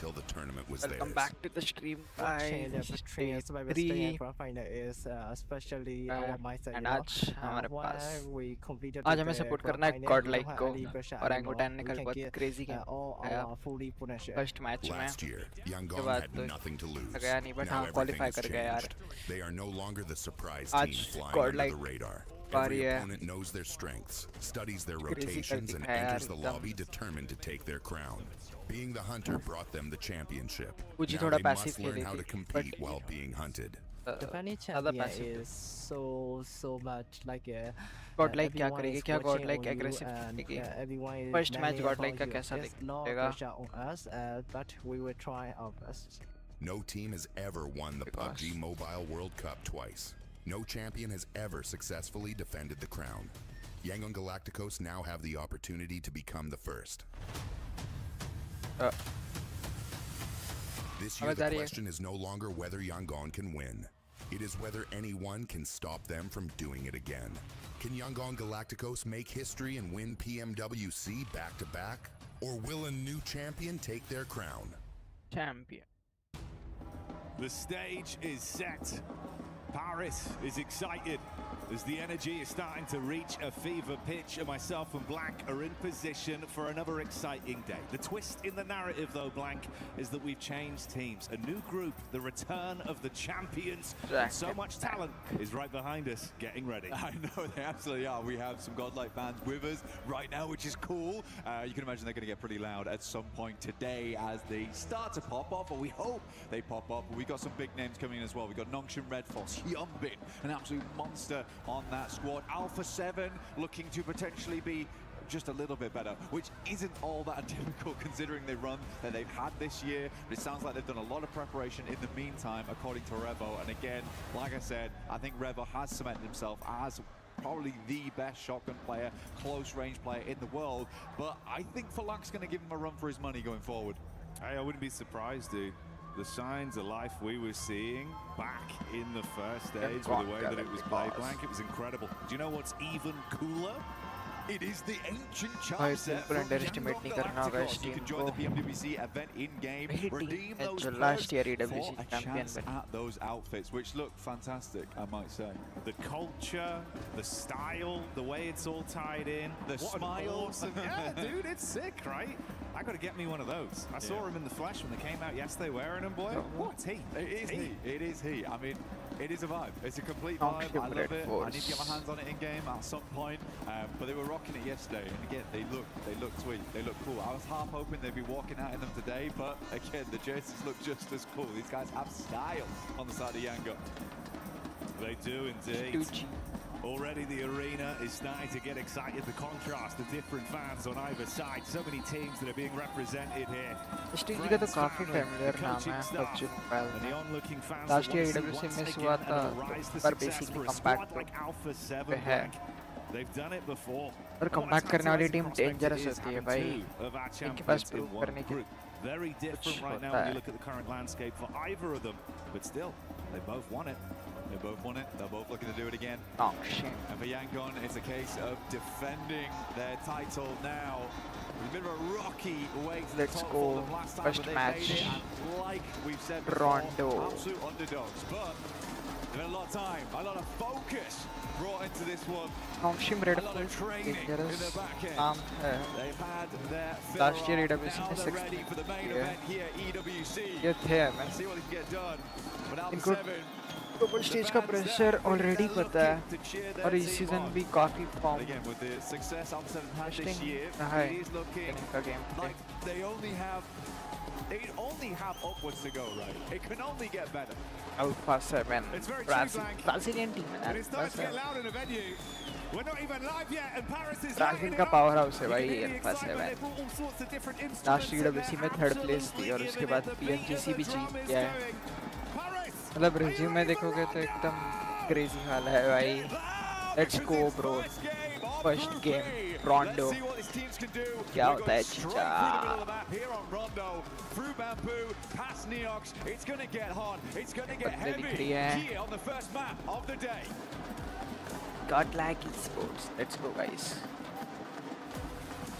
until the tournament was Welcome theirs. back to the stream. What changed between Day survivor stage 3 and grand final is especially our mindset, and आज हमारे when pass we completed आज हमें the support grand करना है final, God we like don't have को any pressure और anymore. Angutan ने We कल can बहुत get crazy game all आया our fully potential. First match में Last year, Yangon बाद had तो nothing to lose. गया नहीं बट Now हाँ everything क्वालिफाई has कर गया यार changed. They are no longer the surprise आज team flying God under like the radar. बारी Every है opponent knows their strengths, studies their Crazy rotations, and करके है यार enters the एकदम lobby determined to take their crown. Being the hunter brought them the championship. कुछ Now थोड़ा they passive must learn खेली how to थी compete but while being hunted. The funny ज़्यादा champion passive is so much like God like क्या everyone करेगी is क्या God watching like on you aggressive and खेलेगी everyone is first match landing God like upon का you. कैसा There's no दिखेगा pressure on us, but we will try our best. No team has ever won the Because- PUBG Mobile World Cup twice. No champion has ever successfully defended the crown. Yangon Galacticos now have the opportunity to become the first. This year, आवाज आ the रही है question is no longer whether Yangon can win. It is whether anyone can stop them from doing it again. Can Yangon Galacticos make history and win PMWC back-to-back? Or will a new champion take their crown? champion The stage is set. Paris is excited as the energy is starting to reach a fever pitch, and myself and Blank are in position for another exciting day. The twist in the narrative, though, Blank, is that we've changed teams. A new group, the return of the champions, and so much talent is right behind us, getting ready. I know, they absolutely are. We have some godlike fans with us right now, which is cool. You can imagine they're going to get pretty loud at some point today as they start to pop off, or we hope they pop up. We've got some big names coming in as well. We've got Nongshim Redforce, Hyunbin, an absolute monster on that squad. Alpha 7 looking to potentially be just a little bit better, which isn't all that difficult considering the run that they've had this year. But it sounds like they've done a lot of preparation in the meantime, according to Revo. And again, like I said, I think Revo has cemented himself as probably the best shotgun player, close range player in the world. But I think Falak's going to give him a run for his money going forward. Hey, I wouldn't be surprised, dude. The signs of life we were seeing back in the first stage with the way that it was played, Blank, it was incredible. Do you know what's even cooler? It is the ancient भाई charm set बिल्कुल from underestimate Yangon नहीं करना होगा इस Galacticos. You team can join the को PMWC event in game, वही redeem team है those जो perks last year for EWC a champion chance बनी at those outfits, which look fantastic, I might say. The culture, the style, the way it's all tied in. The What an smiles. awesome- yeah, dude, it's sick, right? I got to get me one of those. I saw him in the flesh when they came out yesterday wearing them, boy. What a team. It is he. It is he. I mean, it is a vibe. It's a complete Nongshim vibe. I love it. I Redforce. need to get my hands on it in game at some point. But they were rocking it yesterday, and again, they look sweet. They look cool. I was half hoping they'd be walking out in them today, but again, the jerseys look just as cool. These guys have style on the side of Yangon. They do indeed. 2G Already the arena is starting to get excited. The contrast, the different fans on either side. So many teams that are being represented here. इस team का तो Friends, काफी family, familiar the नाम coaching है staff, PUBG Mobile and the में onlooking fans Last that year want to see EWC once miss again हुआ था another rise to पर success basically for a comeback squad like Alpha 7 पे है Blank. They've done it before. और What a comeback करने वाली tantalizing team prospect it dangerous is होती है having भाई two of our इनके पास champions in prove one करने के group. Very different right now होता when you है look at the current landscape for either of them, but still, they both won it. They both won it. They're both looking to do it again. Nongshim And for Yangon, it's a case of defending their title now. It's a bit of a rocky way to the Let's top go. for them last time, First but they match. made it. And like we've said before, Rondo. absolute underdogs. But there's been a lot of time, a lot of focus brought into this one. Nongshim A lot of Redforce training in dangerous the back end. नाम है They've had their fill Last year of. EWC Now में they're 6th ready for the main yeah. event here, EWC. ये थे मैं Let's see what they can get done. But Alpha इनको 7, global stage का pressure already पता है to cheer their और इस team सीजन on. भी काफी form Again, with the success Alpha 7 had this Interesting. year, Hi. it is looking इनका game like they only have upwards to go, right? It can only get better. Alpha 7 It's very true, Blank. Brazilian team है And it's alpha starting to get 7 loud in the venue. We're not even live yet, and Paris is Brazil lighting का it power up. House है You भाई can hear the alpha excitement. 7 They've brought all sorts of different instruments last in EWC there. में third place थी और Absolutely उसके giving बाद it. The beat of PMGC the भी drum Jeet is गया है going. Paris, मतलब are you resume में ready for देखोगे तो Rondo? एकदम क्रेजी हाल है भाई let's Because go it's bro first game of first Group game B. रोंडो Let's see what these teams can do. क्या We're होता है going straight चीचा through the middle of the map here on Rondo, through Bamboo, past Neox. It's going to get hot. It's going to get बंदे दिख heavy रही है here on the first map of the day. God like esports let's go guys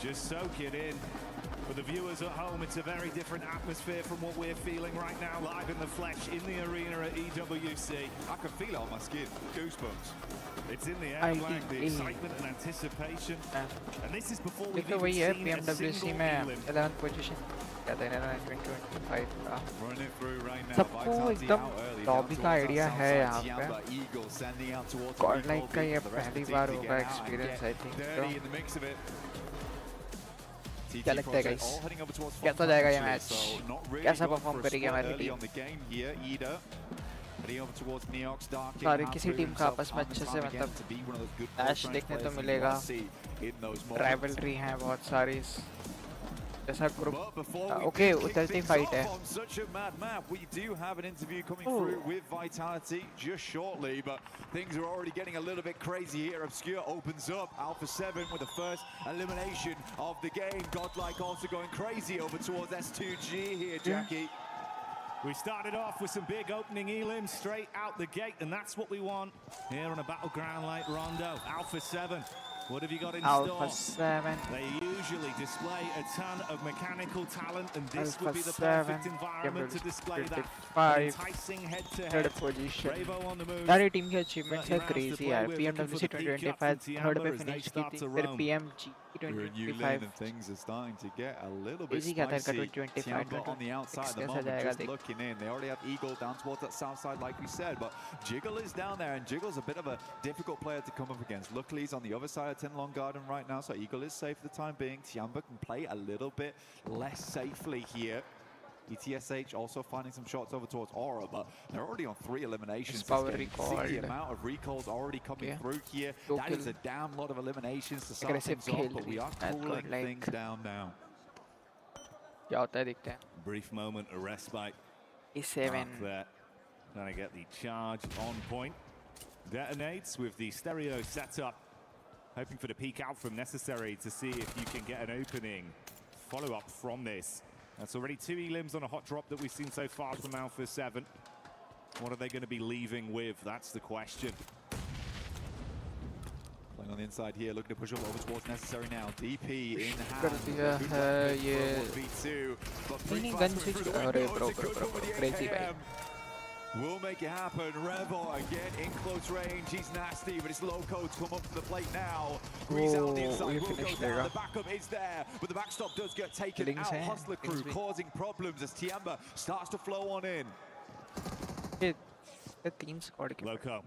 Just soak it in. For the viewers at home, it's a very different atmosphere from what we're feeling right now, live in the flesh, in the arena at EWC. I can feel it on my skin. Goosebumps. It's in the air, like the excitement and anticipation. And this is before we've देखो even वही है seen a PMWC single में elim. 11th position कहते हैं ना 2025 का Running through right now. सबको Vitality एकदम out early, lobby down का towards idea our है south यहाँ side. पे Tiamba Eagle sending out towards the Godlike recall का ये beat for the rest of पहली the बार team to होगा get out and experience get I think dirty so in the mix of it. क्या TT लगता है Project guys? all heading over towards कैसा front जाएगा ये actually, match? so not really कैसा going perform for a करेगी split हमारी early team? on the game here. Ida heading over towards Neox, Darking सारी has किसी proven team का himself आपस में time and अच्छे time से again मतलब to be one of those good clash close-range देखने तो players that you मिलेगा। want to see in those moments. rivalry हैं बहुत सारी जैसा group But before we okay kick उतरती things फाइट off है on such a mad map, we do have an interview coming Oh. through with Vitality just shortly, but things are already getting a little bit crazy here. Obscure opens up, Alpha 7 with the first elimination of the game. Godlike also going crazy over towards S2G here, Jackie. We started off with some big opening elims straight out the gate, and that's what we want here on a battleground like Rondo. Alpha 7, what have you got in Alpha store? 7 They usually display a ton of mechanical talent, and this Alpha would be the 7 perfect environment to display that. 25 Enticing head-to-head. third position Bravo on the move. सारी team के achievements 30 है rounds to crazy play यार with, PMWC looking for the peak 2025 up from third पे Tiamba as they finish की start थी to फिर roam. PMG We're in new lane and 2025 things are starting to get a little bit Easy कहता है spicy. 2025 Tiamba on the outside at the कैसा moment, जाएगा just देख looking in. They already have Eagle down towards that south side, like we said, but Jiggle is down there, and Jiggle's a bit of a difficult player to come up against. Luckily, he's on the other side of Tinlong Garden right now, so Eagle is safe for the time being. Tiamba can play a little bit less safely here. ETSH also finding some shots over towards Aura, but they're already on 3 eliminations. Power this game. recall. See the amount of recalls already coming through here. That is a damn lot of eliminations to start Aggressive things off, but we खेल are रही है, cooling like- things down now. क्या होता है देखते हैं Brief moment of respite. E7 Mark there, trying to get the charge on point. Detonates with the stereo setup, hoping for the peek out from necessary to see if you can get an opening follow-up from this. That's already 2 elims on a hot drop that we've seen so far from Alpha 7. What are they going to be leaving with? That's the question. Playing on the inside here, looking to push up over towards necessary now. DP in कर hand. दिया Good है luck ये for 1v2, but नहीं, नहीं, Free gun Fast switch coming through the अरे window. bro It's a bro good bro one with the crazy भाई AKM. We'll make it happen. Revo again in close range. He's nasty, but it's Loco to come up to the plate now. Breeze out on the inside. ये Will go finish down. लेगा The backup is there, but the backstop does get taken Killings out. हैं, Hustler crew killings भी। causing problems as Tiamba starts to flow on in. ये 3 squad के Loco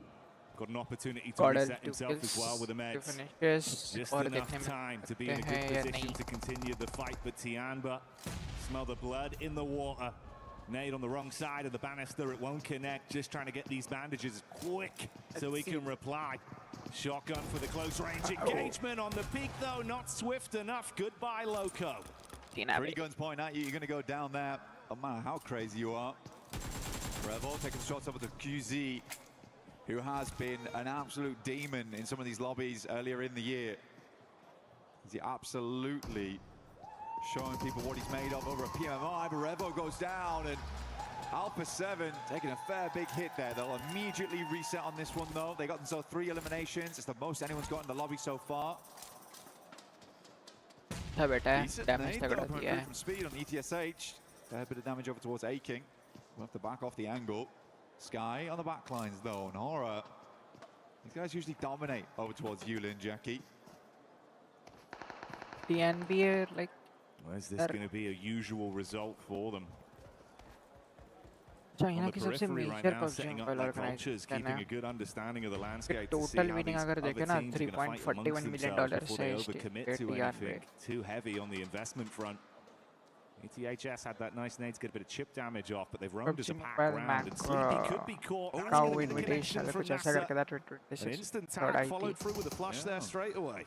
got an opportunity to Squad reset 2 himself kills as well with the 2 meds. finishes Just और enough देखने में time to be in a हैं good या position नहीं to continue the fight, but Tiamba smell the blood in the water. Nade on the wrong side of the banister, it won't connect. Just trying to get these bandages quick so he can reply. Shotgun for the close range engagement on the peak though, not swift enough. Goodbye, Loco. 3 Three guns point at you, you're going to go down there. No matter how crazy you are. Revo taking shots over to QZ, who has been an absolute demon in some of these lobbies earlier in the year. He's absolutely showing people what he's made of over at PMI, but Revo goes down, and Alpha 7 taking a fair big hit there. They'll immediately reset on this one, though. They got themselves 3 eliminations. It's the most anyone's got in the lobby so far. था बेटा Decent damage nade, तगड़ा though, coming दिया through है from speed on ETSH. A bit of damage over towards A-King. We'll have to back off the angle. Sky on the back lines, though. Nora. These guys usually dominate over towards Yulin, Jackie. TNB like Where's this going to be a usual result for them? China On की the सबसे periphery right major now, PUBG setting up mobile like organise vultures, करना keeping a है good understanding of the फिर landscape to see total how winning these अगर other देखें ना teams are going to fight amongst 3.41 million themselves dollar before से they overcommit to ATR anything too heavy on the investment front. ETHS had that nice nade to get a bit of chip damage off, but they've roamed as a PUBG pack Mobile round, and Mac Sleepy could be caught. That's cow gonna be the invitation connection अगर from कुछ ऐसा NASA. करके था An 26 instant third tag I followed through with a flush there straight away.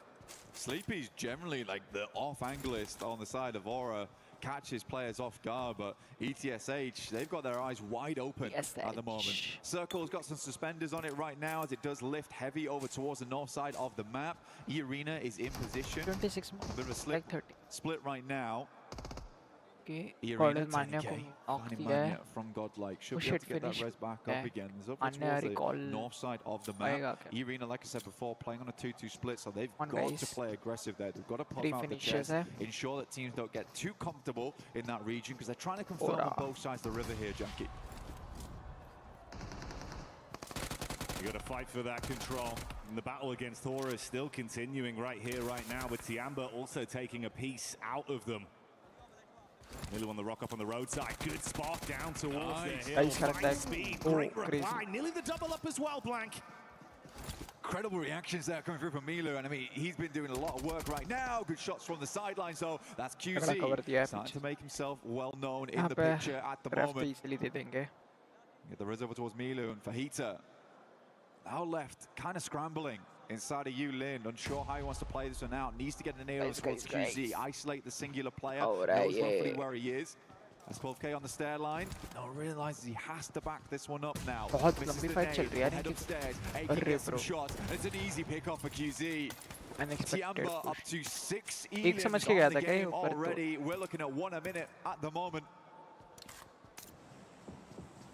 Sleepy's generally like the off-anglist on the side of Aura, catches players off guard, but ETSH, they've got their eyes wide open at the moment. Circle's got some suspenders on it right now as it does lift heavy over towards the north side of the map. E-Arena is in position. 26 A bit of a like 30 split right now. कि Arena college मान्या को 10K, knock finding दिया है. Manya from Godlike. Should Push be able it, to get that finish. res back Yeah. up again. There's over Manya towards the recall north side of the आएगा map. क्या? Arena, like I said before, playing on a 2-2 split, so they've On, got guys. to play aggressive there. They've got to puff 3 out the finishes chest, है. ensure that teams don't get too comfortable in that region, because they're trying to confirm on both sides of the river here, Jackie. You got to fight for that control. And the battle against Thora is still continuing right here, right now, with Tiamba also taking a piece out of them. Nearly on the rock up on the roadside. Good spot down towards the hill. Nice Fine speed. Great reply. crazy. Nearly the double up as well, Blank. Incredible reactions there coming through from Milu, and I mean, he's been doing a lot of work right now. Good shots from the sidelines, so that's QC. Starting to make himself well known in the picture at the moment. easily दे देंगे. Get the res over towards Milu and Fajita. Now left, kind of scrambling inside of Yulin, unsure how he wants to play this one out. Needs to get an air towards QZ, isolate the singular player, knows roughly where he is. That's 12K on the stair line. Now realizes he has to back this one up now. Misses the nade, head upstairs, AK gets some shots. It's an easy pick off for QZ. Tiamba up to 6 elims on the game already. We're looking at 1 a minute at the moment.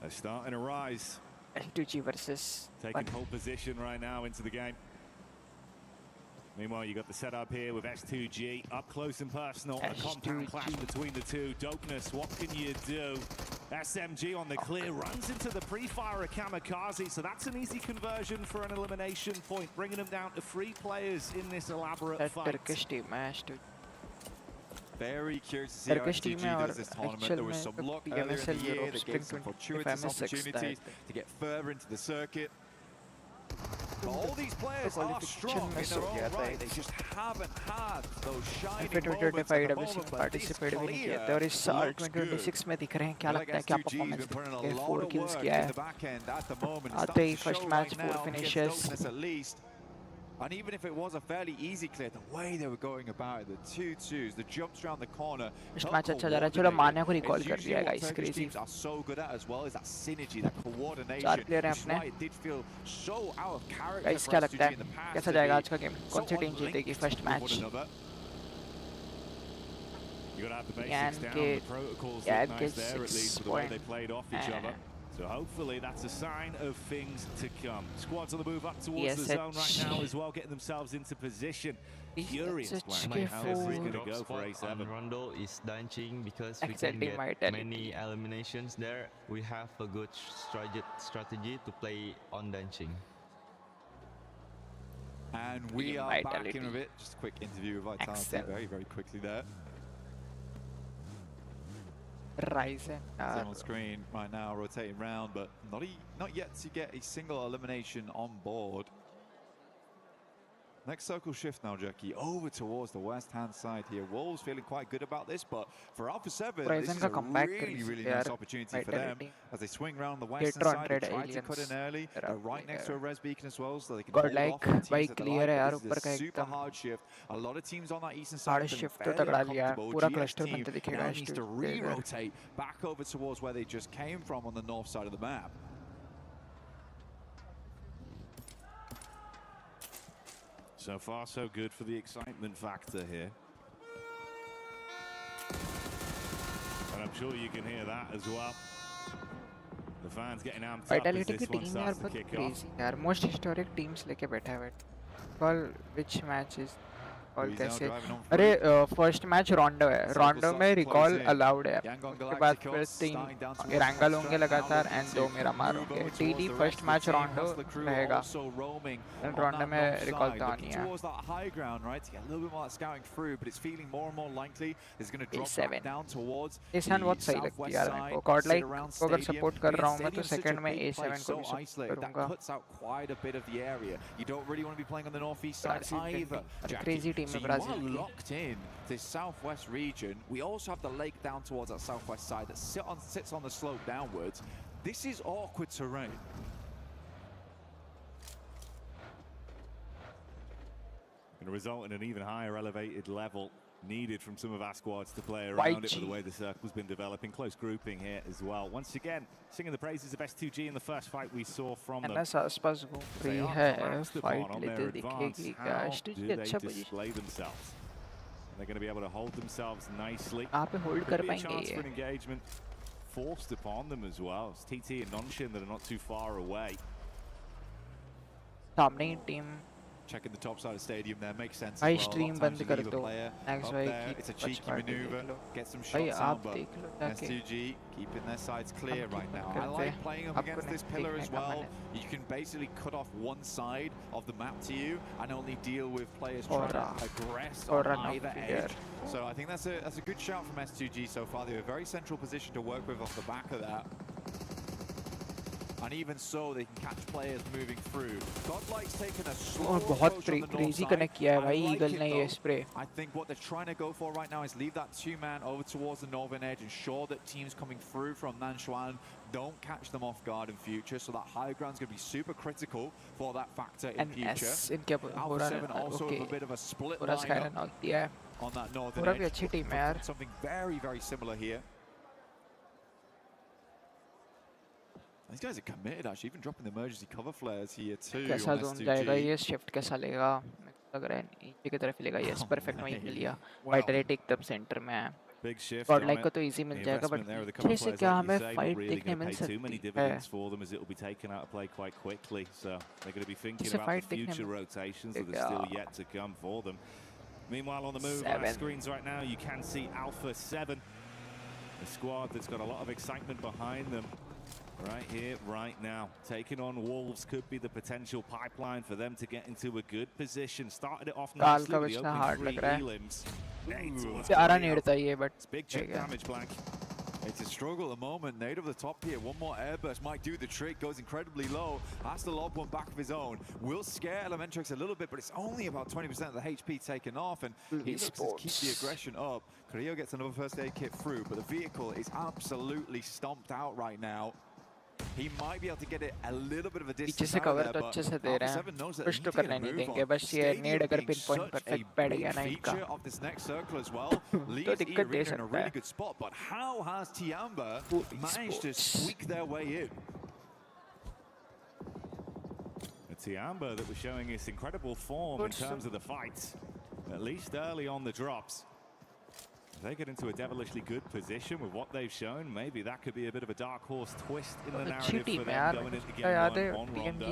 They're starting to rise. S2G versus taking pole position right now into the game. Meanwhile, you got the setup here with S2G up close and personal. A compound clash between the two. Dopeness, what can you do? SMG on the clear, runs into the pre-fire of Kamikaze, so that's an easy conversion for an elimination point, bringing them down to 3 players in this elaborate fight. Turkish team S2G. Very curious to see how STG does this tournament. There was some luck earlier in the year that gave some fortuitous opportunities to get further into the circuit. But all these players are strong in their own right. They just haven't had those shining moments at the moment. But this clear looks good. 2026 में दिख रहे हैं. क्या लगता है क्या performance है? 4 kills किया किया है. आते ही first match 4 finishes. At least. And even if it was a fairly easy clear, the way they were going about it, the 2-2s, the jumps around the corner, first match अच्छा जा रहा है. चलो मान्या को recall कर दिया guys. Crazy. Teams are so good at as well is that synergy, that coordination. Which is why it did feel so out of character guys, for क्या us लगता है in the past. कैसा जाएगा आज का game? कौन सी team जीतेगी first match? You got to have the basics down. The protocols look nice there, at least with the way they played off each other. So hopefully that's a sign of things to come. Squads on the move up towards the zone right now as well, getting themselves into position. Curious plan. How is this going to go for A7? Rondo is dancing because we can get many eliminations there. We have a good strategy to play on dancing. And we are back in with it. Just a quick interview with Vitality very, very quickly there. Ryzen on screen right now, rotating round, but not yet to get a single elimination on board. Next circle shift now, Jackie, over towards the west-hand side here. Wolves feeling quite good about this, but for Alpha 7, this is a really nice opportunity for them as they swing around the western side. They try to cut in early. They're right next to a res beacon as well, so they can hold off the teams that they like. This is a super hard shift. A lot of teams on that eastern side have been fairly uncomfortable. GS team now needs to re-rotate back over towards where they just came from on the north side of the map. So far, so good for the excitement factor here. And I'm sure you can hear that as well. The fans getting amped up as this one starts to kick off. Most historic teams लेके बैठा है. Call which matches? और कैसे? अरे first match रोंडो है. रोंडो में recall allowed है. उसके बाद फिर 3 इरांगल होंगे लगातार एंड 2 मेरा मारोगे. टीडी फर्स्ट मैच रोंडो रहेगा. रोंडो में रिकॉल तो आनी है. A7 बहुत सही लगती है यार मेरे को. गॉडलाइक को अगर सपोर्ट कर रहा हूँ मैं तो सेकंड में A7 को भी सपोर्ट करूँगा. Crazy So you are locked in this southwest region. We also have the lake down towards that southwest side that sits on the slope downwards. This is awkward terrain. Going to result in an even higher elevated level needed from some of our squads to play around it with the way the circle's been developing. Close grouping here as well. Once again, singing the praises of S2G in the first fight we saw from them. They are collapsed upon on their advance. How do they display themselves? They're going to be able to hold themselves nicely. यहाँ पे hold Could कर be a पाएंगे chance for ये. an engagement forced upon them as well. It's TT and Nonshin that are not too far away. सामने ही team. Checking the top side of the stadium there makes sense भाई as well. stream A lot of बंद times you कर leave a दो. player Next up भाई there. की It's a watch cheeky party maneuver. देख लो. Get some भाई shots आप out, but देख लो जाके. S2G keeping their sides clear हम right keep now. करते I हैं. like playing up आपको against this नहीं pillar देखने as का well. मन है. You can basically cut off one side of the map to you and only deal with players Or trying to aggress or on run off either here. edge. So I think that's a good shout from S2G so far. They have a very central position to work with off the back of that. And even so, they can catch players moving through. Godlike's taken a slow और बहुत approach on the north crazy side. connect किया है I भाई like Eagle it ने ये though. spray. I think what they're trying to go for right now is leave that two-man over towards the northern edge, ensure that teams coming through from Nanshuan don't catch them off guard in future. So that high ground's going to be super critical for that factor in And future. S इनके Alpha 7 also okay. with a bit of a split पूरा Sky lineup knock दिया है. on that northern पूरा भी edge. अच्छी team है यार. Something very, very similar here. These guys are committed actually, even dropping the emergency cover flares here too. कैसा on zone S2G. जाएगा ये shift कैसा लेगा लग रहा है नीचे की तरफ लेगा yes perfect वहीं पे लिया Vitality एकदम center में है Big shift. Godlike को तो easy मिल जाएगा but पीछे से क्या हमें fight देखने मिल too many सकती है dividends for them as it will be taken out of play quite quickly. So they're going to be thinking पीछे about fight the देखने future mill rotations that are still yet to come for them. Meanwhile, on the move on our screens right now, you can see Alpha 7, a squad that's got a lot of excitement behind them. Right here, right now. Taking on Wolves could be the potential pipeline for them to get into a good position. Started it off nicely with the opening 3 elims. प्यारा नहीं था ये but It's big chip damage, Blank. It's a struggle at the moment. Nade over the top here. One more airburst might do the trick. Goes incredibly low. Has to lob one back of his own. Will scare Elementrix a little bit, but it's only about 20% of the HP taken off, and he looks to keep the aggression up. Carrillo gets another first aid kit through, but the vehicle is absolutely stomped out right now. He might be able to get it a little bit of a पीछे distance से out cover of तो there, अच्छे से but दे रहे Alpha 7 हैं knows that push they तो need to करने get a नहीं move देंगे on. बस ये Stadium need अगर being pinpoint such perfect a बैठ big गया ना इनका feature of this next circle as well leaves दिक्कत दे E-Arena in a सकता really है good spot, but how has Tiamba managed to squeak their way in? A Tiamba that was showing its incredible form in terms of the fights, at least early on the drops. If they get into a devilishly good position with what they've shown, maybe that could be a bit of a dark horse twist in the अच्छी narrative team for है them यार going into मुझे याद है game 1 on Rondo.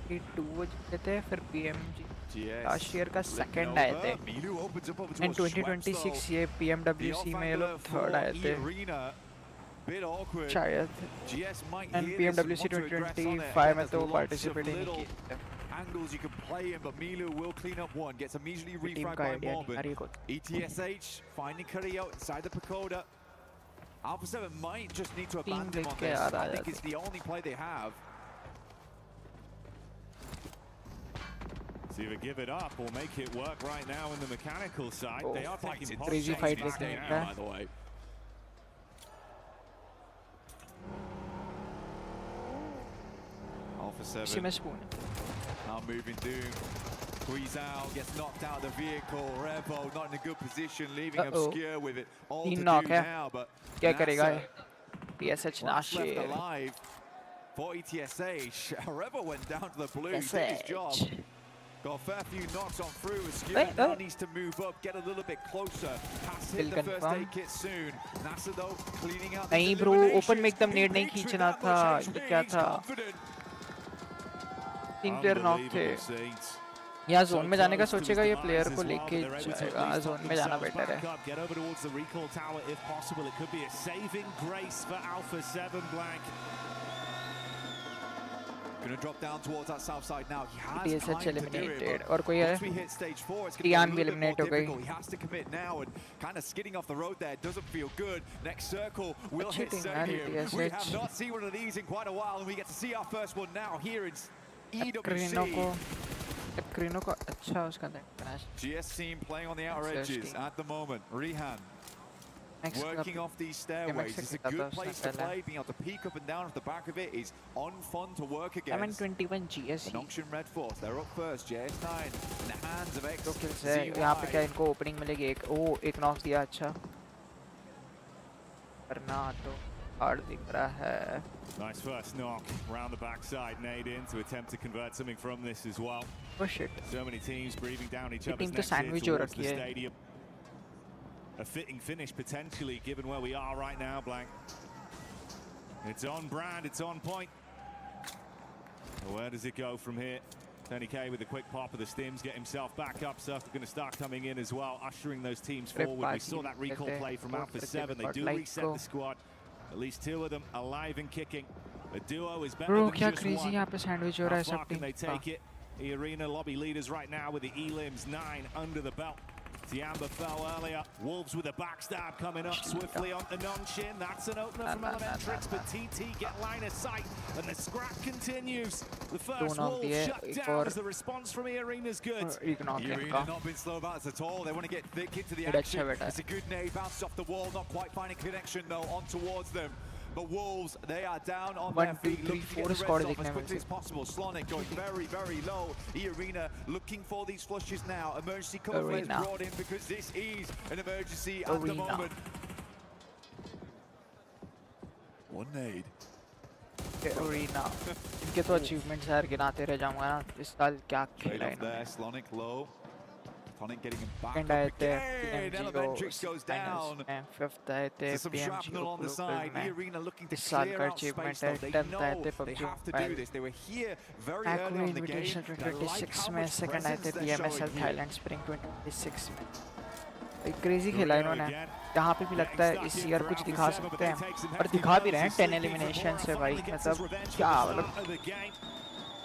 PMG 2 वो जीते थे फिर PMG Yes. last year का second आए थे Milu opens up over and towards Schweppes, 2026 though. ये The PMWC में ये off-angler लोग for third आए थे E-Arena. Bit awkward. शायद GS might and hear this and PMWC want to aggress on it. 2025 में There's तो lots of participate ही नहीं little किए थे angles you can play in, but Milu will clean up one. Gets immediately team refragged का by idea नहीं Morbin. हरी को ETSH finding Carrillo inside the Pagoda. Alpha 7 might just need to Team abandon on लेके this. आ रहा I है think it's the only play they have. So either give it up or make it work right now in the mechanical side. Oh, They are taking pot crazy shots fight back देखने now. का By the way. Alpha इसी 7 में spoon now moving Doom. Squeeze out, gets knocked out of the vehicle. Revo not in a good position, leaving Obscure with it all to तीन do knock है now. But क्या करेगा NASA TSH left नाशी alive for ETSH. Revo went down to the blue, did his job. Got a fair few knocks on through. Obscure now needs to move up, get a little bit closer. Has hit the first aid kit soon. NASA though cleaning out. नहीं bro open में एकदम नेड नहीं खींचना था ये क्या था तीन प्लेयर नॉक थे यहाँ जोन में जाने का सोचेगा ये प्लेयर को लेके जाएगा जोन में जाना बेटर है Get over towards the recall tower if possible. It could be a saving grace for Alpha 7 Blank. Going to drop down towards that south side now. He has TSH time to do eliminated it, और कोई है once we hit stage 4, it's going to be a Tian भी little bit more eliminate हो गई difficult. He has to commit now and kind of skidding off the road there. Doesn't feel good. Next circle will अच्छी hit team यार Stadium. We have TSH not seen one of these in quite a while, and we get to see our first one now here in क्रीनो EWC. को अच्छा उसका international GS team playing on the outer edges at the moment. Rihan working off these stairways. It's a good place to play. Being able to peek up and down at the back of it is fun to work against. M21 GS Nongshim Red Force, they're up first. JS9 in the hands of X. दो kills है यहाँ पे क्या इनको opening मिलेगी एक knock दिया अच्छा वरना तो हार्ड दिख रहा है Nice first knock round the backside. Nade in to attempt to convert something from this as well. Oh shit So many teams breathing down each ये other's team तो necks here sandwich हो towards the रखी है stadium. a fitting finish potentially, given where we are right now, Blank. It's on brand, it's on point. Where does it go from here? Tony K with a quick pop of the stims, get himself back up. Surf are going to start coming in as well, ushering those teams forward. We saw that recall play from Alpha 7. They do reset the squad. At least 2 of them alive and kicking. The duo is better than just one. How far can they take it? The arena lobby leaders right now with the Elims 9 under the belt. Tiamba fell earlier. Wolves with a backstab coming up swiftly on the non-shin. That's an opener from Elementrix, but TT get line of sight, and the scrap continues. The first Wolves shut down as the response from Arena's good. Arena not been slow about us at all. They want to get thick into the action. It's a good nade, bounces off the wall, not quite finding connection though on towards them. But Wolves, they are down on their feet, looking to get the rest off as quickly as possible. Slonic going very, very low. E-Arena looking for these flushes now. Emergency cover players brought in because this is an emergency at the moment. One nade. Arena. इनके तो achievements यार गिनाते रह जाऊँगा ना इस साल क्या खेला इन्होंने. Slonic low. Tonic getting him back up again. Elementrix goes down. There's some shrapnel on the side. The arena looking to clear out space though. They know they have to do this. They were here very early on the game. They like how much presence they're showing here. Thailand Spring 2026 में. एक crazy खेला इन्होंने. यहाँ पे भी लगता है इस ईयर कुछ दिखा सकते हैं और दिखा भी रहे हैं 10 एलिमिनेशन से भाई मतलब क्या मतलब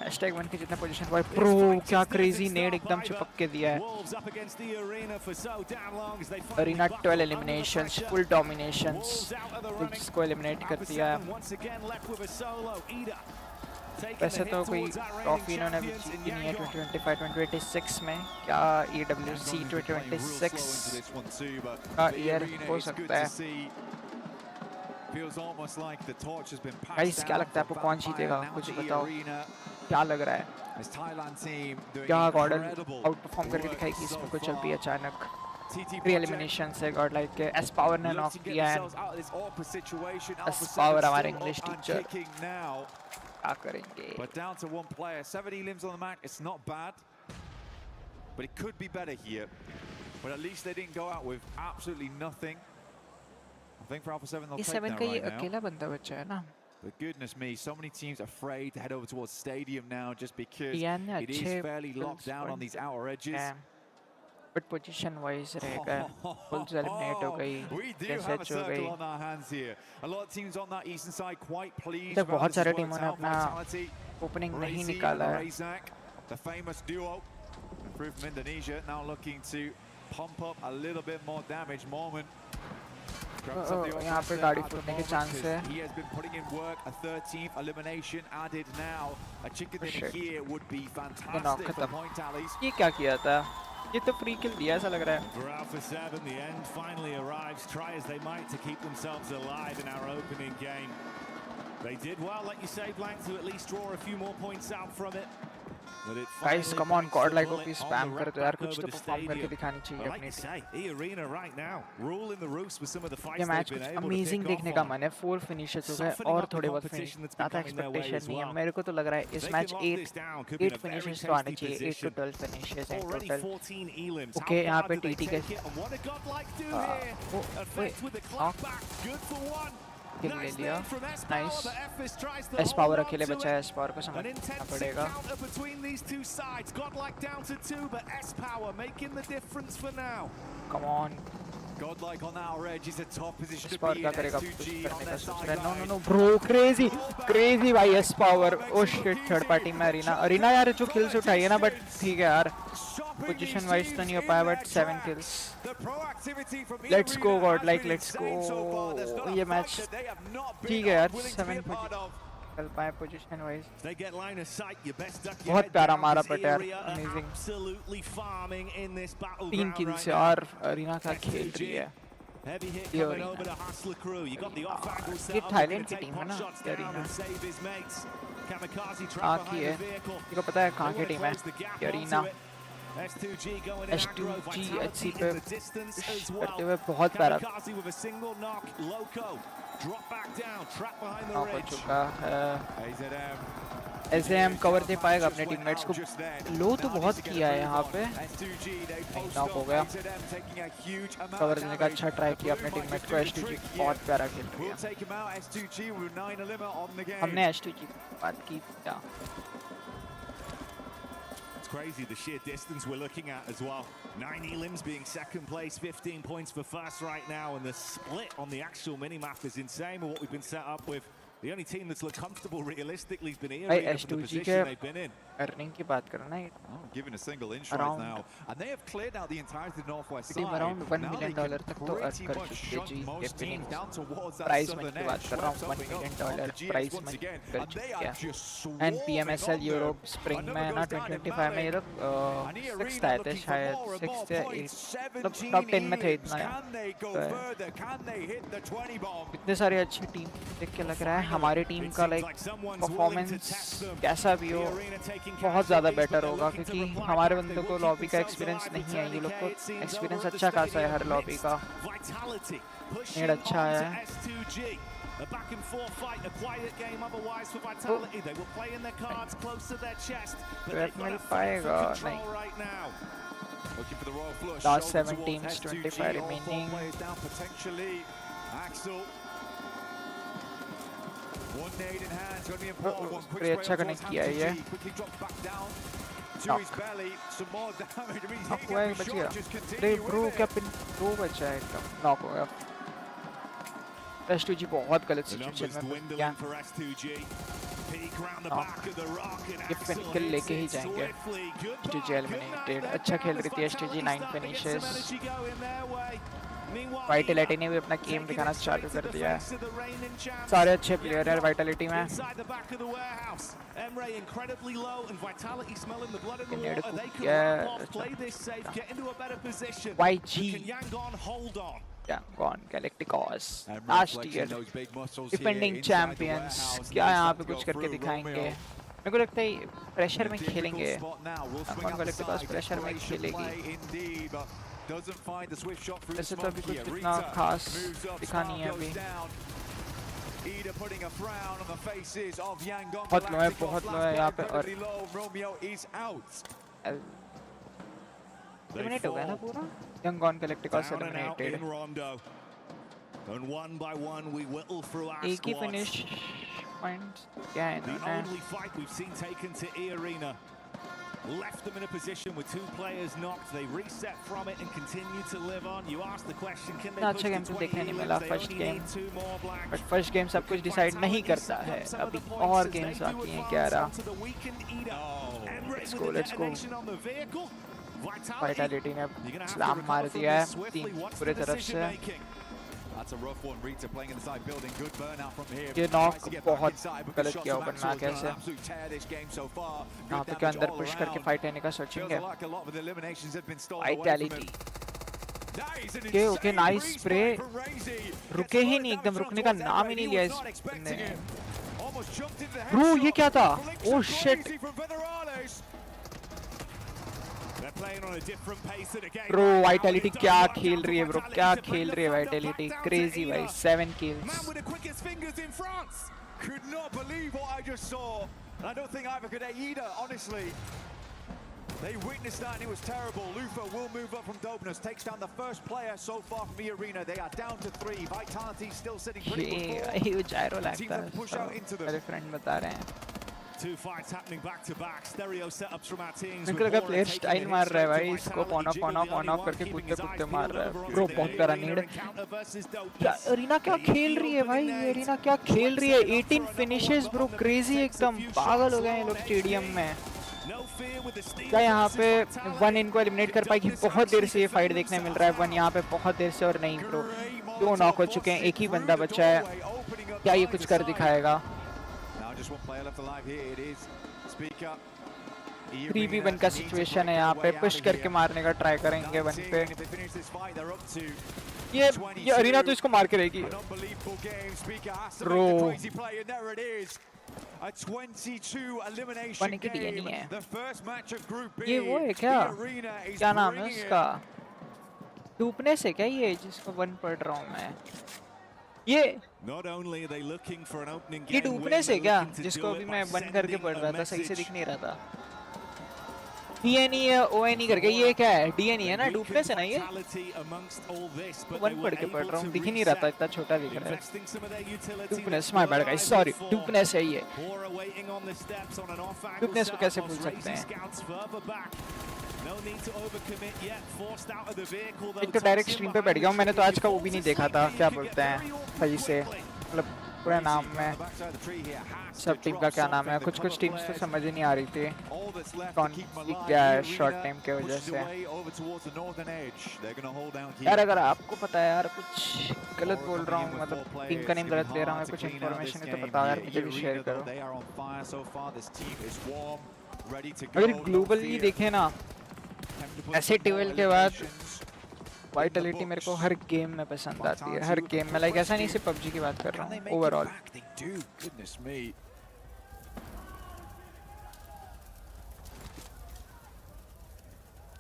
#1 के जितना पोजीशन भाई प्रो क्या क्रेजी नेड एकदम चिपक के दिया है. अरीना 12 एलिमिनेशंस फुल डोमिनेशंस इसको एलिमिनेट कर दिया है. वैसे तो कोई ट्रॉफी इन्होंने अभी जीती नहीं है 2025-2026 में. क्या EWC 2026 का ईयर हो सकता है. गाइस क्या लगता है आपको कौन जीतेगा कुछ बताओ. क्या लग रहा है क्या गॉड आउट परफॉर्म करके दिखाएगी इसमें कुछ अभी अचानक. 3 एलिमिनेशन से गॉड लाइक के एस पावर ने नॉक किया है. एस पावर हमारे इंग्लिश टीचर क्या करेंगे. But down to 1 player, 70 limbs on the map. It's not bad, but it could be better here. But at least they didn't go out with absolutely nothing. I think for Alpha 7 they'll take that right now. अकेला बंदा बचा है ना. But goodness me, so many teams afraid to head over towards stadium now just because it is fairly locked down on these outer edges. But position wise रहेगा. Wolves eliminate हो गई. We do have a circle on our hands here. A lot of teams on that eastern side quite pleased. तो बहुत सारे टीमों ने अपना opening नहीं निकाला है. The famous duo from Indonesia now looking to pump up a little bit more damage. Moment. यहाँ पे गाड़ी फूटने के चांस है. He has been putting in work. A 13th elimination added now. A chicken dinner here would be fantastic for point tallies. ये क्या किया था? ये तो free kill दिया ऐसा लग रहा है. For Alpha 7, the end finally arrives. Try as they might to keep themselves alive in our opening game. They did well, like you say, Blank, to at least draw a few more points out from it. Guys, come on, God, like OP spam कर दो यार कुछ तो perform करके दिखानी चाहिए अपनी team. Arena right now, ruling the roost with some of the fights ये match कुछ amazing देखने का मन है. 4 finishes हो गए और थोड़े बहुत finish. ज़्यादा expectation नहीं है. मेरे को तो लग रहा है इस match 8 finishes तो आने चाहिए. 8 to 12 finishes in total. Okay, यहाँ पे TT के किल ले लिया. नाइस. एस पावर अकेले बचा है. एस पावर को समझना पड़ेगा. Come on. Godlike on our edge is a top position to Power be क्या in. करेगा S2G on their side. No bro, crazy भाई. S power oh shit third party में अरीना यार जो kills उठाई है ना but ठीक है यार पोजीशन वाइज तो नहीं हो पाया but 7 kills. Let's go God like let's go. ये मैच ठीक है यार 7 चल पाए पोजीशन वाइज. बहुत प्यारा मारा पट यार. अमेजिंग 3 किल्स यार. अरीना का खेल रही है. ये थाईलैंड की टीम है ना अरीना. कहाँ की है ये को पता है कहाँ की टीम है अरीना. S2G HC पे करते हुए बहुत प्यारा नॉक हो चुका है. ऐसे हम कवर दे पाएगा अपने टीममेट्स को। लो तो बहुत किया है यहाँ पे, नॉक हो गया। कवर देने का अच्छा ट्राई किया अपने टीममेट को। S2G बहुत प्यारा खेल रही है। हमने S2G की बात की क्या? Crazy the sheer distance we're looking at as well. 9 elims being second place, 15 points for first right now, and the split on the actual minimap is insane with what we've been set up with. The only team that's looked comfortable realistically has been EWC from the position they've been in. Earning की बात करना है। Given a single insurance now, and they have cleared out the entirety of the northwest side. Around $1 million तक तो earn कर चुके हैं जी gaming. Price money की बात कर रहा हूँ, $1 million प्राइस मनी कर चुके हैं। एंड PMSL यूरोप स्प्रिंग में ना 2025 में ये लोग 6th आए थे शायद, 6th या 8th, मतलब टॉप 10 में थे इतना। इतने सारी अच्छी टीम देख के लग रहा है हमारी टीम का लाइक परफॉर्मेंस कैसा भी हो बहुत ज़्यादा बेटर होगा, क्योंकि हमारे बंदों को लॉबी का एक्सपीरियंस नहीं है। ये लोग को एक्सपीरियंस अच्छा खासा है हर लॉबी का, नेड अच्छा है। A back and forth fight, a quiet game otherwise for Vitality. They were playing their cards close to their chest, but they've got it under control right now. Looking for the royal flush. Last 7 teams, 25 remaining. Down potentially. Axel. One nade in hand, going to be important. One quick अच्छा connect किया है ये। quickly drops back down to his belly. Some more damage. I mean, knock हुआ है, बच गया। अरे bro क्या पिन ब्रो बचा है एकदम, नॉक हो गया। S2G बहुत गलत सिचुएशन में गया। ये किल लेके ही जाएंगे। S2G eliminated. अच्छा खेल रही थी S2G, 9 फिनिशेस। वाइटलिटी ने भी अपना गेम दिखाना चालू कर दिया है। सारे अच्छे प्लेयर हैं वाइटलिटी में। Yangon Galacticos last year defending champions, क्या यहाँ पे कुछ करके दिखाएंगे? मेरे को लगता है प्रेशर में खेलेंगे। Yangon Galacticos प्रेशर में खेलेगी। वैसे तो अभी कुछ इतना खास दिखा नहीं है अभी। बहुत लो है यहाँ पे। और एलिमिनेट हो गया ना पूरा। Yangon Galacticos eliminated. And one by one we whittle through our एक ही finish points क्या है The इन्होंने? only fight we've seen taken to E Arena left them in a position with 2 players knocked. They reset from it and continue to live on. You ask the question, can they push अच्छा game to तो 20 देखने नहीं elims? मिला They first only game, need 2 more, Black. But first game सब कुछ decide नहीं करता है। अभी और गेम्स बाकी हैं 11। Let's go. वाइटलिटी ने स्लैम मार दिया है टीम पूरी तरफ से। ये नॉक बहुत गलत किया ओपन में कैसे। यहाँ पे क्या अंदर पुश करके फाइट लेने का सोचेंगे। वाइटलिटी ओके नाइस स्प्रे, रुके ही नहीं, एकदम रुकने का नाम ही नहीं लिया इसने। ब्रो ये क्या था? ओह शिट ब्रो, वाइटलिटी क्या खेल रही है ब्रो, क्या खेल रही है वाइटलिटी। क्रेजी भाई, 7 kills। Could not believe what I just saw. I don't think either could either, honestly. They witnessed that and it was terrible. Lufa will move up from dopeness, takes down the first player so far from the arena. They are down to 3. Vitality still sitting pretty good. ये gyro लगता है, मेरे friend बता रहे हैं। 2 fights happening back to back. Stereo setups from our teams. मेरे को लगा प्लेयर स्टाइल मार रहा है भाई, इसको ऑन ऑफ करके कूदते मार रहा है। ब्रो बहुत प्यारा नीड। एरिना क्या खेल रही है भाई, एरिना क्या खेल रही है। 18 फिनिशेस ब्रो, क्रेजी एकदम, पागल हो गए हैं लोग स्टेडियम में। क्या यहाँ पे 1 इनको एलिमिनेट कर पाएगी? बहुत देर से ये फाइट देखने मिल रहा है। 1 यहाँ पे बहुत देर से, और नहीं ब्रो 2 नॉक हो चुके हैं, एक ही बंदा बचा है। क्या ये कुछ कर दिखाएगा? 3v1 का सिचुएशन है यहाँ पे, पुश करके मारने का ट्राई करेंगे 1 पे। ये अरीना तो इसको मार के रहेगी ब्रो। 1 की डीएनई है ये। वो है क्या नाम है उसका? डूपने से क्या ये जिसको 1 पढ़ रहा हूँ मैं? ये Not only are they looking for an opening ये game win, डूपनेस है they're क्या looking to जिसको do अभी it by मैं बंद करके sending पढ़ a रहा था सही से message. दिख नहीं रहा था DNE या ONE करके ये क्या है DNE है ना डूपनेस है ना ये वन पढ़ के पढ़ रहा हूँ दिख ही नहीं रहा था इतना छोटा दिख रहा है डूपनेस माय बैड गाइस सॉरी डूपनेस है ये डूपनेस को कैसे भूल सकते हैं एक तो डायरेक्ट स्ट्रीम पे बैठ गया हूँ मैंने तो आज का वो भी नहीं देखा था क्या बोलते हैं सही से मतलब पूरा नाम में सब टीम का क्या नाम है कुछ कुछ टीम्स तो समझ ही नहीं आ रही थी कौन जीत गया है शॉर्ट टाइम के वजह से यार अगर आपको पता है यार कुछ गलत बोल रहा हूँ मतलब टीम का नेम गलत ले रहा हूँ कुछ इन्फॉर्मेशन है तो बताओ यार मुझे भी शेयर करो अगर ग्लोबली देखें ना ऐसे 12 के बाद वाइटलिटी मेरे को हर गेम में पसंद आती है हर गेम में लाइक ऐसा नहीं सिर्फ PUBG की बात कर रहा हूँ ओवरऑल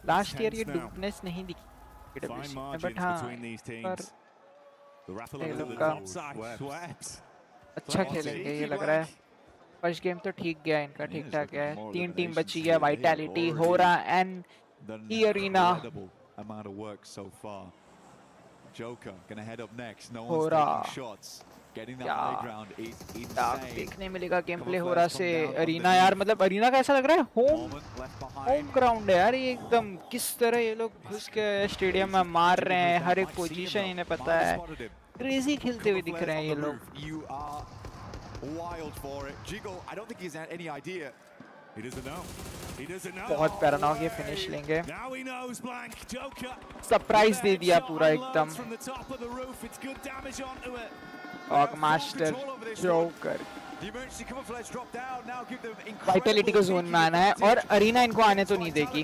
लास्ट ईयर ये डूपनेस नहीं दिखी EWC में बट हाँ पर ये लोग का अच्छा खेलेंगे ये लग रहा है फर्स्ट गेम तो ठीक गया इनका ठीक ठाक गया है 3 टीम बची है वाइटलिटी होरा and E arena amount of work so far. Joker gonna head up next. No हो one's रहा taking shots. Getting that high ground is insane. देखने मिलेगा गेम प्ले हो रहा से अरीना यार मतलब अरीना का ऐसा लग रहा है होम ग्राउंड है यार ये एकदम किस तरह ये लोग घुस के स्टेडियम में मार रहे हैं हर एक पोजीशन इन्हें पता है क्रेजी खेलते हुए दिख रहे हैं ये लोग You are wild for it. Jiggle, I don't think he's had any idea. He doesn't know. He doesn't know. बहुत प्यारा नॉक ये फिनिश लेंगे Now he knows, Blank. Joker. Surprise दे दिया पूरा एकदम From the top of the roof, it's good damage onto it. और master joker The emergency camouflage drop down. Now give them Vitality को जोन में आना है और अरीना इनको आने तो नहीं देगी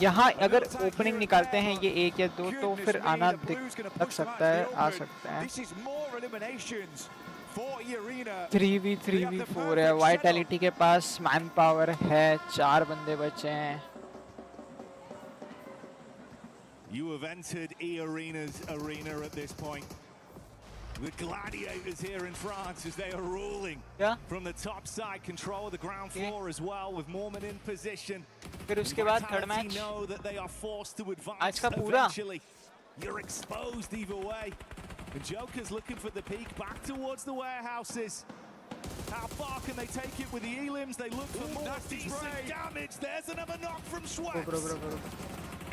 यहाँ अगर ओपनिंग निकालते हैं ये 1 या 2 तो फिर आना लग सकता है आ सकता है 3v4 है वाइटलिटी के पास मैन पावर है 4 बंदे बचे हैं You have entered E-Arena's arena at this point. The gladiators here in France as they are ruling from the top side, control of the ground floor as well with Mormon in position. फिर उसके बाद third match know that they are forced to advance आज का पूरा eventually. You're exposed either way. The Joker's looking for the peak back towards the warehouses. How far can they take it with the elims? They look for more decent damage. There's another knock from Schweppes.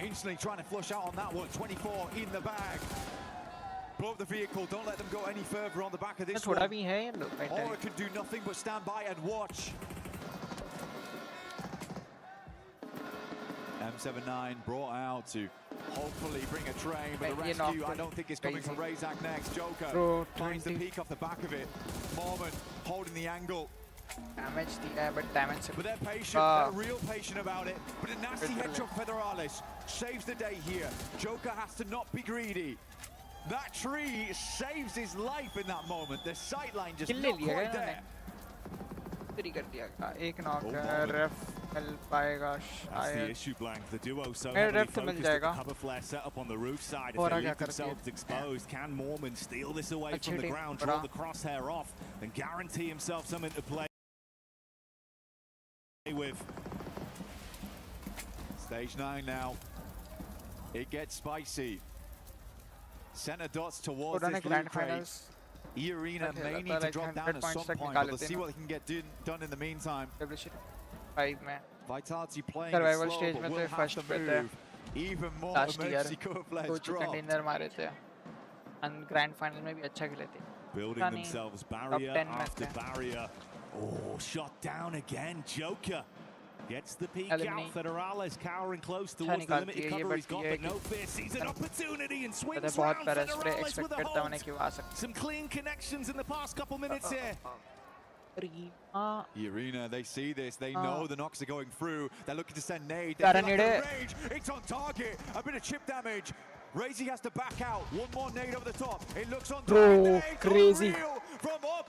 Instantly trying to flush out on that one. 24 in the bag. Blow up the vehicle. Don't let them go any further on the back of this one. थोड़ा भी है ये लोग Or it could do nothing but stand by and watch. M79 brought out to hopefully bring a train, but the rescue I don't think is coming from Razak next. Joker finds the peak off the back of it. Mormon holding the angle. Damage दिया है but damage से But they're patient, they're real patient about it. But a nasty headshot for Federalis saves the day here. Joker has to not be greedy. That tree saves his life in that moment. The sightline just not quite there. कर दिया एक knock रेफ मिल पाएगा That's the issue, Blank. The duo so heavily focused at the cover flare set up on the roof side. If they leave themselves exposed, can Mormon steal this away from the ground, draw the crosshair off, and guarantee himself something to play with? Stage 9 now. It gets spicy. Center dots towards this loot crate. E-Arena may need to drop down at some point, but let's see what they can get done in the meantime. 5 में Vitality playing Survival slow, stage but में will तो have first to पे थे move. Even more emergency cover flares दो dropped. Container मारे थे and grand final में भी अच्छा खेले थे Building themselves barrier after barrier. Oh, shot down again. Joker gets the peek out. Federales cowering close towards the limited cover he's got, but no fear. Sees an opportunity and swings round Federales with a hold. Some clean connections in the past couple minutes here. The Arena, they see this. They know the knocks are going through. They're looking to send nade. They feel like the range. It's on target. A bit of chip damage. Razy has to back out. One more nade over the top. It looks on target. Crazy.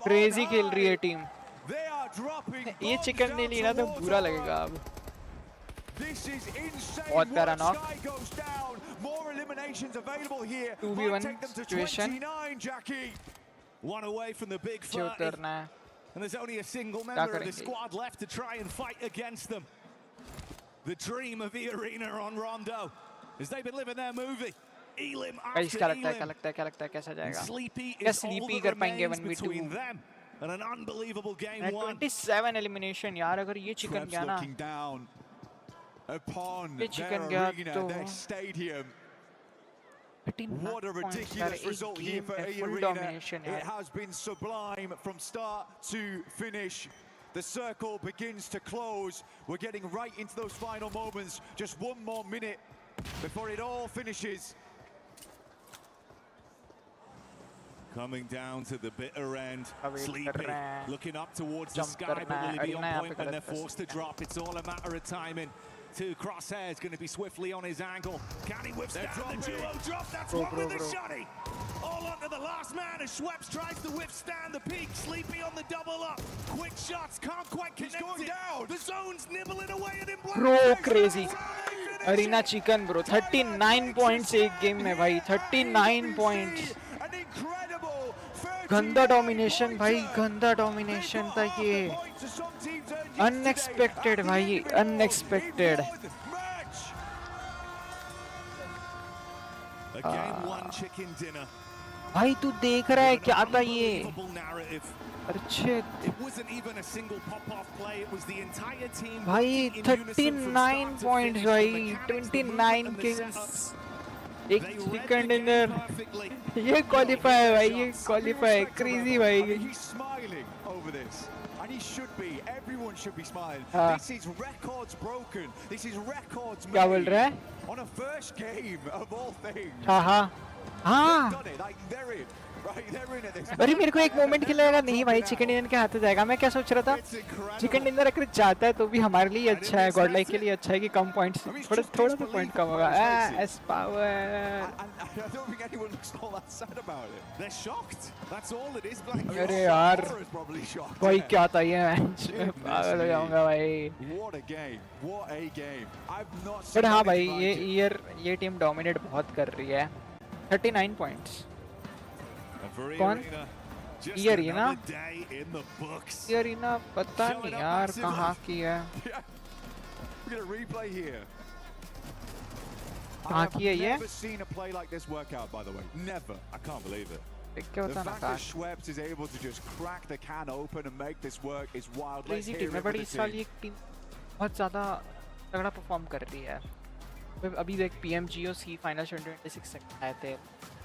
Crazy खेल रही है team. They are dropping. ये chicken नहीं लेना तो बुरा लगेगा अब. This is insane. बहुत प्यारा knock. Sky goes down. More eliminations available here. 2v1 situation. One away from the big नीचे 30. उतरना है. And there's only a single member of the squad left to try and fight against them. The dream of the arena on Rondo. As they've been living their movie. Elim after Elim. क्या लगता है कैसा जाएगा? Sleepy क्या is all Sleepy that कर पाएंगे remains 1v2? between them and an unbelievable game one. 27 elimination यार, अगर ये चिकन गया ना, looking down upon ये their चिकन गया arena, तो their stadium. 39 What a points ridiculous यार, result एक here game for में E full Arena. domination It यार. has been sublime from start to finish. The circle begins to close. We're getting right into those final moments. Just one more minute before it all finishes. Coming down to the bitter end. Sleepy कर रहे हैं. looking up towards the Jump sky, करना but will है. he be Arena on यहाँ point पे when they're गलत forced to drop? It's all a matter of timing. Two crosshairs going to be swiftly on his ankle. Can he withstand the duo drop? That's one with the shotty. All onto the last man as Schweppes tries to withstand the peak. Sleepy on the double up. Quick shots, can't quite connect. He's going down. The zone's nibbling away at him. Bro, crazy. Arena chicken bro, 39 points एक game में भाई, 39 points. An incredible गंदा domination भाई, गंदा domination था ये. Unexpected भाई, unexpected. A game one chicken dinner. भाई तू देख रहा है क्या था ये? अच्छे It wasn't even a single pop-off play. It was the entire team. भाई 39 points भाई, 29 kings. एक chicken dinner. ये qualify है भाई, ये qualify है, crazy भाई. He's smiling over this. And he should be. Everyone should be smiling. This is records broken. This is records made. क्या बोल रहा है? On a first game of all things. हाँ हाँ हाँ. They've done it. Like they're in. Right, they're in at this. अरे मेरे को एक मोमेंट के लगा नहीं भाई, चिकन डिनर के हाथ जाएगा. मैं क्या सोच रहा था, चिकन डिनर अगर जाता है तो भी हमारे लिए अच्छा है, गॉड लाइक के लिए अच्छा है कि कम पॉइंट्स, थोड़ा तो पॉइंट कम होगा. S power. And I don't think anyone looks all that sad about it. They're shocked. That's all it is. अरे यार Laura is probably shocked. भाई क्या था ये मैच, पागल हो जाऊंगा भाई. What a game. What a game. I've not seen but हाँ भाई, anything ये like it. ये टीम डोमिनेट बहुत कर रही है. 39 पॉइंट्स. कौन? ये अरीना? ये अरीना पता नहीं यार कहाँ की है. We're gonna replay here. कहाँ की है ये? I've never seen a play like this work out, by the way. Never. I can't believe it. क्या The होता ना fact था. that Schweppes is able to just crack the can open and make this work is wild. Let's crazy hear team है, it but for इस the साल team. ये team बहुत ज़्यादा तगड़ा परफॉर्म कर रही है. अभी देख PMGOC फाइनल 2026 से आए थे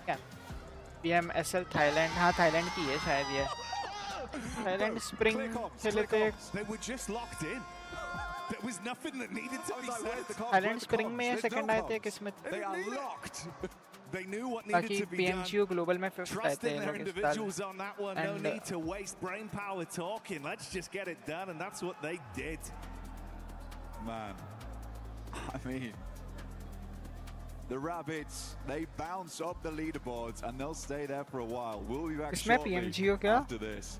क्या? PMSL थाईलैंड, हाँ थाईलैंड की है शायद ये. थाईलैंड स्प्रिंग खेले थे. They were just locked in. There was nothing that needed to be said. Thailand spring में सेकंड आए थे किस्मत. They are locked. They knew what needed बाकी to be done. PMGO global में 5th आए Trust थे in their लोग इस individuals साल. on that one. No And, need to waste brain power talking. Let's just get it done, and that's what they did. Man, I mean, the Rabbits, they bounce up the leaderboards and they'll stay there for a while. We'll be back इसमें shortly PMGO क्या? after this.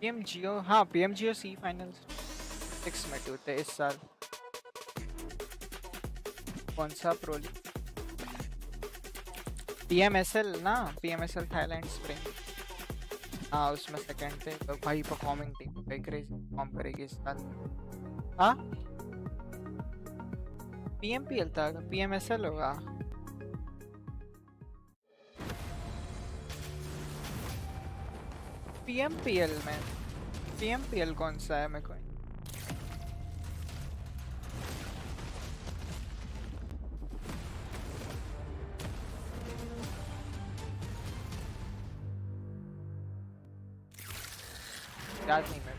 PMGO हाँ PMGOC finals 6 में होते हैं इस साल. कौन सा प्रो लीग? PMSL ना, PMSL थाईलैंड स्प्रिंग. हाँ उसमें सेकंड थे. तो भाई परफॉर्मिंग टीम भाई क्रेजी परफॉर्म करेगी इस साल. हाँ PMPL था, PMSL होगा. PMPL में PMPL कौन सा है मेरे को याद नहीं. मैं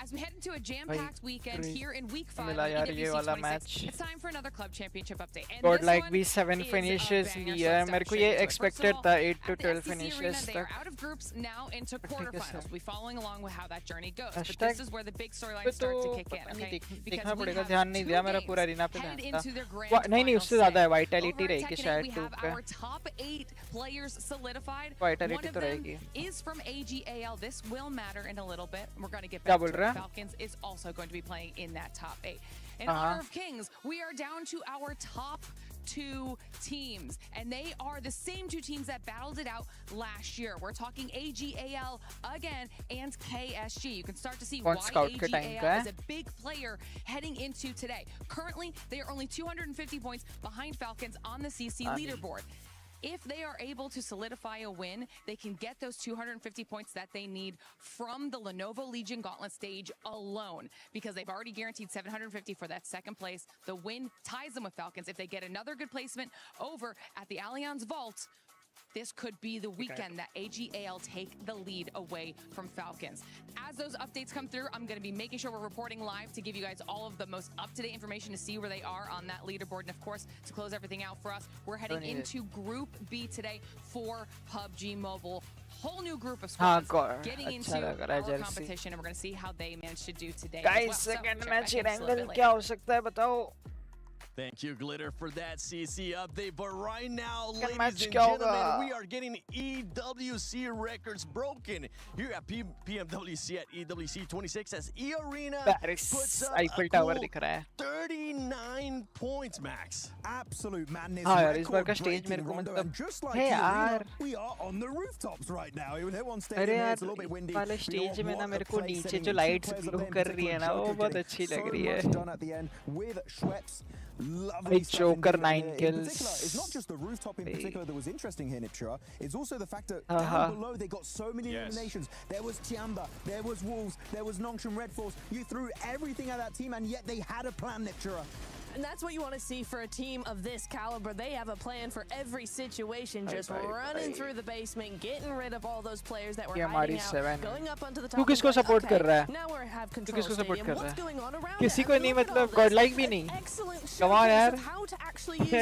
As we head into a jam-packed weekend here in Week 5 of मिला यार ये EWC वाला 26, match. it's time for another club championship update. And God this like one V7 is a finishes banger, लिया है. so मेरे को let's ये jump into it. expected First of था all, 8 to at the 12 FCC Arena, finishes they तक. are out of groups now into ठीक है quarterfinals. Sir. We'll be following along with how that journey goes. But Hashtag this is where the big पे storylines तो start to kick in, पता नहीं okay? देखना Because we पड़ेगा. have ध्यान नहीं 2 दिया मेरा पूरा games अरीना पे headed ध्यान था. into their grand नहीं final उससे ज़्यादा है set. वाइटैलिटी Over at रहेगी Tekken 8, शायद we 2 have पे. our top 8 players solidified. Vitality One तो of them रहेगी. is from AGAL. This will matter in a little bit. We're going to get क्या back बोल to रहा it. है? Falcons is also going to be playing in that top 8. In honor of Kings, we are down to our top two teams, and they are the same two teams that battled it out last year. We're talking AGAL again and KSG. You can start to see why AGAL is a big player heading into today. Currently, they are only 250 points behind Falcons on the CC leaderboard. If they are able to solidify a win, they can get those 250 points that they need from the Lenovo Legion Gauntlet stage alone, because they've already guaranteed 750 for that second place. The win ties them with Falcons. If they get another good placement over at the Allianz Vault, this could be the weekend that AGAL take the lead away from Falcons. As those updates come through, I'm going to be making sure we're reporting live to give you guys all of the most up-to-date information to see where they are on that leaderboard. And of course, to close everything out for us, we're heading into Group B today for PUBG Mobile. Whole new group of squads getting into our competition, and we're going to see how they manage to do today. Guys, second match angle क्या हो सकता है बताओ? Thank you, Glitter, for that CC update. But right now, ladies and gentlemen, we are getting EWC records broken here at PMWC at EWC 26 as E-Arena puts up a cool 39 points, Max. Absolute madness. इस बार का stage मेरे को मतलब है यार. We are on the rooftops right now. One stage अरे it's यार a little bit windy. वाले स्टेज में ना मेरे को नीचे जो लाइट्स ग्लो कर रही है ना वो बहुत अच्छी लग रही है. Done at the end with Schweppes. Lovely Joker 9 kills. It's not just the rooftop in particular that was interesting here, Niptura. It's also the fact that down below they got so many eliminations. There was Tiamba, there was Wolves, there was Nongshim Red Force. You threw everything at that team, and yet they had a plan, Niptura. And that's what you want to see for a team of this caliber. They have a plan for every situation, just running through the basement, getting rid of all those players that were hiding out, going up onto the top. तू किसको support कर रहा है? Now we have तू control किसको support कर रहा है? किसी किसी को नहीं मतलब godlike भी नहीं. Come on यार.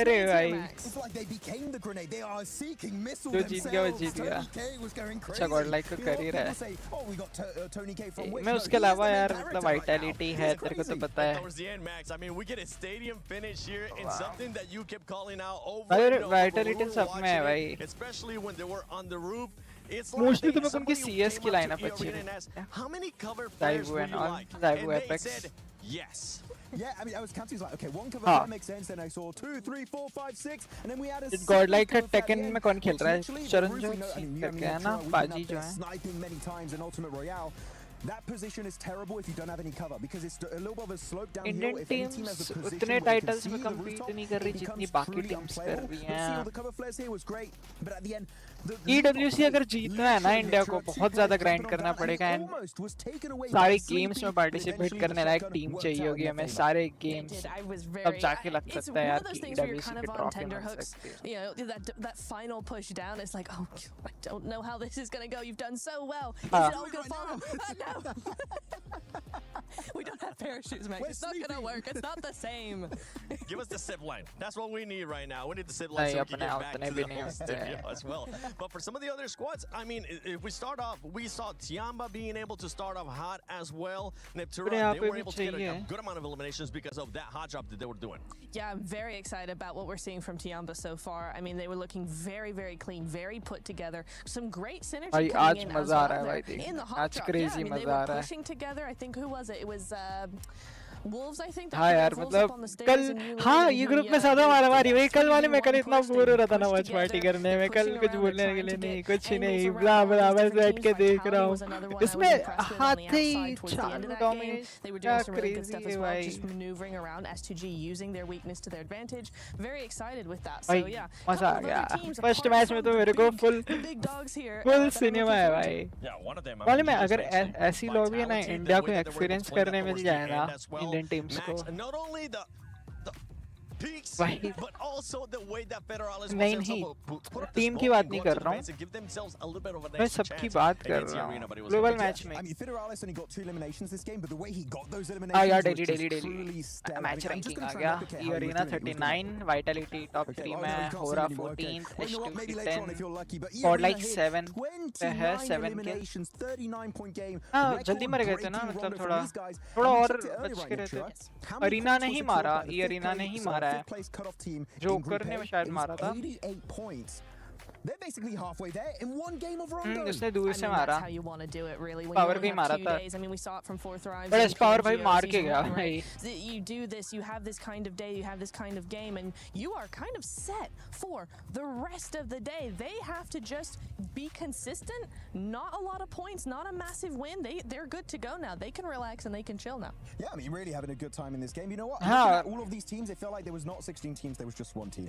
अरे भाई. It's like they became the grenade. They are seeking missiles जो जीत गया वो themselves. जीत गया. Tony K was going crazy. अच्छा godlike को कर ही रहा है. Say, oh, we got Tony K from which? मैं उसके अलावा यार मतलब vitality है तेरे को तो पता है. Towards the end, Max, I mean, we get a stadium finish here in something that you kept calling out over भाई and over. vitality सब में है भाई. Especially when they were on the roof. It's Mostly like तो मैं उनकी CS की lineup अच्छी है. How many cover players would you like? Zaibu And Apex. they said yes. Yeah, I mean, I was counting like, okay, one cover that makes sense. Then I saw 2, 3, 4, 5, 6, and then we had a godlike का Tekken में कौन खेल रहा है? चरण जो करके है ना, पाजी जो है. Sniping many times in Ultimate Royale. That position is terrible if you don't have any cover because it's a little bit of a slope down Indian teams उतने titles में compete नहीं कर रही जितनी बाकी teams कर रही हैं. The cover flares here was great, but at the end, EWC अगर जीतना है ना इंडिया को बहुत ज़्यादा grind करना पड़ेगा and सारे games में participate करने लायक team चाहिए होगी हमें सारे games तब जाके लग सकता है यार कि EWC के trophy मिल सकती है. You know, that final push down is like, oh, I don't know how this is gonna go. You've done so well. Is it all gonna fall? No. We don't have parachutes, Max. It's not gonna work. It's not the same. Give us the zip line. That's what we need right now. We need the zip line so we can get back to the whole studio as well. But for some of the other squads, I mean, if we start off, we saw Tiamba being able to start off hot as well. Neptura, they were able to get a good amount of eliminations because of that hot job that they were doing. Yeah, I'm very excited about what we're seeing from Tiamba so far. I mean, they were looking very, very clean, very put together. Some great synergy coming in as well in the hot drop. Yeah, I mean, they were pushing together. I think, who was it? It was Wolves, I think. हाँ यार मतलब कल हाँ ये group में ज़्यादा मारामारी हुई कल वाले में कल इतना बोर हो रहा था ना वॉच पार्टी करने में कल कुछ बोलने के लिए नहीं कुछ नहीं ब्ला ब्ला बस बैठ के देख रहा हूँ इसमें हाथी डोमिनेट क्या क्रेजी है भाई भाई मजा आ गया फर्स्ट मैच में तो मेरे को फुल सिनेमा है भाई मालूम है अगर ऐसी लॉबी है ना इंडिया को एक्सपीरियंस करने मिल जाए ना Indian teams को भाई नहीं टीम की बात नहीं कर रहा हूँ मैं सबकी बात कर रहा हूँ ग्लोबल मैच में यार डेली मैच रैंकिंग आ गया E-Arena 39 वाइटलिटी टॉप 3 में होरा 14th H2 10 godlike 7 पे है 7 के हाँ जल्दी मर गए थे ना मतलब थोड़ा और बच के रहते अरीना नहीं मारा E-Arena नहीं मारा है जोकर ने शायद मारा था They're basically halfway there in one game of Rondo. उसने दूर से That's मारा. how you want to do it, really. When Power you only भी मारा have 2 था. days. I mean, we saw it from authorized. But and power भाई PMWC मार के गया run, भाई. right? You do this, you have this kind of day, you have this kind of game, and you are kind of set for the rest of the day. They have to just be consistent. Not a lot of points, not a massive win. They're good to go now. They can relax and they can chill now. Yeah, I mean, really having a good time in this game. You know what? Ah. All of these teams, it felt like there was not 16 teams, there was just one team.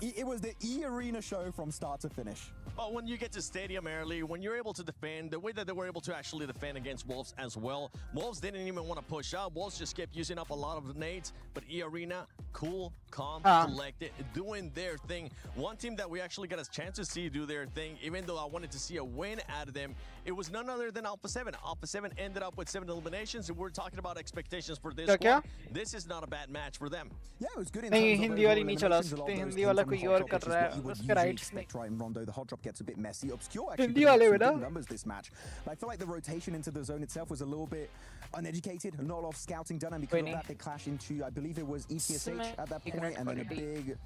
It was the E-Arena show from start to finish. But when you get to stadium early, when you're able to defend, the way that they were able to actually defend against Wolves as well, Wolves didn't even want to push out. Wolves just kept using up a lot of nades, but E-Arena, cool, calm, collected, doing their thing. One team that we actually got a chance to see do their thing, even though I wanted to see a win out of them, it was none other than Alpha 7. Alpha 7 ended up with 7 eliminations, and we're talking about expectations for this squad. This is not a bad match for them. Yeah, it was good in नहीं terms of Hindi वाली overall नहीं चला eliminations. A lot सकते of those Hindi came वाला from कोई hot और drop, कर which is रहा what है you would उसका usually राइट्स नहीं expect, right? In Rondo, the hot drop gets a bit messy. Obscure Hindi actually वाले put में up some ना good numbers this match. But I feel like the rotation into the zone itself was a little bit uneducated, not a lot of scouting done, and because of that, they clash into, I believe it was ETSH at that point, and then a big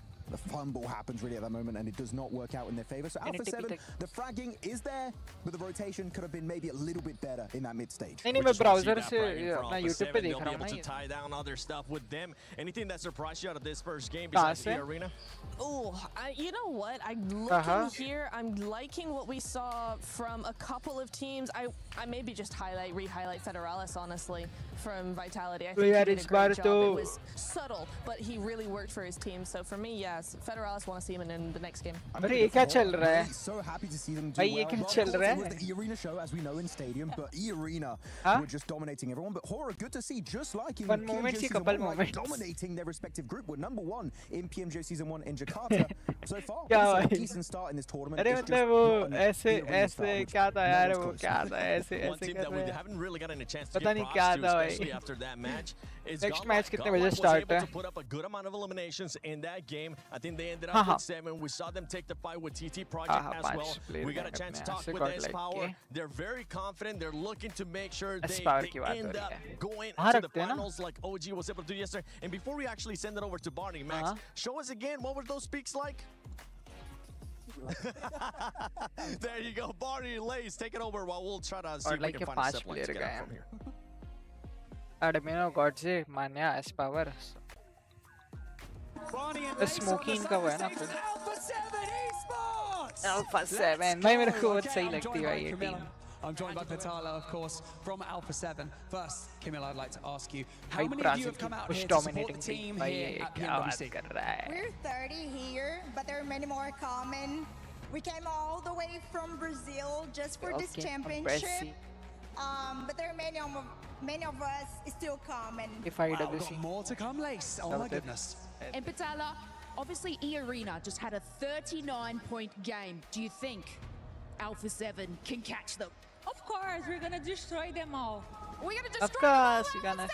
fumble happens really at that moment, and it does not work out in their favor. So Alpha 7, the fragging is there, but the rotation could have been maybe a little bit better in that mid stage. नहीं मैं browser से अपना YouTube पे देख रहा हूँ ना to tie down other stuff with them. Anything that surprised you out of this first game besides the arena? Oh, you know what? I'm looking here. I'm liking what we saw from a couple of teams. I maybe just re-highlight Federalis, honestly, from Vitality. I think he did a great job. It was subtle, but he really worked for his team. So for me, yes, Federalis want to see him in the next game. अरे ये क्या चल रहा है? So happy to see them do भाई ये well. क्या Well, चल रहा it was है? the E-Arena show, as we know, in Stadium, but E-Arena were just dominating everyone. But Horror, good to see, just like in One moment, PMJ couple Season 1, moments. dominating their respective group. We're number 1 in PMJ Season 1 in Jakarta so far. क्या It's a भाई? decent start in this tournament. अरे It's just मतलब वो not enough. ऐसे E-Arena start, ऐसे which क्या था no यार one's वो close. क्या था ऐसे One ऐसे team कर that we रहे हैं haven't really gotten a chance to पता give नहीं props क्या to, था भाई especially after that match. Is Next Godlike. match कितने बजे Godlike was start able है? to put up a good amount of eliminations in that game. I think they ended up with 7. We saw them take the fight with TT Project as well. We got a chance to talk with S-Power. They're very confident. They're looking to make sure they end up going to the finals like OG was able to do yesterday. And before we actually send it over to Barney, Max, show us again, what were those peaks like? There you go, Barney Lays, take it over while we'll try to see if we can find a step line to get out from here. Admino got से मान्या S power smoking का वो है ना Alpha 7 भाई मेरे को बहुत सही लगती है भाई ये team I'm joined by Patala, of course, from Alpha 7. First, Kimil, I'd like to ask you, how many of you have come out here to support the team here at PMWC? We're 30 here, but there are many more coming. We came all the way from Brazil just for this championship. But there are many of us still coming. If I got more to come, Lace. Oh my goodness. And Patala, obviously E-Arena just had a 39-point game. Do you think Alpha 7 can catch them? Of course, we're gonna destroy them all. We're gonna destroy Of course, you're gonna.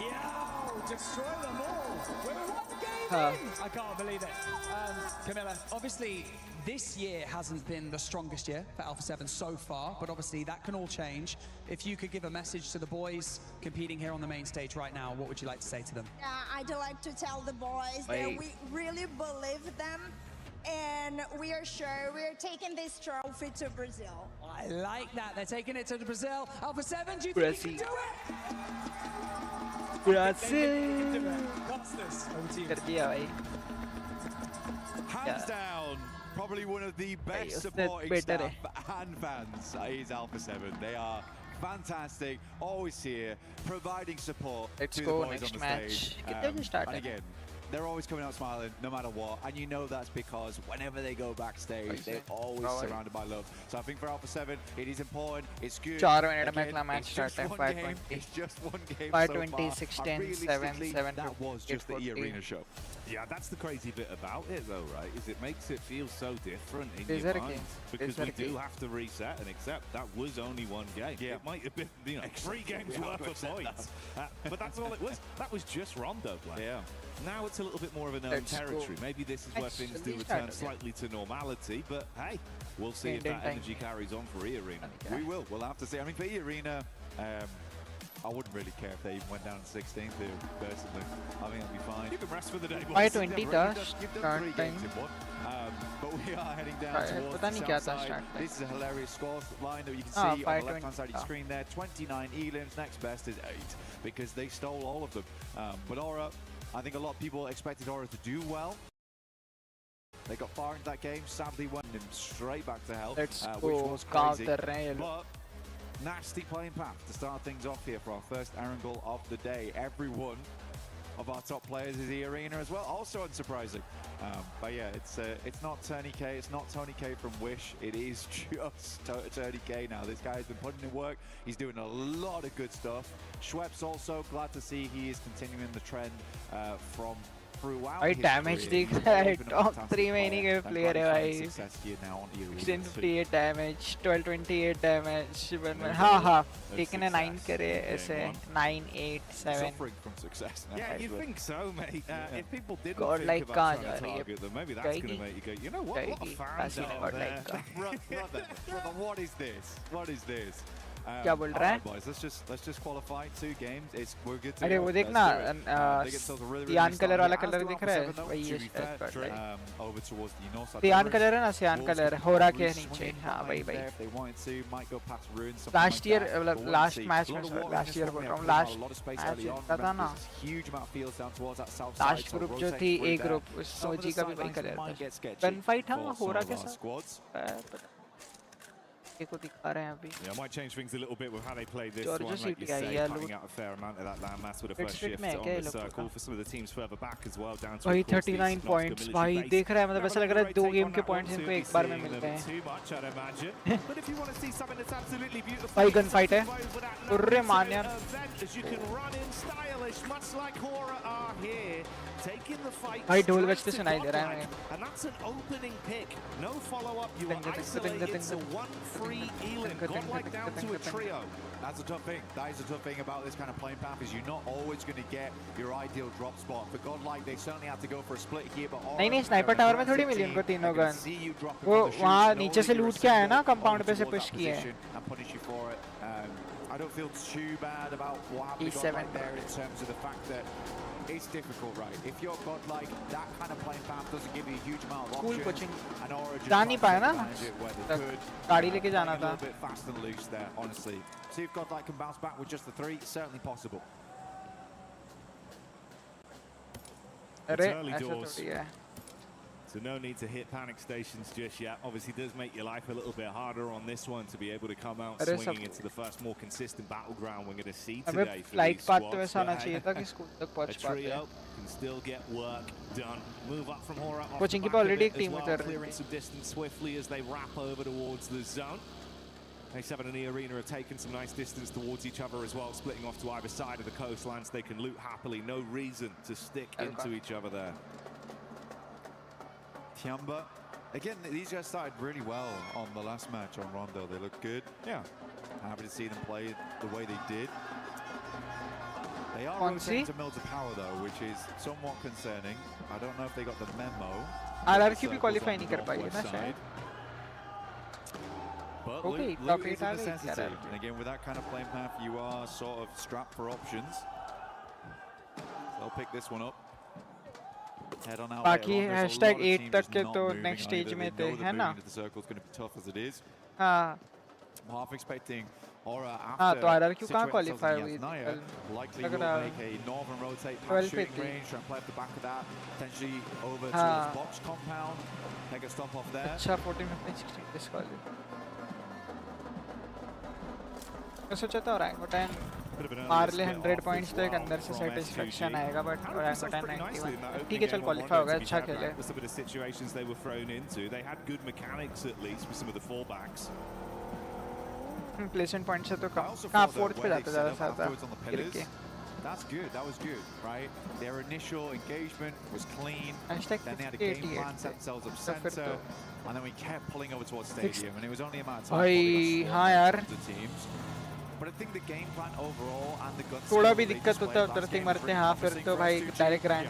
Yo, destroy them all. We're one game in. I can't believe it. Camilla, obviously, this year hasn't been the strongest year for Alpha 7 so far, but obviously that can all change. If you could give a message to the boys competing here on the main stage right now, what would you like to say to them? I'd like to tell the boys that we really believe them. And we are sure we are taking this trophy to Brazil. I like that. They're taking it to Brazil. Alpha 7, do you think you can do it? Brazil. What's this? Over to you. Hands down, probably one of the best supporting staff and fans is Alpha 7. They are fantastic, always here, providing support to the boys on the stage. And again, they're always coming out smiling, no matter what. And you know that's because whenever they go backstage, they're always surrounded by love. So I think for Alpha 7, it is important. It's good. 4 minute में अगला match start है 5:20. It's just one game 5:20, 6:10, 7, 7. That was just the E-Arena show. Yeah, that's the crazy bit about it, though, right? Is it makes it feel so different in Is your that mind because we do have to reset and accept that was only one game. Yeah. It might have been, 3 games worth of points, but that's all it was. That was just Rondo playing. Yeah. Now it's a little bit more of a known territory. Maybe this is where things do return slightly to normality, but hey, we'll see if that energy carries on for E-Arena. We will. We'll have to see. I mean, for E-Arena, I wouldn't really care if they even went down to 16th here, personally. I think it'll be fine. You can rest for the day. 5:20 You've done 3 games in one. but we are heading down towards the south side. This is a hilarious score line that you can see on the left-hand side of your screen there. 29 elims, next best is 8, because they stole all of them. But Aura, I think a lot of people expected Aura to do well. They got far into that game, sadly went him straight back to hell, which was crazy. But nasty playing path to start things off here for our first Erangel of the day. Every one of our top players is the arena as well, also unsurprising. But yeah, it's not Tony K, it's not Tony K from Wish, it is just Tony K now. This guy has been putting in work, he's doing a lot of good stuff. Schweppes also, glad to see he is continuing the trend from throughout his damage देख रहा है, top 3 में नहीं गए player है भाई. 658 damage, 1228 damage, हाँ, taken a 9 करे ऐसे 9, 8, 7. Suffering from success now. Yeah, you think so, mate. If people didn't think about trying to target them, maybe that's going to make you go, you know what a fan out there. Brother, what is this? What is this? क्या बोल रहा है? Boys, let's just qualify 2 games. We're good to अरे वो देखना, सियान colour वाला colour दिख रहा है, वही है. सियान कलर है ना, सियान कलर होरा के नीचे, हाँ वही. लास्ट मैच में, लास्ट ईयर बोल रहा हूँ, लास्ट मैच था ना, लास्ट ग्रुप जो थी, ए ग्रुप, उस सोजी का भी वही कलर था. गन फाइट हाँ होरा के साथ को दिखा रहे हैं अभी. Yeah, I might change things a little bit with how they play this one, like you say, cutting out a fair amount of that landmass with a first shift on the circle for some of the teams further back as well, down to भाई 39 points भाई देख रहा है, मतलब ऐसा लग रहा है 2 गेम के पॉइंट्स इनको एक बार में मिल गए हैं. भाई गन फाइट है, उर्रे मान्या भाई ढोल बजते सुनाई दे रहा है. That's a tough thing. That is a tough thing about this kind of playing path, is you're not always going to get your ideal drop spot. For Godlike, they certainly have to go for a split here, but नहीं sniper tower में थोड़ी मिली उनको तीनों gun. वो वहाँ नीचे से लूट के आया ना, कंपाउंड पे से पुश किए हैं. I don't feel too bad about what happened there in terms of the fact that it's difficult, right? If you're Godlike, that kind of playing path doesn't give you a huge amount of options. And Origin जा नहीं पाया ना, गाड़ी लेके जाना था. A little bit fast and loose there, honestly. See if Godlike can bounce back with just the 3, certainly possible. अरे ऐसा थोड़ी है. So no need to hit panic stations just yet. Obviously does make your life a little bit harder on this one to be able to come out swinging into the first more consistent battleground we're going to see today for these squads. A trio can still get work done. Move up from Hora off the back of it as well, clearing some distance swiftly as they wrap over towards the zone. A7 and E Arena have taken some nice distance towards each other as well, splitting off to either side of the coastlines. They can loot happily, no reason to stick into each other there. Tiamba, again, these guys started really well on the last match on Rondo. They looked good. Yeah. Happy to see them play the way they did. They are rotating to Mills of Power though, which is somewhat concerning. I don't know if they got the memo. RRQ भी qualify नहीं कर पाई ना शायद. But Loot is a necessity. And again, with that kind of playing path, you are sort of strapped for options. They'll pick this one up. Head on out. बाकी hashtag 8 तक के तो next stage में थे, है ना? The circle is going to be tough as it is. हाँ. I'm half expecting Aura हाँ तो RRQ कहाँ qualify हुई? Likely will make a northern rotate past shooting range, try and play off the back of that, potentially over towards box compound, take a stop off there. अच्छा 14, 15, 16 disqualified. मैं सोचा था orangutan मार ले 100 points तो एक अंदर से satisfaction आएगा, but orangutan 91. ठीक है चल qualify होगा, अच्छा खेले. Some of the situations they were thrown into, they had good mechanics at least with some of the fallbacks. Placement points से तो कहाँ 4th पे जाता ज़्यादा. That's good. That was good, right? Their initial engagement was clean. Then they had a game plan, set themselves up center, and then we kept pulling over towards stadium, and it was only a matter of time before the teams. But I think the game plan overall and the guns. थोड़ा भी दिक्कत होता है उतरते मरते हाँ फिर तो भाई direct rank.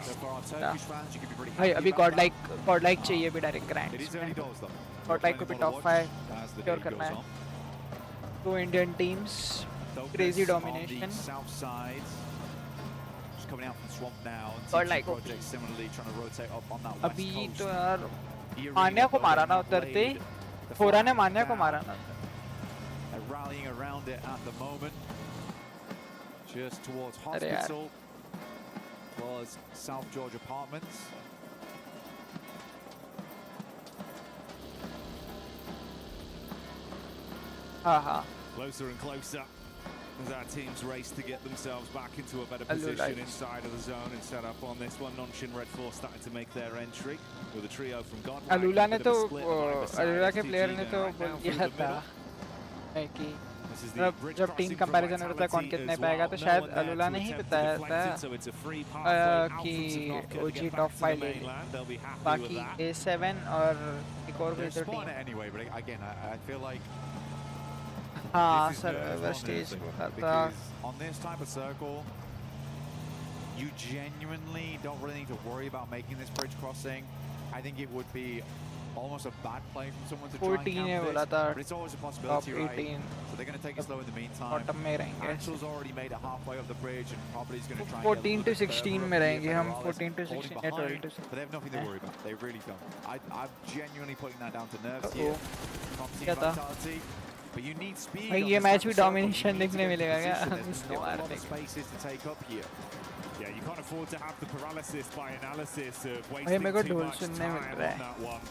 भाई अभी godlike चाहिए भी direct rank. Godlike को भी top 5 secure करना है. 2 Indian teams, crazy domination. Coming out from swamp now. Godlike project similarly trying to rotate up on that west coast. अभी तो यार मान्या को मारा ना उतरते ही फोरा ने मान्या को मारा ना rallying around it at the moment just towards hospital was South George Apartments. Closer and closer as our teams race to get themselves back into a better position inside of the zone and set up on this one. Non-Shin Red Force starting to make their entry with a trio from Godlike. Alula ने तो Alula के player ने तो बोल दिया था कि जब टीम कंपैरिजन होता है कौन कितने पाएगा तो शायद अलुला ने ही बताया था कि ओजी टॉप 5 ले बाकी A7 और एक और भी तो टीम हाँ सर्वाइवर स्टेज था on this type of circle you genuinely don't really need to worry about making this bridge crossing. I think it would be almost a bad play from someone to try and count this, but it's always a possibility, right? So they're going to take it slow in the meantime. Axel's already made it halfway up the bridge and probably is going to try and 14 to 16 में रहेंगे हम 14 to 16 या 12 to 16 but they have nothing to worry about. They really don't. I'm genuinely putting that down to nerves here. क्या था? But you need speed. भाई ये match भी domination देखने मिलेगा क्या? इसको मारने spaces to take up here. Yeah, you can't afford to have the paralysis by analysis of wasting too much time on that one.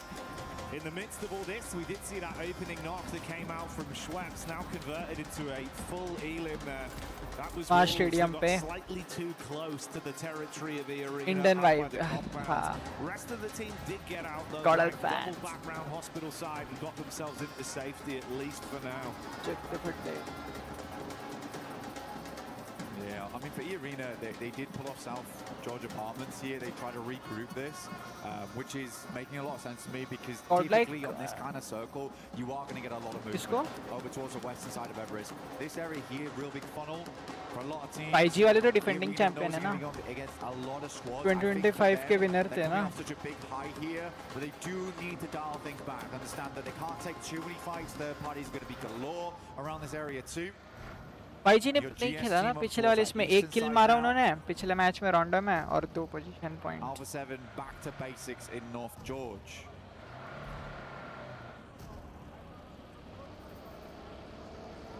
In the midst of all this, we did see that opening knock that came out from Schweppes, now converted into a full elim there. That was stadium pe slightly too close to the territory of the arena. Indian vibe. Rest of the team did get out though. Double back round hospital side and got themselves into safety at least for now. Check the foot. Yeah, I mean, for E-Arena, they did pull off South George Apartments here. They try to regroup this, which is making a lot of sense to me because typically on this kind of circle, you are going to get a lot of movement over towards the western side of Everest. This area here, real big funnel for a lot of teams. 5G वाले तो defending champion है ना? Against a lot of squads. 2025 के winner थे ना? Such a big high here, but they do need to dial things back. Understand that they can't take too many fights. Third parties going to be galore around this area too. भाईजी ने नहीं खेला ना पिछले वाले इसमें एक किल मारा उन्होंने पिछले मैच में रॉन्डो में और 2 position point Alpha 7 back to basics in North George.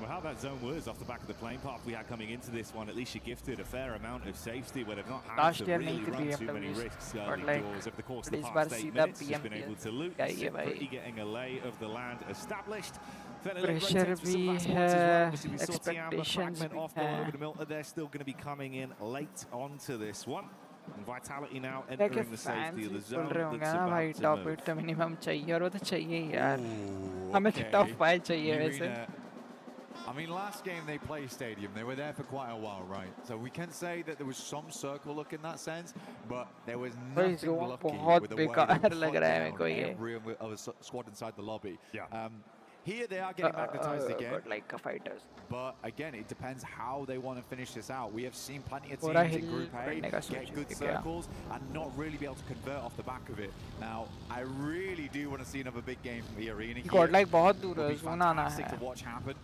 Well, how that zone was off the back of the plane path we had coming into this one, at least you gifted a fair amount of safety where they've not had to really run too many risks early doors over the course of the past 8 minutes. Just been able to loot, sit pretty, getting a lay of the land established. Pressure भी है, expectations भी हैं. They're still going to be coming in late onto this one. And Vitality now entering the safety of the zone. That's about to top 8 तो minimum चाहिए और वो तो चाहिए ही यार. हमें तो top 5 चाहिए वैसे. I mean, last game they played Stadium, they were there for quite a while, right? So we can say that there was some circle look in that sense, but there was nothing lucky with the way they put down every other squad inside the lobby. Yeah. Here they are getting magnetized again. Like fighters. But again, it depends how they want to finish this out. We have seen plenty of teams in Group A get good circles and not really be able to convert off the back of it. Now, I really do want to see another big game from the arena here. God, like बहुत दूर है, fantastic to watch happen.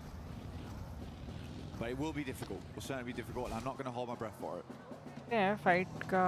But it will be difficult. It will certainly be difficult, and I'm not going to hold my breath for it. Yeah, fight का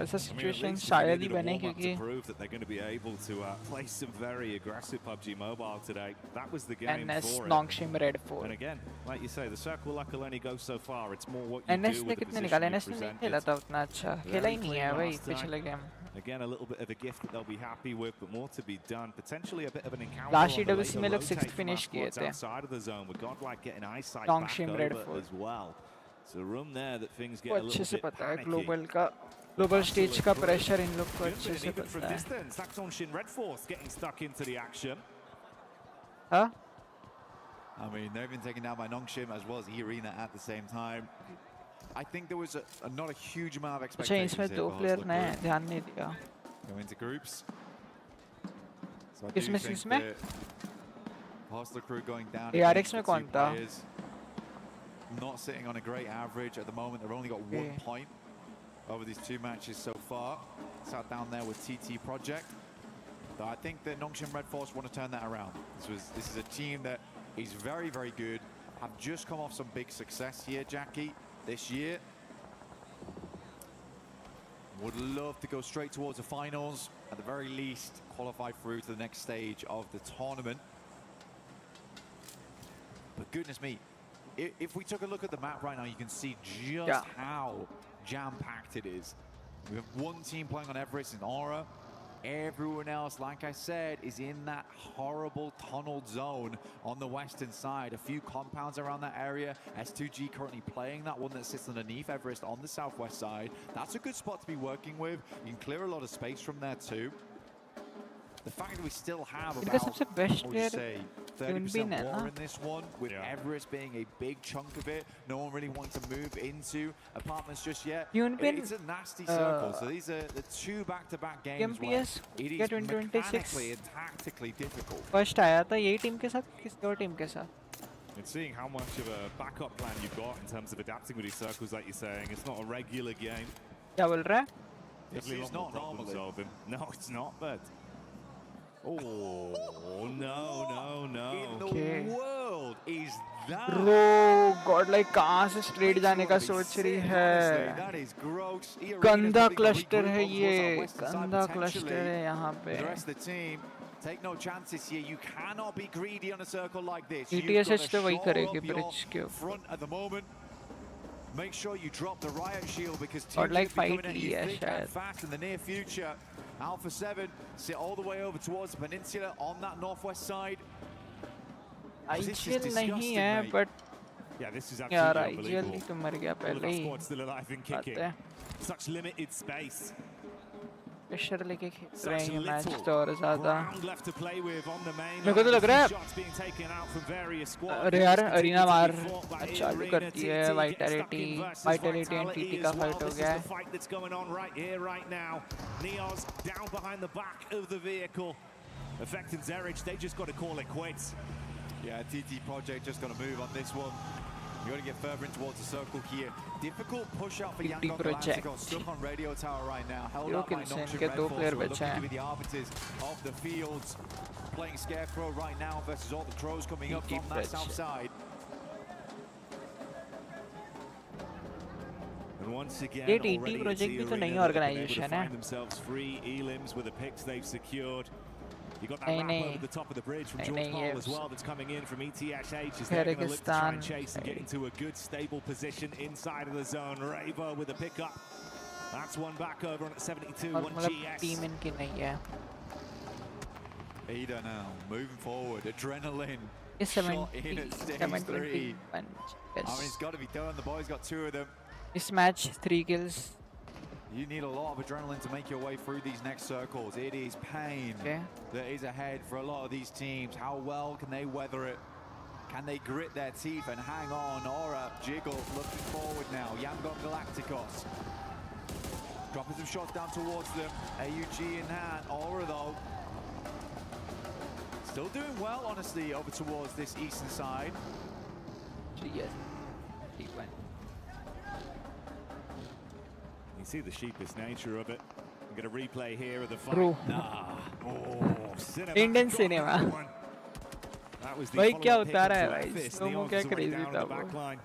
ऐसा situation शायद ही बने क्योंकि prove that they're going to be able to play some very aggressive PUBG Mobile today. That was the game for it. NS Red Force. And again, like you say, the circle luck will only go so far. It's more what you do NS with the position you NS ने खेला था उतना अच्छा. खेला ही नहीं है भाई पिछले game. Again, a little bit of a gift that they'll be happy with, but more to be done. Potentially a bit of an encounter. Last EWC में लोग 6th finish किए थे. Outside of the zone, with Godlike getting eyesight back over as well. So room there that things get a little अच्छे से bit पता है panicky. global stage का pressure इन लोग को अच्छे से Even from पता है. distance, that's on Shin Red Force getting stuck into the action. हाँ? I mean, they've been taken down by Nongshim as well as E-Arena at the same time. I think there was not a huge amount of expectations इसमें दो player ने ध्यान नहीं दिया. Go into groups. So किसमें? Hostler crew going down. ARX में कौन था? Not sitting on a great average at the moment. They've only got 1 point over these 2 matches so far. Sat down there with TT Project. So I think that Nongshim Red Force want to turn that around. This is a team that is very, very good. Have just come off some big success here, Jackie, this year. would love to go straight towards the finals, at the very least qualify through to the next stage of the tournament. But goodness me, if we took a look at the map right now, you can see just how jam-packed it is. We have one team playing on Everest and Aura. Everyone else, like I said, is in that horrible tunneled zone on the western side. A few compounds around that area. S2G currently playing that one that sits underneath Everest on the southwest side. That's a good spot to be working with. You can clear a lot of space from there too. The fact that we still have about, what would you say, 30% water in this one, with Everest being a big chunk of it, no one really wanting to move into apartments just yet. It's a nasty circle, so these are the two back-to-back games where it is mechanically and tactically difficult. First आया था यही team के साथ किसी और team के साथ. And seeing how much of a backup plan you've got in terms of adapting with these circles, like you're saying, it's not a regular game. क्या बोल रहा है? This is not problem solving. No, it's not, but. Oh, no. In the world is that? Bro, God, like कहाँ से straight जाने का सोच रही है? That is gross. गंदा cluster है ये, गंदा cluster है यहाँ पे. The rest of the team take no chances here. You cannot be greedy on a circle like this. ETSH तो वही करेगी bridge के front at the moment. Make sure you drop the riot shield because or teams like will be fight coming at you thick and fast in the near future. Alpha 7 sit all the way over towards the peninsula on that northwest side. IGL नहीं है, but yeah, this is absolutely यार IGL तो मर गया पहले ही. Squad still alive and kicking. Such limited space. Pressure लेके खेल रहे हैं मैच तो और ज़्यादा. मेरे को तो लग रहा है अरे यार अरीना मार चालू करती है. वाइटैलिटी एंड टीटी का फाइट हो गया है. Neos down behind the back of the vehicle. Effect and Zerich, they just got to call it quits. Yeah, TT Project just going to move on this one. You got to get further in towards the circle here. Difficult push out for Yangon Galacticos, stuck on radio tower right now. Held up by Noxian Red Force, who are looking to be the arbiters of the fields. Playing Scarecrow right now versus all the Crows coming up from that south side. And once again, ये TT Project भी तो नई organization है. Themselves free elims with the picks they've secured. You got that wrap over the top of the bridge from George Paul as well that's coming in from ETSH as they're going to look to try and chase and get into a good stable position inside of the zone. Ravo with a pickup. That's one back over on at 72, one GS. Team इनकी नहीं है. Ada now moving forward, adrenaline. It's 7-3. I mean, it's got to be done. The boys got 2 of them. This match 3 kills. You need a lot of adrenaline to make your way through these next circles. It is pain that is ahead for a lot of these teams. How well can they weather it? Can they grit their teeth and hang on? Aura, Jiggle looking forward now. Yangon Galacticos dropping some shots down towards them. AUG in hand. Aura though still doing well, honestly, over towards this eastern side. Yes. You see the sheepish nature of it. I'm going to replay here of the fight. Indian cinema. That was the भाई क्या होता रहा है भाई? Slow mo क्या crazy था वो.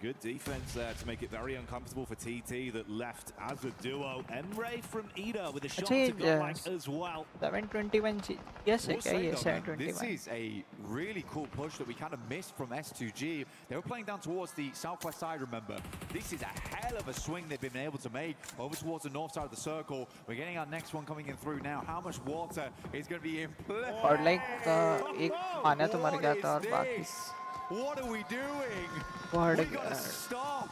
Good defense there to make it very uncomfortable for TT that left as a duo. Emre from Ida with a shot to go like as well. 721 yes, okay, 721. This is a really cool push that we kind of missed from S2G. They were playing down towards the southwest side, remember. This is a hell of a swing they've been able to make over towards the north side of the circle. We're getting our next one coming in through now. How much water is going to be in play? और like एक आना तो मर गया था और बाकी. What are we doing? We gotta stop.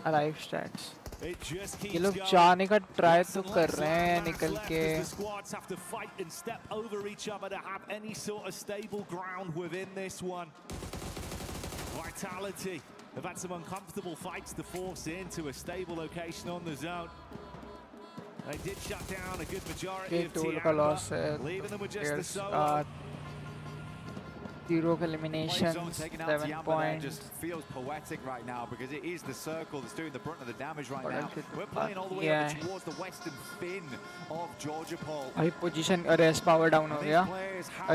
Alive stats. ये लोग जाने का ट्राई तो कर रहे हैं निकल के. The squads have to fight and step over each other to have any sort of stable ground within this one. Vitality have had some uncomfortable fights to force into a stable location on the zone. They did shut down a good majority of Tiamba, leaving them with just the solo. 0 eliminations, 7 points. Just feels poetic right now because it is the circle that's doing the brunt of the damage right now. We're playing all the way over towards the western fin of Georgia Pole. अभी position अरे S power down हो गया.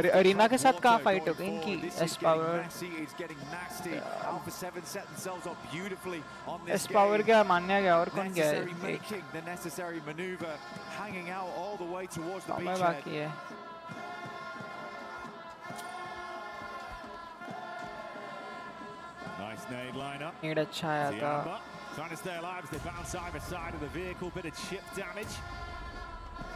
अरे arena के साथ कहाँ fight हो गई इनकी S power. Alpha 7 set themselves up beautifully on this S power क्या मान्या गया और कौन गया है? Making the necessary maneuver, hanging out all the way towards the beachhead. Nice nade lineup. Need अच्छा आया था. Trying to stay alive as they bounce either side of the vehicle. Bit of chip damage.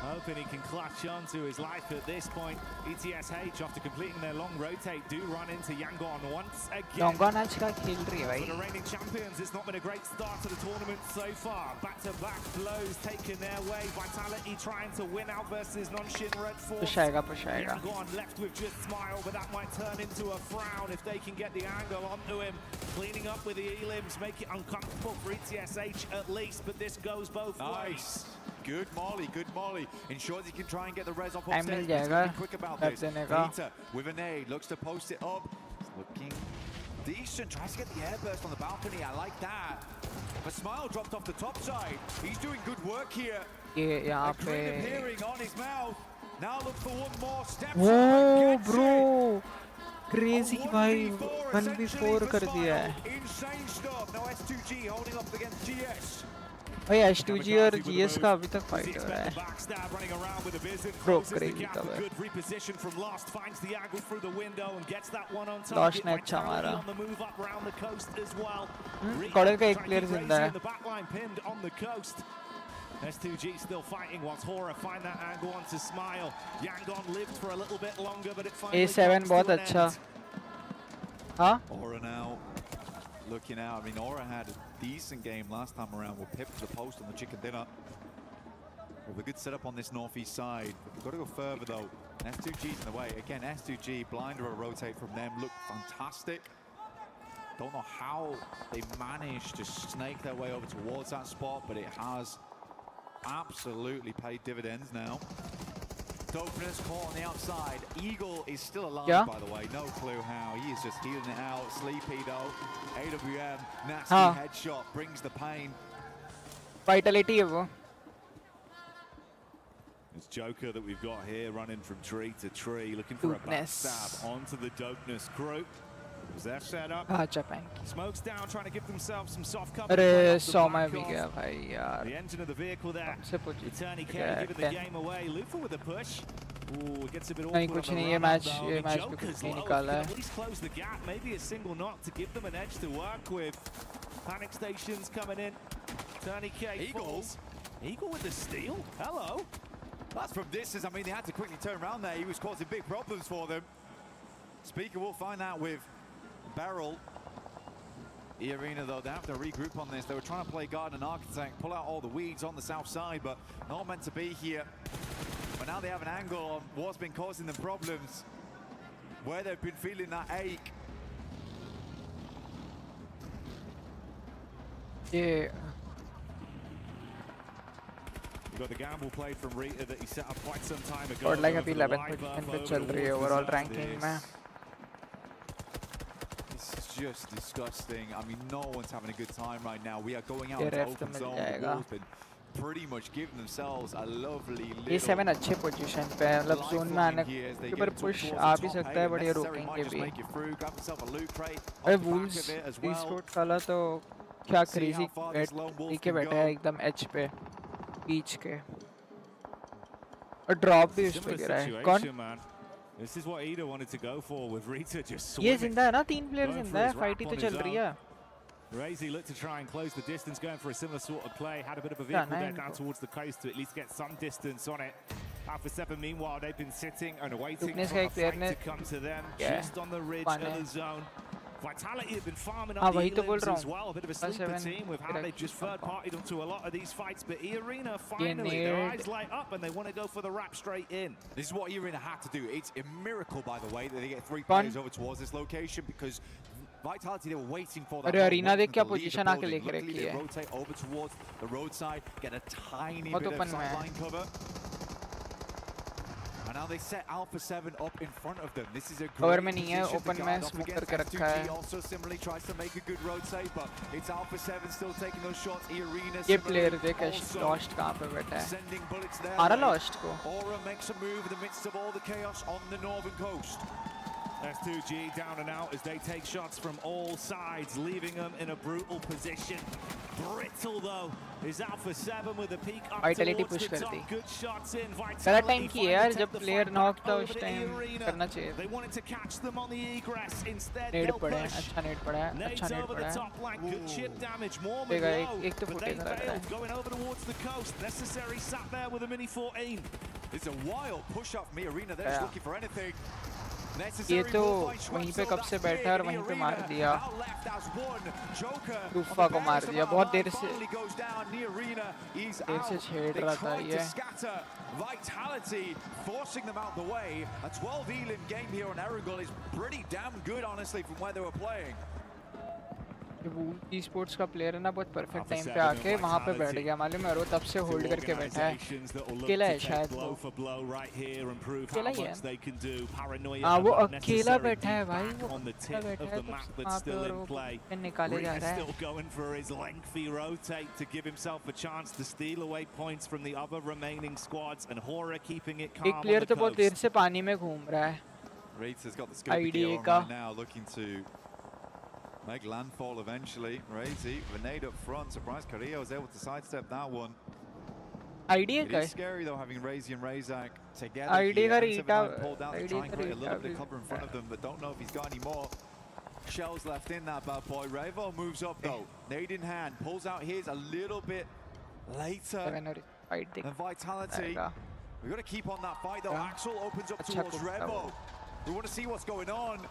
Hoping he can clutch on to his life at this point. ETSH, after completing their long rotate, do run into Yangon once again. Yangon आज का खेल रही है भाई. For the reigning champions, it's not been a great start to the tournament so far. Back-to-back blows taken their way. Vitality trying to win out versus Non-Shin Red Force. Push आएगा. Yangon left with just Smile, but that might turn into a frown if they can get the angle onto him. Cleaning up with the elims, make it uncomfortable for ETSH at least, but this goes both ways. Good Molly. Ensures he can try and get the res off Time upstairs. मिल जाएगा. He's quick about this. Peter with a nade, looks to post it up. It's looking decent. Tries to get the airburst on the balcony. I like that. But Smile dropped off the top side. He's doing good work here. ये यहाँ पे. A grin appearing on his mouth. Now look for one more step. Oh, bro. Crazy भाई. 1v4 कर दिया है. Insane stuff. Now S2G holding up against GS. भाई S2G और GS का अभी तक फाइट हो रहा है. Bro, crazy था भाई. Lost ने अच्छा मारा. कॉर्डर का एक प्लेयर जिंदा है. S2G still fighting whilst Hora find that angle onto Smile. Yangon lived for a little bit longer, but it finally A7 बहुत अच्छा. हाँ? Hora now looking out. I mean, Aura had a decent game last time around. We'll pip to the post on the chicken dinner. With a good setup on this northeast side. We've got to go further though. S2G's in the way. Again, S2G, blinder or rotate from them. Look fantastic. Don't know how they managed to snake their way over towards that spot, but it has absolutely paid dividends now. Dopeness caught on the outside. Eagle is still alive, by the way. No clue how. He is just healing it out. Sleepy though. AWM, nasty headshot, brings the pain. Vitality है वो. It's Joker that we've got here running from tree to tree, looking for a backstab onto the Dopeness crew. Was their setup? Smokes down, trying to give themselves some soft cover. अरे 100 में भी गया भाई यार. The engine of the vehicle there. Eternity K giving the game away. Lufa with a push. Ooh, it gets a bit awkward. नहीं कुछ नहीं ये मैच भी कुछ नहीं निकाला है. At least close the gap. Maybe a single knock to give them an edge to work with. Panic stations coming in. Eternity K falls. Eagle with the steal. Hello. That's from distance. I mean, they had to quickly turn around there. He was causing big problems for them. Speaker will find out with Beryl. E-Arena, though, they have to regroup on this. They were trying to play Garden Architect, pull out all the weeds on the south side, but not meant to be here. But now they have an angle on what's been causing them problems, where they've been feeling that ache. Yeah. We've got the gamble played from Rita that he set up quite some time ago. और like अभी 11 position पे चल रही है overall ranking में. Just disgusting. I mean, no one's having a good time right now. We are going out into open zone. The Wolves been pretty much giving themselves a lovely little. ये 7 अच्छे position पे है. मतलब zone में आने के ऊपर push आ भी सकता है, बट ये रोकेंगे भी. अरे वुल्स Esports वाला तो क्या क्रेजी लेके बैठा है एकदम एच पे, बीच के. और ड्रॉप भी उस पे गिरा है. कौन? This is what Ida wanted to go for with Rita just ये जिंदा है ना, 3 प्लेयर जिंदा है, फाइट ही तो चल रही है. Razy looked to try and close the distance, going for a similar sort of play. Had a bit of a vehicle there down towards the coast to at least get some distance on it. Alpha 7, meanwhile, they've been sitting and waiting for a fight to come to them, just on the ridge of the zone. Vitality have been farming up the elims as well. A bit of a sleeper team with how they've just third-partied onto a lot of these fights. But E-Arena, finally, their eyes light up and they want to go for the wrap straight in. This is what E-Arena had to do. It's a miracle, by the way, that they get 3 players over towards this location, because Vitality, they were waiting for that. अरे arena देख क्या position आके लेके रखी है. Rotate over towards the roadside, get a tiny bit of sideline cover. And now they set Alpha 7 up in front of them. This is a Cover great में नहीं है, position to open में guard off smoke against. करके रखा है. S2G also similarly tries to make a good road save, but it's Alpha 7 still taking those shots. Arena ये player देख lost कहाँ पे बैठा है. sending bullets there. मारा lost को. Aura makes a move in the midst of all the chaos on the northern coast. S2G down and out as they take shots from all sides, leaving them in a brutal position. Brittle though is Alpha 7 with a peak up Vitality towards push the कर top. The. Good shots in. गलत time की है यार, जब player knock था उस Over the time arena. करना चाहिए. They wanted to catch them on the egress. Instead Nade they'll पड़ा है, push. अच्छा nade पड़ा है, Nades अच्छा nade over पड़ा the है. top line. Good chip damage. More देखा low, एक तो but फुटे they का लग रहा failed है. going over towards the coast. Necessary sat there with a mini 14. It's a wild push up from Arena. They're just looking for anything. ये तो वहीं पे कब से बैठा है और वहीं पे मार दिया. टूफा को मार दिया. बहुत देर से छेड़ रहा था ये. Vitality forcing them out the way. A 12 elim game here on Erangel is pretty damn good, honestly, from where they were playing. वो esports का player है ना, बहुत perfect time पे आके वहाँ पे बैठ गया. मालूम है, वो तब से hold करके बैठा है. अकेला है शायद वो. अकेला ही है. हाँ, वो अकेला बैठा है भाई. वो अकेला बैठा है तो वहाँ पे और वो निकाले जा रहा है. Going for his lengthy rotate to give himself a chance to steal away points from the other remaining squads, and Hora keeping it calm. एक player तो बहुत देर से पानी में घूम रहा है. Reeds has got the scope gear on right now, looking to make landfall eventually. Razy, Vinade up front. Surprised Carrillo was able to sidestep that one. Idea It is scary though, having Razy and Razak together. Idea का pulled out to try and create a little bit of cover in front of them, but don't know if he's got any more shells left in that bad boy. Revo moves up though, nade in hand, pulls out his a little bit later. And Vitality, we've got to keep on that fight though. Axel opens up towards Revo. We want to see what's going on.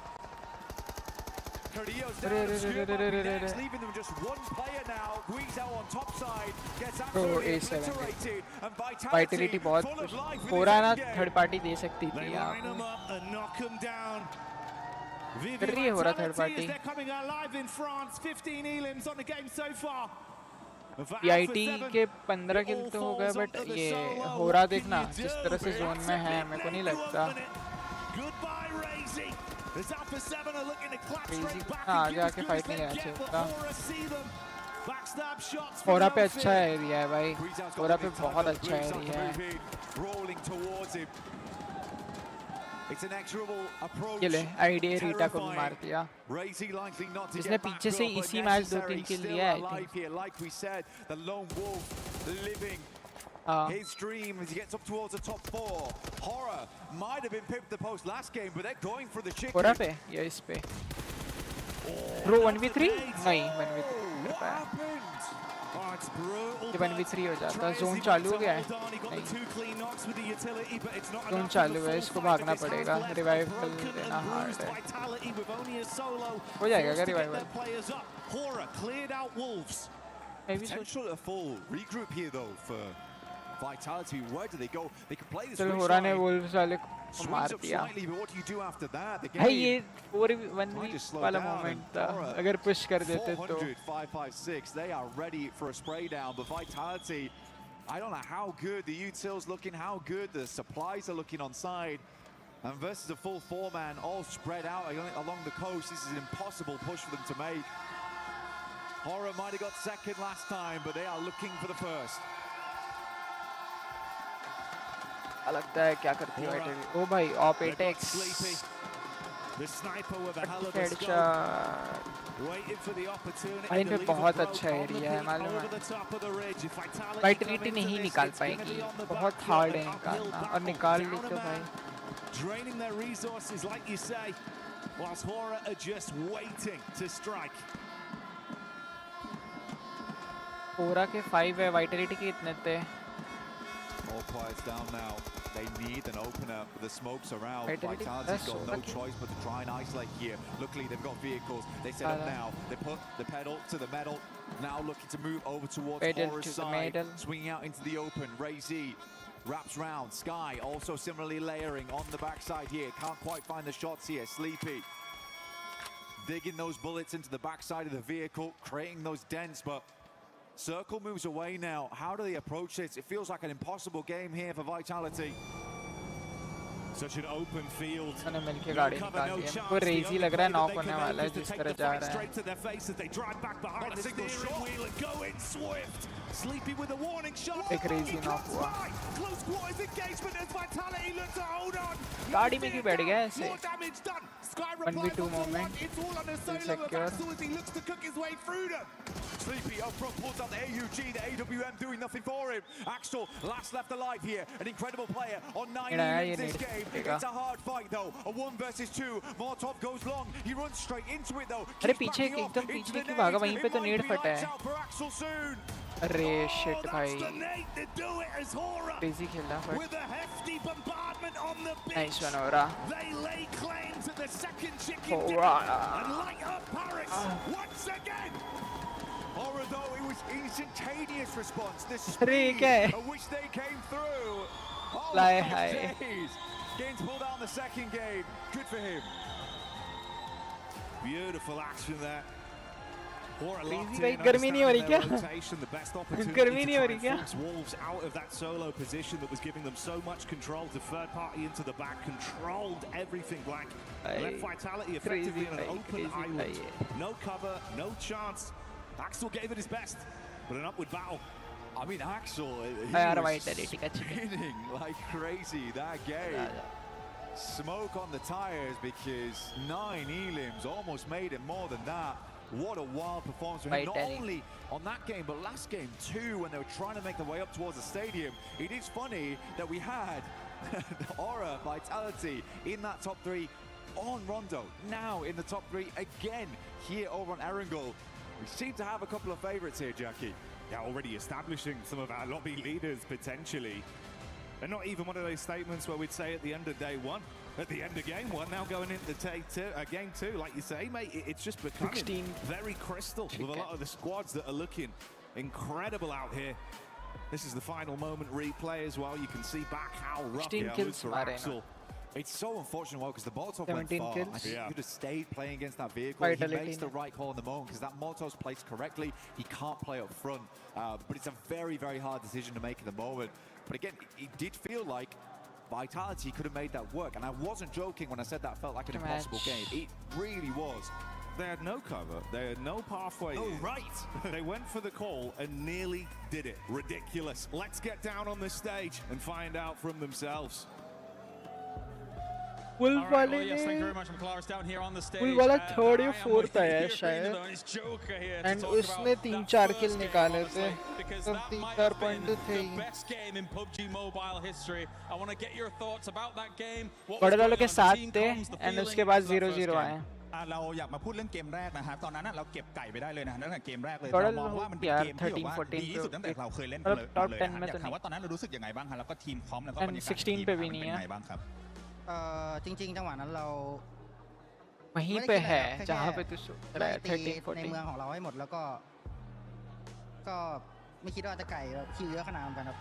Carrillo's down and Scoop up next, leaving them just one player now. Guizao on top side, gets absolutely obliterated, and Vitality बहुत full of life हो रहा है ना, third party दे सकती थी line आप. them up and knock them down. कर रही है हो रहा third party. They're coming alive in France. 15 elims on the game so far. PIT के 15 किल तो हो गए, बट ये हो रहा देखना जिस तरह से जोन में है, मेरे को नहीं लगता. Goodbye Razy. As Alpha 7 are looking to clap straight back. आगे आके फाइट नहीं करना चाहिए था. Backstab shots. होरा पे अच्छा एरिया है भाई. होरा पे बहुत अच्छा एरिया है. Rolling towards him. It's an inexorable approach. ये ले आइडिया रीटा को भी मार दिया. जिसने पीछे से इसी मैच 2-3 किल लिया है. Like we said, the lone wolf living his dream as he gets up towards the top 4. Horror might have been picked the post last game, but they're going for the chicken. होरा पे या इस पे. Bro 1v3 नहीं 1v3 What happened? ये 1v3 हो जाता. Zone चालू हो गया है. जोन चालू है, इसको भागना पड़ेगा. रिवाइव देना हार्ड है. हो जाएगा क्या revival? Potential a full regroup here though for Vitality. Where do they go? They can play this. चलो होरा ने वोल्व्स वाले को मार दिया. What do you do after that? The भाई ये 4v1 वाला मोमेंट था. अगर पुश कर देते तो 556. They are ready for a spray down, but Vitality, I don't know how good the utils looking, how good the supplies are looking on side. And versus a full 4-man all spread out along the coast, this is an impossible push for them to make. Horror might have got second last time, but they are looking for the first. लगता है क्या करती है vital. ओ भाई ऑप एटेक्स. The sniper with a hell of a headshot. waiting for the opportunity. भाई पे बहुत अच्छा एरिया है, मालूम है. वाइटलिटी नहीं निकाल पाएगी. बहुत हार्ड है निकालना, और निकाल ली तो भाई. Draining their resources, like you say, whilst Hora are just waiting to strike. होरा के 5 है, वाइटलिटी के इतने थे. All quiets down now. They need an opener. The smoke's around. Vitality's got no choice but to try and isolate here. Luckily, they've got vehicles. They set up now. They put the pedal to the metal. Now looking to move over towards Hora's side. Swinging out into the open. Razy wraps round. Sky also similarly layering on the backside here. Can't quite find the shots here. Sleepy digging those bullets into the backside of the vehicle, creating those dents, but Circle moves away now. How do they approach this? It feels like an impossible game here for Vitality. Such an open field. मैंने मिलके गाड़ी निकाल दी है। वो रेजी लग रहा है knock होने वाला है जिस तरह जा रहा है। एक रेजी नॉक हुआ। गाड़ी में क्यों बैठ गया ऐसे? 1v2 moment. Secure. Sleepy up front pulls out the AUG, the AWM doing nothing for him. Axel, last left alive here, an incredible player on 9 innings this game. It's a hard fight though, a 1 versus 2. Molotov goes long, he runs straight into it though. अरे पीछे एकदम पीछे क्यों भागा? वहीं पे तो नेड फटा है। अरे शिट भाई। क्रेजी खेल रहा है। नाइस वन हो रहा। Although it was instantaneous response, the speed at which they came through. Fly high. Gaines pulled out the second game. Good for him. Beautiful action there. गर्मी नहीं हो रही क्या? गर्मी नहीं हो रही क्या? Wolves out of that solo position that was giving them so much control. The third party into the back controlled everything. Black left Vitality effectively in an open island. No cover, no chance. Axel gave it his best, but an upward battle. I mean, Axel, he was spinning like crazy that game. Smoke on the tires because 9 elims almost made it more than that. What a wild performance from him, not only on that game, but last game too, when they were trying to make their way up towards the stadium. It is funny that we had the Aura, Vitality in that top 3 on Rondo, now in the top 3 again here over on Erangel. We seem to have a couple of favourites here, Jackie. Yeah, already establishing some of our lobby leaders potentially. And not even one of those statements where we'd say at the end of day 1, at the end of game 1, now going into game 2, like you say, mate, it's just becoming very crystal with a lot of the squads that are looking incredible out here. This is the final moment replay as well. You can see back how rough it was for Axel. It's so unfortunate, because the Molotov went far. I think he could have stayed playing against that vehicle. He makes the right call in the moment, because that Molotov's placed correctly. He can't play up front. But it's a very, very hard decision to make in the moment. But again, it did feel like Vitality could have made that work. And I wasn't joking when I said that felt like an impossible game. It really was. They had no cover. They had no pathway. Oh, right. They went for the call and nearly did it. Ridiculous. Let's get down on the stage and find out from themselves. Will वाले yes, thank you very much. McLaren's down here on the stage. Will वाला 3rd या 4th आया शायद. And उसने 3-4 किल निकाले थे. तो 3-4 point थे. Best game in PUBG Mobile history. I want to get your thoughts about that game. बड़े वालों के 7 थे and उसके बाद 0-0 आए. เราอยากมาพูดเรื่องเกมแรกนะครับตอนนั้นเราเก็บไก่ไปได้เลยนะตั้งแต่เกมแรกเลยเรามองว่ามันเป็นเกมที่แบบว่าดีที่สุดตั้งแต่เราเคยเล่นกันเลยอยากถามว่าตอนนั้นเรารู้สึกยังไงบ้างครับแล้วก็ทีมพร้อมแล้วก็บรรยากาศทีมเป็นยังไงบ้างครับจริงๆจังหวะนั้นเรา वहीं पे है जहाँ पे तू रहा है 13-14 ในเมืองของเราให้หมดแล้วก็ไม่คิดว่าจะไก่คิวเยอะขนาดนั้นครับ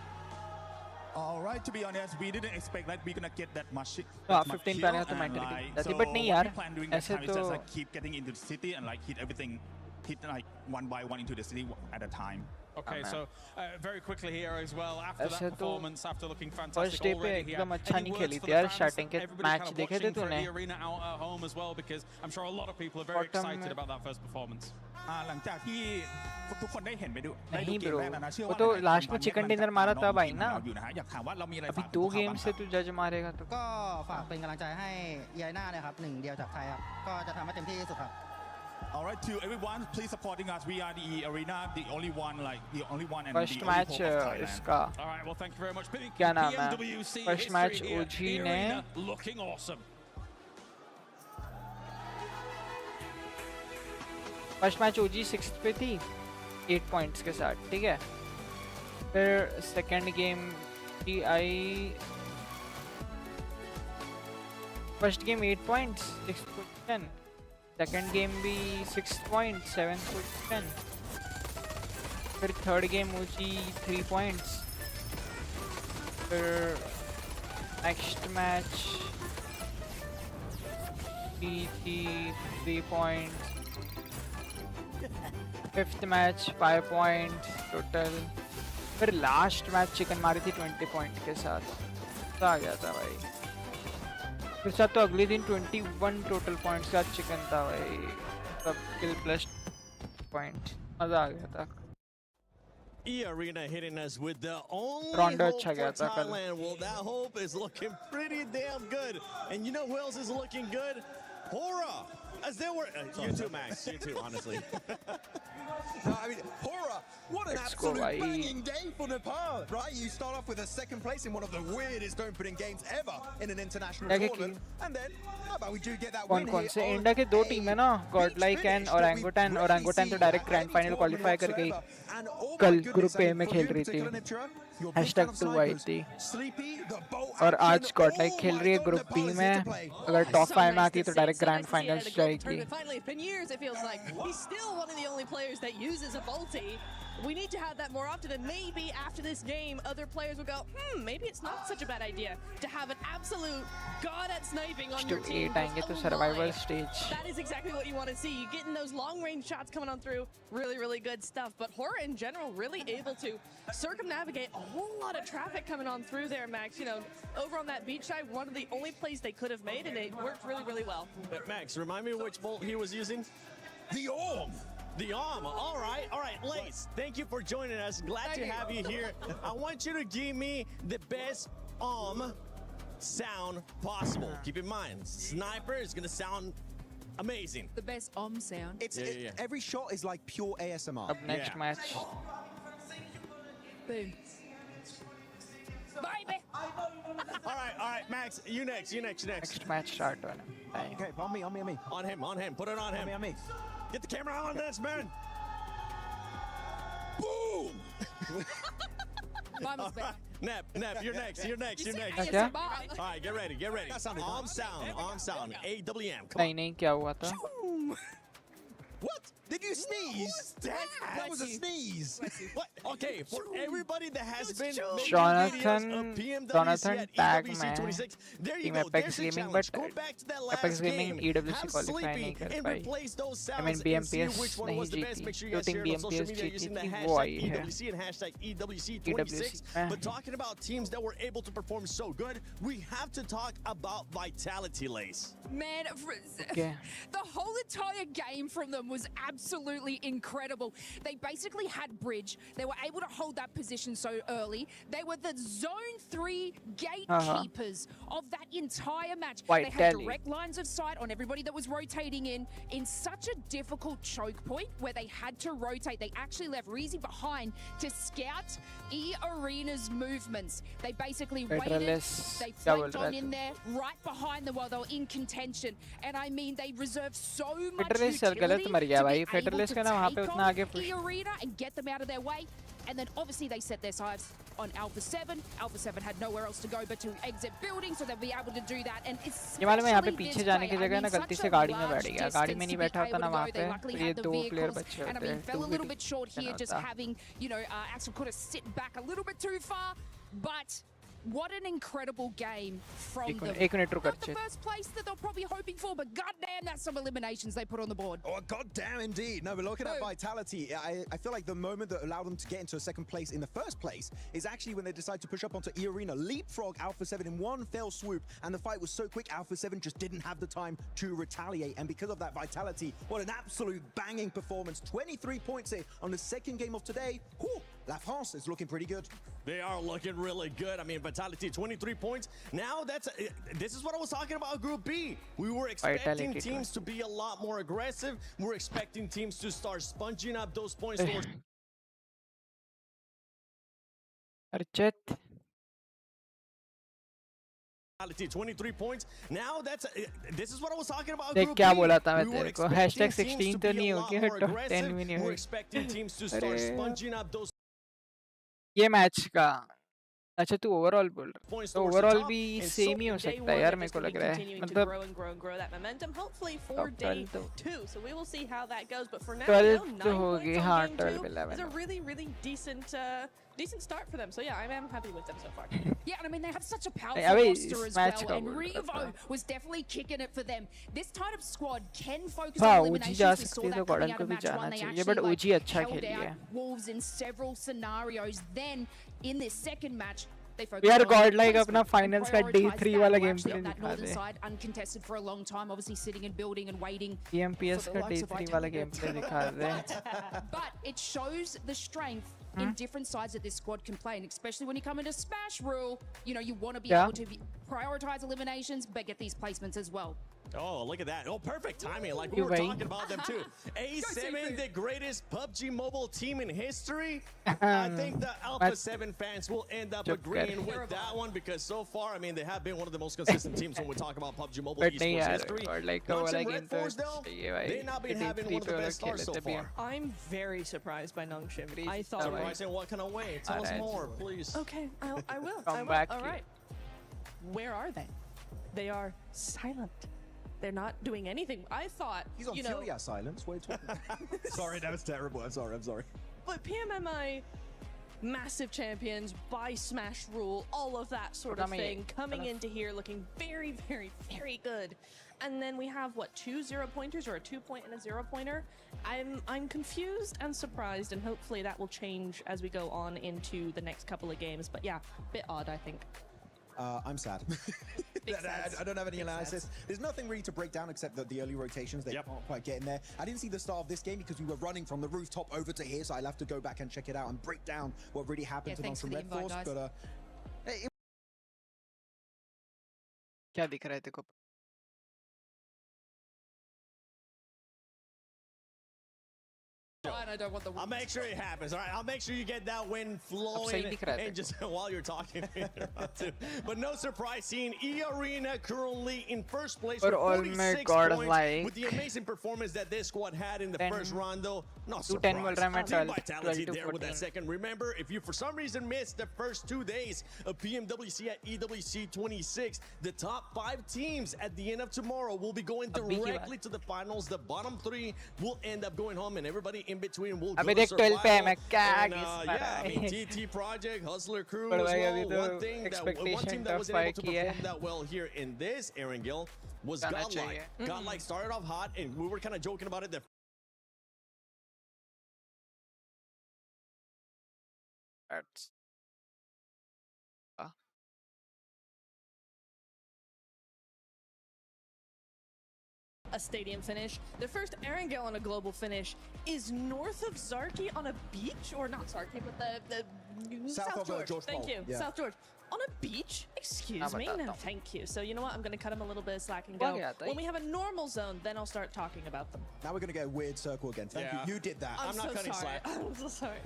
Alright, to be honest, we didn't expect that we're gonna get that much. 15 planet तो mentality. That's but नहीं यार. ऐसे तो like keep getting into the city and like hit everything, hit like one by one into the city at a time. Okay, so very quickly here as well. After that performance, after looking fantastic first day पे एकदम अच्छा नहीं खेली थी यार. Starting के match देखे थे तूने? The arena out at home as well, because I'm sure a lot of people are very excited about that first performance. หลังจากที่ทุกคนได้เห็นไปดูเกมแรกนะเชื่อว่า वो तो लास्ट में चिकन डिनर मारा तब आई ना. อยากถามว่าเรามีอะไร अभी 2 गेम से तू जज मारेगा तो. ก็ฝากเป็นกำลังใจให้ยายหน้าเลยครับ1 เดียวจากไทยครับก็จะทำให้เต็มที่ที่สุดครับ Alright, to everyone, please supporting us. We are the arena, the only one and first the match इसका. Alright, well thank you very much. क्या नाम है? PMWC First match OG ने looking awesome. First match OG 6th पे थी 8 points के साथ, ठीक है. फिर second game की आई first game 8 points 6th position. Second game भी 6 points 7th position. फिर third game OG 3 points. फिर next match PT 3 points. 5th match 5 points total. फिर last match चिकन मारी थी 20 point के साथ. आ गया था भाई. फिर साथ तो अगले दिन 21 टोटल पॉइंट्स का चिकन था भाई, सब किल प्लस पॉइंट, मजा आ गया था। E-Arena hitting us with the only Rondo hope for Thailand. Well, that hope is looking pretty damn good. And you know who else is looking good? Hora! As they were... you too, Max. You too, honestly. No, I mean, Hora, what an absolute banging day for Nepal, right? You start off with a second place in one of the weirdest opening games ever in an international tournament. And then, how about we do get that win here? कौन से India के दो team है ना, Godlike and orangutan तो direct grand final qualify कर गई, कल ग्रुप ए में खेल रही थी, #2 आई थी, और आज गॉडलाइक खेल रही है ग्रुप बी में, अगर टॉप 5 में आती तो डायरेक्ट ग्रैंड फाइनल्स जाएगी। that uses a multi. We need to have that more often, and maybe after this game other players will go, maybe it's not such a bad idea to have an absolute god at sniping on your team. To survival stage. That is exactly what you want to see. You getting those long range shots coming on through, really good stuff. But Hora in general really able to circumnavigate a whole lot of traffic coming on through there, Max. You know, over on that beach side, one of the only plays they could have made, and it worked really well. Max, remind me which bolt he was using? The Orm! The Arm. All right, Lace. Thank you for joining us. Glad to have you here. I want you to give me the best Arm sound possible. Keep in mind, sniper is gonna sound amazing. The best sound. It's every shot is like pure ASMR. Up next match. Boom. Baby. All right, Max. You next. Next match start on him. Okay, on me. On him. Put it on him. On me. Get the camera on this, man. Boom! Mine was better. Nep, you're next. Okay. All right, get ready. Arm sound. AWM. Come on. नहीं क्या हुआ था? What? Did you sneeze? That was a sneeze. What? Okay, for everybody that has been Jonathan tag में team Apex Gaming, but Apex Gaming EWC qualify नहीं कर पाई. I mean BMPS नहीं जीती. जो team BMPS जीती थी वो आई है. EWC26. But talking about teams that were able to perform so good, we have to talk about Vitality, Lace. Man, the whole entire game from them was absolutely incredible. They basically had bridge. They were able to hold that position so early. They were the zone 3 gatekeepers of that entire match. They had direct lines of sight on everybody that was rotating in such a difficult choke point where they had to rotate. They actually left Reezy behind to scout E-Arena's movements. They basically waited, they flanked on in there, right behind them while they were in contention. And I mean, they reserved so much utility to be able to take on E-Arena and get them out of their way. And then obviously they set their sights on Alpha 7. Alpha 7 had nowhere else to go but to exit building, so they'll be able to do that. And ये मालूम है यहाँ पे पीछे जाने की जगह ना गलती से गाड़ी में बैठ गया. गाड़ी में नहीं बैठा होता ना वहाँ पे. तो ये दो प्लेयर बचे होते हैं. And I mean, fell a little bit short here, just having, you know, Axel could have sit back a little bit too far, but what an incredible game from them. Not the first place that they're probably hoping for, but goddamn, that's some eliminations they put on the board. Oh, goddamn indeed. No, but looking at Vitality, I feel like the moment that allowed them to get into a second place in the first place is actually when they decided to push up onto E-Arena, leapfrog Alpha 7 in one fell swoop, and the fight was so quick, Alpha 7 just didn't have the time to retaliate, and because of that, Vitality, what an absolute banging performance. 23 points here on the second game of today. Whew, La France is looking pretty good. They are looking really good. I mean, Vitality, 23 points. Now, this is what I was talking about Group B. We were expecting teams to be a lot more aggressive. We're expecting teams to start sponging up those points. Archet. Vitality, 23 points. Now, this is what I was talking about Group B. क्या बोला था मैं तेरे को? #16 तो नहीं होगी, top 10 भी नहीं होगी. We're expecting teams to start sponging up those. ये मैच का अच्छा तू ओवरऑल बोल रहा है, तो ओवरऑल भी सेम ही हो सकता है यार, मेरे को लग रहा है. मतलब 12 होगी. हाँ 12 11 decent start for them. So yeah, I am happy with them so far. Yeah, and I mean they have such a powerful roster as well, and Revo was definitely kicking it for them. This type of squad can focus on eliminations. We saw that coming out of match 1. They actually held out Wolves in several scenarios. Then in this second match, They focus We are on godlike placement अपना and finals का day prioritize 3 that. वाला We're game actually play on that दिखा northern they. side, uncontested for a long time, obviously sitting and building and waiting. PMPS का day 3 वाला game play दिखा दे. But it shows the strength in different sides that this squad can play, and especially when you come into Smash Rule, you know, you want to be able to prioritize eliminations, but get these placements as well. Oh, look at that. Oh, perfect timing. Like we were talking about them too. A7, the greatest PUBG Mobile team in history. I think the Alpha 7 fans will end up agreeing with that one because so far, I mean, they have been one of the most consistent teams when we talk about PUBG Mobile esports history. Nongshim Red Force, though, they've not been having one of the best starts so far. I'm very surprised by Nongshim. I thought... Surprised in what kind of way? Tell us more, please. Okay, I will. Come back. All right. Where are they? They are silent. They're not doing anything. I thought, he's on Furia silence. What are you talking about? Sorry, that was terrible. I'm sorry. But PMMI, massive champions by Smash Rule, all of that sort of thing, coming into here looking very, very, very good. And then we have, what, 2 0-pointers or a 2-point and a 0-pointer? I'm confused and surprised, and hopefully that will change as we go on into the next couple of games. But yeah, bit odd, I think. I'm sad. I don't have any analysis. There's nothing really to break down except that the early rotations, they can't quite get in there. I didn't see the start of this game because we were running from the rooftop over to here, so I'll have to go back and check it out and break down what really happened to Nongshim Red Force. But क्या दिख रहा है तेको? I don't want the I'll make sure it happens. All right, I'll make sure you get that win flowing and just while you're talking. But no surprise, seeing E Arena currently in first place with 46 points with the amazing performance that this squad had in the first round, though. No surprise. Team vitality there with that second. Remember, if you for some reason missed the first 2 days of PMWC at EWC 26, the top 5 teams at the end of tomorrow will be going directly to the finals. The bottom 3 will end up going home, and everybody in between will go to survival. And, yeah, I mean, TT Project, Hustler Crew as well. One team that wasn't able to perform that well here in this, Aaron Gill, was Godlike. Godlike started off hot, and we were kind of joking about it. A stadium finish. The first Erangel on a global finish is north of Zarki on a beach, or not Zarki, but the South George. Thank you, South George. On a beach? Excuse me? No, thank you. So you know what? I'm going to cut him a little bit of slack and go. When we have a normal zone, then I'll start talking about them. Now we're going to get a weird circle again. Thank you. You did that. I'm not cutting slack. I'm so sorry.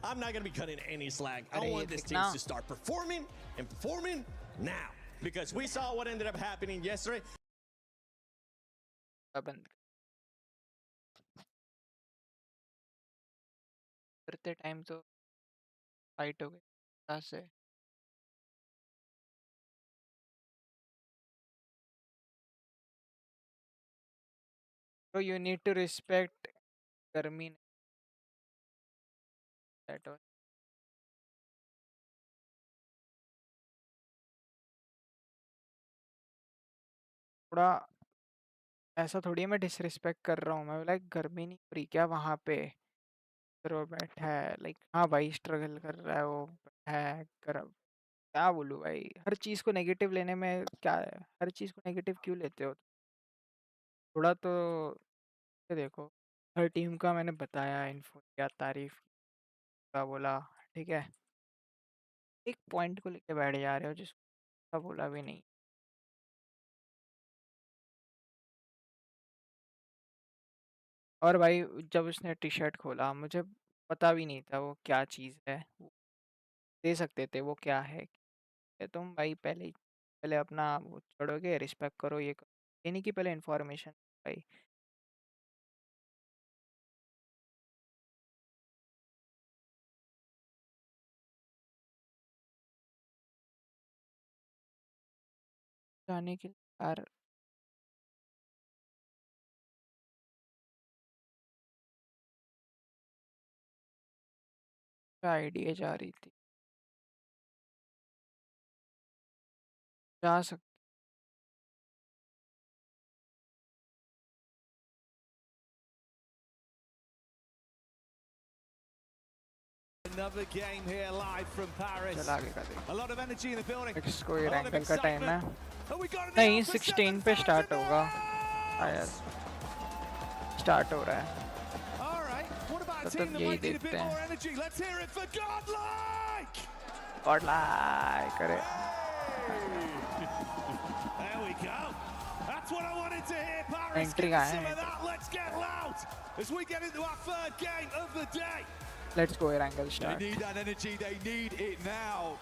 I'm not going to be cutting any slack. I want this team to start performing and performing now. Because we saw what ended up happening yesterday. करते time तो fight हो गई कहाँ से so you need to respect गर्मी that one थोड़ा ऐसा थोड़ी मैं डिसरिस्पेक्ट कर रहा हूँ मैं लाइक गर्मी नहीं हो रही क्या वहाँ पे फिर वो बैठा है लाइक हाँ भाई स्ट्रगल कर रहा है वो बैठा है कर क्या बोलूँ भाई हर चीज़ को नेगेटिव लेने में क्या है हर चीज़ को नेगेटिव क्यों लेते हो थोड़ा तो देखो हर टीम का मैंने बताया इन्फो क्या तारीफ का बोला ठीक है एक पॉइंट को लेके बैठ जा रहे हो जिसको बोला भी नहीं और भाई जब उसने टी शर्ट खोला मुझे पता भी नहीं था वो क्या चीज़ है दे सकते थे वो क्या है तुम भाई पहले अपना वो छोड़ोगे रिस्पेक्ट करो ये नहीं कि पहले इन्फॉर्मेशन भाई जाने के यार आइडिया जा रही थी जा सकते another game here live from Paris. A lot of energy in the building. कोई रैंकल का टाइम है नहीं 16 पे स्टार्ट होगा शायद स्टार्ट हो रहा है तो यही देखते हैं Godlike करे There we go. That's what I wanted to hear. Paris Entry get some of that. Let's get loud as we get into our third game of the day. Let's go Erangel start. They need that energy. They need it now.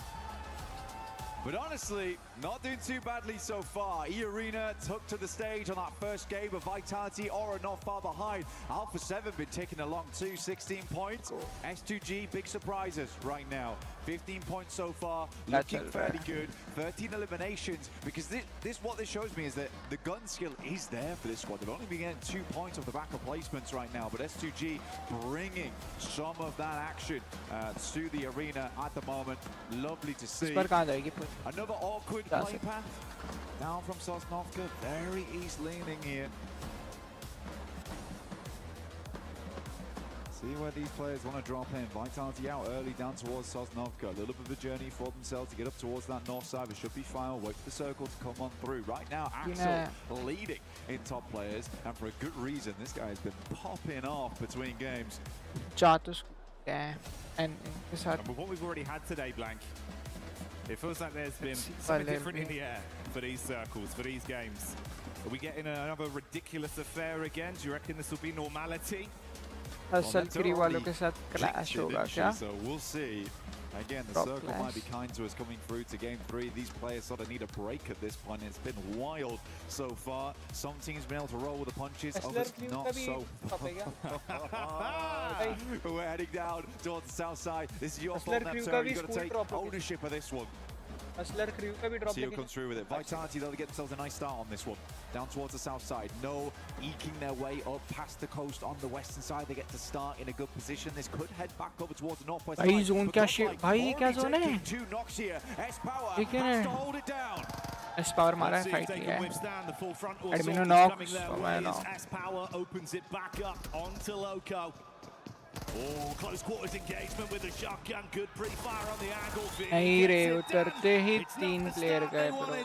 But honestly, not doing too badly so far. E-Arena took to the stage on that first game of Vitality. Aura not far behind. Alpha 7 been taking along too, 16 points. S2G, big surprises right now. 15 points so far, looking fairly good. 13 eliminations, because what this shows me is that the gun skill is there for this squad. They've only been getting 2 points off the back of placements right now, but S2G bringing some of that action to the arena at the moment. Lovely to see. Another awkward play path down from Sosnovka. Very east leaning here. See where these players want to drop in. Vitality out early down towards Sosnovka. A little bit of a journey for themselves to get up towards that north side. It should be fine. Wait for the circle to come on through. Right now, Axel leading in top players. And for a good reason. This guy has been popping off between games. And with what we've already had today, Blank, it feels like there's been something different in the air for these circles, for these games. Are we getting another ridiculous affair again? Do you reckon this will be normality? वालों के साथ clash होगा क्या? So we'll see. Again, the circle might be kind to us coming through to game 3. These players sort of need a break at this point. It's been wild so far. Some teams been able to roll with the punches, others not so. We're heading down towards the south side. This is your fault, Neptune. You've got to take ownership of this one. See who comes through with it. Vitality, they'll get themselves a nice start on this one. Down towards the south side. No eking their way up past the coast on the western side. They get to start in a good position. This could head back over towards the northwest side. Zone क्या shit? भाई क्या zone है? Two knocks here. S-Power has to hold it down. S-Power मारा है fight किया है. Admino knocks. S-Power opens it back up onto Loco. Oh, close quarters engagement with a shotgun. Good pre-fire on the angle. नहीं रे उतरते ही 3 player गए bro.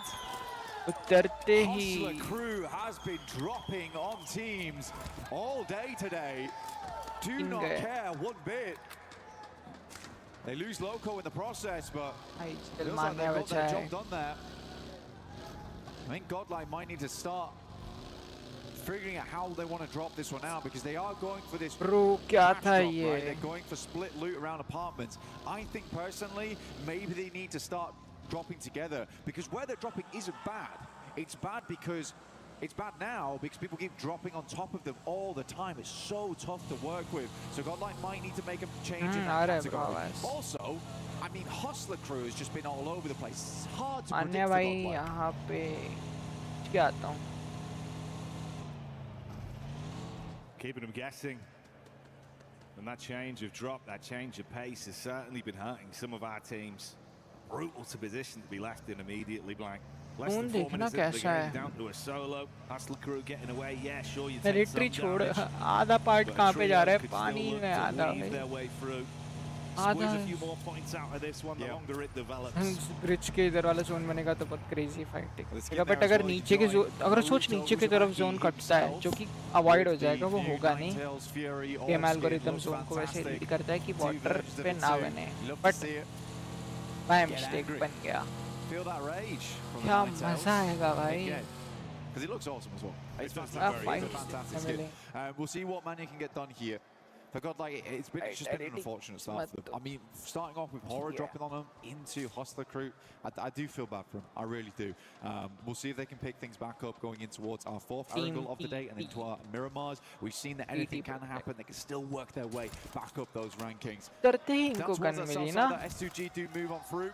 उतरते ही. Hustler crew has been dropping on teams all day today. Do not care one bit. They lose Loco in the process, but it looks like they've got their job done there. I think Godlike might need to start figuring out how they want to drop this one out, because they are going for this Bro, क्या था ये? Right? They're going for split loot around apartments. I think personally, maybe they need to start dropping together, because where they're dropping isn't bad. It's bad because it's bad now because people keep dropping on top of them all the time. It's so tough to work with. So Godlike might need to make a change in that category. Also, I mean, Hustler crew has just been all over the place. It's hard to predict for Godlike. यहाँ पे क्या आता हूँ? Keeping them guessing. And that change of drop, that change of pace has certainly been hurting some of our teams. Brutal to position to be left in immediately, Blank. Less than 4 minutes into the game, down to a solo. Hustler crew getting away. Yeah, sure, you take some damage. आधा part कहाँ पे जा रहा है? पानी में आधा है. Their way through. Squeeze a few more points out of this one, the longer it develops. Bridge के इधर वाला zone बनेगा तो बहुत crazy fight है. But अगर नीचे के zone, अगर सोच नीचे की तरफ zone कटता है, जो कि avoid हो जाएगा, वो होगा नहीं. Game algorithm zone को वैसे lead करता है कि water पे ना बने. But my mistake बन गया. Feel that rage. क्या मजा आएगा भाई. Because it looks awesome as well. It's fantastic. We'll see what Mania can get done here. For Godlike, it's just been an unfortunate start for them. I mean, starting off with Horror dropping on them into Hustler crew, I do feel bad for them. I really do. We'll see if they can pick things back up going in towards our 4th angle of the day and into our Miramars. We've seen that anything can happen. They can still work their way back up those rankings. That's where the S2G do move on through.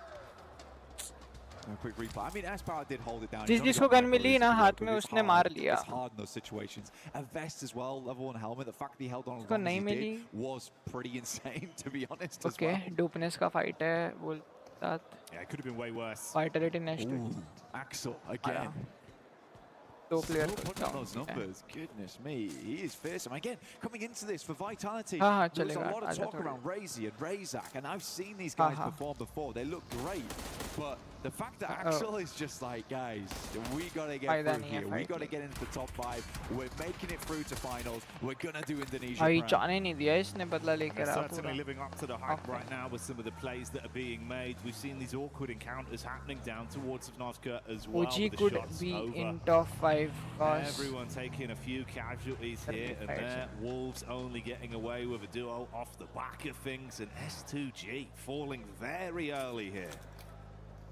A quick replay. I mean, S-Power did hold it down. जिसको gun मिली ना हाथ में उसने मार लिया. It's hard in those situations. A vest as well, level 1 helmet. The fact that he held on as long as he did was pretty insane, to be honest. Okay, as well. Dopeness का fight है वो that. Yeah, it could have been way worse. Vitality next. Axel again. Two players putting on those numbers. Goodness me, he is fearsome. Again, coming into this for Vitality, there was a lot of talk around Razy and Razak, and I've seen these guys perform before. They look great, but the fact that Axel is just like, guys, we gotta get through here. We gotta get into the top 5. We're making it through to finals. We're gonna do Indonesia. Certainly living up to the hype right now with some of the plays that are being made. We've seen these awkward encounters happening down towards Novka as well. OG could be in top 5. Everyone taking a few casualties here and there. Wolves only getting away with a duo off the back of things, and S2G falling very early here.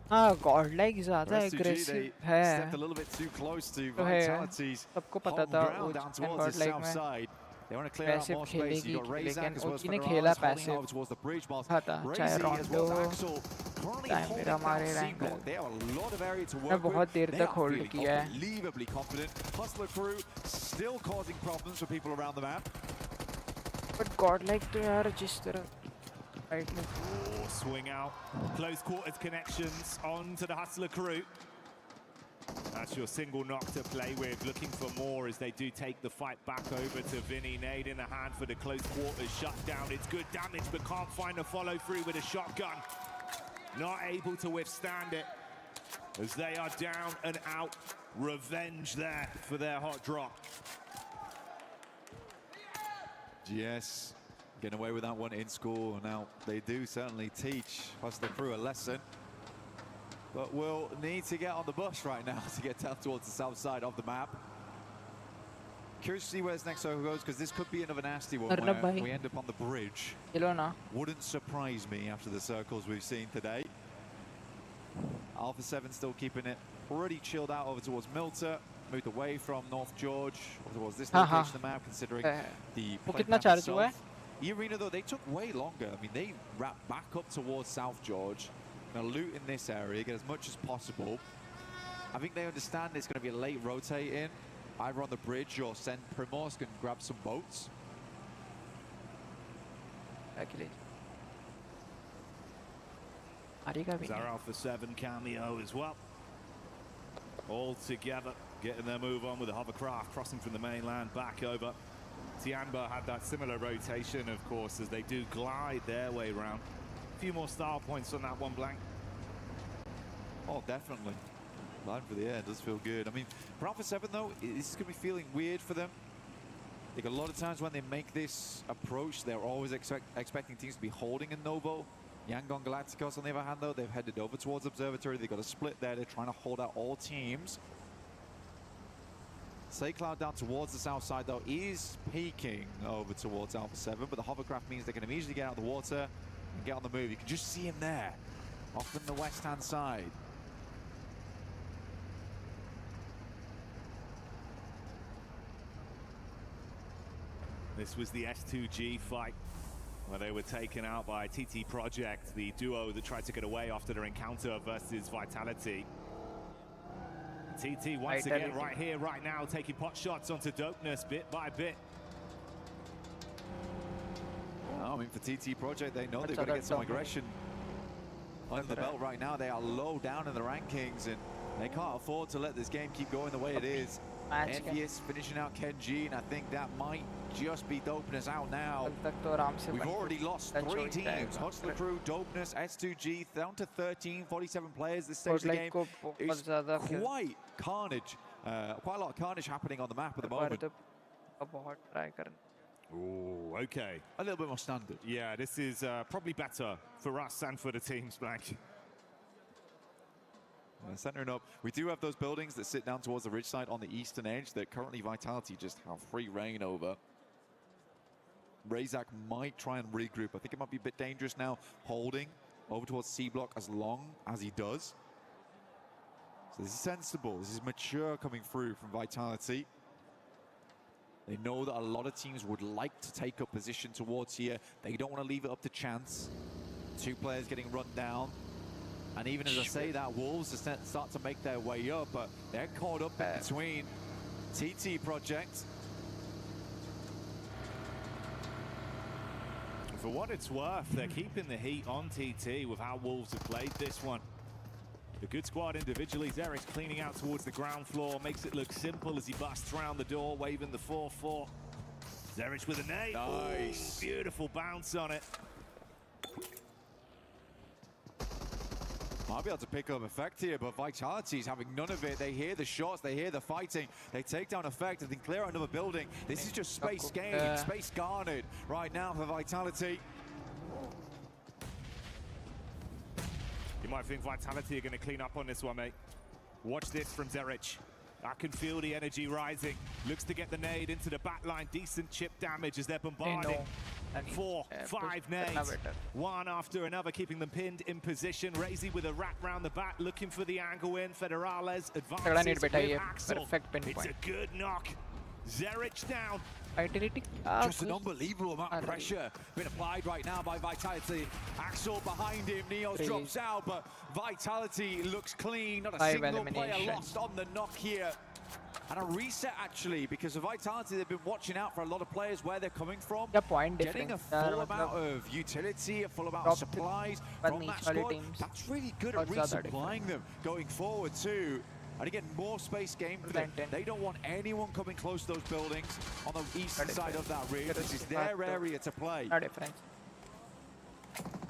Godlike ज़्यादा aggressive है. Stepped a little bit too close to Vitality's home ground down towards the south side. They want to clear out more space. You got Razak as well as Federales holding over towards the bridge. Razy as well as Axel currently holding down C-block. They have a lot of area to work with. They are feeling unbelievably confident. Hustler crew still causing problems for people around the map. But Godlike तो यार जिस तरह swing out, close quarters connections onto the Hustler crew. That's your single knock to play with, looking for more as they do take the fight back over to Vinny. Nade in the hand for the close quarters shutdown. It's good damage, but can't find a follow through with a shotgun. Not able to withstand it as they are down and out. Revenge there for their hot drop. GS getting away with that one in school. Now they do certainly teach Hustler crew a lesson. But we'll need to get on the bus right now to get down towards the south side of the map. Curious to see where this next circle goes, because this could be another nasty one where we end up on the bridge. Wouldn't surprise me after the circles we've seen today. Alpha 7 still keeping it pretty chilled out over towards Milta. Moved away from North George over towards this location of the map, considering the play map itself. The arena, though, they took way longer. I mean, they wrapped back up towards South George. Going to loot in this area, get as much as possible. I think they understand it's going to be a late rotate in, either on the bridge or send Primorsk and grab some boats. There's our Alpha 7 cameo as well. All together, getting their move on with the hovercraft, crossing from the mainland back over. Tianba had that similar rotation, of course, as they do glide their way around. A few more style points on that one, Blank. Oh, definitely. Line for the air does feel good. I mean, for Alpha 7, though, this is going to be feeling weird for them. I think a lot of times when they make this approach, they're always expecting teams to be holding in Novo. Yangon Galacticos, on the other hand, though, they've headed over towards Observatory. They've got a split there. They're trying to hold out all teams. Cloud down towards the south side, though, is peeking over towards Alpha 7, but the hovercraft means they can immediately get out of the water and get on the move. You can just see him there, off in the west-hand side. This was the S2G fight, where they were taken out by TT Project, the duo that tried to get away after their encounter versus Vitality. TT once again right here, right now, taking pot shots onto Dopeness bit by bit. Well, I mean, for TT Project, they know they've got to get some aggression under the belt right now. They are low down in the rankings, and they can't afford to let this game keep going the way it is. Envious finishing out Kenji, and I think that might just be Dopeness out now. We've already lost 3 teams. Hustler Crew, Dopeness, S2G, down to 13, 47 players this stage of the game. It's quite carnage. Quite a lot of carnage happening on the map at the moment. Oh, okay. A little bit more standard. Yeah, this is probably better for us and for the teams, Blank. Centering up, we do have those buildings that sit down towards the ridge side on the eastern edge that currently Vitality just have free reign over. Razak might try and regroup. I think it might be a bit dangerous now, holding over towards C block as long as he does. So this is sensible, this is mature coming through from Vitality. They know that a lot of teams would like to take up position towards here. They don't want to leave it up to chance. 2 players getting run down. And even as I say that, Wolves start to make their way up, but they're caught up in between TT Project. For what it's worth, they're keeping the heat on TT with how Wolves have played this one. A good squad individually. Zerich cleaning out towards the ground floor. Makes it look simple as he busts around the door, waving the 4-4. Zerich with a nade. Nice. Ooh, beautiful bounce on it. Might be able to pick up effect here, but Vitality's having none of it. They hear the shots, they hear the fighting, they take down effect and then clear out another building. This is just space gained, space garnered right now for Vitality. You might think Vitality are going to clean up on this one, mate. Watch this from Zerich. I can feel the energy rising. Looks to get the nade into the back line. Decent chip damage as they're bombarding. 4, 5 nades, one after another, keeping them pinned in position. Razy with a wrap round the back, looking for the angle in. Federales advances with Axel. It's a good knock. Zerich down. Just an unbelievable amount of pressure being applied right now by Vitality. Axel behind him, Neos drops out, but Vitality looks clean. Not a single player lost on the knock here. And a reset actually, because of Vitality, they've been watching out for a lot of players where they're coming from. Getting a full amount of utility, a full amount of supplies from that squad. That's really good at resupplying them going forward too. And again, more space game for them. They don't want anyone coming close to those buildings on the eastern side of that ridge. This is their area to play.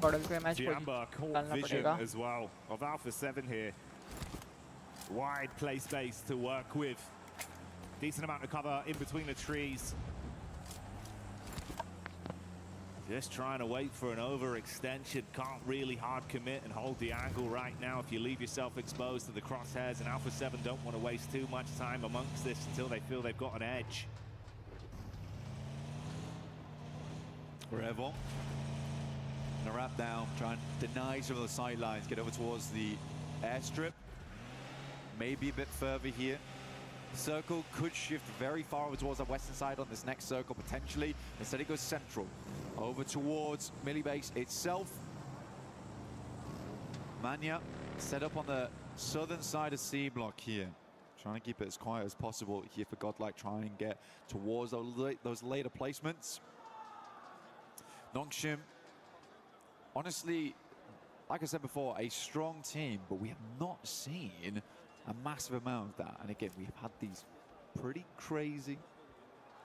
Giamba caught vision as well of Alpha 7 here. Wide play space to work with. Decent amount of cover in between the trees. Just trying to wait for an overextension. Can't really hard commit and hold the angle right now if you leave yourself exposed to the crosshairs. And Alpha 7 don't want to waste too much time amongst this until they feel they've got an edge. Revel. Gonna wrap down, try and deny some of the sidelines, get over towards the airstrip. Maybe a bit further here. Circle could shift very far over towards the western side on this next circle, potentially. Instead it goes central, over towards Millie Base itself. Mania set up on the southern side of C block here. Trying to keep it as quiet as possible here for Godlike, try and get towards those later placements. Nongshim, honestly, like I said before, a strong team, but we have not seen a massive amount of that. And again, we have had these pretty crazy,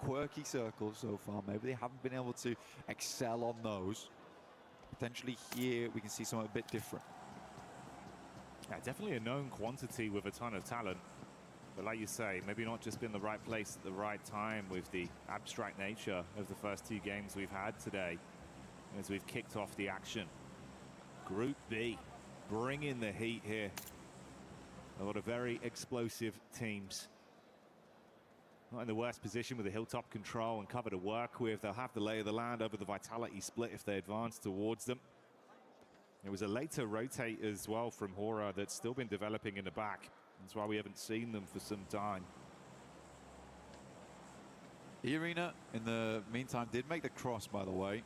quirky circles so far. Maybe they haven't been able to excel on those. Potentially here, we can see something a bit different. Yeah, definitely a known quantity with a ton of talent. But like you say, maybe not just been the right place at the right time with the abstract nature of the first two games we've had today as we've kicked off the action. Group B, bringing the heat here. A lot of very explosive teams. Not in the worst position with the hilltop control and cover to work with. They'll have the lay of the land over the Vitality split if they advance towards them. It was a later rotate as well from Hora that's still been developing in the back. That's why we haven't seen them for some time. Irina, in the meantime, did make the cross, by the way.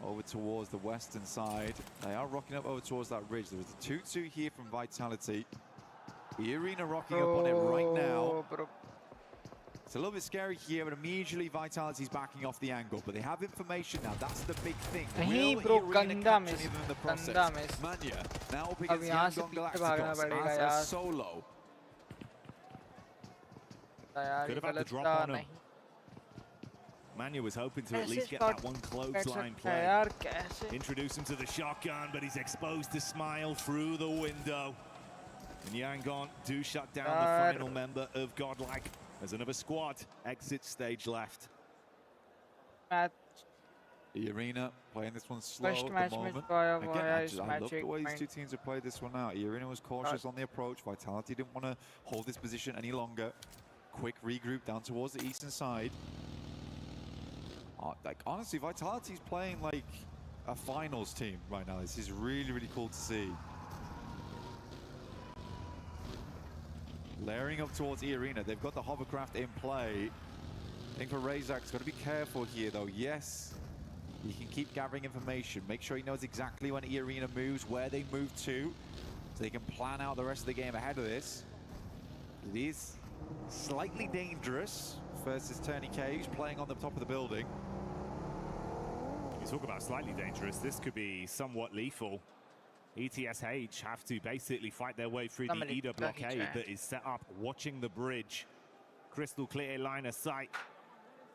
Over towards the western side. They are rocking up over towards that ridge. There was a 2-2 here from Vitality. Irina rocking up on it right now. It's a little bit scary here, but immediately Vitality's backing off the angle. But they have information now. That's the big thing. Will Irina catch any of them in the process? Mania now up against Yangon Galacticos as a solo. Could have had the drop on him. Manu was hoping to at least get that one clothesline play. Introduce him to the shotgun, but he's exposed to Smile through the window. And Yangon do shut down the final member of Godlike as another squad exits stage left. Irina playing this one slow at the moment. Again, I love the way these two teams have played this one out. Irina was cautious on the approach. Vitality didn't want to hold this position any longer. Quick regroup down towards the eastern side. Like, honestly, Vitality's playing like a finals team right now. This is really, really cool to see. Layering up towards Irina. They've got the hovercraft in play. I think for Razak's got to be careful here, though. Yes, he can keep gathering information. Make sure he knows exactly when Irina moves, where they move to, so they can plan out the rest of the game ahead of this. It is slightly dangerous versus Turney Cage playing on the top of the building. You talk about slightly dangerous. This could be somewhat lethal. ETSH have to basically fight their way through the EDA blockade that is set up, watching the bridge. Crystal clear line of sight.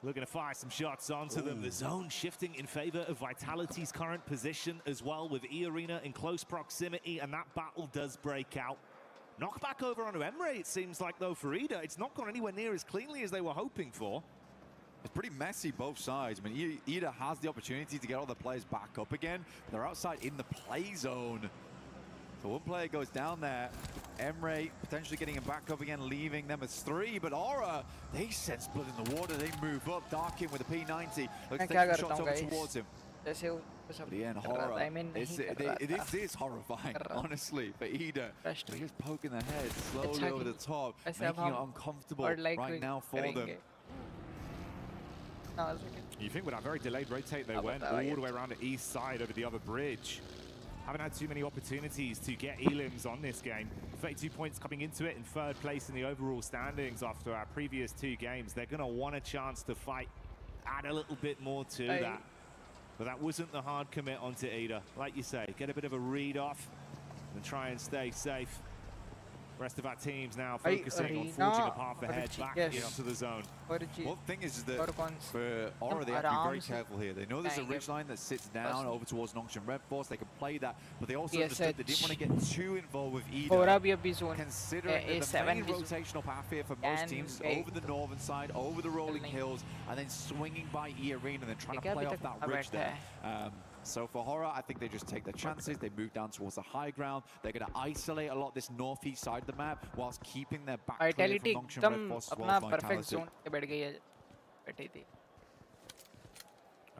Looking to fire some shots onto them. The zone shifting in favor of Vitality's current position as well, with E-Arena in close proximity, and that battle does break out. Knockback over onto Emre, it seems like, though, for EDA. It's not gone anywhere near as cleanly as they were hoping for. It's pretty messy both sides. I mean, EDA has the opportunity to get all the players back up again. They're outside in the play zone. So one player goes down there. Emre potentially getting him back up again, leaving them as 3. But Aura, they sense blood in the water. They move up. Darkin with a P90. Looks to take some shots over towards him. But yeah, horror. It is horrifying, honestly, for EDA. They're just poking their head slowly over the top, making it uncomfortable right now for them. You think with that very delayed rotate, they went all the way around the east side over the other bridge. Haven't had too many opportunities to get elims on this game. 32 points coming into it in 3rd place in the overall standings after our previous 2 games. They're going to want a chance to fight, add a little bit more to that. But that wasn't the hard commit onto EDA. Like you say, get a bit of a read off and try and stay safe. Rest of our teams now focusing on forging a path ahead back into the zone. One thing is that for Aura, they have to be very careful here. They know there's a ridge line that sits down over towards Nongshim Red Force. They can play that, but they also understood they didn't want to get too involved with EDA. Considering that the main rotational path here for most teams over the northern side, over the rolling hills, and then swinging by E-Arena and then trying to play off that ridge there. So for Horror, I think they just take their chances. They move down towards the high ground. They're going to isolate a lot this northeast side of the map whilst keeping their back clear from Nongshim Red Force as well as Vitality.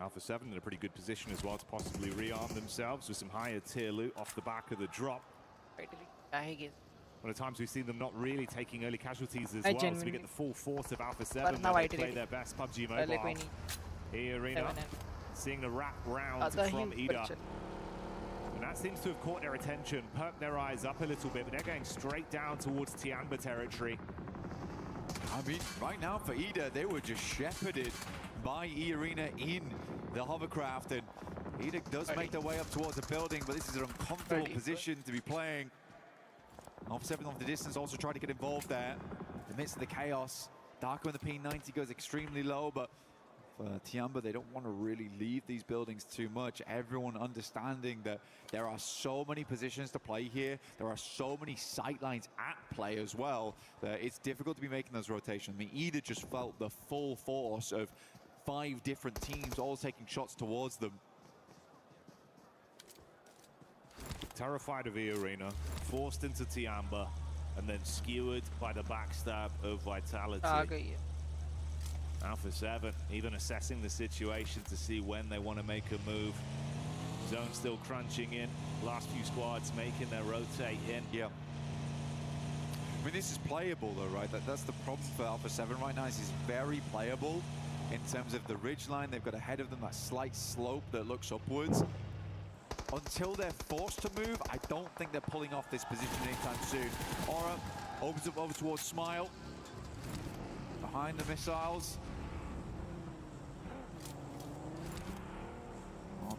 Alpha 7 in a pretty good position as well to possibly rearm themselves with some higher tier loot off the back of the drop. One of the times we've seen them not really taking early casualties as well, so we get the full force of Alpha 7 where they play their best PUBG Mobile. E-Arena seeing the wrap round from EDA. And that seems to have caught their attention, perked their eyes up a little bit, but they're going straight down towards Tianba territory. I mean, right now for EDA, they were just shepherded by E-Arena in the hovercraft, and EDA does make their way up towards the building, but this is an uncomfortable position to be playing. Alpha 7 off the distance also trying to get involved there. In the midst of the chaos, Darko in the P90 goes extremely low, but Tianba, they don't want to really leave these buildings too much. Everyone understanding that there are so many positions to play here. There are so many sight lines at play as well. That it's difficult to be making those rotations. I mean, EDA just felt the full force of 5 different teams all taking shots towards them. Terrified of E-Arena, forced into Tianba, and then skewered by the backstab of Vitality. Alpha 7 even assessing the situation to see when they want to make a move. Zone still crunching in. Last few squads making their rotate in. Yeah. I mean, this is playable though, right? That's the problem for Alpha 7 right now. This is very playable in terms of the ridge line. They've got ahead of them that slight slope that looks upwards. Until they're forced to move, I don't think they're pulling off this position anytime soon. Aura opens up over towards Smile. Behind the missiles.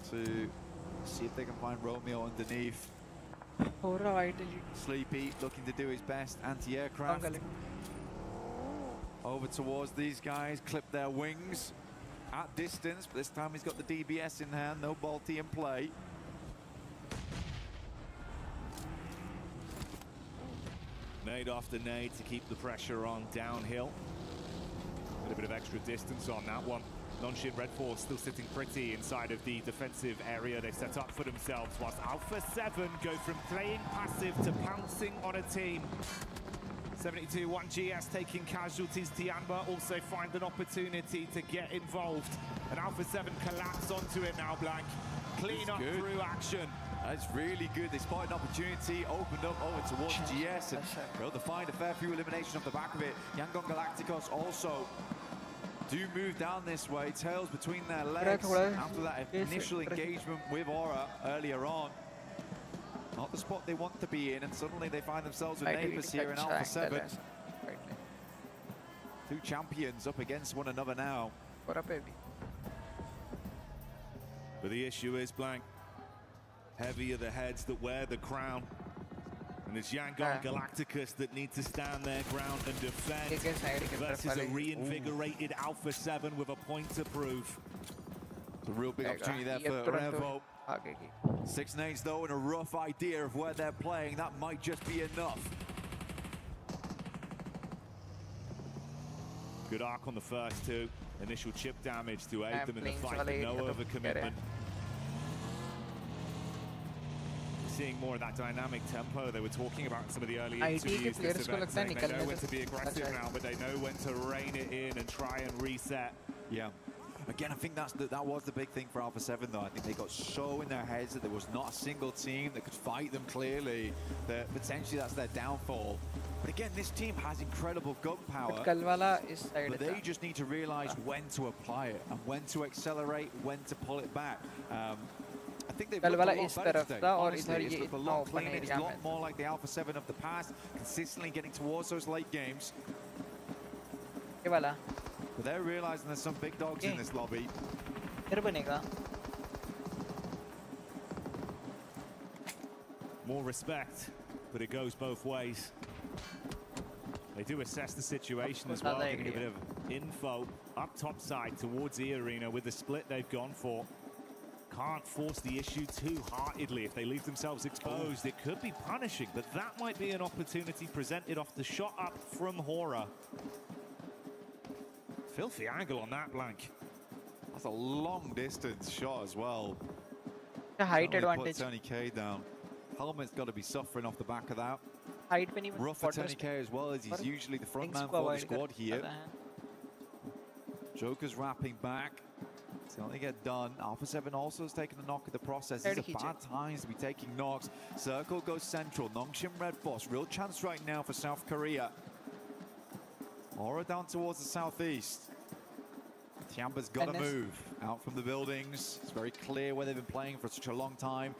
To see if they can find Romeo underneath. Sleepy looking to do his best. Anti-aircraft. Over towards these guys, clip their wings at distance, but this time he's got the DBS in hand, no Balti in play. Nade after nade to keep the pressure on downhill. A little bit of extra distance on that one. Nongshim Red Force still sitting pretty inside of the defensive area they've set up for themselves, whilst Alpha 7 go from playing passive to pouncing on a team. 72 1GS taking casualties. Tianba also find an opportunity to get involved. And Alpha 7 collapse onto it now, Blank. Clean up through action. That's really good. They spotted an opportunity, opened up over towards GS, and they'll find a fair few elimination off the back of it. Yangon Galacticos also do move down this way, tails between their legs after that initial engagement with Aura earlier on. Not the spot they want to be in, and suddenly they find themselves with neighbors here in Alpha 7. 2 champions up against one another now. But the issue is, Blank, Heavy are the heads that wear the crown. And it's Yangon Galacticus that need to stand their ground and defend versus a reinvigorated Alpha 7 with a point to prove. It's a real big opportunity there for Revo. 6 nades though, and a rough idea of where they're playing. That might just be enough. Good arc on the first two. Initial chip damage to aid them in the fight, but no overcommitment. Seeing more of that dynamic tempo they were talking about in some of the early interviews this event, saying they know when to be aggressive now, but they know when to rein it in and try and reset. Yeah. Again, I think that was the big thing for Alpha 7 though. I think they got so in their heads that there was not a single team that could fight them clearly, that potentially that's their downfall. But again, this team has incredible gun power, but they just need to realize when to apply it and when to accelerate, when to pull it back. I think they've looked a lot better today. Honestly, it's looked a lot cleaner. It's a lot more like the Alpha 7 of the past, consistently getting towards those late games. But they're realizing there's some big dogs in this lobby. More respect, but it goes both ways. They do assess the situation as well, getting a bit of info up top side towards the arena with the split they've gone for. Can't force the issue too heartedly. If they leave themselves exposed, it could be punishing, but that might be an opportunity presented off the shot up from Hora. Filthy angle on that blank. That's a long distance shot as well. The height advantage. Put Tony K down. Helmet's got to be suffering off the back of that. Height rough for Tony K as well, as he's usually the front man for the squad here. Joker's wrapping back. It's going to get done. Alpha 7 also has taken a knock at the process. These are bad times to be taking knocks. Circle goes central. Nongshim Red Force. Real chance right now for South Korea. Aura down towards the southeast. Tiamba's got to move out from the buildings. It's very clear where they've been playing for such a long time.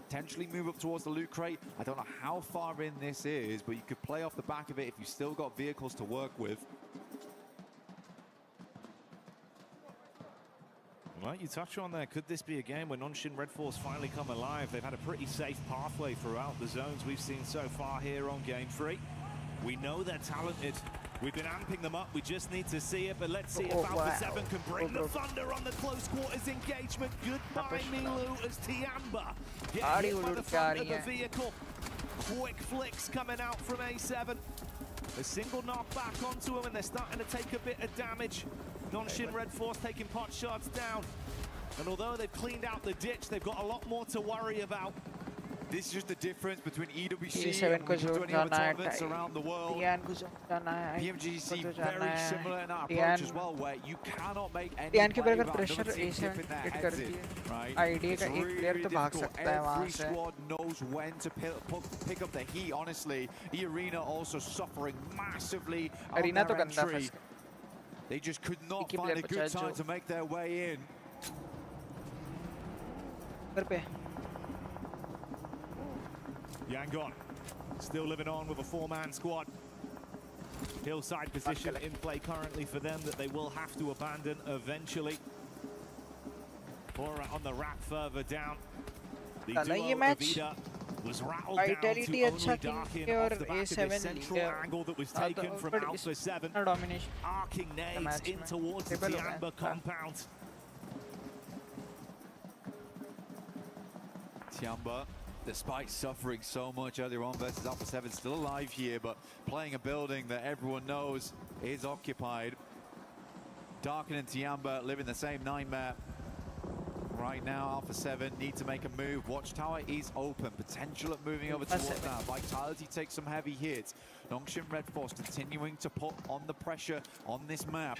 Potentially move up towards the loot crate. I don't know how far in this is, but you could play off the back of it if you've still got vehicles to work with. Like you touch on there, could this be a game where Nongshim Red Force finally come alive? They've had a pretty safe pathway throughout the zones we've seen so far here on Game 3. We know they're talented. We've been amping them up. We just need to see it, but let's see if Alpha 7 can bring the thunder on the close quarters engagement. Goodbye, Milu, as Tiamba gets hit by the front of the vehicle. Quick flicks coming out from A7. A single knock back onto him, and they're starting to take a bit of damage. Nongshim Red Force taking pot shots down. And although they've cleaned out the ditch, they've got a lot more to worry about. This is just the difference between EWC and any other tournaments around the world. PMWC very similar in that approach as well, where you cannot make any play without another team tipping their heads in, right? It's really difficult. Every squad knows when to pick up the heat, honestly. The Arena also suffering massively on their entry. They just could not find a good time to make their way in. Yangon still living on with a 4-man squad. Hillside position in play currently for them that they will have to abandon eventually. Hora on the rack further down. The duo Avida was rattled down to only darken off the back of the central angle that was taken from Alpha 7. Arcing nades in towards the Tiamba compound. Tiamba, despite suffering so much earlier on versus Alpha 7, still alive here, but playing a building that everyone knows is occupied. Darken and Tiamba live in the same nightmare. Right now, Alpha 7 need to make a move. Watchtower is open. Potential of moving over towards that. Vitality takes some heavy hits. Nongshim Red Force continuing to put on the pressure on this map.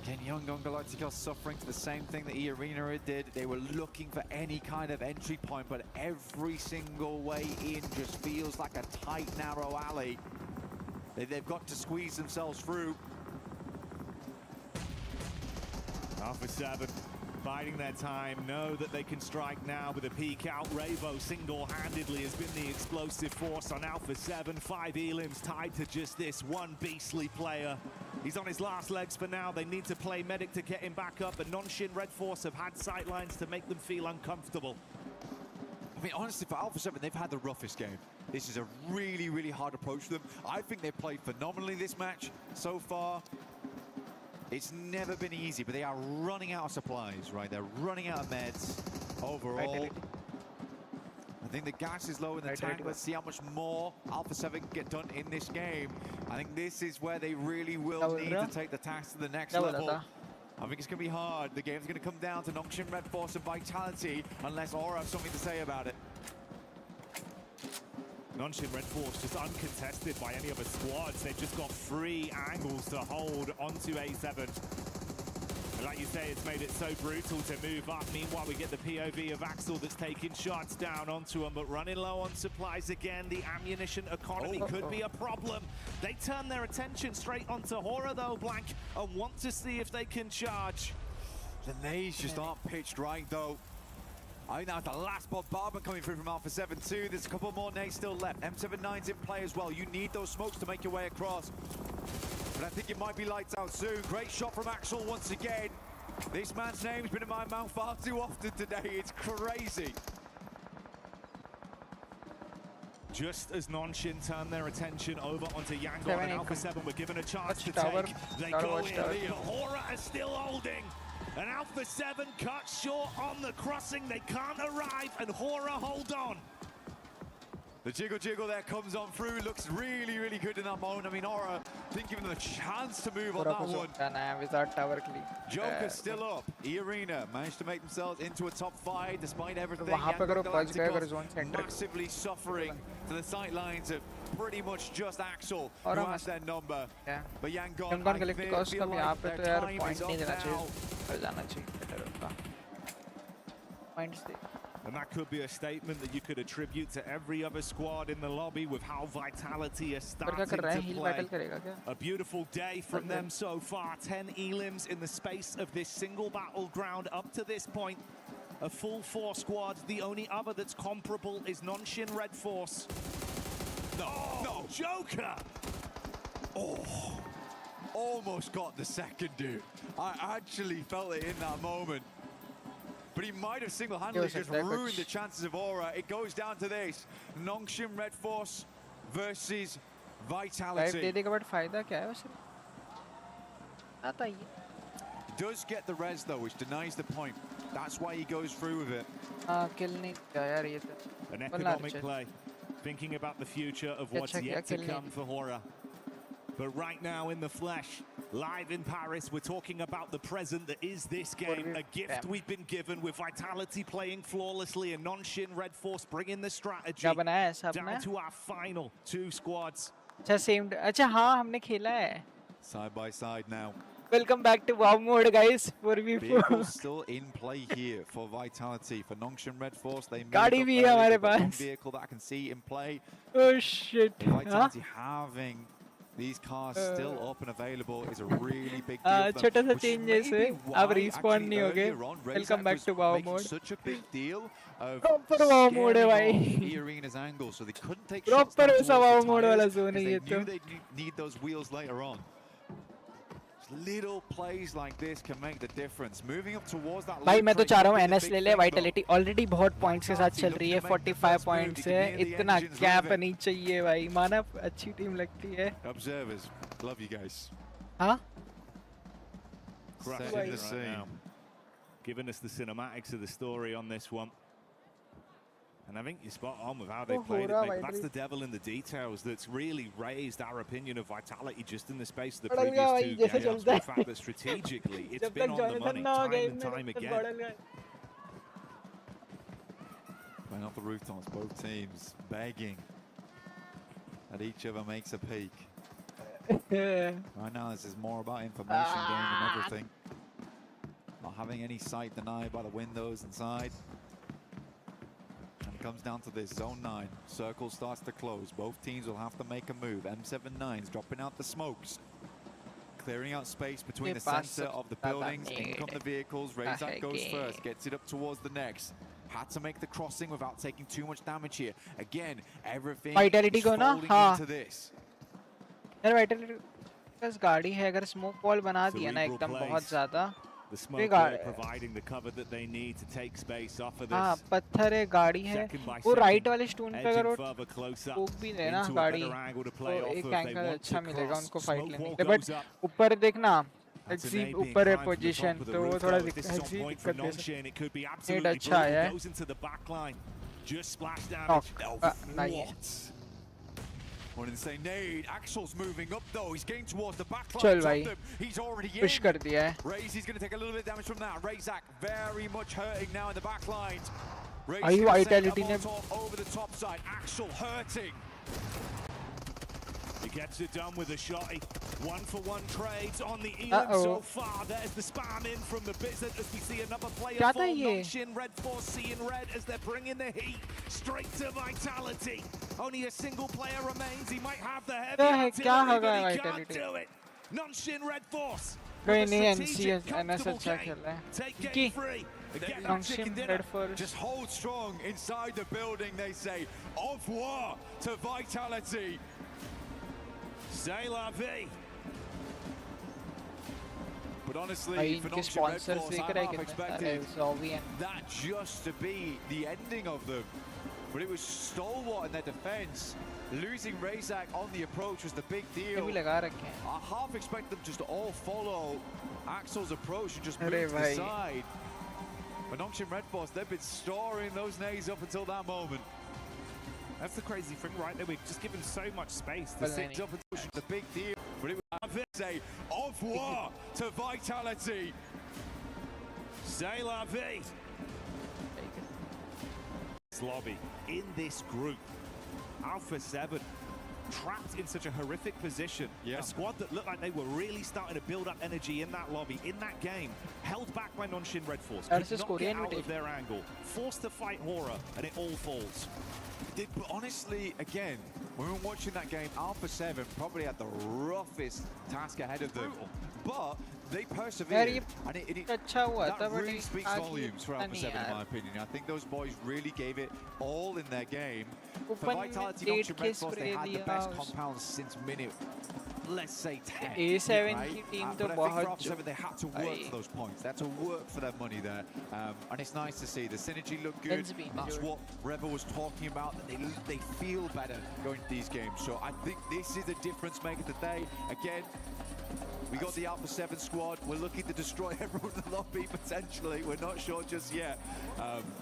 Again, Yangon Galacticos suffering to the same thing that E-Arena did. They were looking for any kind of entry point, but every single way in just feels like a tight, narrow alley. They've got to squeeze themselves through. Alpha 7 biding their time, know that they can strike now with a peek out. Revo single-handedly has been the explosive force on Alpha 7. 5 elims tied to just this one beastly player. He's on his last legs for now. They need to play medic to get him back up, but Nongshim Red Force have had sightlines to make them feel uncomfortable. I mean, honestly, for Alpha 7, they've had the roughest game. This is a really, really hard approach for them. I think they've played phenomenally this match so far. It's never been easy, but they are running out of supplies, right? They're running out of meds overall. I think the gas is low in the tank. Let's see how much more Alpha 7 can get done in this game. I think this is where they really will need to take the task to the next level. I think it's going to be hard. The game's going to come down to Nongshim Red Force and Vitality, unless Aura has something to say about it. Nongshim Red Force just uncontested by any other squads. They've just got 3 angles to hold onto A7. And like you say, it's made it so brutal to move up. Meanwhile, we get the POV of Axel that's taking shots down onto him, but running low on supplies again. The ammunition economy could be a problem. They turn their attention straight onto Horror, though, Blank, and want to see if they can charge. The nades just aren't pitched right, though. I think that's the last bombardment coming through from Alpha 7 too. There's a couple more nades still left. M79's in play as well. You need those smokes to make your way across. But I think it might be lights out soon. Great shot from Axel once again. This man's name's been in my mouth far too often today. It's crazy. Just as Nongshim turn their attention over onto Yangon and Alpha 7 were given a chance to take. They go in, but Horror is still holding. And Alpha 7 cut short on the crossing. They can't arrive, and Horror hold on. The jiggle there comes on through. Looks really, really good in that moment. I mean, Aura didn't give them a chance to move on that one. Joker still up. E-Arena managed to make themselves into a top 5 despite everything. Massively suffering to the sidelines of pretty much just Axel, who has their number. But Yangon, I feel like their time is up now. And that could be a statement that you could attribute to every other squad in the lobby with how Vitality is starting to play. A beautiful day from them so far. 10 elims in the space of this single battleground up to this point. A full 4 squad. The only other that's comparable is Nongshim Red Force. No, Joker! Oh, almost got the second, dude. I actually felt it in that moment. But he might have single-handedly just ruined the chances of Aura. It goes down to this. Nongshim Red Force versus Vitality. Does get the res, though, which denies the point. That's why he goes through with it. An economic play. Thinking about the future of what's yet to come for Horror. But right now in the flesh, live in Paris, we're talking about the present that is this game. A gift we've been given with Vitality playing flawlessly and Nongshim Red Force bringing the strategy down to our final 2 squads. Side by side now. Welcome back to WoW mode, guys. 4v4. Vehicles still in play here for Vitality. For Nongshim Red Force, they moved up early, one vehicle that I can see in play. Oh shit. Vitality having these cars still up and available is a really big deal. छोटा सा change है अब respawn नहीं होगे. Welcome back to WoW mode. Such a big deal of proper WoW mode है भाई. The arena's angle, so they couldn't take proper ऐसा WoW mode वाला zone है ये तो. They knew they need those wheels later on. Little plays like this can make the difference. Moving up towards that. भाई मैं तो चाह रहा हूँ NS ले ले. Vitality already बहुत points के साथ चल रही है. 45 points है. इतना gap नहीं चाहिए भाई. माना अच्छी team लगती है. Observers, love you guys. हाँ? Crushing the scene. Giving us the cinematics of the story on this one. And I think you're spot on with how they played it. That's the devil in the details that's really raised our opinion of Vitality just in the space of the previous 2 games. The fact that strategically it's been on the money time and time again. Playing off the rooftops, both teams begging that each other makes a peek. Right now this is more about information game than everything. Not having any sight denied by the windows inside. Comes down to this zone 9. Circle starts to close. Both teams will have to make a move. M79's dropping out the smokes, clearing out space between the center of the buildings. In come the vehicles. Razak goes first, gets it up towards the next. Had to make the crossing without taking too much damage here. Again, everything is folding into this. यार Vitality बस गाड़ी है. अगर smoke wall बना दिया ना एकदम बहुत ज़्यादा. The smoke providing the cover that they need to take space off of this. हाँ पत्थर है गाड़ी है वो राइट वाले स्टोन पे अगर वो ठोक भी दे ना गाड़ी तो एक एंगल अच्छा मिलेगा उनको फाइट लेने के बट ऊपर देखना एक्सीप ऊपर है पोजीशन तो वो थोड़ा दिक्कत दे नेट अच्छा है What an insane nade. Axel's moving up though. He's getting towards the back line. He's already in. Push कर दिया है. He's going to take a little bit of damage from that. Razak very much hurting now in the back lines. Are you vitality ne? Over the top side. Axel hurting. He gets it done with a shotty. 1-for-1 trades on the Elam so far. There's the spam in from the Blizzard as we see another player fall. Nongshim Red Force seeing red as they're bringing the heat straight to Vitality. Only a single player remains. He might have the heavy artillery, but he can't do it. Nongshim Red Force. Take game free. Just hold strong inside the building, they say. Au revoir to Vitality. C'est la vie. But honestly, for Nongshim Red Force, I'm half expected that just to be the ending of them. But it was stalwart in their defense. Losing Razak on the approach was the big deal. I half expect them just to all follow Axel's approach and just move to the side. But Nongshim Red Force, they've been storing those nades up until that moment. That's the crazy thing, right? They were just given so much space to sit up and push the big deal. But it was a au revoir to Vitality. C'est la vie. Lobby in this group. Alpha 7 trapped in such a horrific position. A squad that looked like they were really starting to build up energy in that lobby, in that game, held back by Nongshim Red Force, could not get out of their angle, forced to fight horror, and it all falls. But honestly, again, when we were watching that game, Alpha 7 probably had the roughest task ahead of them. But they persevered, and that really speaks volumes for Alpha 7 in my opinion. I think those boys really gave it all in their game. For Vitality, Nongshim Red Force, they had the best compounds since minute, let's say 10. A7 right? But I think for Alpha 7, they had to work for those points. They had to work for their money there. And it's nice to see. The synergy looked good. That's what Revel was talking about, that they feel better going to these games. So I think this is a difference maker today. Again, we got the Alpha 7 squad. We're looking to destroy everyone in the lobby, potentially. We're not sure just yet.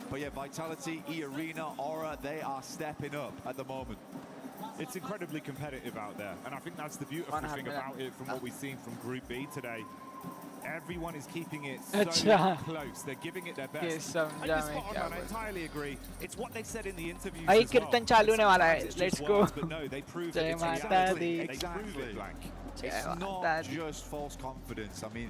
But yeah, Vitality, E-Arena, Aura, they are stepping up at the moment. It's incredibly competitive out there. And I think that's the beautiful thing about it from what we've seen from Group B today. Everyone is keeping it so close. They're giving it their best. I entirely agree. It's what they said in the interviews as well. Let's go. But no, they proved it. Exactly. They proved it, Blank. It's not just false confidence. I mean,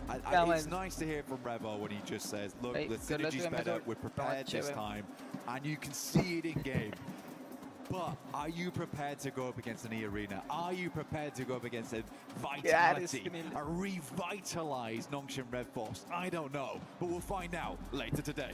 it's nice to hear from Revo when he just says, look, the synergy's better, we're prepared this time, and you can see it in game. But are you prepared to go up against an E-Arena? Are you prepared to go up against a Vitality, a revitalized Nongshim Red Force? I don't know, but we'll find out later today.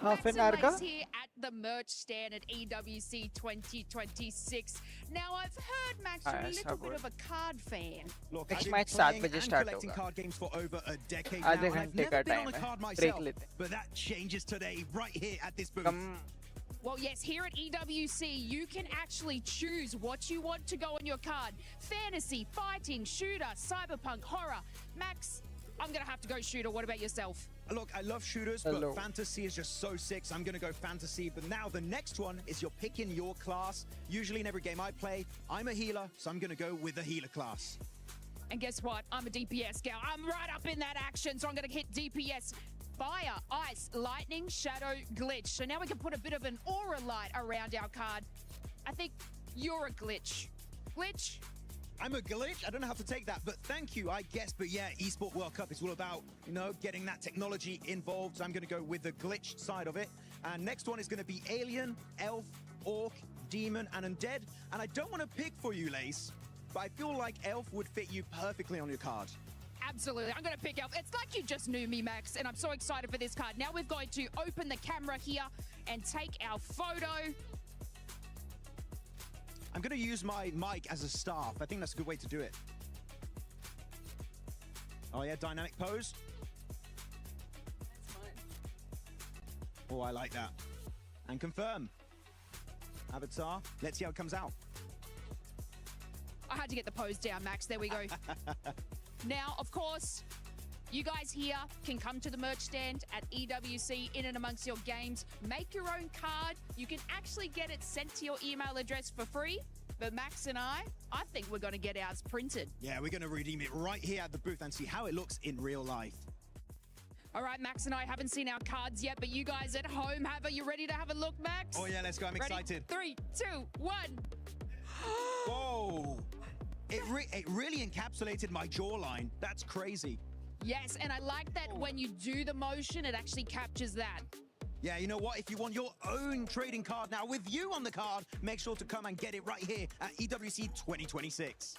Half an hour here at the merch stand at EWC 2026. Now I've heard Max you're a little bit of a card fan. Look, I've been playing and collecting card games for over a decade now. I've never been on a card myself, but that changes today right here at this booth. Well, yes, here at EWC, you can actually choose what you want to go on your card. Fantasy, fighting, shooter, cyberpunk, horror. Max, I'm going to have to go shooter. What about yourself? Look, I love shooters, but fantasy is just so sick, so I'm going to go fantasy. But now the next one is you're picking your class. Usually in every game I play, I'm a healer, so I'm going to go with the healer class. And guess what? I'm a DPS gal. I'm right up in that action, so I'm going to hit DPS. Fire, ice, lightning, shadow, glitch. So now we can put a bit of an aura light around our card. I think you're a glitch. Glitch? I'm a glitch? I don't know how to take that, but thank you, I guess. But yeah, Esports World Cup is all about, you know, getting that technology involved. So I'm going to go with the glitch side of it. And next one is going to be Alien, Elf, Orc, Demon, and Undead. And I don't want to pick for you, Lace, but I feel like Elf would fit you perfectly on your card. Absolutely. I'm going to pick Elf. It's like you just knew me, Max, and I'm so excited for this card. Now we're going to open the camera here and take our photo. I'm going to use my mic as a staff. I think that's a good way to do it. Oh, yeah, dynamic pose. Oh, I like that. And confirm. Avatar. Let's see how it comes out. I had to get the pose down, Max. There we go. Now, of course, you guys here can come to the merch stand at EWC in and amongst your games. Make your own card. You can actually get it sent to your email address for free. But Max and I think we're going to get ours printed. Yeah, we're going to redeem it right here at the booth and see how it looks in real life. All right, Max and I haven't seen our cards yet, but you guys at home have. Are you ready to have a look, Max? Oh, yeah, let's go. I'm excited. 3, 2, 1. Whoa. It really encapsulated my jawline. That's crazy. Yes, and I like that when you do the motion, it actually captures that. Yeah, you know what? If you want your own trading card now with you on the card, make sure to come and get it right here at EWC 2026.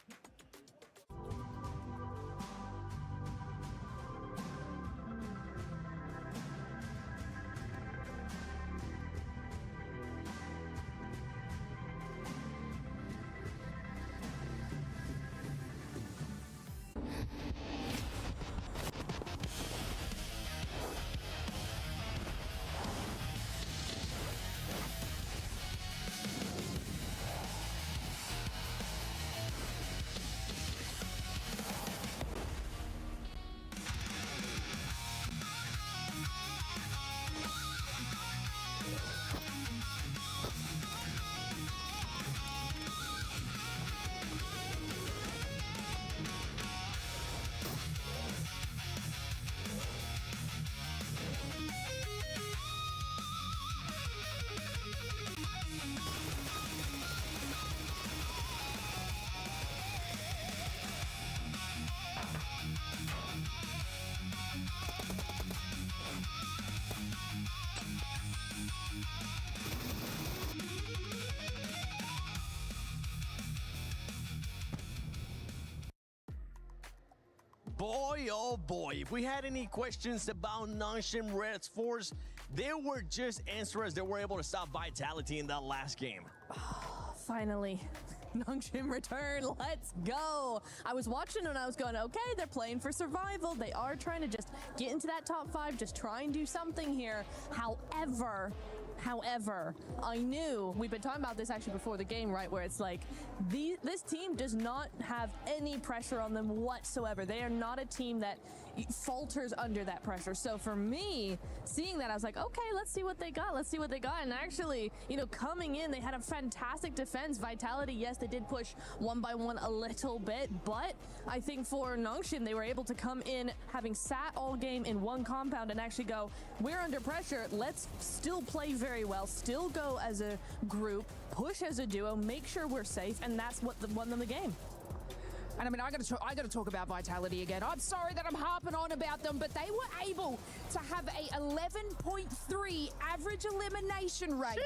Boy, oh boy, if we had any questions about Nongshim Red's force, they were just answers that were able to stop Vitality in that last game. Finally. Nongshim return, let's go. I was watching and I was going, okay, they're playing for survival. They are trying to just get into that top 5, just try and do something here. However, I knew, we've been talking about this actually before the game, right, where it's like, this team does not have any pressure on them whatsoever. They are not a team that falters under that pressure. So for me, seeing that, I was like, okay, let's see what they got. Let's see what they got. And actually, you know, coming in, they had a fantastic defense. Vitality, yes, they did push one by one a little bit, but I think for Nongshim, they were able to come in having sat all game in one compound and actually go, we're under pressure. Let's still play very well, still go as a group, push as a duo, make sure we're safe, and that's what won them the game. And I mean, I got to talk about Vitality again. I'm sorry that I'm harping on about them, but they were able to have a 11.3 average elimination rate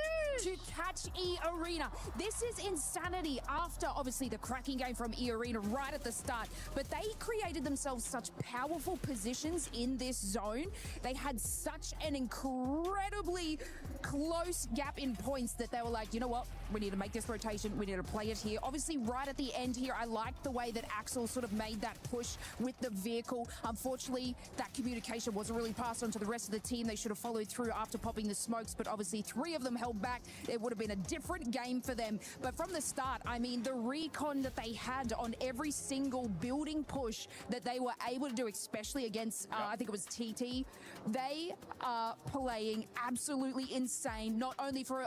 to catch E-Arena. This is insanity after, obviously, the cracking game from E-Arena right at the start. But they created themselves such powerful positions in this zone. They had such an incredibly close gap in points that they were like, you know what? We need to make this rotation. We need to play it here. Obviously, right at the end here, I liked the way that Axel sort of made that push with the vehicle. Unfortunately, that communication wasn't really passed on to the rest of the team. They should have followed through after popping the smokes, but obviously 3 of them held back. It would have been a different game for them. But from the start, I mean, the recon that they had on every single building push that they were able to do, especially against, I think it was TT, they are playing absolutely insane, not only for,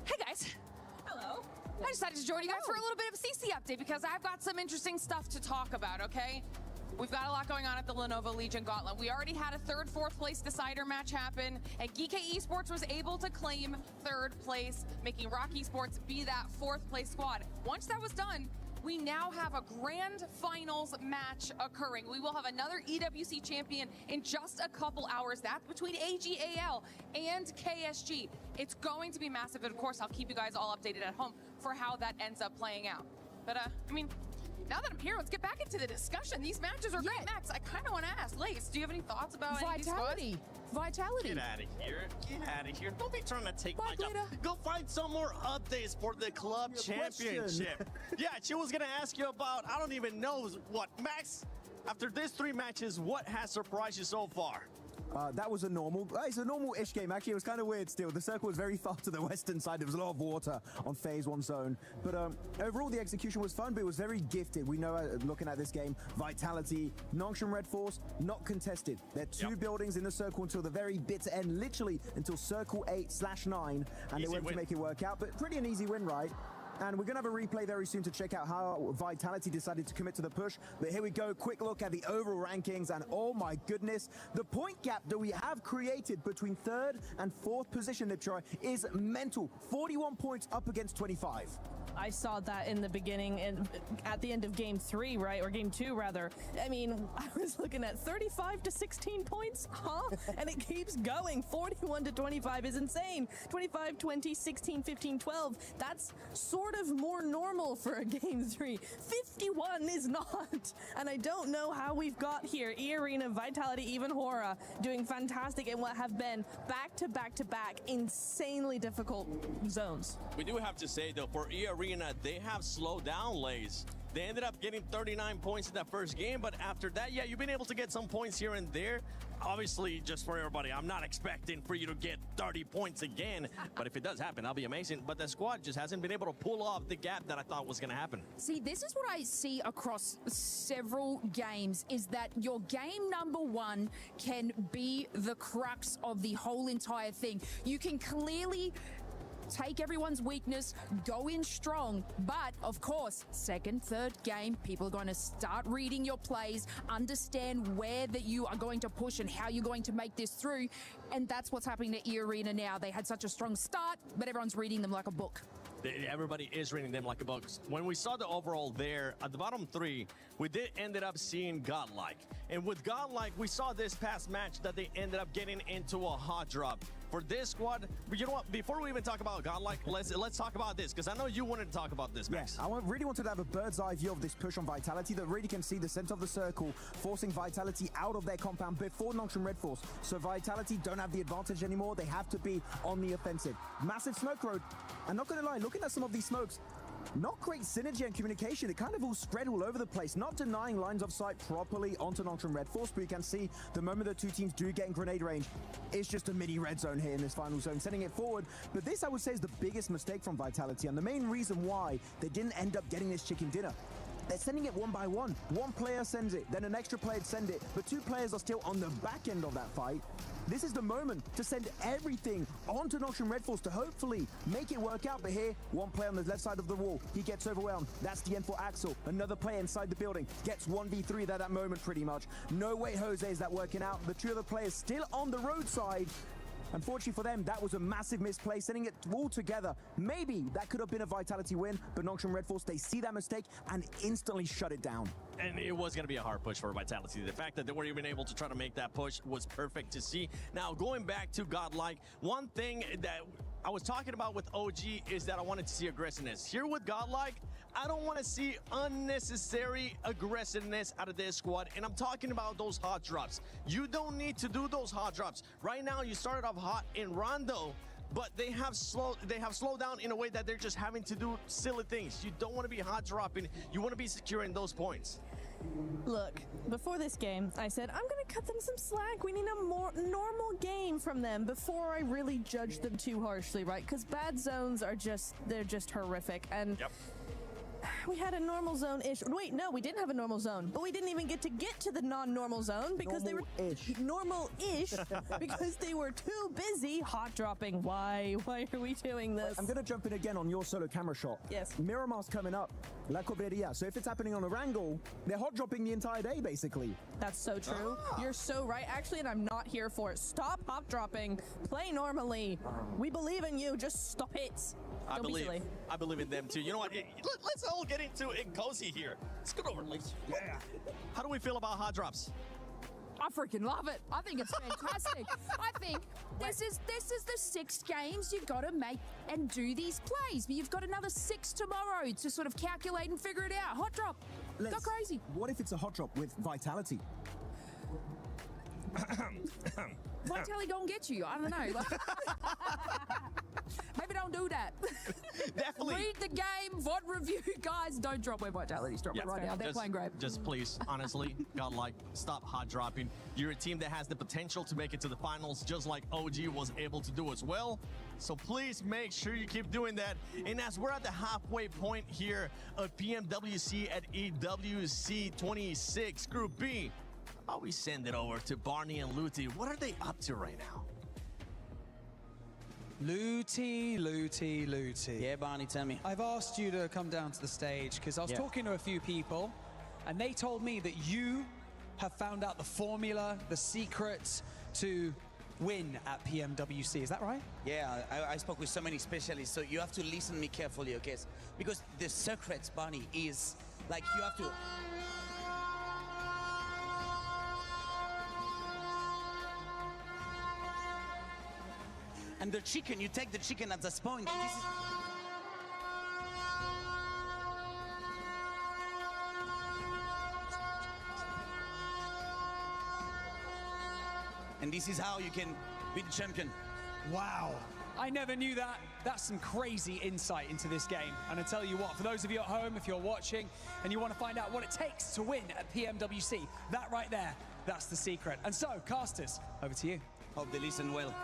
hey guys. Hello. I decided to join you guys for a little bit of a CC update because I've got some interesting stuff to talk about, okay? We've got a lot going on at the Lenovo Legion Gauntlet. We already had a 3rd, 4th place decider match happen, and Geek Esports was able to claim 3rd place, making Rock Esports be that 4th place squad. Once that was done, we now have a grand finals match occurring. We will have another EWC champion in just a couple hours. That's between AGAL and KSG. It's going to be massive, and of course, I'll keep you guys all updated at home for how that ends up playing out. But, I mean, Now that I'm here, let's get back into the discussion. These matches are great. Max, I kind of want to ask, Lace, do you have any thoughts about Vitality? Vitality. Get out of here. Get out of here. Don't be trying to take my job. Go find some more updates for the club championship. Yeah, she was going to ask you about, I don't even know what. Max, after these 3 matches, what has surprised you so far? That was it's a normal-ish game. Actually, it was kind of weird still. The circle was very far to the western side. There was a lot of water on phase 1 zone. But overall, the execution was fun, but it was very gifted. We know, looking at this game, Vitality, Nongshan Red Force, not contested. There are 2 buildings in the circle until the very bitter end, literally until circle 8/9, and they went to make it work out. But pretty an easy win, right? And we're going to have a replay very soon to check out how Vitality decided to commit to the push. But here we go, quick look at the overall rankings, and oh my goodness, the point gap that we have created between 3rd and 4th position, Niptroy, is mental. 41 points up against 25. I saw that in the beginning and at the end of game 3, right? Or game 2, rather. I mean, I was looking at 35 to 16 points, and it keeps going. 41 to 25 is insane. 25, 20, 16, 15, 12. That's sort of more normal for a game 3. 51 is not. And I don't know how we've got here. E-Arena, Vitality, even Hora doing fantastic in what have been back-to-back insanely difficult zones. We do have to say, though, for E-Arena, they have slowed down, Lays. They ended up getting 39 points in that first game, but after that, yeah, you've been able to get some points here and there. Obviously, just for everybody, I'm not expecting for you to get 30 points again, but if it does happen, that'll be amazing. But the squad just hasn't been able to pull off the gap that I thought was going to happen. See, this is what I see across several games, is that your game number 1 can be the crux of the whole entire thing. You can clearly take everyone's weakness, go in strong, but of course, 2nd, 3rd game, people are going to start reading your plays, understand where that you are going to push and how you're going to make this through, and that's what's happening to E-Arena now. They had such a strong start, but everyone's reading them like a book. Everybody is reading them like a book. When we saw the overall there, at the bottom 3, we did ended up seeing Godlike. And with Godlike, we saw this past match that they ended up getting into a hot drop. For this squad, but you know what? Before we even talk about Godlike, let's talk about this, because I know you wanted to talk about this, Max. Yes, I really wanted to have a bird's eye view of this push on Vitality that really can see the center of the circle, forcing Vitality out of their compound before Nongshan Red Force. So Vitality don't have the advantage anymore. They have to be on the offensive. Massive smoke road. I'm not going to lie, looking at some of these smokes, not great synergy and communication. It kind of all spread all over the place, not denying lines of sight properly onto Nongshan Red Force, but you can see the moment the 2 teams do get in grenade range, it's just a mini red zone here in this final zone, sending it forward. But this, I would say, is the biggest mistake from Vitality, and the main reason why they didn't end up getting this chicken dinner. They're sending it 1 by 1. 1 player sends it, then an extra player sends it, but 2 players are still on the back end of that fight. This is the moment to send everything onto Nongshan Red Force to hopefully make it work out. But here, 1 player on the left side of the wall, he gets overwhelmed. That's the end for Axel. Another player inside the building gets 1v3 at that moment pretty much. No way, Jose, is that working out. The 2 other players still on the roadside. Unfortunately for them, that was a massive misplay, sending it all together. Maybe that could have been a Vitality win, but Nongshan Red Force, they see that mistake and instantly shut it down. And it was going to be a hard push for Vitality. The fact that they weren't even able to try to make that push was perfect to see. Now, going back to Godlike, one thing that I was talking about with OG is that I wanted to see aggressiveness. Here with Godlike, I don't want to see unnecessary aggressiveness out of this squad, and I'm talking about those hot drops. You don't need to do those hot drops. Right now, you started off hot in Rondo, but they have slowed down in a way that they're just having to do silly things. You don't want to be hot dropping. You want to be securing those points. Look, before this game, I said, I'm going to cut them some slack. We need a more normal game from them before I really judge them too harshly, right? Because bad zones are they're just horrific. And we had a normal zone-ish. Wait, no, we didn't have a normal zone, but we didn't even get to the non-normal zone because they were normal-ish because they were too busy hot dropping. Why are we doing this? I'm going to jump in again on your solo camera shot. Yes. Miramar's coming up. La Cobreria. So if it's happening on a wrangle, they're hot dropping the entire day, basically. That's so true. You're so right, actually, and I'm not here for it. Stop hot dropping. Play normally. We believe in you. Just stop it. I believe in them too. You know what? Let's all get into it cozy here. Let's get over, Lace. Yeah. How do we feel about hot drops? I freaking love it. I think it's fantastic. I think this is the 6 games you've got to make and do these plays. But you've got another 6 tomorrow to sort of calculate and figure it out. Hot drop. Go crazy. What if it's a hot drop with Vitality? Vitality gonna get you. I don't know. Maybe don't do that. Definitely. Read the game, VOD review, guys. Don't drop where Vitality's dropping right now. They're playing great. Just please, honestly, godlike, stop hot dropping. You're a team that has the potential to make it to the finals, just like OG was able to do as well. So please make sure you keep doing that. And as we're at the halfway point here of PMWC at EWC 26 Group B, I'll we send it over to Barney and Luti. What are they up to right now? Luti. Yeah, Barney, tell me. I've asked you to come down to the stage because I was talking to a few people and they told me that you have found out the formula, the secrets to win at PMWC. Is that right? Yeah, I spoke with so many specialists, so you have to listen to me carefully, okay? Because the secret, Barney, is like you have to... And the chicken, you take the chicken at this point. And this is... And this is how you can be the champion. Wow. I never knew that. That's some crazy insight into this game. And I tell you what, for those of you at home, if you're watching and you want to find out what it takes to win at PMWC, that right there, that's the secret. And so, casters, over to you. Hope they listen well.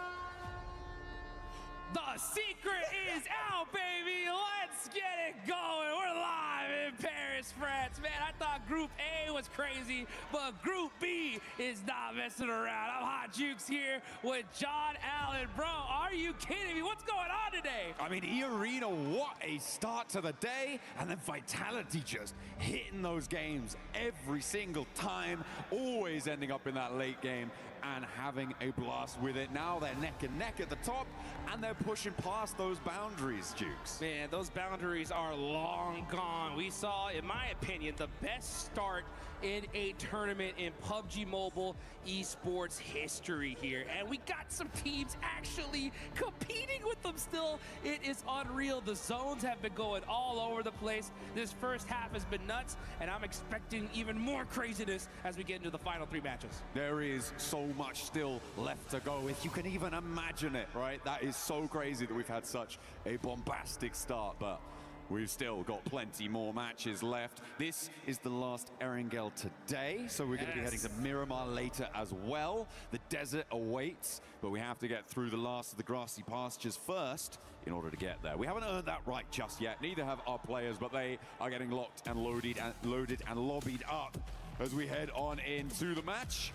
The secret is out, baby. Let's get it going. We're live in Paris, France. Man, I thought Group A was crazy, but Group B is not messing around. I'm Hot Jukes here with John Allen. Bro, are you kidding me? What's going on today? I mean, E-Arena, what a start to the day. And then Vitality just hitting those games every single time, always ending up in that late game and having a blast with it. Now they're neck and neck at the top, and they're pushing past those boundaries, Jukes. Man, those boundaries are long gone. We saw, in my opinion, the best start in a tournament in PUBG Mobile esports history here. And we got some teams actually competing with them still. It is unreal. The zones have been going all over the place. This first half has been nuts, and I'm expecting even more craziness as we get into the final 3 matches. There is so much still left to go, if you can even imagine it, right? That is so crazy that we've had such a bombastic start, but we've still got plenty more matches left. This is the last Erangel today, so we're going to be heading to Miramar later as well. The desert awaits, but we have to get through the last of the grassy pastures first in order to get there. We haven't earned that right just yet. Neither have our players, but they are getting locked and loaded and lobbied up as we head on into the match.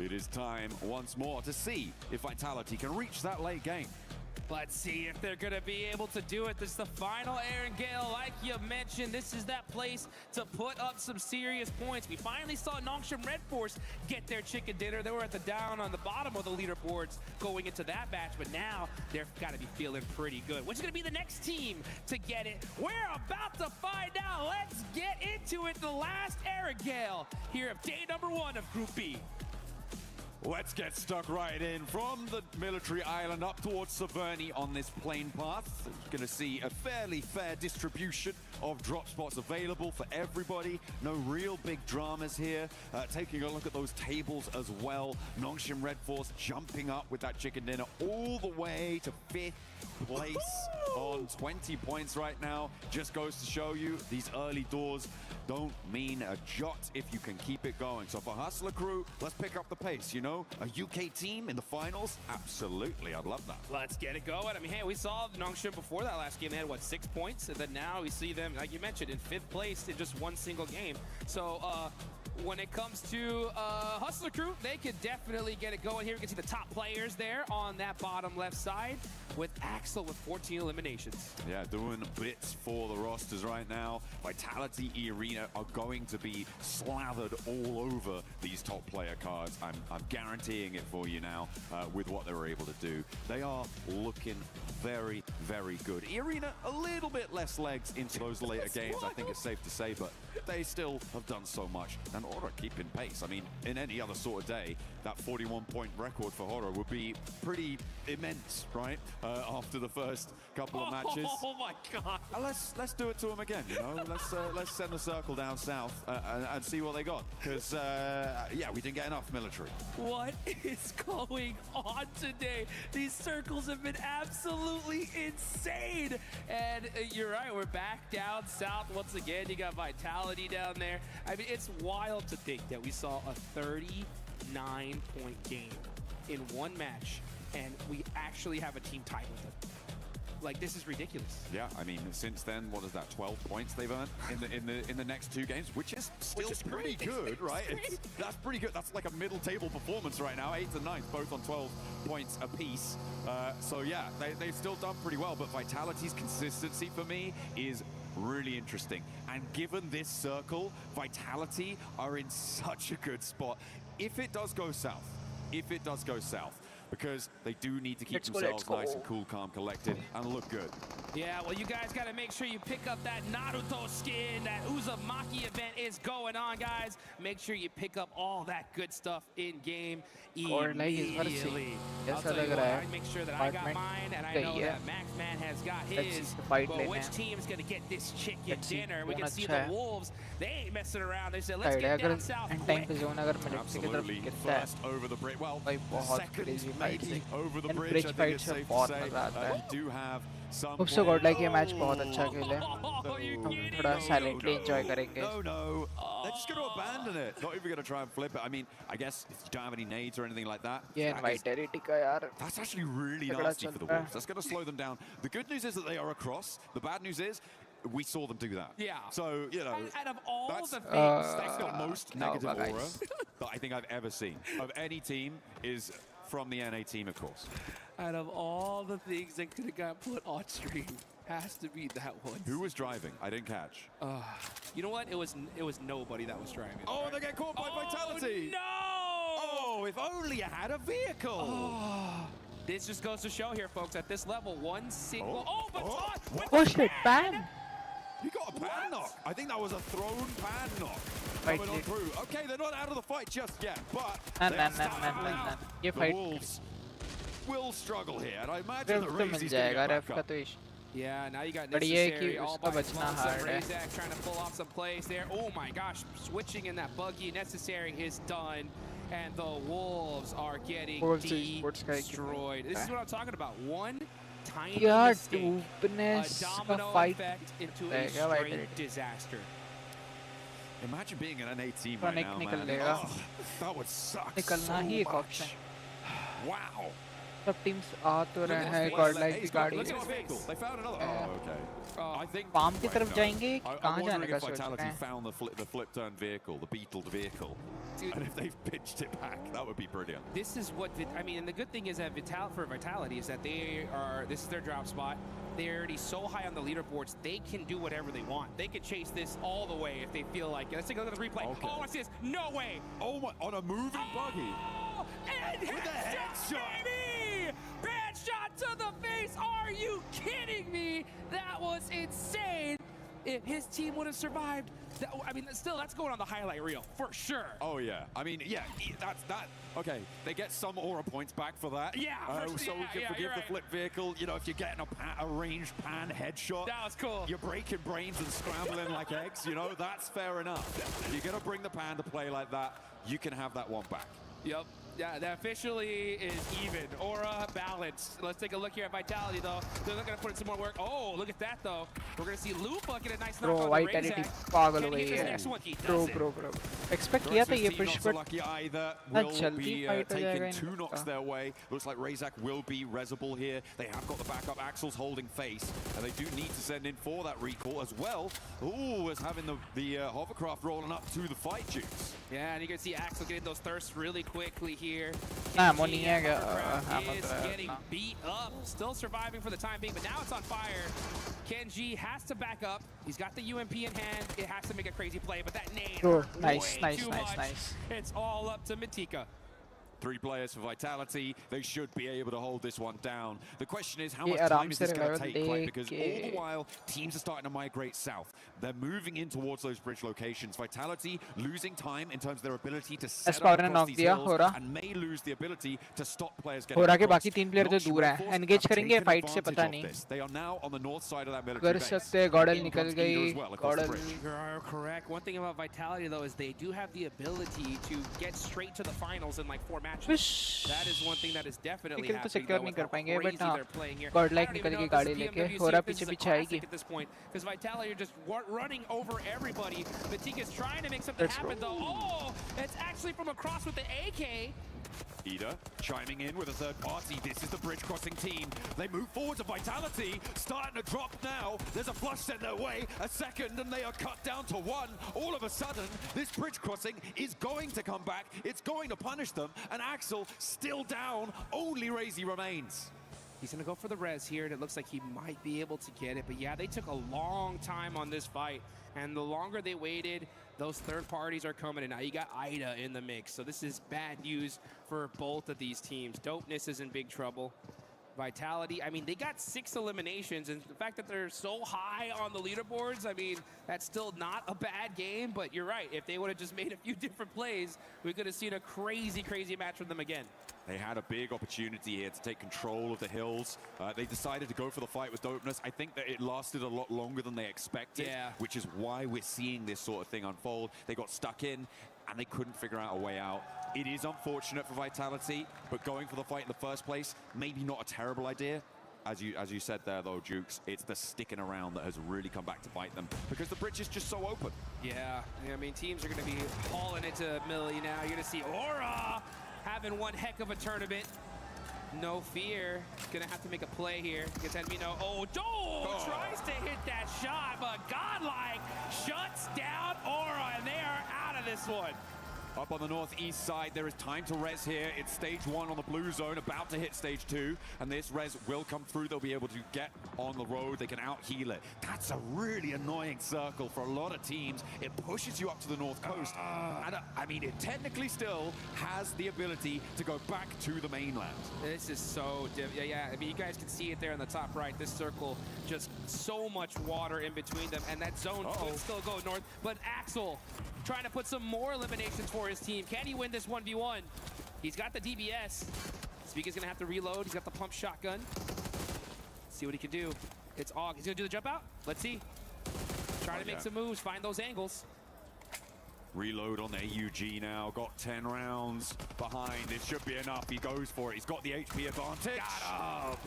It is time once more to see if Vitality can reach that late game. Let's see if they're going to be able to do it. This is the final Erangel. Like you mentioned, this is that place to put up some serious points. We finally saw Nongshim Red Force get their chicken dinner. They were at the down on the bottom of the leaderboards going into that match, but now they've got to be feeling pretty good. Which is going to be the next team to get it? We're about to find out. Let's get into it. The last Erangel here of day number 1 of Group B. Let's get stuck right in from the military island up towards Saverni on this plane path. You're going to see a fairly fair distribution of drop spots available for everybody. No real big dramas here. Taking a look at those tables as well. Nongshim Red Force jumping up with that chicken dinner all the way to 5th place on 20 points right now. Just goes to show you these early doors don't mean a jot if you can keep it going. So for Hustler Crew, let's pick up the pace, you know? A UK team in the finals? Absolutely, I'd love that. Let's get it going. I mean, hey, we saw Nongshim before that last game. They had, what, 6 points? And then now we see them, like you mentioned, in 5th place in just one single game. So, when it comes to Hustler Crew, they could definitely get it going here. We can see the top players there on that bottom left side with Axel with 14 eliminations. Yeah, doing bits for the rosters right now. Vitality Arena are going to be slathered all over these top player cards. I'm guaranteeing it for you now with what they were able to do. They are looking very, very good. Arena, a little bit less legs into those later games, I think it's safe to say, but but they still have done so much. And Aura keeping pace. I mean, in any other sort of day, that 41-point record for Aura would be pretty immense, right? After the first couple of matches. Oh my God! Let's do it to them again. You know, let's send the circle down south and see what they got. Because yeah, we didn't get enough military. What is going on today? These circles have been absolutely insane. And you're right, we're back down south once again. You got Vitality down there. I mean, it's wild to think that we saw a 39-point game in one match, and we actually have a team tied with them. Like, this is ridiculous. Yeah, I mean, since then, what is that? 12 points they've earned in the next 2 games, which is still pretty good, right? That's pretty good. That's like a middle table performance right now. 8th and 9th, both on 12 points apiece. So yeah, they've still done pretty well. But Vitality's consistency for me is really interesting. And given this circle, Vitality are in such a good spot. If it does go south, because they do need to keep themselves nice and cool, calm, collected, and look good. Yeah, well, you guys got to make sure you pick up that Naruto skin. That Uzumaki event is going on, guys. Make sure you pick up all that good stuff in game immediately. I'll tell you what, I make sure that I got mine, and I know that Maxman has got his. But which team's going to get this chicken dinner? We can see the Wolves. They ain't messing around. They said, let's get down south quick. Absolutely. First over the bridge. Well, second maybe over the bridge, I think it's safe to say. You do have some Hope so God, like ये match बहुत अच्छा खेले हम थोड़ा silently enjoy करेंगे no they're just going to abandon it, not even going to try and flip it. I mean, I guess if you don't have any nades or anything like that, yeah, Vitality का यार that's actually really nasty for the Wolves. That's going to slow them down. The good news is that they are across. The bad news is we saw them do that. Yeah. So, you know, out of all that's the things, that's the most negative aura that I think I've ever seen of any team is from the NA team, of course. Out of all the things that could have got put on stream, has to be that one. Who was driving? I didn't catch. You know what? It was nobody that was driving. Oh, right? They get caught by Vitality. No! Oh, if only you had a vehicle. Oh. This just goes to show here, folks, at this level, one single. Oh shit, ban! You got a pan knock. I think that was a thrown pan knock. Coming on through. Okay, they're not out of the fight just yet, but the Wolves will struggle here, and I imagine that Razy's going to get back up. Yeah, now you got necessary all by himself. Razak trying to pull off some plays there. Oh my gosh, switching in that buggy. Necessary is done, and the Wolves are getting destroyed. This is what I'm talking about. One tiny mistake, a domino effect into a straight disaster. Imagine being an NA team right now, man. Oh, that would suck so much. Wow. सब teams आ तो रहे हैं godlike की गाड़ी Look at his vehicle. They found another. Oh, okay. I think farm की तरफ जाएंगे कहाँ जाने का सोच रहे Vitality हैं? found the flip turn vehicle, the beetled vehicle. Dude. And if they've pitched it back, that would be brilliant. This is what I mean, and the good thing is that Vitality is that this is their drop spot. They're already so high on the leaderboards, they can do whatever they want. They can chase this all the way if they feel like it. Let's take a look at the replay. Okay. Oh, what's this? No way! Oh my, on a moving buggy. And with a headshot! Baby! Bad shot to the face! Are you kidding me? That was insane! If his team would have survived, I mean, still, that's going on the highlight reel, for sure. Oh, yeah. I mean, yeah, that's that. Okay, they get some aura points back for that. Yeah, so we can forgive the flip vehicle. You know, if you're getting a ranged pan headshot. That was cool. You're breaking brains and scrambling like eggs, you know, that's fair enough. You're going to bring the pan to play like that, you can have that one back. Yep. Yeah, that officially is even. Aura balanced. Let's take a look here at Vitality, though. They're looking to put in some more work. Oh, look at that, though. We're going to see Lupa get a nice knock on the Vitality पागल हो गई है. Bro. Expect किया था ये push, but जल्दी fight हो जाएगा इनका. 2 knocks their way. Looks like Razak will be resable here. They have got the backup. Axel's holding face, and they do need to send in for that recall as well. Ooh, is having the hovercraft rolling up to the fight juice. Yeah, and you can see Axel getting those thirsts really quickly here. is getting beat up, still surviving for the time being, but now it's on fire. Kenji has to back up. He's got the UMP in hand. It has to make a crazy play, but that nade. Nice. It's all up to Matika. 3 players for Vitality. They should be able to hold this one down. The question is, how much time is this going to take, right? Because all the while, teams are starting to migrate south. They're moving in towards those bridge locations. Vitality losing time in terms of their ability to set up across these hills and may lose the ability to stop players getting across. बाकी 3 player तो दूर हैं, engage करेंगे fight से पता नहीं. They are now on the north side of that military कर base. सकते हैं, गॉडल निकल गई. Gordon. You're correct. One thing about Vitality though is they do have the ability to get straight to the finals in like 4 matches. That is one thing that is definitely happening. तो secure नहीं कर पाएंगे, but God like निकल के गाड़ी लेके हो रहा पीछे पीछे आएगी. At this point, because Vitality are just running over everybody. Batik is trying to make something happen though. Oh, it's actually from across with the AK. Ida chiming in with a third party. This is the bridge crossing team. They move forward to Vitality, starting to drop now. There's a flush sent their way, a second, and they are cut down to 1. All of a sudden, this bridge crossing is going to come back. It's going to punish them, and Axel still down. Only Razy remains. He's going to go for the res here, and it looks like he might be able to get it. But yeah, they took a long time on this fight, and the longer they waited, those third parties are coming, and now you got Ida in the mix. So this is bad news for both of these teams. Dopeness is in big trouble. Vitality, I mean, they got 6 eliminations, and the fact that they're so high on the leaderboards, I mean, that's still not a bad game, but you're right. If they would have just made a few different plays, we could have seen a crazy, crazy match from them again. They had a big opportunity here to take control of the hills. They decided to go for the fight with Dopeness. I think that it lasted a lot longer than they expected, which is why we're seeing this sort of thing unfold. They got stuck in, and they couldn't figure out a way out. It is unfortunate for Vitality, but going for the fight in the first place, maybe not a terrible idea. As you said there, though, Jukes, it's the sticking around that has really come back to bite them, because the bridge is just so open. Yeah, I mean, teams are going to be hauling into Millie now. You're going to see Aura having one heck of a tournament. No fear. Gonna have to make a play here. Gets Edmino. Oh, tries to hit that shot, but Godlike shuts down Aura, and they are out of this one. Up on the northeast side, there is time to res here. It's stage 1 on the blue zone, about to hit stage 2, and this res will come through. They'll be able to get on the road. They can out-heal it. That's a really annoying circle for a lot of teams. It pushes you up to the north coast, and I mean, it technically still has the ability to go back to the mainland. This is so yeah, I mean, you guys can see it there in the top right. This circle, just so much water in between them, and that zone could still go north, but Axel trying to put some more eliminations for his team. Can he win this 1v1? He's got the DBS. Speaker's gonna have to reload. He's got the pump shotgun. Let's see what he can do. It's Og. He's gonna do the jump out. Let's see. Try to make some moves, find those angles. Reload on the AUG now. Got 10 rounds behind. It should be enough. He goes for it. He's got the HP advantage.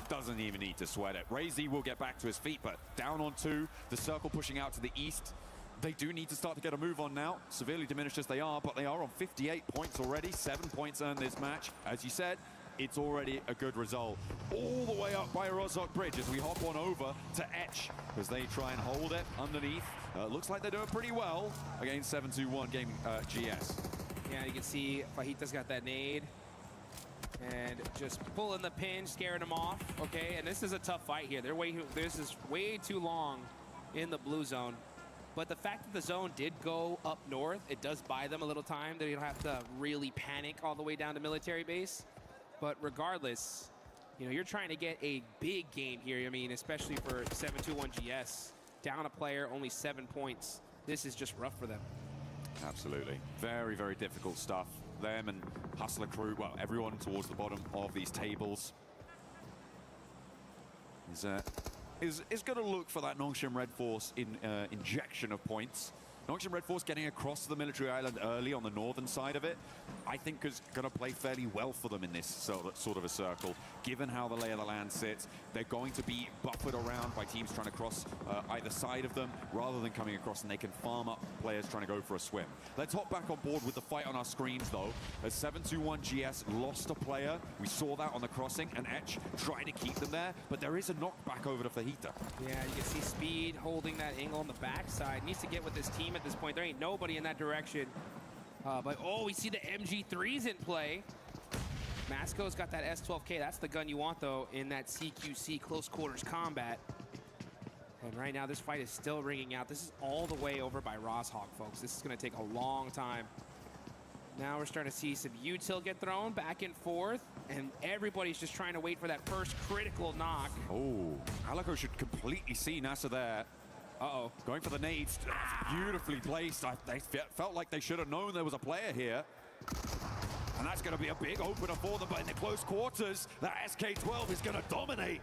Doesn't even need to sweat it. Razy will get back to his feet, but down on 2. The circle pushing out to the east. They do need to start to get a move on now. Severely diminished as they are, but they are on 58 points already. 7 points earned this match. As you said, it's already a good result. All the way up by Rozhok Bridge as we hop on over to Etch as they try and hold it underneath. Looks like they're doing pretty well against 721 Gaming GS. Yeah, you can see Fajita's got that nade. And just pulling the pin, scaring them off. Okay, and this is a tough fight here. This is way too long in the blue zone. But the fact that the zone did go up north, it does buy them a little time. They don't have to really panic all the way down to military base. But regardless, you know, you're trying to get a big game here. I mean, especially for 721 GS. Down a player, only 7 points. This is just rough for them. Absolutely. Very, very difficult stuff. Them and Hustler Crew, well, everyone towards the bottom of these tables is going to look for that Nongshim Red Force injection of points. Nongshim Red Force getting across the military island early on the northern side of it, I think is going to play fairly well for them in this sort of a circle. Given how the lay of the land sits, they're going to be buffered around by teams trying to cross either side of them, rather than coming across, and they can farm up players trying to go for a swim. Let's hop back on board with the fight on our screens, though. As 721 GS lost a player, we saw that on the crossing, and Etch trying to keep them there, but there is a knockback over to Fajita. Yeah, you can see Speed holding that angle on the backside. Needs to get with his team at this point. There ain't nobody in that direction. But we see the MG3s in play. Masco's got that S12K. That's the gun you want, though, in that CQC close quarters combat. And right now, this fight is still ringing out. This is all the way over by Rozhok, folks. This is going to take a long time. Now we're starting to see some util get thrown back and forth, and everybody's just trying to wait for that first critical knock. Oh, Alico should completely see NASA there. Uh-oh. Going for the nades. Beautifully placed. They felt like they should have known there was a player here. And that's going to be a big opener for them, but in the close quarters, that SK-12 is going to dominate.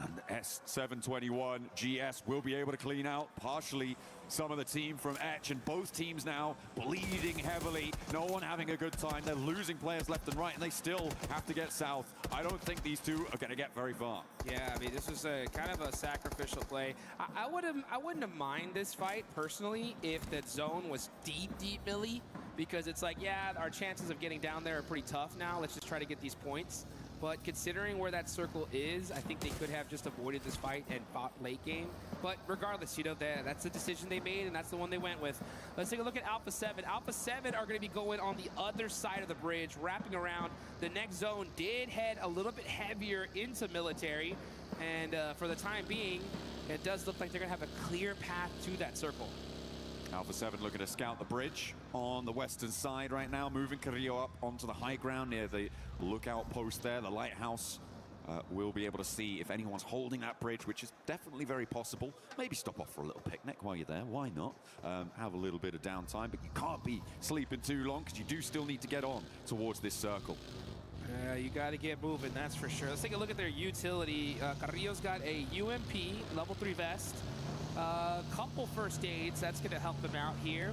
And S721 GS will be able to clean out partially some of the team from Etch, and both teams now bleeding heavily. No one having a good time. They're losing players left and right, and they still have to get south. I don't think these two are going to get very far. Yeah, I mean, this was a kind of a sacrificial play. I wouldn't have mind this fight personally if that zone was deep milli, because it's like, yeah, our chances of getting down there are pretty tough now. Let's just try to get these points. But considering where that circle is, I think they could have just avoided this fight and fought late game. But regardless, you know, that's the decision they made, and that's the one they went with. Let's take a look at Alpha 7. Alpha 7 are going to be going on the other side of the bridge, wrapping around. The next zone did head a little bit heavier into military, and for the time being, it does look like they're going to have a clear path to that circle. Alpha 7 looking to scout the bridge on the western side right now, moving Carrillo up onto the high ground near the lookout post there. The lighthouse will be able to see if anyone's holding that bridge, which is definitely very possible. Maybe stop off for a little picnic while you're there. Why not? Have a little bit of downtime, but you can't be sleeping too long because you do still need to get on towards this circle. You got to get moving, that's for sure. Let's take a look at their utility. Carrillo's got a UMP, level 3 vest. Couple first aids, that's going to help them out here.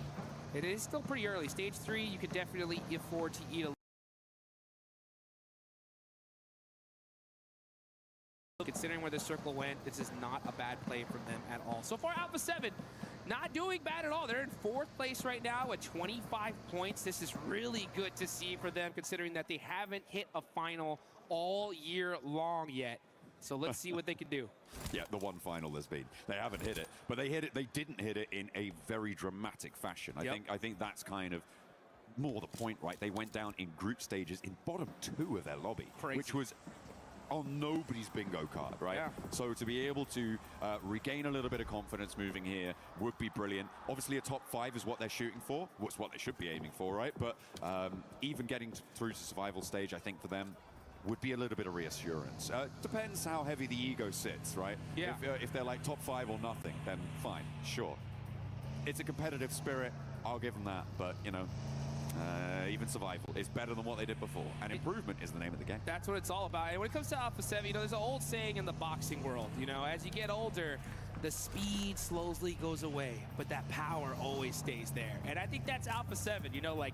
It is still pretty early. Stage 3, you could definitely afford to eat a. Considering where the circle went, this is not a bad play from them at all. So far, Alpha 7 not doing bad at all. They're in 4th place right now with 25 points. This is really good to see for them, considering that they haven't hit a final all year long yet. So let's see what they can do. Yeah, the one final there's been. They haven't hit it, but they hit it. They didn't hit it in a very dramatic fashion. I think that's kind of more the point, right? They went down in group stages in bottom 2 of their lobby, which was on nobody's bingo card, right? Yeah. So to be able to regain a little bit of confidence moving here would be brilliant. Obviously, a top 5 is what they're shooting for. What's what they should be aiming for, right? But even getting through to survival stage, I think for them, would be a little bit of reassurance. Depends how heavy the ego sits, right? Yeah. If they're like top 5 or nothing, then fine, sure. It's a competitive spirit, I'll give them that, but you know, even survival is better than what they did before, and improvement is the name of the game. That's what it's all about. And when it comes to Alpha 7, you know, there's an old saying in the boxing world, you know, as you get older, the speed slowly goes away, but that power always stays there. And I think that's Alpha 7, you know, like,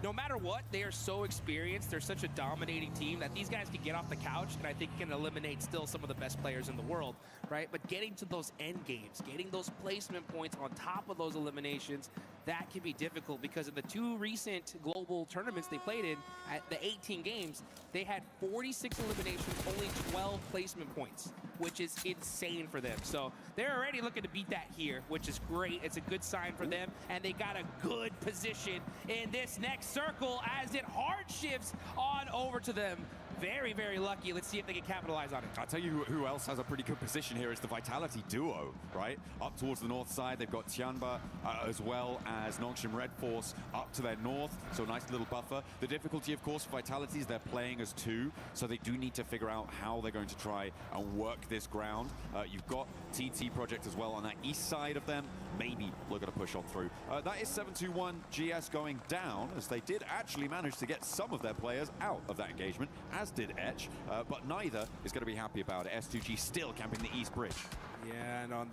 no matter what, they are so experienced. They're such a dominating team that these guys can get off the couch and I think can eliminate still some of the best players in the world, right? But getting to those end games, getting those placement points on top of those eliminations, that can be difficult because in the 2 recent global tournaments they played in, at the 18 games, they had 46 eliminations, only 12 placement points, which is insane for them. So they're already looking to beat that here, which is great. It's a good sign for them, and they got a good position in this next circle as it hard shifts on over to them. Very, very lucky. Let's see if they can capitalize on it. I'll tell you who else has a pretty good position here is the Vitality duo, right? Up towards the north side, they've got Tianba as well as Nongshim Red Force up to their north, so a nice little buffer. The difficulty, of course, for Vitality is they're playing as 2, so they do need to figure out how they're going to try and work this ground. You've got TT Project as well on that east side of them. Maybe looking to push on through. That is 721 GS going down, as they did actually manage to get some of their players out of that engagement, as did Etch, but neither is going to be happy about it. S2G still camping the east bridge. Yeah, and on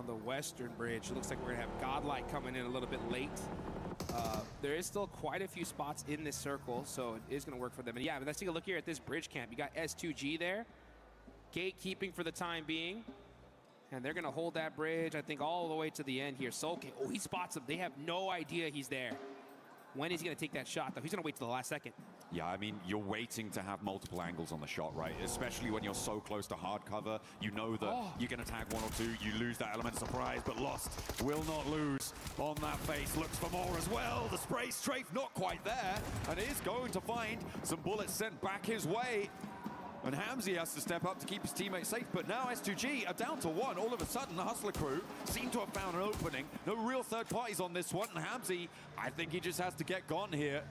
the western bridge, it looks like we're going to have Godlike coming in a little bit late. There is still quite a few spots in this circle, so it is going to work for them. And yeah, but let's take a look here at this bridge camp. You got S2G there, gatekeeping for the time being. And they're going to hold that bridge, I think, all the way to the end here. Soke, oh, he spots him. They have no idea he's there. When is he going to take that shot, though? He's going to wait till the last second. Yeah, I mean, you're waiting to have multiple angles on the shot, right? Especially when you're so close to hard cover. You know that you can attack 1 or 2. You lose that element of surprise, but Lost will not lose on that face. Looks for more as well. The spray strafe not quite there, and is going to find some bullets sent back his way. And Hamzy has to step up to keep his teammates safe, but now S2G are down to 1. All of a sudden, the Hustler crew seem to have found an opening. No real third parties on this one, and Hamzy, I think he just has to get gone here.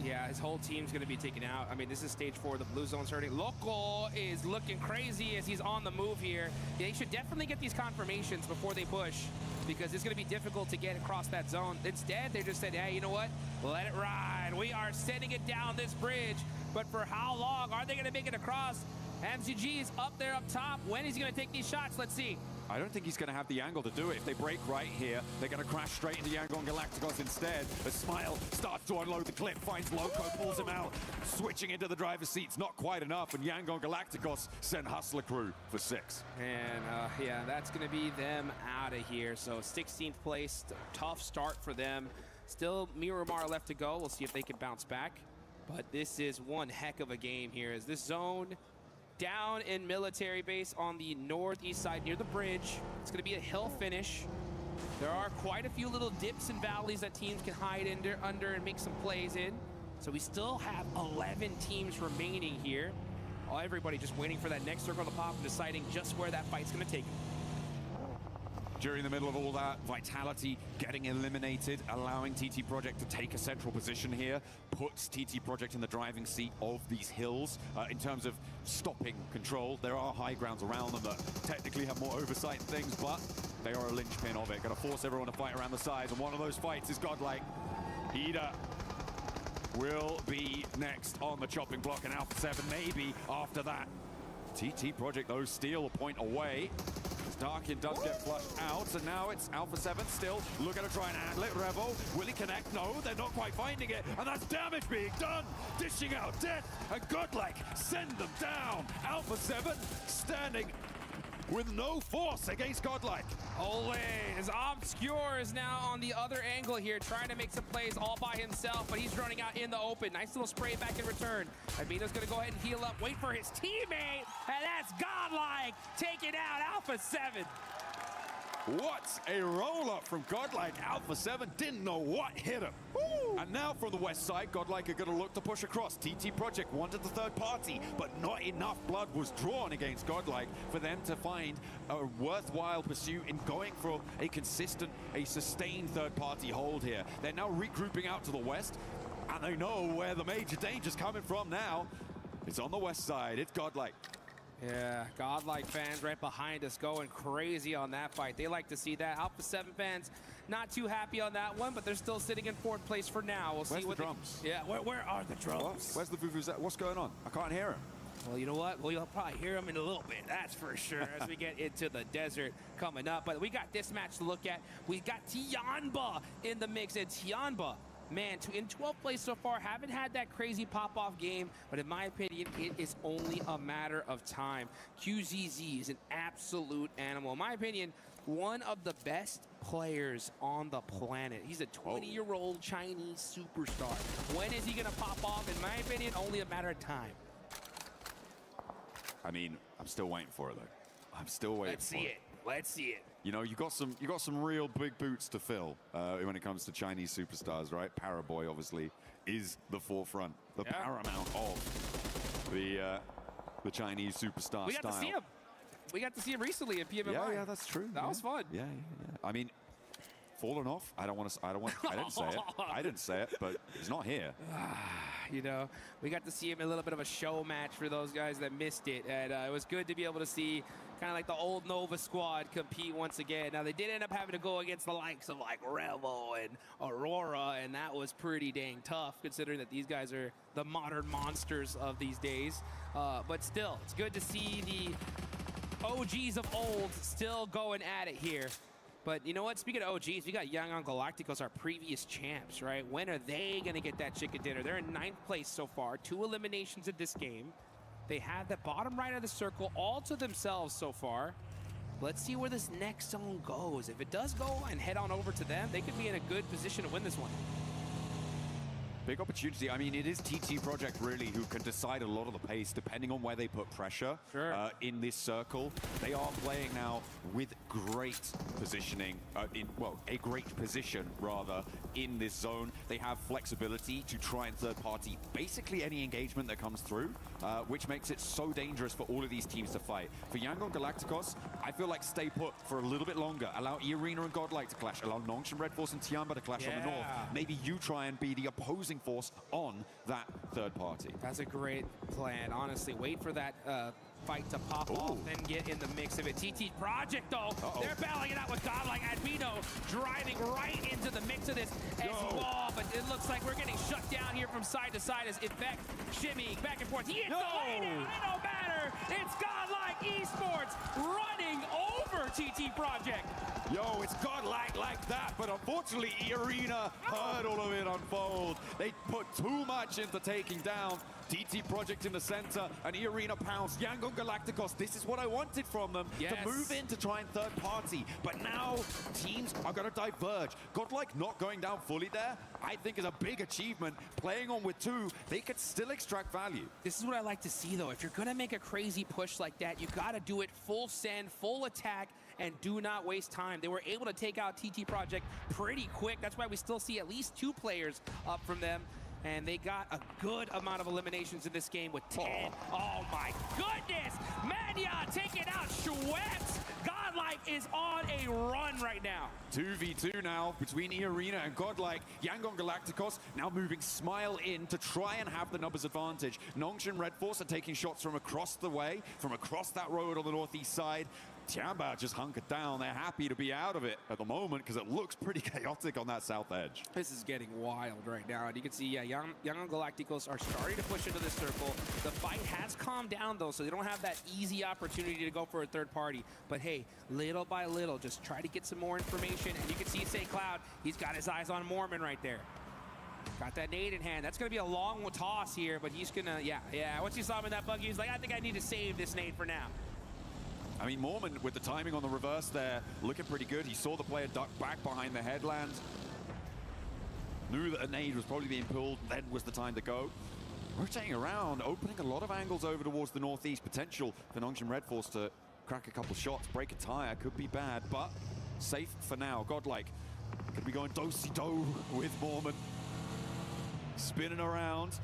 Yeah, his whole team's going to be taken out. I mean, this is stage 4. The blue zone's hurting. Loco is looking crazy as he's on the move here. They should definitely get these confirmations before they push, because it's going to be difficult to get across that zone. Instead, they just said, hey, you know what? Let it ride. We are sending it down this bridge. But for how long? Are they going to make it across? MCG is up there up top. When is he going to take these shots? Let's see. I don't think he's going to have the angle to do it. If they break right here, they're going to crash straight into Yangon Galacticos instead. As Smile starts to unload the clip, finds Loco, pulls him out, switching into the driver's seat's not quite enough, and Yangon Galacticos send Hustler crew for 6. And yeah, that's going to be them out of here. So 16th place, tough start for them. Still Miramar left to go. We'll see if they can bounce back. But this is one heck of a game here, as this zone down in military base on the northeast side near the bridge. It's going to be a hill finish. There are quite a few little dips and valleys that teams can hide under and make some plays in. So we still have 11 teams remaining here. Everybody just waiting for that next circle to pop and deciding just where that fight's going to take them. During the middle of all that, Vitality getting eliminated, allowing TT Project to take a central position here, puts TT Project in the driving seat of these hills in terms of stopping control. There are high grounds around them that technically have more oversight and things, but they are a linchpin of it. Going to force everyone to fight around the sides, and one of those fights is Godlike. Ida will be next on the chopping block, and Alpha 7 maybe after that. TT Project, though, steal a point away. Darkin does get flushed out, and now it's Alpha 7 still looking to try and handle it. Revo, will he connect? No, they're not quite finding it, and that's damage being done. Dishing out death, and Godlike send them down. Alpha 7 standing with no force against Godlike. Ole is Obscure is now on the other angle here, trying to make some plays all by himself, but he's running out in the open. Nice little spray back in return. Amino's gonna go ahead and heal up, wait for his teammate, and that's Godlike taking out Alpha 7. What a roll-up from Godlike. Alpha 7 didn't know what hit him. Woo! And now from the west side, Godlike are going to look to push across. TT Project wanted the third party, but not enough blood was drawn against Godlike for them to find a worthwhile pursuit in going for a consistent, a sustained third-party hold here. They're now regrouping out to the west, and they know where the major danger's coming from now. It's on the west side. It's Godlike. Yeah, Godlike fans right behind us going crazy on that fight. They like to see that. Alpha 7 fans not too happy on that one, but they're still sitting in 4th place for now. We'll Where's see what the drums? Yeah, where are the drums? Where's the vuvuzela? What's going on? I can't hear him. Well, you know what? Well, you'll probably hear them in a little bit, that's for sure, as we get into the desert coming up. But we got this match to look at. We got Tianba in the mix, and Tianba, man, in 12th place so far, haven't had that crazy pop-off game, but in my opinion, it is only a matter of time. QZZ is an absolute animal. In my opinion, one of the best players on the planet. He's a 20-year-old Chinese superstar. When is he gonna pop off? In my opinion, only a matter of time. I mean, I'm still waiting for it, though. I'm still waiting for it. Let's see it. You know, you got some real big boots to fill when it comes to Chinese superstars, right? Paraboy obviously is the forefront, the paramount of the Chinese superstar We got to see him. We got to see him recently in PMWC. Yeah, that's true. That was fun. Yeah. I mean, fallen off. I didn't say it. I didn't say it, but he's not here. You know, we got to see him in a little bit of a show match for those guys that missed it, and it was good to be able to see kind of like the old Nova squad compete once again. Now, they did end up having to go against the likes of like Revo and Aurora, and that was pretty dang tough considering that these guys are the modern monsters of these days. But still, it's good to see the OGs of old still going at it here. But you know what? Speaking of OGs, we got Yangon Galacticos, our previous champs, right? When are they going to get that chicken dinner? They're in 9th place so far, 2 eliminations in this game. They have the bottom right of the circle all to themselves so far. Let's see where this next zone goes. If it does go and head on over to them, they could be in a good position to win this one. Big opportunity. I mean, it is TT Project really who can decide a lot of the pace depending on where they put pressure in this circle. They are playing now with great positioning, a great position rather in this zone. They have flexibility to try and third-party basically any engagement that comes through, which makes it so dangerous for all of these teams to fight. For Yangon Galacticos, I feel like stay put for a little bit longer. Allow E-Arena and Godlike to clash. Allow Nongshim Red Force and Tiamba to clash on the north. Maybe you try and be the opposing force on that third party. That's a great plan. Honestly, wait for that fight to pop off, then get in the mix of it. TT Project, though, they're battling it out with Godlike. Albino driving right into the mix of this as well, but it looks like we're getting shut down here from side to side as Effect shimmying back and forth. He hits the laydown. It don't matter. It's Godlike Esports running over TT Project. Yo, it's Godlike like that, but unfortunately, E-Arena heard all of it unfold. They put too much into taking down TT Project in the center, and E-Arena pounced. Yangon Galacticos, this is what I wanted from them, to move in to try and third party. But now, teams are going to diverge. Godlike not going down fully there, I think is a big achievement. Playing on with two, they could still extract value. This is what I like to see, though. If you're going to make a crazy push like that, you got to do it full send, full attack, and do not waste time. They were able to take out TT Project pretty quick. That's why we still see at least 2 players up from them. And they got a good amount of eliminations in this game with 10. Oh my goodness! Mania taking out Schweppes! Godlike is on a run right now. 2v2 now between E-Arena and Godlike. Yangon Galacticos now moving Smile in to try and have the numbers advantage. Nongshim Red Force are taking shots from across the way, from across that road on the northeast side. Tiamba just hunkered down. They're happy to be out of it at the moment because it looks pretty chaotic on that south edge. This is getting wild right now. And you can see, Yangon Galacticos are starting to push into this circle. The fight has calmed down, though, so they don't have that easy opportunity to go for a third party. But hey, little by little, just try to get some more information. And you can see St. Cloud, he's got his eyes on Mormon right there. Got that nade in hand. That's going to be a long toss here, but he's going to, once you saw him in that buggy, he's like, I think I need to save this nade for now. I mean, Mormon, with the timing on the reverse there, looking pretty good. He saw the player duck back behind the headland. Knew that a nade was probably being pulled, then was the time to go. Rotating around, opening a lot of angles over towards the northeast. Potential for Nongshim Red Force to crack a couple shots, break a tire, could be bad, but safe for now. Godlike could be going do-si-do with Mormon. Spinning around.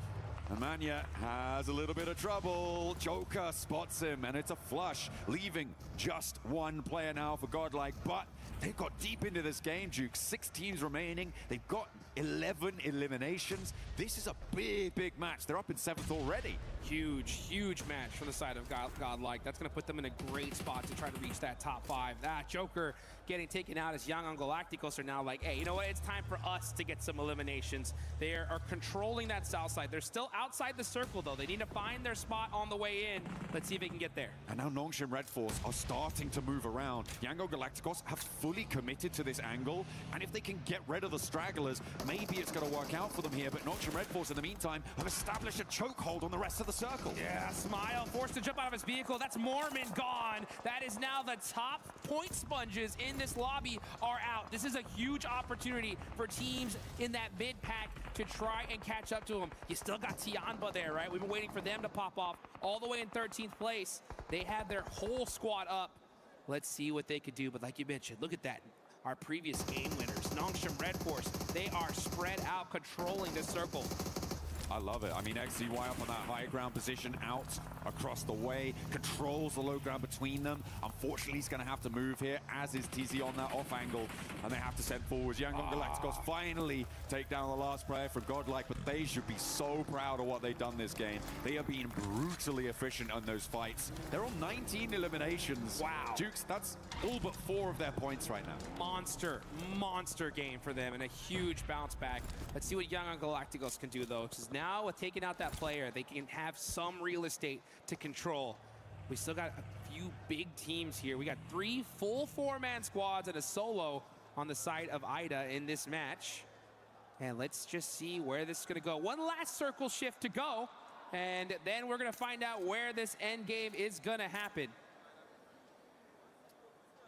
And Mania has a little bit of trouble. Joker spots him, and it's a flush, leaving just one player now for Godlike. But they've got deep into this game, Duke. 6 teams remaining. They've got 11 eliminations. This is a big, big match. They're up in 7th already. Huge match from the side of Godlike. That's going to put them in a great spot to try to reach that top 5. That Joker getting taken out as Yangon Galacticos are now like, hey, you know what? It's time for us to get some eliminations. They are controlling that south side. They're still outside the circle, though. They need to find their spot on the way in. Let's see if they can get there. And now Nongshim Red Force are starting to move around. Yangon Galacticos have fully committed to this angle, and if they can get rid of the stragglers, maybe it's going to work out for them here. But Nongshim Red Force, in the meantime, have established a chokehold on the rest of the circle. Yeah, Smile forced to jump out of his vehicle. That's Mormon gone. That is now the top point sponges in this lobby are out. This is a huge opportunity for teams in that mid pack to try and catch up to him. You still got Tiamba there, right? We've been waiting for them to pop off all the way in 13th place. They had their whole squad up. Let's see what they could do. But like you mentioned, look at that. Our previous game winners, Nongshim Red Force, they are spread out, controlling this circle. I love it. I mean, XCY up on that high ground position, out across the way, controls the low ground between them. Unfortunately, he's going to have to move here, as is TZ on that off angle, and they have to send forwards. Yangon Galacticos finally take down the last player for Godlike, but they should be so proud of what they've done this game. They are being brutally efficient on those fights. They're on 19 eliminations. Wow. Dukes, that's all but 4 of their points right now. Monster game for them, and a huge bounce back. Let's see what Yangon Galacticos can do, though, because now with taking out that player, they can have some real estate to control. We still got a few big teams here. We got 3 full 4-man squads and a solo on the side of Ida in this match. And let's just see where this is going to go. One last circle shift to go, and then we're going to find out where this end game is going to happen.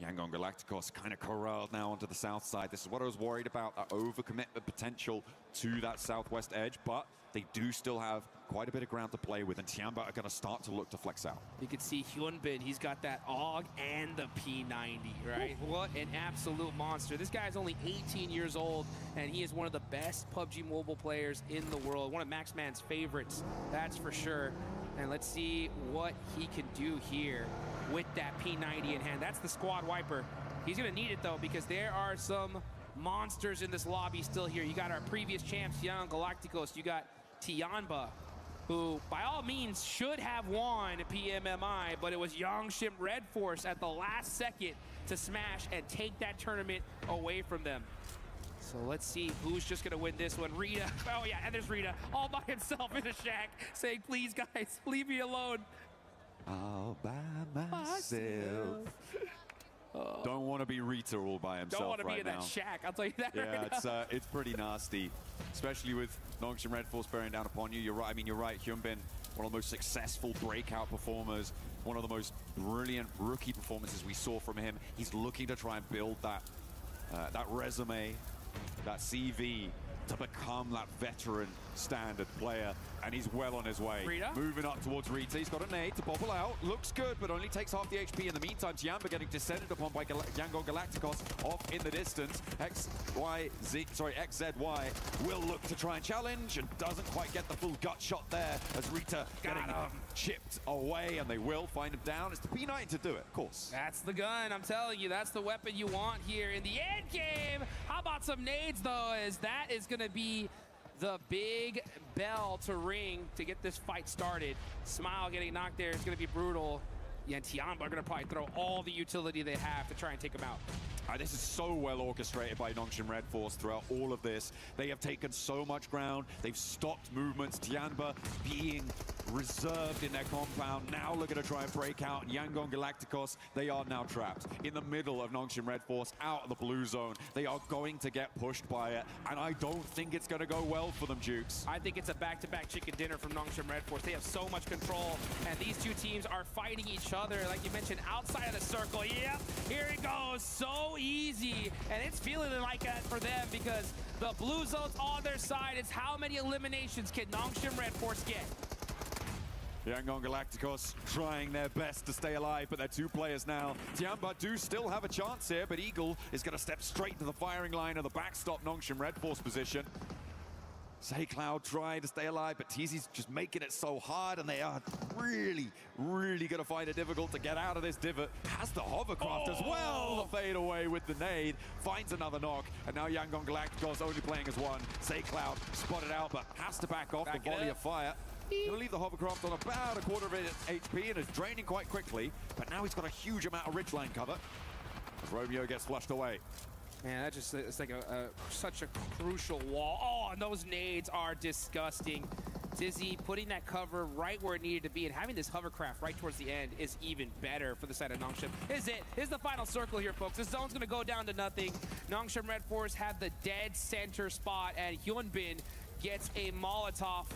Yangon Galacticos kind of corralled now onto the south side. This is what I was worried about, that overcommitment potential to that southwest edge, but they do still have quite a bit of ground to play with, and Tiamba are going to start to look to flex out. You can see Hyunbin, he's got that AUG and the P90, right? What an absolute monster. This guy's only 18 years old, and he is one of the best PUBG Mobile players in the world. One of Maxman's favorites, that's for sure. And let's see what he can do here with that P90 in hand. That's the squad wiper. He's going to need it, though, because there are some monsters in this lobby still here. You got our previous champs, Yangon Galacticos. You got Tiamba, who by all means should have won PMMI, but it was Yongshim Red Force at the last second to smash and take that tournament away from them. So let's see who's just gonna win this one. Rita, oh yeah, and there's Rita all by himself in a shack saying, please guys, leave me alone. All by myself. Don't want to be Rita all by himself. Don't want to be right in now. that shack, I'll tell you that. Yeah, right it's pretty nasty, especially with Nongshim Red Force bearing down upon you. You're right. I mean, you're right. Hyunbin, one of the most successful breakout performers, one of the most brilliant rookie performances we saw from him. He's looking to try and build that that resume, that CV, to become that veteran standard player, and he's well on his way. Rita? Moving up towards Rita. He's got a nade to bobble out. Looks good, but only takes half the HP. In the meantime, Tiamba getting descended upon by Yangon Galacticos off in the distance. XZY will look to try and challenge and doesn't quite get the full gut shot there as Rita getting chipped away, and they will find him down. It's the P9 to do it, of course. That's the gun, I'm telling you. That's the weapon you want here in the end game. How about some nades, though, as that is going to be the big bell to ring to get this fight started. Smile getting knocked there is going to be brutal. Yeah, and Tiamba are going to probably throw all the utility they have to try and take him out. This is so well orchestrated by Nongshim Red Force throughout all of this. They have taken so much ground. They've stopped movements. Tiamba being reserved in their compound, now looking to try and break out. Yangon Galacticos, they are now trapped in the middle of Nongshim Red Force, out of the blue zone. They are going to get pushed by it, and I don't think it's going to go well for them, Jukes. I think it's a back-to-back chicken dinner from Nongshim Red Force. They have so much control, and these two teams are fighting each other, like you mentioned, outside of the circle. Yep, here it goes, so easy, and it's feeling like that for them because the blue zone's on their side. It's how many eliminations can Nongshim Red Force get? Yangon Galacticos trying their best to stay alive, but they're two players now. Tiamba do still have a chance here, but Eagle is going to step straight to the firing line of the backstop Nongshim Red Force position. Cloud trying to stay alive, but TZ's just making it so hard, and they are really, really going to find it difficult to get out of this divot. Has the hovercraft as well. The fade away with the nade, finds another knock, and now Yangon Galacticos only playing as one. Cloud spotted out, but has to back off the volley of fire. Gonna leave the hovercraft on about a quarter of its HP and is draining quite quickly, but now he's got a huge amount of ridgeline cover as Romeo gets flushed away. Man, that just, it's like such a crucial wall. Oh, and those nades are disgusting. Dizzy putting that cover right where it needed to be, and having this hovercraft right towards the end is even better for the side of Nongshim. Here's the final circle here, folks. This zone's gonna go down to nothing. Nongshim Red Force have the dead center spot, and Hyunbin gets a Molotov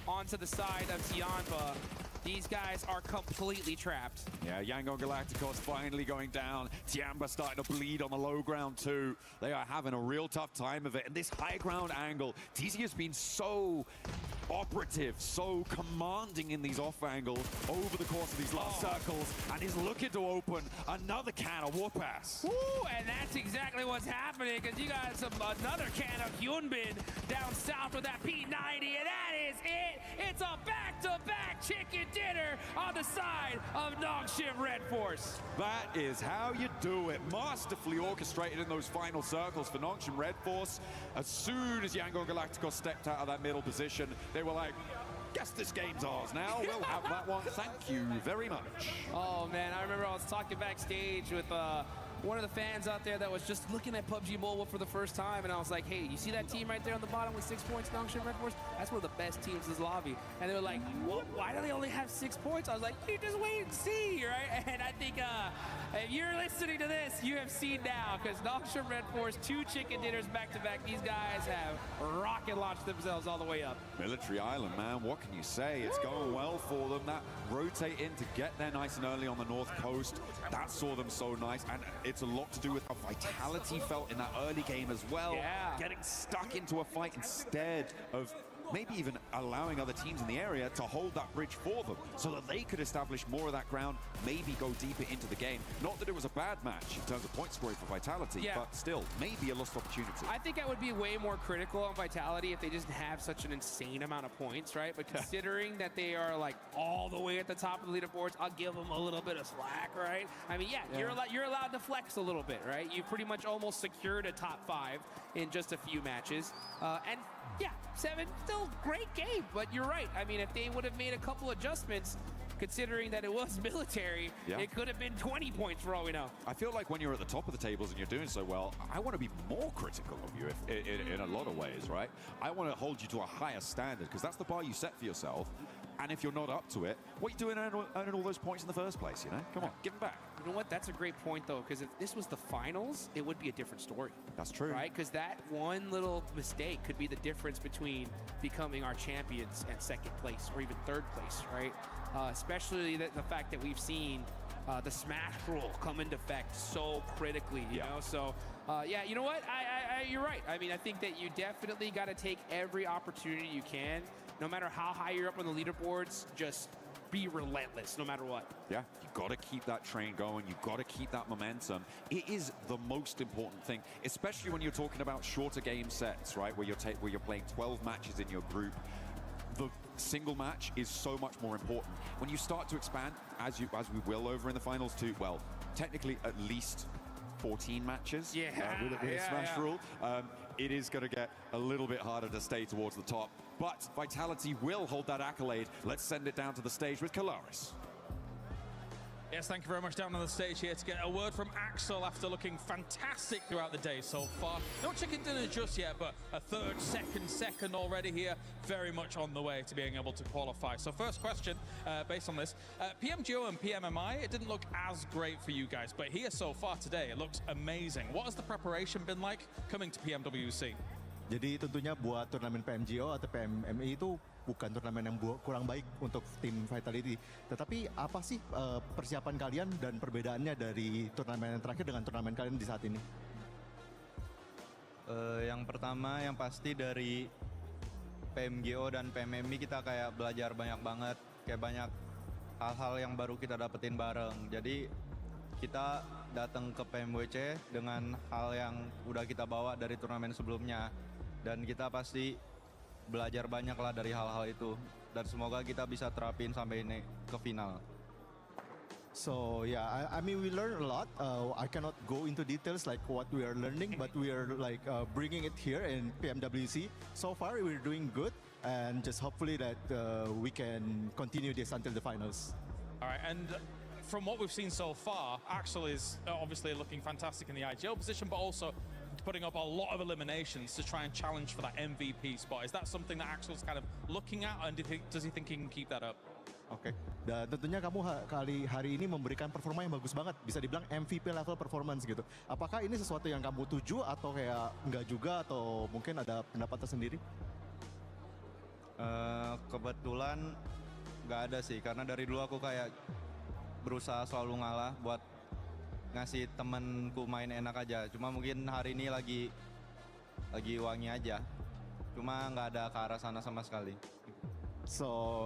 onto the side of Tiamba. These guys are completely trapped. Yeah, Yangon Galacticos finally going down. Tiamba starting to bleed on the low ground too. They are having a real tough time of it. And this high ground angle, TZ has been so operative, so commanding in these off angles over the course of these last circles, and he's looking to open another can of whoop-ass. Woo, and that's exactly what's happening, because you got another can of Hyunbin down south with that P90, and that is it. It's a back-to-back chicken dinner on the side of Nongshim Red Force. That is how you do it. Masterfully orchestrated in those final circles for Nongshim Red Force. As soon as Yangon Galacticos stepped out of that middle position, they were like, guess this game's ours now. We'll have that one. Thank you very much. Oh, man, I remember I was talking backstage with one of the fans out there that was just looking at PUBG Mobile for the first time, and I was like, hey, you see that team right there on the bottom with 6 points, Nongshim Red Force? That's one of the best teams in this lobby. And they were like, what? Why do they only have 6 points? I was like, you just wait and see, right? And I think if you're listening to this, you have seen now, because Nongshim Red Force, 2 chicken dinners back-to-back. These guys have rocket launched themselves all the way up. Military Island, man, what can you say? It's going well for them. That rotate in to get there nice and early on the north coast, that saw them so nice. And it's a lot to do with how Vitality felt in that early game as well. Yeah. Getting stuck into a fight instead of maybe even allowing other teams in the area to hold that bridge for them so that they could establish more of that ground, maybe go deeper into the game. Not that it was a bad match in terms of point scoring for Vitality, but still, maybe a lost opportunity. I think I would be way more critical on Vitality if they just have such an insane amount of points, right? But considering that they are like all the way at the top of the leaderboards, I'll give them a little bit of slack, right? I mean, you're allowed to flex a little bit, right? You pretty much almost secured a top 5 in just a few matches. And yeah, 7, still great game, but you're right. I mean, if they would have made a couple adjustments, considering that it was military, it could have been 20 points for all we know. I feel like when you're at the top of the tables and you're doing so well, I want to be more critical of you in a lot of ways, right? I want to hold you to a higher standard because that's the bar you set for yourself. And if you're not up to it, what are you doing earning all those points in the first place, you know? Come on, give them back. You know what? That's a great point, though, because if this was the finals, it would be a different story. That's true. Right? Because that one little mistake could be the difference between becoming our champions and second place or even third place, right? Especially the fact that we've seen the smash rule come into effect so critically, you know? So, yeah, you know what? You're right. I mean, I think that you definitely got to take every opportunity you can. No matter how high you're up on the leaderboards, just be relentless no matter what. Yeah, you got to keep that train going. You got to keep that momentum. It is the most important thing, especially when you're talking about shorter game sets, right? Where you're playing 12 matches in your group. The single match is so much more important. When you start to expand, as we will over in the finals to, well, technically at least 14 matches with a smash rule, it is going to get a little bit harder to stay towards the top. But Vitality will hold that accolade. Let's send it down to the stage with Kalaris. Yes, thank you very much. Down on the stage here to get a word from Axel after looking fantastic throughout the day so far. Not chicken dinner just yet, but a third, second already here. Very much on the way to being able to qualify. So first question, based on this, PMGO and PMMI, it didn't look as great for you guys, but here so far today, it looks amazing. What has the preparation been like coming to PMWC? Jadi tentunya buat turnamen PMGO atau PMMI itu bukan turnamen yang kurang baik untuk tim Vitality. Tetapi apa sih persiapan kalian dan perbedaannya dari turnamen yang terakhir dengan turnamen kalian di saat ini? Yang pertama, yang pasti dari PMGO dan PMMI kita kayak belajar banyak banget. Kayak banyak hal-hal yang baru kita dapetin bareng. Jadi kita datang ke PMWC dengan hal yang udah kita bawa dari turnamen sebelumnya. Dan kita pasti belajar banyak lah dari hal-hal itu. Dan semoga kita bisa terapin sampai ini ke final. So yeah, I mean we learn a lot. I cannot go into details like what we are learning, but we are like bringing it here in PMWC. So far we're doing good, and just hopefully that we can continue this until the finals. All right, and from what we've seen so far, Axel is obviously looking fantastic in the IGL position, but also putting up a lot of eliminations to try and challenge for that MVP spot. Is that something that Axel's kind of looking at, and does he think he can keep that up? Oke, dan tentunya kamu hari ini memberikan performa yang bagus banget, bisa dibilang MVP level performance gitu. Apakah ini sesuatu yang kamu tuju atau kayak enggak juga, atau mungkin ada pendapat tersendiri? Kebetulan nggak ada sih, karena dari dulu aku kayak berusaha selalu ngalah buat ngasih temenku main enak aja. Cuma mungkin hari ini lagi wangi aja. Cuma nggak ada ke arah sana sama sekali. So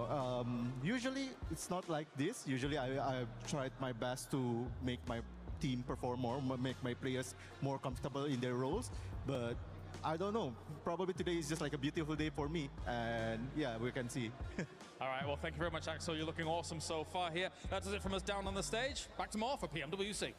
usually it's not like this. Usually I've tried my best to make my team perform more, make my players more comfortable in their roles. But I don't know. Probably today is just like a beautiful day for me, and yeah, we can see. All right, well, thank you very much, Axel. You're looking awesome so far here. That does it from us down on the stage. Back to more for PMWC.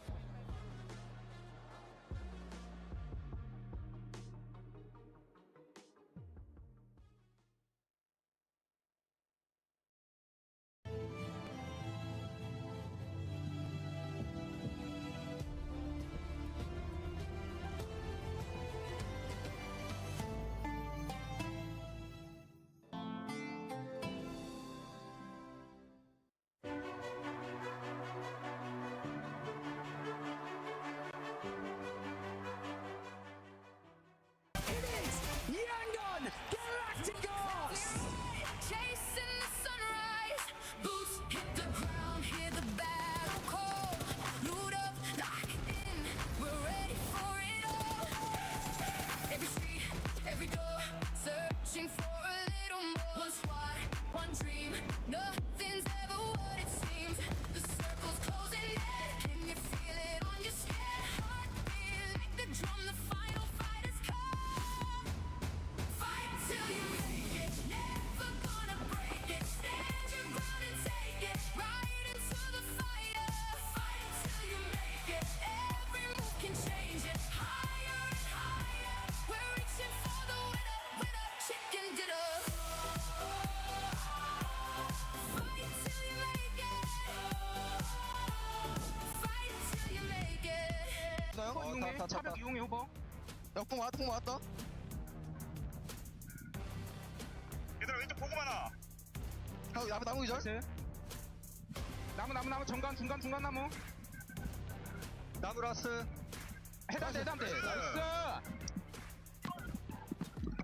거 이용해. 차벽 이용해 후보. 뽕 왔다. 얘들아 왼쪽 보고 많아. 형 나무 기절. 나무 중간 나무. 나무 라스. 해단대. 나이스.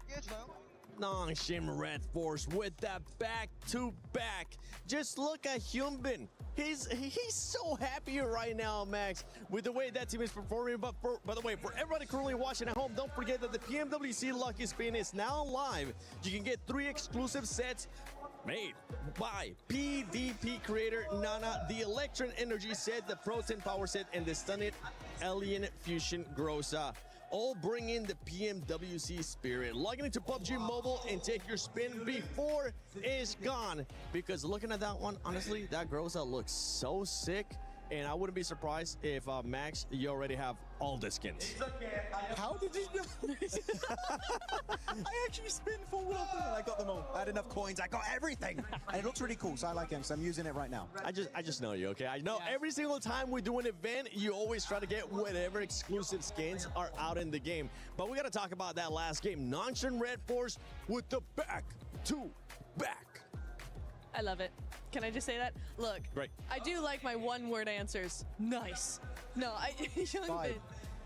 깨주나요? Nongshim Red Force with that back-to-back. Just look at Hyunbin. He's so happy right now, Max, with the way that team is performing. But by the way, for everybody currently watching at home, don't forget that the PMWC Lucky Spin is now live. You can get 3 exclusive sets made by PDP creator Nana, the Electron Energy set, the Protein Power set, and the Stunned Alien Fusion Grossa. All bring in the PMWC spirit. Log into PUBG Mobile and take your spin before it's gone. Because looking at that one, honestly, that Grossa looks so sick. And I wouldn't be surprised if, Max, you already have all the skins. How did you know this? I actually spin for World Cup and I got them all. I had enough coins. I got everything. And it looks really cool, so I like him. So I'm using it right now. I just know you, okay? I know every single time we do an event, you always try to get whatever exclusive skins are out in the game. But we got to talk about that last game. Nongshim Red Force with the back-to-back. I love it. Can I just say that? Look, Great. I do like my one-word answers. Nice. No,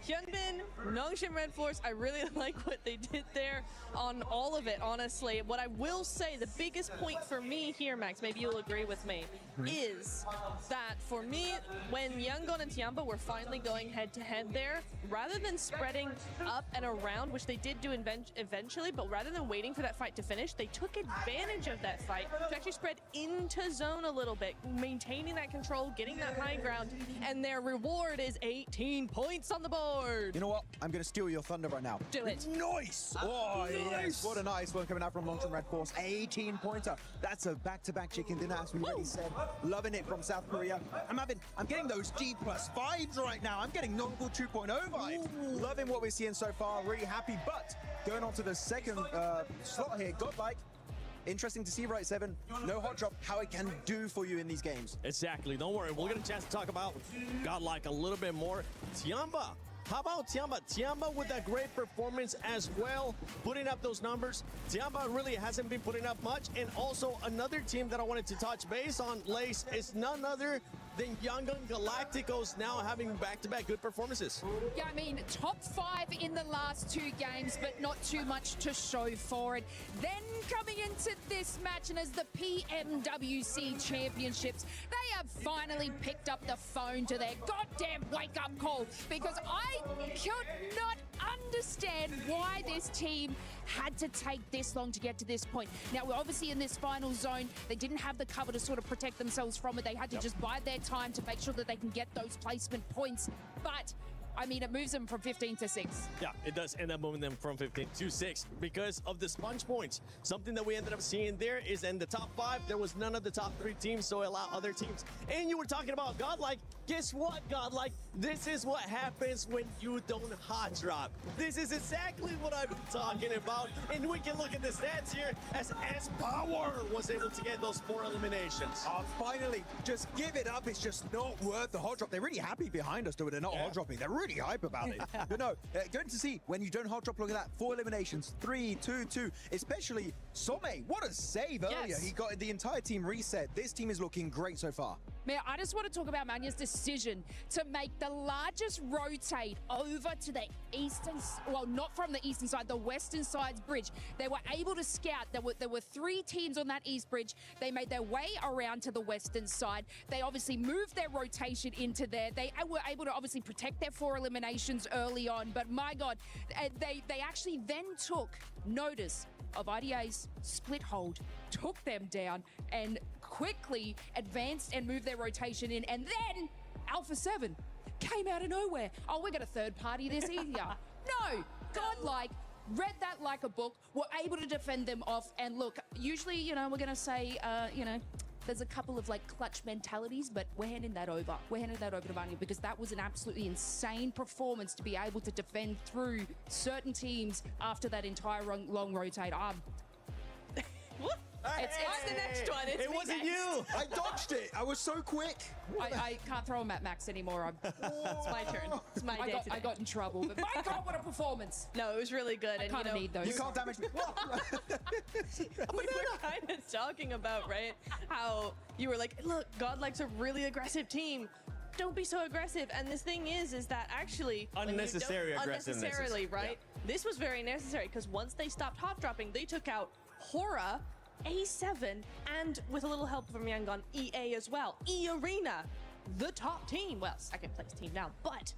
Hyunbin, Nongshim Red Force, I really like what they did there on all of it, honestly. What I will say, the biggest point for me here, Max, maybe you'll agree with me, is that for me, when Yangon and Tiamba were finally going head-to-head there, rather than spreading up and around, which they did do eventually, but rather than waiting for that fight to finish, they took advantage of that fight to actually spread into zone a little bit, maintaining that control, getting that high ground, and their reward is 18 points on the board. You know what? I'm going to steal your thunder right now. Do it. Nice! Oh, yes. What a nice one coming out from Nongshim Red Force. 18-pointer. That's a back-to-back chicken dinner, as we already said. Loving it from South Korea. I'm getting those D+ vibes right now. I'm getting Nongul 2.0 vibes. Loving what we're seeing so far. Really happy. But going on to the second slot here, Godlike. Interesting to see, right, Seven? No hot drop, how it can do for you in these games. Exactly. Don't worry. We'll get a chance to talk about Godlike a little bit more. Tiamba. How about Tiamba? Tiamba with that great performance as well, putting up those numbers. Tiamba really hasn't been putting up much. And also another team that I wanted to touch base on, Lace, is none other than Yangon Galacticos now having back-to-back good performances. Yeah, I mean, top 5 in the last 2 games, but not too much to show for it. Then coming into this match, and as the PMWC Championships, they have finally picked up the phone to their goddamn wake-up call, because I could not understand why this team had to take this long to get to this point. Now, we're obviously in this final zone. They didn't have the cover to sort of protect themselves from it. They had to just bide their time to make sure that they can get those placement points. But I mean, it moves them from 15 to 6. Yeah, it does end up moving them from 15 to 6 because of the sponge points. Something that we ended up seeing there is in the top 5, there was none of the top 3 teams, so allow other teams. And you were talking about Godlike. Guess what, Godlike? This is what happens when you don't hot drop. This is exactly what I've been talking about. And we can look at the stats here as S-Power was able to get those 4 eliminations. Oh, finally, just give it up. It's just not worth the hot drop. They're really happy behind us, though. They're not hot dropping. They're really hype about it. But no, going to see when you don't hot drop, look at that. 4 eliminations, 3, 2, 2. Especially Some. What a save earlier. He got the entire team reset. This team is looking great so far. Man, I just want to talk about Manya's decision to make the largest rotate over to the eastern, well, not from the eastern side, the western side's bridge. They were able to scout. There were 3 teams on that east bridge. They made their way around to the western side. They obviously moved their rotation into there. They were able to obviously protect their 4 eliminations early on. But my God, they actually then took notice of IDA's split hold, took them down, and quickly advanced and moved their rotation in. And then Alpha 7 came out of nowhere. Oh, we're going to third party this easier. No, Godlike read that like a book, were able to defend them off. And look, usually, you know, we're going to say, you know, there's a couple of like clutch mentalities, but we're handing that over. We're handing that over to Manya because that was an absolutely insane performance to be able to defend through certain teams after that entire long rotate. It's the next one. It's it me wasn't next. you. I dodged it. I was so quick. I can't throw him at Max anymore. It's my turn. It's my day today. I got in trouble, but my God, what a performance! No, it was really good. I kind of need those. You can't damage me. We were kind of talking about, right, how you were like, look, Godlike's a really aggressive team. Don't be so aggressive. And this thing is that actually Unnecessary aggressiveness. Unnecessarily, right? Yeah. This was very necessary because once they stopped hot dropping, they took out Hora, A7, and with a little help from Yangon, EA as well. E-Arena, the top team. Well, second place team now, but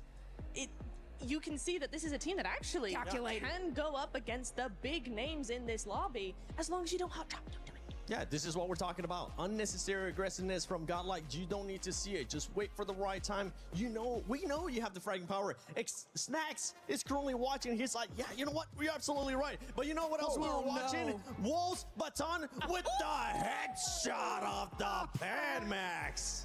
you can see that this is a team that actually can go up against the big names in this lobby as long as you don't hot drop. Don't do it. Yeah, this is what we're talking about. Unnecessary aggressiveness from Godlike. You don't need to see it. Just wait for the right time. We know you have the fragging power. Snacks is currently watching. He's like, yeah, you know what? We're absolutely right. But you know what else we were watching? Wolves Baton with the headshot of the PMWC.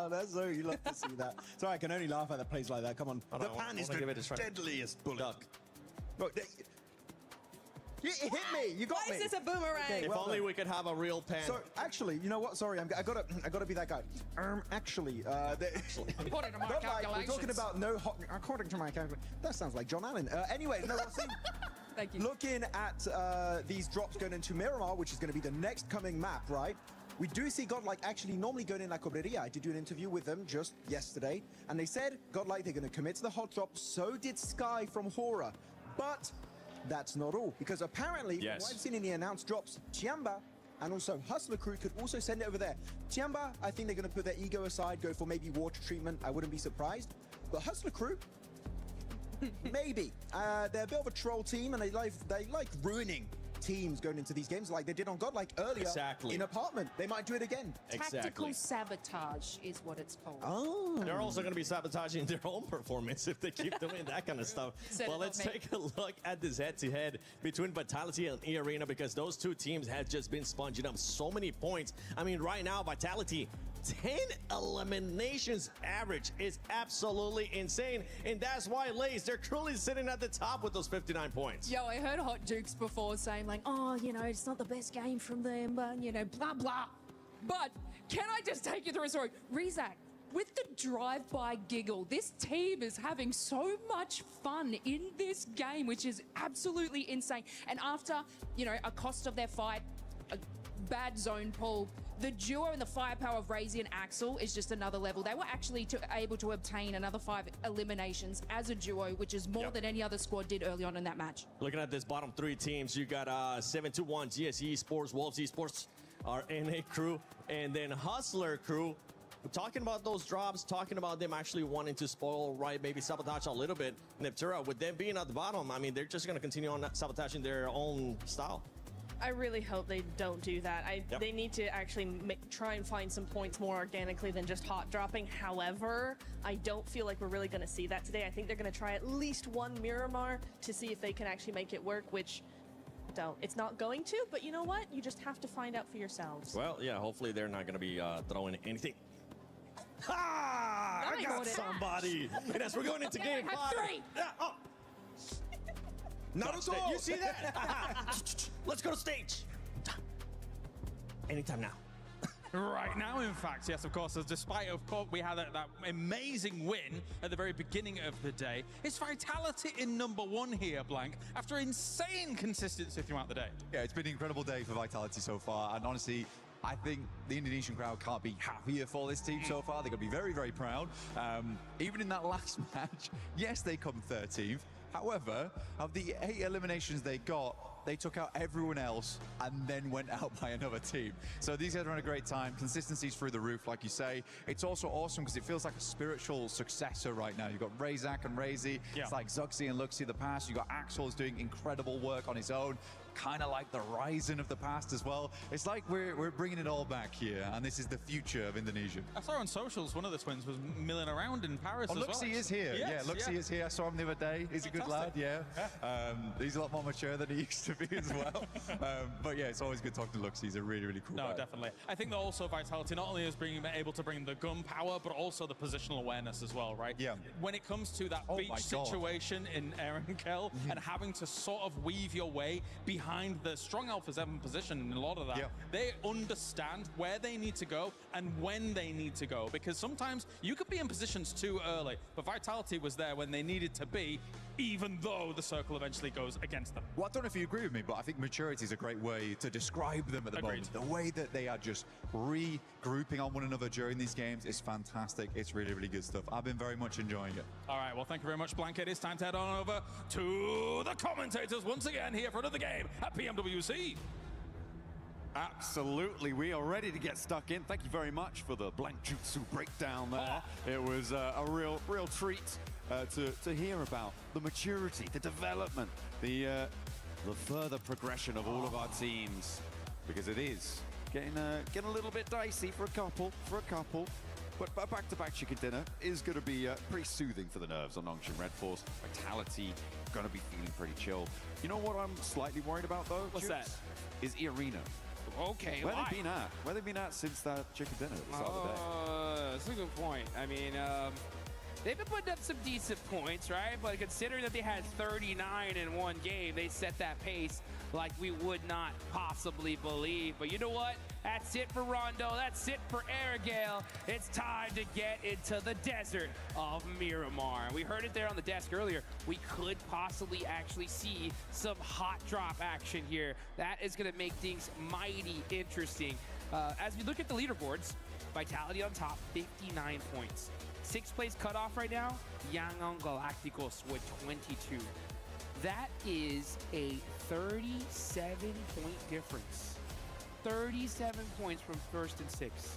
That's so you love to see that. Sorry, I can only laugh at the plays like that. Come on. The pan is the deadliest bullet. Look, it hit me. You got me. Why is this a boomerang? Okay, If only we could have a real pan. So actually, you know what? Sorry, I gotta be that guy. Actually, According to my we're calculations. talking about no hot. According to my calculations, that sounds like John Allen. Anyways, no, we'll see. Thank you. Looking at these drops going into Miramar, which is going to be the next coming map, right? We do see Godlike actually normally going in La Cobreria. I did do an interview with them just yesterday, and they said Godlike they're going to commit to the hot drop. So did Sky from Hora, but that's not all, because apparently, what I've seen in the announced drops, Chiamba and also Hustler Crew could also send it over there. Chiamba, I think they're going to put their ego aside, go for maybe water treatment. I wouldn't be surprised. But Hustler Crew, maybe. They're a bit of a troll team, and they like ruining teams going into these games like they did on Godlike earlier in Apartment. They might do it again. Tactical sabotage is what it's called. Oh. They're also going to be sabotaging their own performance if they keep doing that kind of stuff. Well, let's take a look at this head-to-head between Vitality and E-Arena, because those two teams have just been sponging up so many points. I mean, right now, Vitality 10 eliminations average is absolutely insane, and that's why Lays, they're currently sitting at the top with those 59 points. Yo, I heard Hot Dukes before saying like, oh, you know, it's not the best game from them, but, you know, blah, blah. But can I just take you through a story? Rezak, with the drive-by giggle, this team is having so much fun in this game, which is absolutely insane. And after, you know, a cost of their fight, a bad zone pull, the duo and the firepower of Razy and Axel is just another level. They were actually able to obtain another 5 eliminations as a duo, which is more than any other squad did early on in that match. Looking at this bottom 3 teams, you got 721 GSE Esports, Wolves Esports, our NA crew, and then Hustler crew. We're talking about those drops, talking about them actually wanting to spoil, right, maybe sabotage a little bit. Neptura, with them being at the bottom, I mean, they're just going to continue on sabotaging their own style. I really hope they don't do that. They need to actually try and find some points more organically than just hot dropping. However, I don't feel like we're really going to see that today. I think they're going to try at least one Miramar to see if they can actually make it work, which it's not going to, but you know what? You just have to find out for yourselves. Well, yeah, hopefully they're not going to be throwing anything. Ha! I got somebody! And as we're going into game 5. 3! Oh. Not at all! You see that? Let's go to stage. Anytime now. Right now, in fact, yes, of course, despite, of course, we had that amazing win at the very beginning of the day, it's Vitality in #1 here, Blank, after insane consistency throughout the day. Yeah, it's been an incredible day for Vitality so far, and honestly, I think the Indonesian crowd can't be happier for this team so far. They're going to be very, very proud. Even in that last match, yes, they come 13th. However, of the 8 eliminations they got, they took out everyone else and then went out by another team. So these guys are on a great time. Consistency's through the roof, like you say. It's also awesome because it feels like a spiritual successor right now. You've got Razak and Razy. Yeah. It's like Zuxi and Luxi the past. You've got Axel's doing incredible work on his own. Kind of like the Ryzen of the past as well. It's like we're bringing it all back here, and this is the future of Indonesia. I saw on socials one of the twins was milling around in Paris as well. Luxi is here. Yes, Luxi is here. I saw him the other day. He's a good good lad, yeah. He's a lot more mature than he used to be as well. But yeah, it's always good talking to Lux. He's a really, really cool guy. No, definitely. I think that also Vitality not only is able to bring the gun power, but also the positional awareness as well, right? Yeah. When it comes to that beach situation in Erenkel and having to sort of weave your way behind the strong Alpha 7 position in a lot of that, they understand where they need to go and when they need to go, because sometimes you could be in positions too early, but Vitality was there when they needed to be, even though the circle eventually goes against them. Well, I don't know if you agree with me, but I think maturity is a great way to describe them at the moment. The way that they are just regrouping on one another during these games is fantastic. It's really, really good stuff. I've been very much enjoying it. All right, well, thank you very much, Blanket. It's time to head on over to the commentators once again here for another game at PMWC. Absolutely, we are ready to get stuck in. Thank you very much for the blank jutsu breakdown there. It was a real treat to hear about the maturity, the development, the further progression of all of our teams, because it is getting a little bit dicey for a couple. But back-to-back chicken dinner is going to be pretty soothing for the nerves on Nongshim Red Force. Vitality going to be feeling pretty chill. You know what I'm slightly worried about though? What's that? Is Arena. Okay, Where they been at since that chicken dinner at the start of the day? That's a good point. I mean, they've been putting up some decent points, right? But considering that they had 39 in one game, they set that pace like we would not possibly believe. But you know what? That's it for Rondo. That's it for Airgale. It's time to get into the desert of Miramar. We heard it there on the desk earlier. We could possibly actually see some hot drop action here. That is going to make things mighty interesting. As we look at the leaderboards, Vitality on top, 59 points. 6th place cutoff right now, Yangon Galacticos with 22. That is a 37-point difference. 37 points from 1st and 6th.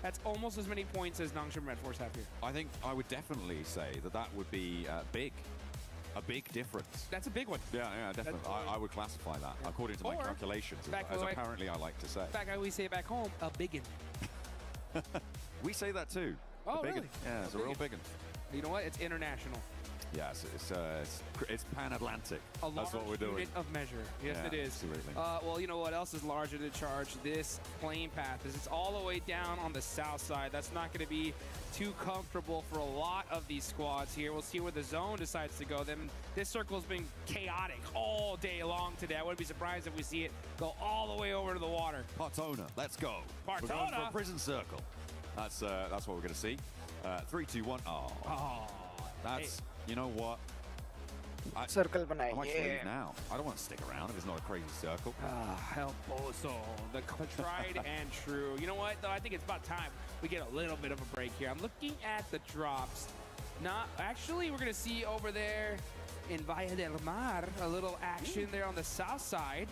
That's almost as many points as Nongshim Red Force have here. I think I would definitely say that would be big. A big difference. That's a big one. Yeah, definitely. I would classify that according to my calculations, as apparently I like to say. In fact, I always say back home, a biggin. We say that too. Oh, really? Yeah, it's a real biggin. You know what? It's international. Yes, it's pan-Atlantic. That's what we're doing. Unit of measure. Yes, it is. Absolutely. Well, you know what else is larger to charge? This plane path. It's all the way down on the south side. That's not going to be too comfortable for a lot of these squads here. We'll see where the zone decides to go. This circle's been chaotic all day long today. I wouldn't be surprised if we see it go all the way over to the water. Partona, let's go. Partona. We're going for a prison circle. That's what we're going to see. 3, 2, 1. That's, you know what? Circle I might leave now. I don't want to stick around if it's not a crazy circle. Hell Bozo, the tried and true. You know what, though? I think it's about time we get a little bit of a break here. I'm looking at the drops. Actually, we're going to see over there in Valle del Mar a little action there on the south side.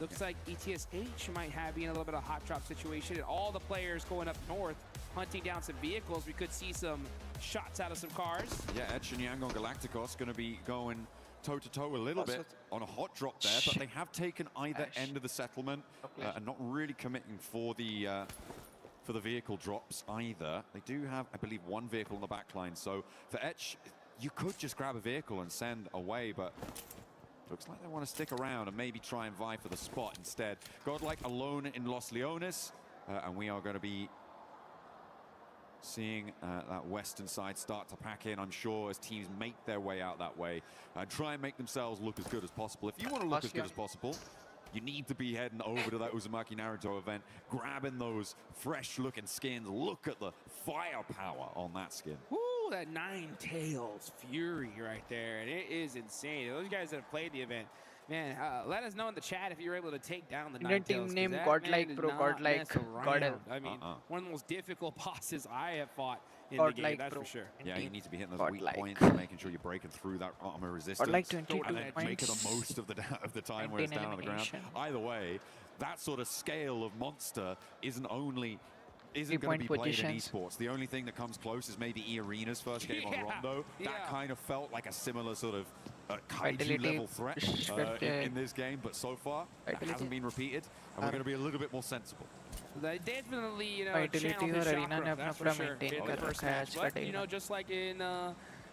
Looks like ETSH might be in a little bit of a hot drop situation, and all the players going up north hunting down some vehicles. We could see some shots out of some cars. Yeah, Etch and Yangon Galacticos going to be going toe-to-toe a little bit on a hot drop there, but they have taken either end of the settlement and not really committing for the vehicle drops either. They do have, I believe, one vehicle on the back line, so for Etch, you could just grab a vehicle and send away, but looks like they want to stick around and maybe try and vie for the spot instead. Godlike alone in Los Leones, and we are going to be seeing that western side start to pack in, I'm sure, as teams make their way out that way and try and make themselves look as good as possible. If you want to look as good as possible, you need to be heading over to that Uzumaki Naruto event, grabbing those fresh-looking skins. Look at the firepower on that skin. Woo, that Nine Tails Fury right there, and it is insane. Those guys that have played the event, man, let us know in the chat if you're able to take down the Nine Tails. Team name Godlike, bro. Godlike. I mean, one of the most difficult bosses I have fought in the game, that's for sure. Yeah, you need to be hitting those weak points and making sure you're breaking through that armor resistance. Godlike 22 and then making the most of the time where it's down on the ground. Either way, that sort of scale of monster isn't going to be played in esports. The only thing that comes close is maybe E-Arena's first game on Rondo. That kind of felt like a similar sort of kaiju level threat in this game, but so far it hasn't been repeated, and we're going to be a little bit more sensible. They definitely, channeled his chakra, that's for sure, in the first match. But, just like in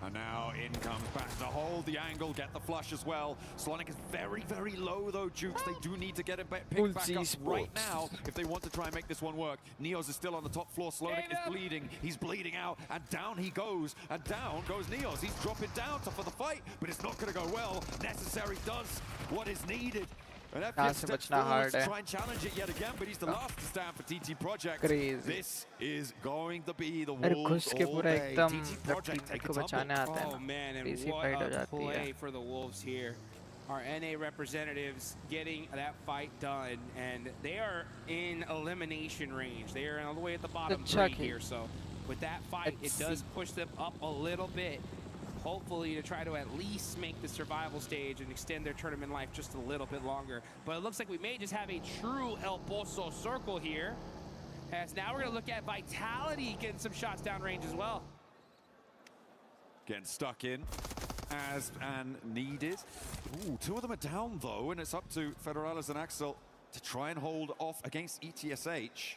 And now in comes back to hold the angle, get the flush as well. Slonic is very, very low though, Jukes. They do need to get it picked back up right now if they want to try and make this one work. Neos is still on the top floor. Slonic is bleeding. He's bleeding out, and down he goes. And down goes Neos. He's dropping down for the fight, but it's not going to go well. Necessary does what is needed. And FPX steps forward to try and challenge it yet again, but he's the last to stand for TT Project. Crazy. This is going to be the Wolves all day. TT Project take a tumble. Oh man, and what a play for the Wolves here. Our NA representatives getting that fight done, and they are in elimination range. They are all the way at the bottom 3 here, so with that fight, it does push them up a little bit. Hopefully to try to at least make the survival stage and extend their tournament life just a little bit longer. But it looks like we may just have a true El Pozo circle here, as now we're going to look at Vitality getting some shots down range as well. Getting stuck in as and needed. Ooh, 2 of them are down though, and it's up to Federalis and Axel to try and hold off against ETSH.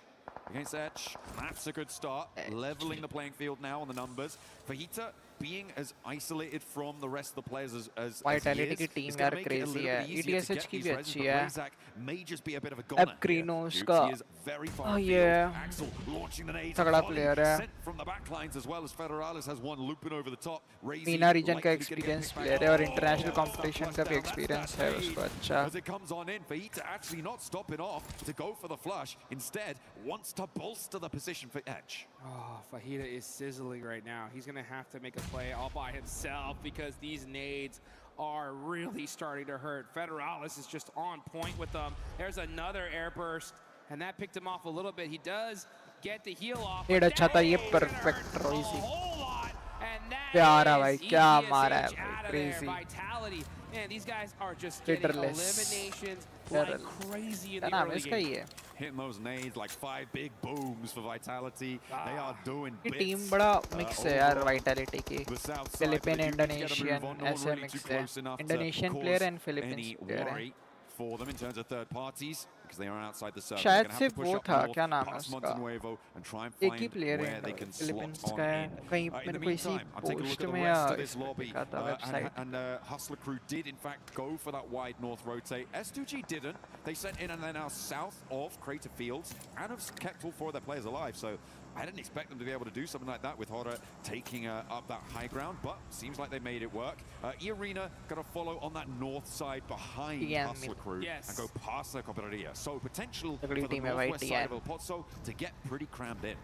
Against Edge, that's a good start. Leveling the playing field now on the numbers. Fajita being as isolated from the rest of the players as Vitality की team यार crazy है. ETSH की भी अच्छी है. May just be a bit of a goner. Krinos का. Oh yeah. Axel launching the nades. तगड़ा player है. Sent from the back lines as well as Federalis has one looping over the top. Meena region का experience player है और international competition का भी experience है उसको अच्छा. As it comes on in, Fajita actually not stopping off to go for the flush. Instead, wants to bolster the position for Edge. Oh, Fajita is sizzling right now. He's going to have to make a play all by himself because these nades are really starting to hurt. Federalis is just on point with them. There's another air burst, and that picked him off a little bit. He does get the heal off. ये अच्छा था ये perfect Royce. प्यारा भाई क्या मारा है भाई crazy. Vitality. Man, these guys are just getting eliminations like crazy in the early game. Hitting those nades like 5 big booms for Vitality. They are doing bits. Team बड़ा mix है यार Vitality की. Philippine, Indonesian, ऐसे mix है. Indonesian player and Philippines player है. For them in terms of third parties, because they are outside the circle. शायद से वो था क्या नाम है उसका? एक ही player है Philippines का है. कहीं मैंने कोई सी post में या देखा था website. And Hustler Crew did in fact go for that wide north rotate. S2G didn't. They sent in and they're now south of Crater Fields and have kept all 4 of their players alive. So I didn't expect them to be able to do something like that with Horror taking up that high ground, but seems like they made it work. E-Arena going to follow on that north side behind Hustler Crew and go past the Cooperaria. So potential for the northwest side of El Pozo to get pretty crammed in.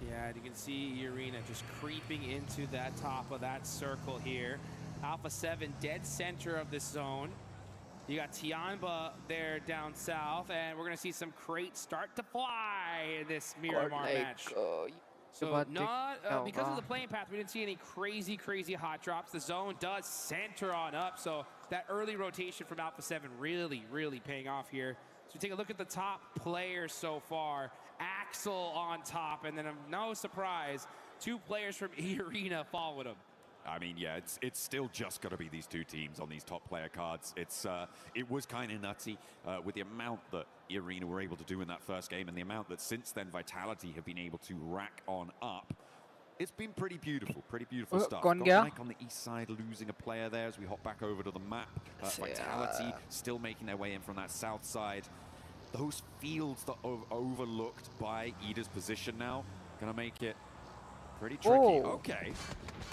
Yeah, and you can see E-Arena just creeping into that top of that circle here. Alpha 7 dead center of this zone. You got Tianba there down south, and we're going to see some crates start to fly in this Miramar match. So not because of the playing path, we didn't see any crazy hot drops. The zone does center on up, so that early rotation from Alpha 7 really paying off here. So take a look at the top players so far. Axel on top, and then no surprise, 2 players from E-Arena following him. I mean, yeah, it's still just got to be these 2 teams on these top player cards. It was kind of nutty with the amount that E-Arena were able to do in that first game and the amount that since then Vitality have been able to rack on up. It's been pretty beautiful stuff. Got Mike on the east side losing a player there as we hop back over to the map. Vitality still making their way in from that south side. Those fields that are overlooked by Ida's position now gonna make it pretty tricky. Okay.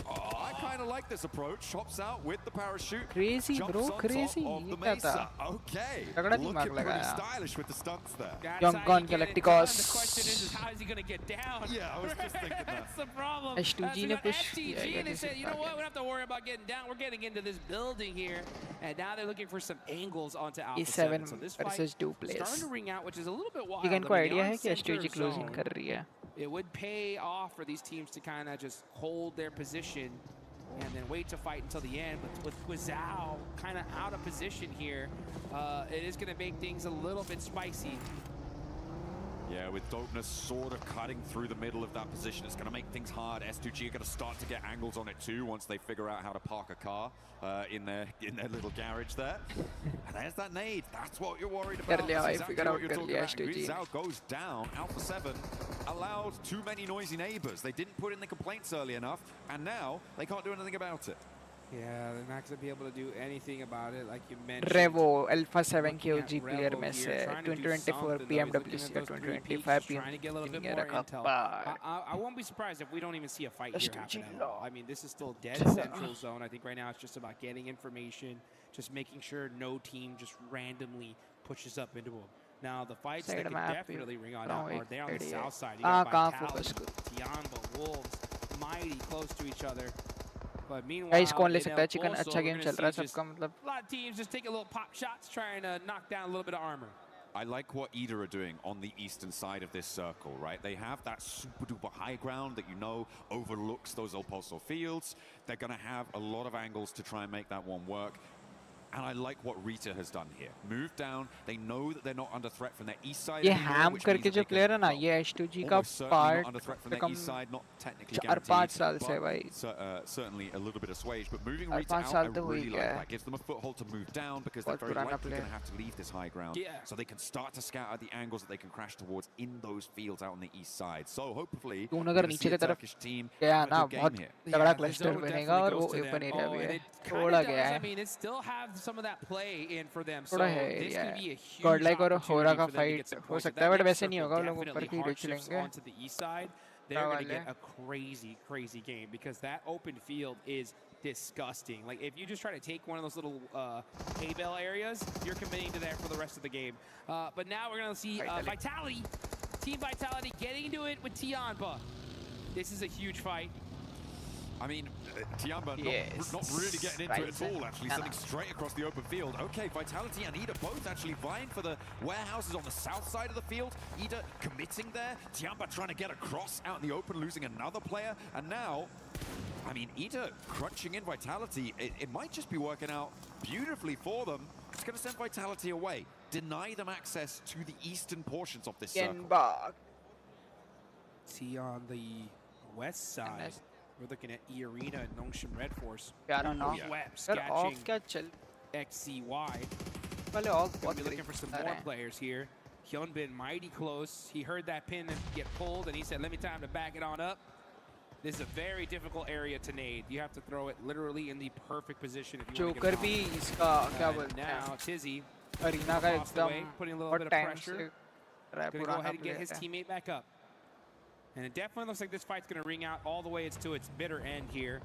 Oh, I kind of like this approach. Hops out with the parachute. Crazy, bro. Crazy. Okay. Looking pretty stylish with the stunts there. Young Gun Galacticos. The question is how is he going to get down? Yeah, I was just thinking that. That's the problem. S2G ne push. STG, they said, you know what? We don't have to worry about getting down. We're getting into this building here. And now they're looking for some angles onto Alpha 7. So this fight is starting to ring out, which is a little bit wild. इनको idea है कि S2G closing कर रही है. It would pay off for these teams to kind of just hold their position and then wait to fight until the end. But with Guizhou kind of out of position here, it is going to make things a little bit spicy. Yeah, with Dopeness sort of cutting through the middle of that position, it's going to make things hard. S2G are going to start to get angles on it too once they figure out how to park a car in their little garage there. And there's that nade. That's what you're worried about. That's exactly what you're talking about. Rizal goes down. Alpha 7 allowed too many noisy neighbors. They didn't put in the complaints early enough, and now they can't do anything about it. Yeah, they're not going to be able to do anything about it, like you mentioned. Revo Alpha 7 के OG player में से 2024 PMWC का 2025 PM I won't be surprised if we don't even see a fight here happen at all. I mean, this is still dead central zone. I think right now it's just about getting information, just making sure no team just randomly pushes up into them. Now, the fights that could definitely ring on out are there on the south side. You got Vitality, Tianba, Wolves, Mighty close to each other. But meanwhile, guys, कौन ले सकता है? Chicken अच्छा game चल रहा है सबका मतलब. A lot of teams just taking little pop shots, trying to knock down a little bit of armor. I like what EDA are doing on the eastern side of this circle, right? They have that super duper high ground that you know overlooks those El Pozo fields. They're going to have a lot of angles to try and make that one work. And I like what Rita has done here. Move down. They know that they're not under threat from their east side. ये ham करके जो player है ना, ये H2G का part कम 4-5 साल से भाई. Certainly a little bit assuaged, but moving Rita out, I really like that. Gives them a foothold to move down because they're very likely going to have to leave this high ground. So they can start to scout out the angles that they can crash towards in those fields out on the east side. So hopefully, we'll see a Turkish team have a good game here. तगड़ा cluster बनेगा और वो open area भी है. थोड़ा गया है. I mean, it still have some of that play in for them. So थोड़ा this है. could be a huge Godlike और होरा का fight हो सकता है, but वैसे नहीं होगा. लोग ऊपर की reach लेंगे. Onto the east side, they're going to get a crazy game because that open field is disgusting. Like, if you just try to take one of those little hay bale areas, you're committing to that for the rest of the game. But now we're going to see Vitality, Team Vitality getting into it with Tianba. This is a huge fight. I mean, Tianba not really getting into it at all, actually, sending straight across the open field. Okay, Vitality and Ida both actually vying for the warehouses on the south side of the field. Ida committing there. Tianba trying to get across out in the open, losing another player. And now, I mean, Ida crunching in Vitality. It might just be working out beautifully for them. It's going to send Vitality away. Deny them access to the eastern portions of this circle. See on the west side. We're looking at E-Arena and Nongshim Red Force. I don't know. Sketching XCY. Gonna be looking for some more players here. Hyunbin mighty close. He heard that pin get pulled and he said, let me time to back it on up. This is a very difficult area to nade. You have to throw it literally in the perfect position if you want to get it off. Now Tizzy putting a little bit of pressure. Gonna go ahead and get his teammate back up. And it definitely looks like this fight's going to ring out all the way to its bitter end here.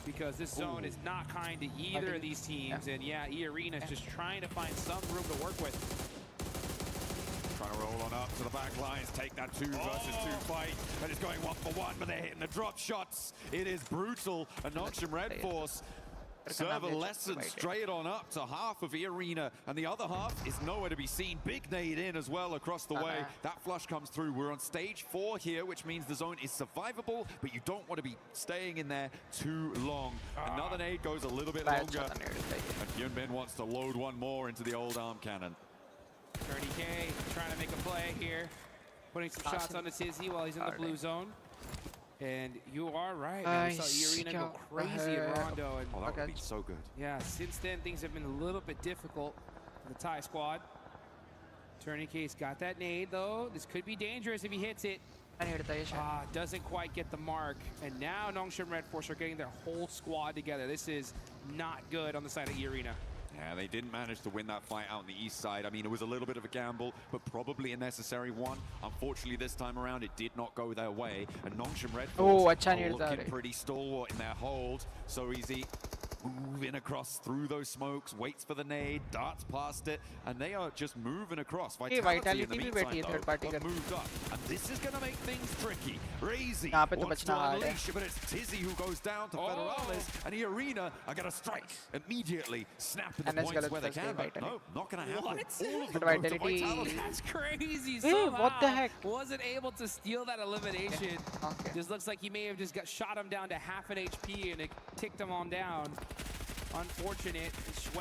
Because this zone is not kind to either of these teams. And yeah, E-Arena is just trying to find some room to work with. Trying to roll on up to the back lines, take that 2 versus 2 fight. And it's going 1-for-1, but they're hitting the drop shots. It is brutal. And Nongshim Red Force serve a lesson straight on up to half of E-Arena, and the other half is nowhere to be seen. Big nade in as well across the way. That flush comes through. We're on stage 4 here, which means the zone is survivable, but you don't want to be staying in there too long. Another nade goes a little bit longer, and Hyunbin wants to load one more into the old arm cannon. 30K trying to make a play here, putting some shots on the Tizzy while he's in the blue zone. And you are right, man. We saw E-Arena go crazy in Rondo. And that would be so good. Yeah, since then, things have been a little bit difficult for the Thai squad. Tourniquet's got that nade, though. This could be dangerous if he hits it. Doesn't quite get the mark. And now Nongshim Red Force are getting their whole squad together. This is not good on the side of E-Arena. Yeah, they didn't manage to win that fight out on the east side. I mean, it was a little bit of a gamble, but probably a necessary one. Unfortunately, this time around, it did not go their way. And Nongshim Red Force are looking pretty stalwart in their hold. So easy. Moving across through those smokes, waits for the nade, darts past it, and they are just moving across. Vitality in the meantime, though, have moved up. And this is going to make things tricky. Razy wants to unleash it, but it's Tizzy who goes down to Federales, and E-Arena are going to strike immediately, snapping the points where they can, but no, not going to happen. All of them go to Vitality. That's crazy. Somehow what the heck? Wasn't able to steal that elimination. Just looks like he may have just shot him down to half an HP, and it ticked him on down. Unfortunate.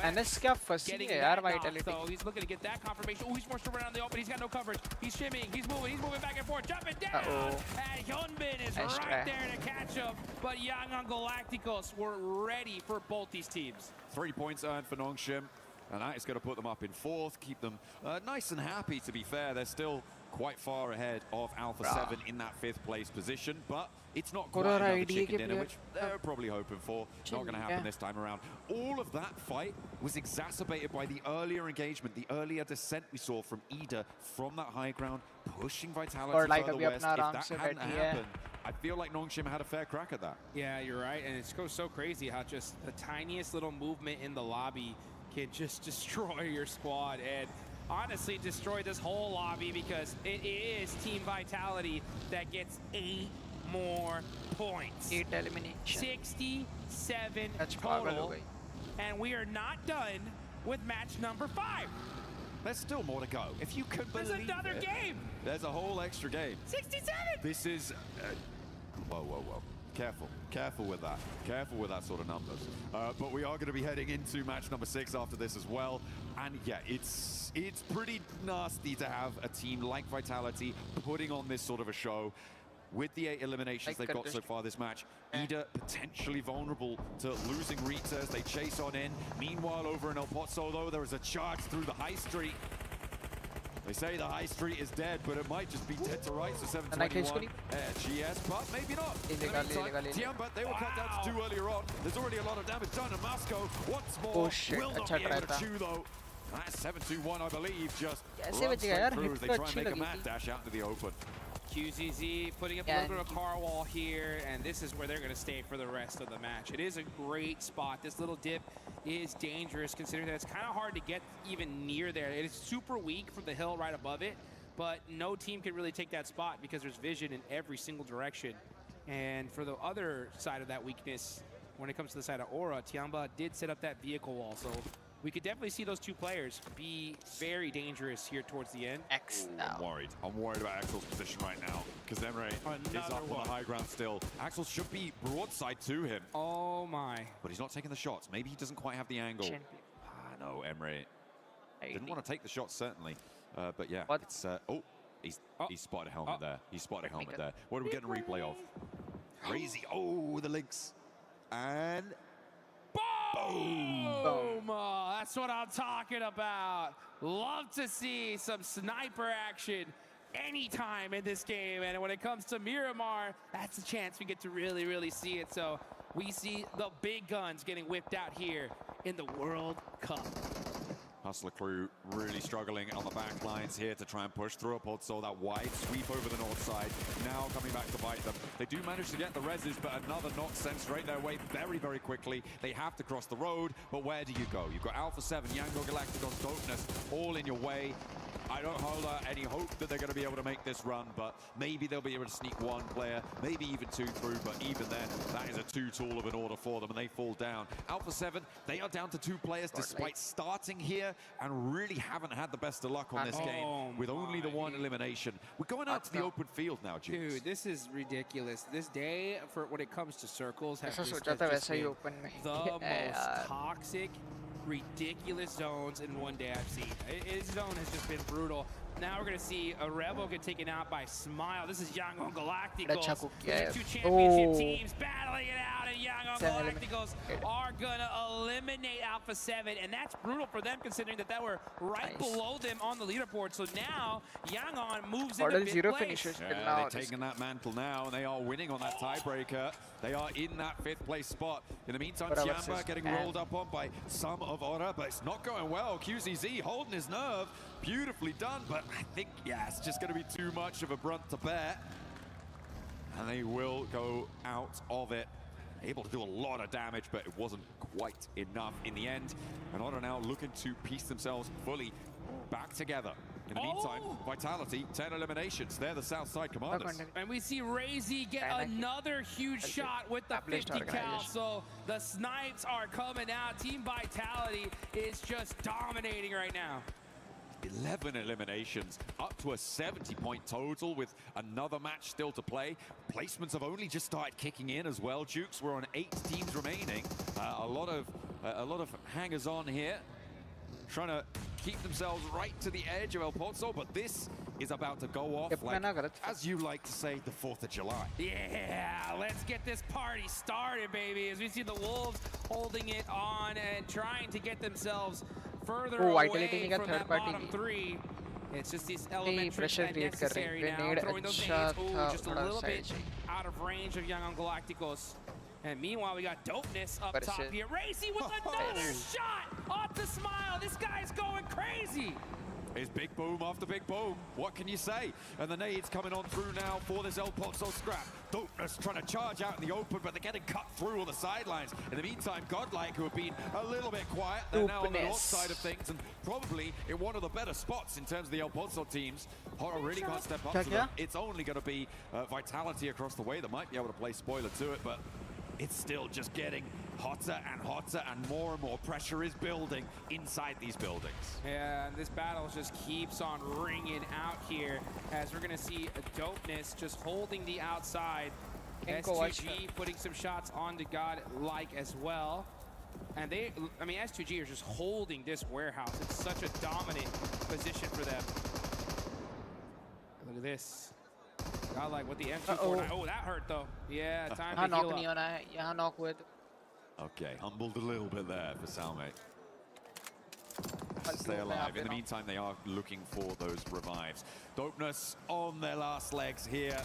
NS क्या फंसी है यार Vitality. So he's looking to get that confirmation. Oh, he's forced around the open. He's got no coverage. He's shimmying. He's moving back and forth, jumping down. And Hyunbin is right there to catch him. But Young on Galacticos were ready for both these teams. 3 points earned for Nongshim, and that is going to put them up in 4th, keep them nice and happy. To be fair, they're still quite far ahead of Alpha 7 in that 5th place position, but it's not quite another chicken dinner, which they're probably hoping for. Not going to happen this time around. All of that fight was exacerbated by the earlier engagement, the earlier descent we saw from Ida from that high ground, pushing Vitality further west. If that hadn't happened, I feel like Nongshim had a fair crack at that. Yeah, you're right, and it goes so crazy how just the tiniest little movement in the lobby can just destroy your squad, and honestly destroy this whole lobby, because it is Team Vitality that gets 8 more points. 8 elimination. 67 total, and we are not done with match number 5. There's still more to go. If you could believe There's another game. There's a whole extra game. 67. This is whoa. Careful with that. Careful with that sort of numbers. But we are going to be heading into match number 6 after this as well. And yeah, it's pretty nasty to have a team like Vitality putting on this sort of a show. With the 8 eliminations they've got so far this match, Ida potentially vulnerable to losing Rita as they chase on in. Meanwhile, over in El Pozo, though, there is a charge through the high street. They say the high street is dead, but it might just be dead to rights for 721 GS, but maybe not. In the meantime, Tiamba, they were cut down to 2 earlier on. There's already a lot of damage done, and Moscow once more will not be able to chew, though. That's 721, I believe, just runs straight through as they try and make a mad dash out into the open. QZZ putting up a little bit of a car wall here, and this is where they're going to stay for the rest of the match. It is a great spot. This little dip is dangerous, considering that it's kind of hard to get even near there. It is super weak from the hill right above it, but no team can really take that spot because there's vision in every single direction. And for the other side of that weakness, when it comes to the side of Aura, Tiamba did set up that vehicle wall, so we could definitely see those 2 players be very dangerous here towards the end. I'm worried. I'm worried about Axel's position right now, because Emre is up on the high ground still. Axel should be broadside to him. Oh my. But he's not taking the shots. Maybe he doesn't quite have the angle. No, Emre didn't want to take the shots, certainly. But yeah, it's... He's spotted a helmet there. He spotted a helmet there. What are we getting a replay of? Crazy. Oh, the links. And... Boom! That's what I'm talking about. Love to see some sniper action anytime in this game. And when it comes to Miramar, that's a chance we get to really, really see it. So we see the big guns getting whipped out here in the World Cup. Hustler crew really struggling on the back lines here to try and push through a so that wide sweep over the north side. Now coming back to bite them. They do manage to get the reses, but another knock sent straight their way very, very quickly. They have to cross the road, but where do you go? You've got Alpha 7, Yango Galacticos, Dopeness all in your way. I don't hold any hope that they're going to be able to make this run, but maybe they'll be able to sneak 1 player, maybe even 2 through, but even then, that is a too tall of an order for them, and they fall down. Alpha 7, they are down to 2 players despite starting here and really haven't had the best of luck on this game with only the 1 elimination. We're going out to the open field now, Jukes. Dude, this is ridiculous. This day, for when it comes to circles, has just been the most toxic, ridiculous zones in one day I've seen. His zone has just been brutal. Now we're going to see a Rebel get taken out by Smile. This is Young on Galacticos. 2 championship teams battling it out, and Young on Galacticos are going to eliminate Alpha 7, and that's brutal for them considering that they were right below them on the leaderboard. So now Young on moves into 5th place. They're taking that mantle now, and they are winning on that tiebreaker. They are in that 5th place spot. In the meantime, Tiamba getting rolled up on by some of Aura, but it's not going well. QZZ holding his nerve. Beautifully done, but I think, yeah, it's just going to be too much of a brunt to bear. And they will go out of it. Able to do a lot of damage, but it wasn't quite enough in the end. And Aura now looking to piece themselves fully back together. In the meantime, Vitality, 10 eliminations. They're the Southside Commanders. And we see Razy get another huge shot with the 50 cal. So the snipes are coming out. Team Vitality is just dominating right now. 11 eliminations, up to a 70-point total with another match still to play. Placements have only just started kicking in as well, Jukes. We're on 8 teams remaining. A a lot of hangers on here, trying to keep themselves right to the edge of El Pozo, but this is about to go off like, as you like to say, the 4th of July. Yeah, let's get this party started, baby. As we see the Wolves holding it on and trying to get themselves further away from that bottom 3. It's just these elements necessary now. Throwing those nades, just a little bit out of range of Young Galacticos. And meanwhile, we got Dopeness up top here. Racy with another shot off the Smile. This guy's going crazy. It's big boom after big boom. What can you say? And the nades coming on through now for this El Pozo scrap. Dopeness trying to charge out in the open, but they're getting cut through on the sidelines. In the meantime, Godlike, who have been a little bit quiet, they're now on the north side of things, and probably in one of the better spots in terms of the El Pozo teams. Horror really can't step up to them. It's only going to be Vitality across the way that might be able to play spoiler to it, but it's still just getting hotter and more pressure is building inside these buildings. Yeah, and this battle just keeps on ringing out here as we're gonna see a Dopeness just holding the outside. S2G putting some shots onto Godlike as well. And S2G are just holding this warehouse. It's such a dominant position for them. Look at this. Godlike with the M249. Oh, that hurt though. Yeah, time to heal up. Okay, humbled a little bit there for Salme. Stay alive. In the meantime, they are looking for those revives. Dopeness on their last legs here,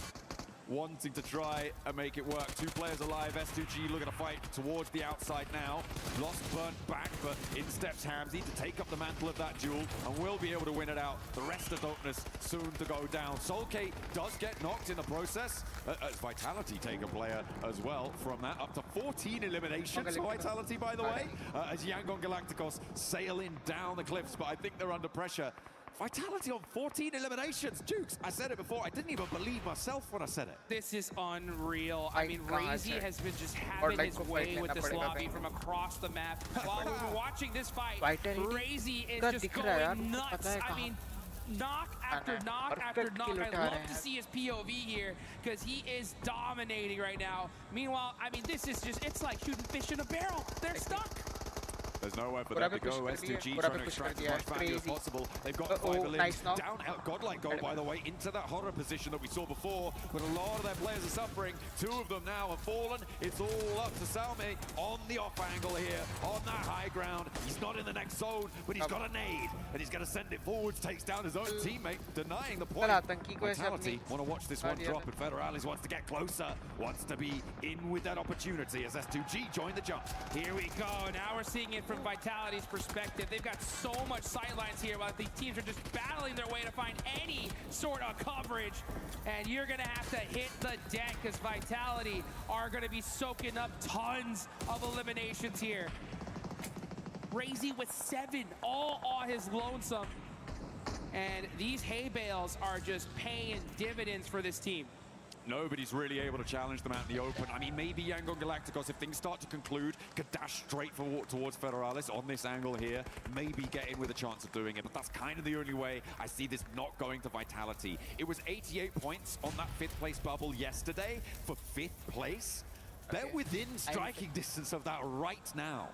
wanting to try and make it work. 2 players alive. S2G looking to fight towards the outside now. Lost burnt back, but in steps Hamzy to take up the mantle of that duel and will be able to win it out. The rest of Dopeness soon to go down. Solkay does get knocked in the process, as Vitality take a player as well from that. Up to 14 eliminations for Vitality, by the way, as Yangon Galacticos sailing down the cliffs, but I think they're under pressure. Vitality on 14 eliminations. Jukes, I said it before. I didn't even believe myself when I said it. This is unreal. I mean, Razy has been just having his way with this lobby from across the map. While we were watching this fight, Razy is just going nuts. I mean, knock after knock after knock. I love to see his POV here because he is dominating right now. Meanwhile, I mean, this is just, it's like shooting fish in a barrel. They're stuck. There's nowhere for them to go. S2G trying to extract as much value as possible. They've got 5 elims down out. Godlike go, by the way, into that horror position that we saw before, but a lot of their players are suffering. 2 of them now have fallen. It's all up to Salme on the off angle here, on that high ground. He's not in the next zone, but he's got a nade, and he's going to send it forwards, takes down his own teammate, denying the point. Vitality want to watch this one drop, and Federalis wants to get closer, wants to be in with that opportunity as S2G join the jump. Here we go. Now we're seeing it from Vitality's perspective. They've got so much sightlines here while these teams are just battling their way to find any sort of coverage. And you're going to have to hit the deck because Vitality are going to be soaking up tons of eliminations here. Razy with 7, all on his lonesome. And these hay bales are just paying dividends for this team. Nobody's really able to challenge them out in the open. I mean, maybe Yangon Galacticos, if things start to conclude, could dash straight towards Federalis on this angle here. Maybe get in with a chance of doing it, but that's kind of the only way I see this not going to Vitality. It was 88 points on that 5th place bubble yesterday for 5th place. They're within striking distance of that right now.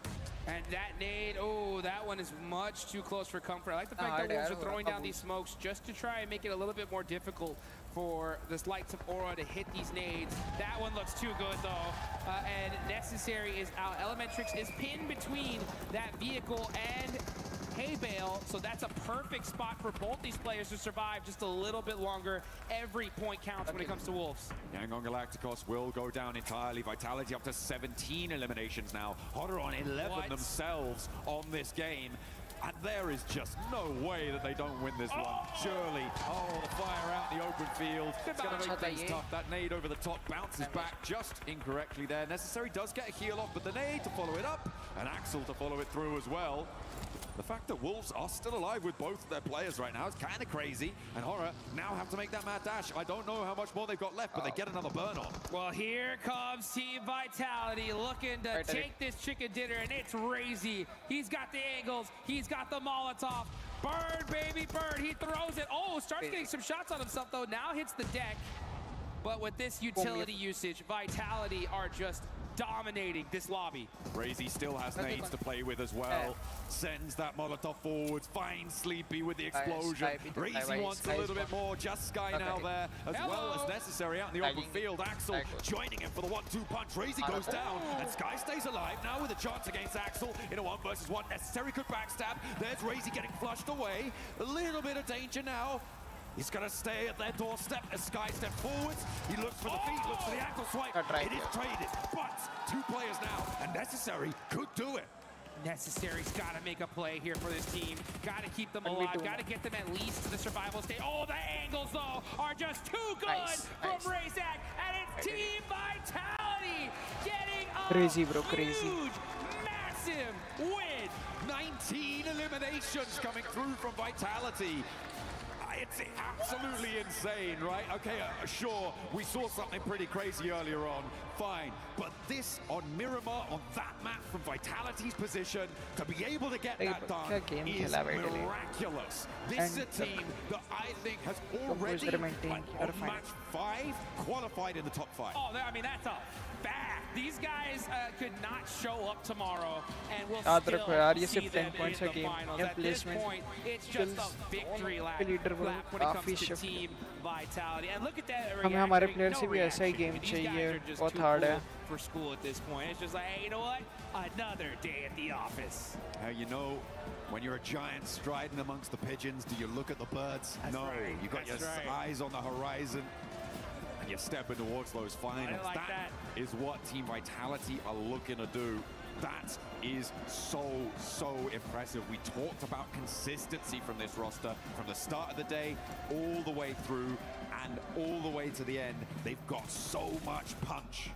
And that nade, oh, that one is much too close for comfort. I like the fact that Wolves are throwing down these smokes just to try and make it a little bit more difficult for this Lights of Aura to hit these nades. That one looks too good, though. And Necessary is out. Elementrix is pinned between that vehicle and hay bale, so that's a perfect spot for both these players to survive just a little bit longer. Every point counts when it comes to Wolves. Yangon Galacticos will go down entirely. Vitality up to 17 eliminations now. Horror on 11 themselves on this game. And there is just no way that they don't win this one. Surely. Oh, the fire out in the open field. It's going to make things tough. That nade over the top bounces back just incorrectly there. Necessary does get a heal off, but the nade to follow it up, and Axel to follow it through as well. The fact that Wolves are still alive with both of their players right now is kind of crazy. And Horror now have to make that mad dash. I don't know how much more they've got left, but they get another burn on. Well, here comes Team Vitality looking to take this chicken dinner, and it's Razy. He's got the angles. He's got the Molotov. Burn, baby, burn. He throws it. Oh, starts getting some shots on himself, though. Now hits the deck. but with this utility usage, Vitality are just dominating this lobby. Razy still has nades to play with as well. Sends that Molotov forwards, finds Sleepy with the explosion. Razy wants a little bit more. Just Sky now there as well as necessary out in the open field. Axel joining him for the 1-2 punch. Razy goes down and Sky stays alive now with a chance against Axel in a 1 versus 1. Necessary could backstab. There's Razy getting flushed away. A little bit of danger now. He's going to stay at their doorstep as Sky steps forwards. He looks for the feet, looks for the ankle swipe. It is traded, but 2 players now, and Necessary could do it. Necessary's got to make a play here for this team. Got to keep them alive. Got to get them at least to the survival stage. Oh, the angles, though, are just too good from Razak. And it's Team Vitality getting a huge, massive win. 19 eliminations coming through from Vitality. It's absolutely insane, right? Okay, sure, we saw something pretty crazy earlier on, fine. But this on Miramar, on that map from Vitality's position, to be able to get that done is miraculous. This is a team that I think has already, on match 5, qualified in the top 5. Oh, I mean, that's a fact. These guys could not show up tomorrow and we'll still see them in the finals. At this point, it's just a victory lap when it comes to Team Vitality. And look at that reaction. हमारे player से भी ऐसा ही game चाहिए. बहुत hard है. For school at this point, it's just like, hey, you know what? Another day at the office. You know, when you're a giant striding amongst the pigeons, do you look at the birds? That's right. You got your eyes on the horizon. You're stepping towards those finals. That is what Team Vitality are looking to do. That is so impressive. We talked about consistency from this roster from the start of the day all the way through and all the way to the end. They've got so much punch.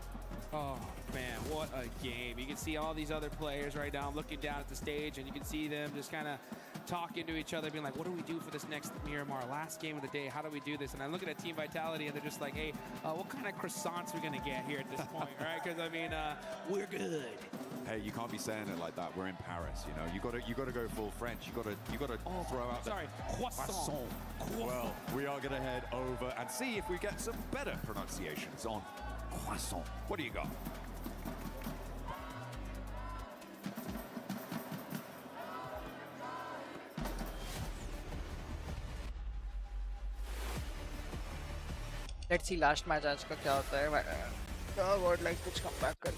Oh man, what a game. You can see all these other players right now looking down at the stage and you can see them just kind of talking to each other, being like, what do we do for this next Miramar? Last game of the day, how do we do this? And I look at Team Vitality and they're just like, hey, what kind of croissants are we gonna get here at this point, right? Because I mean, we're good. Hey, you can't be saying it like that. We're in Paris, you know. You got to go full French. You got to throw out croissant. Well, we are going to head over and see if we get some better pronunciations on croissant. What do you got? Let's see last match आज का क्या होता है. I would like to come back कर.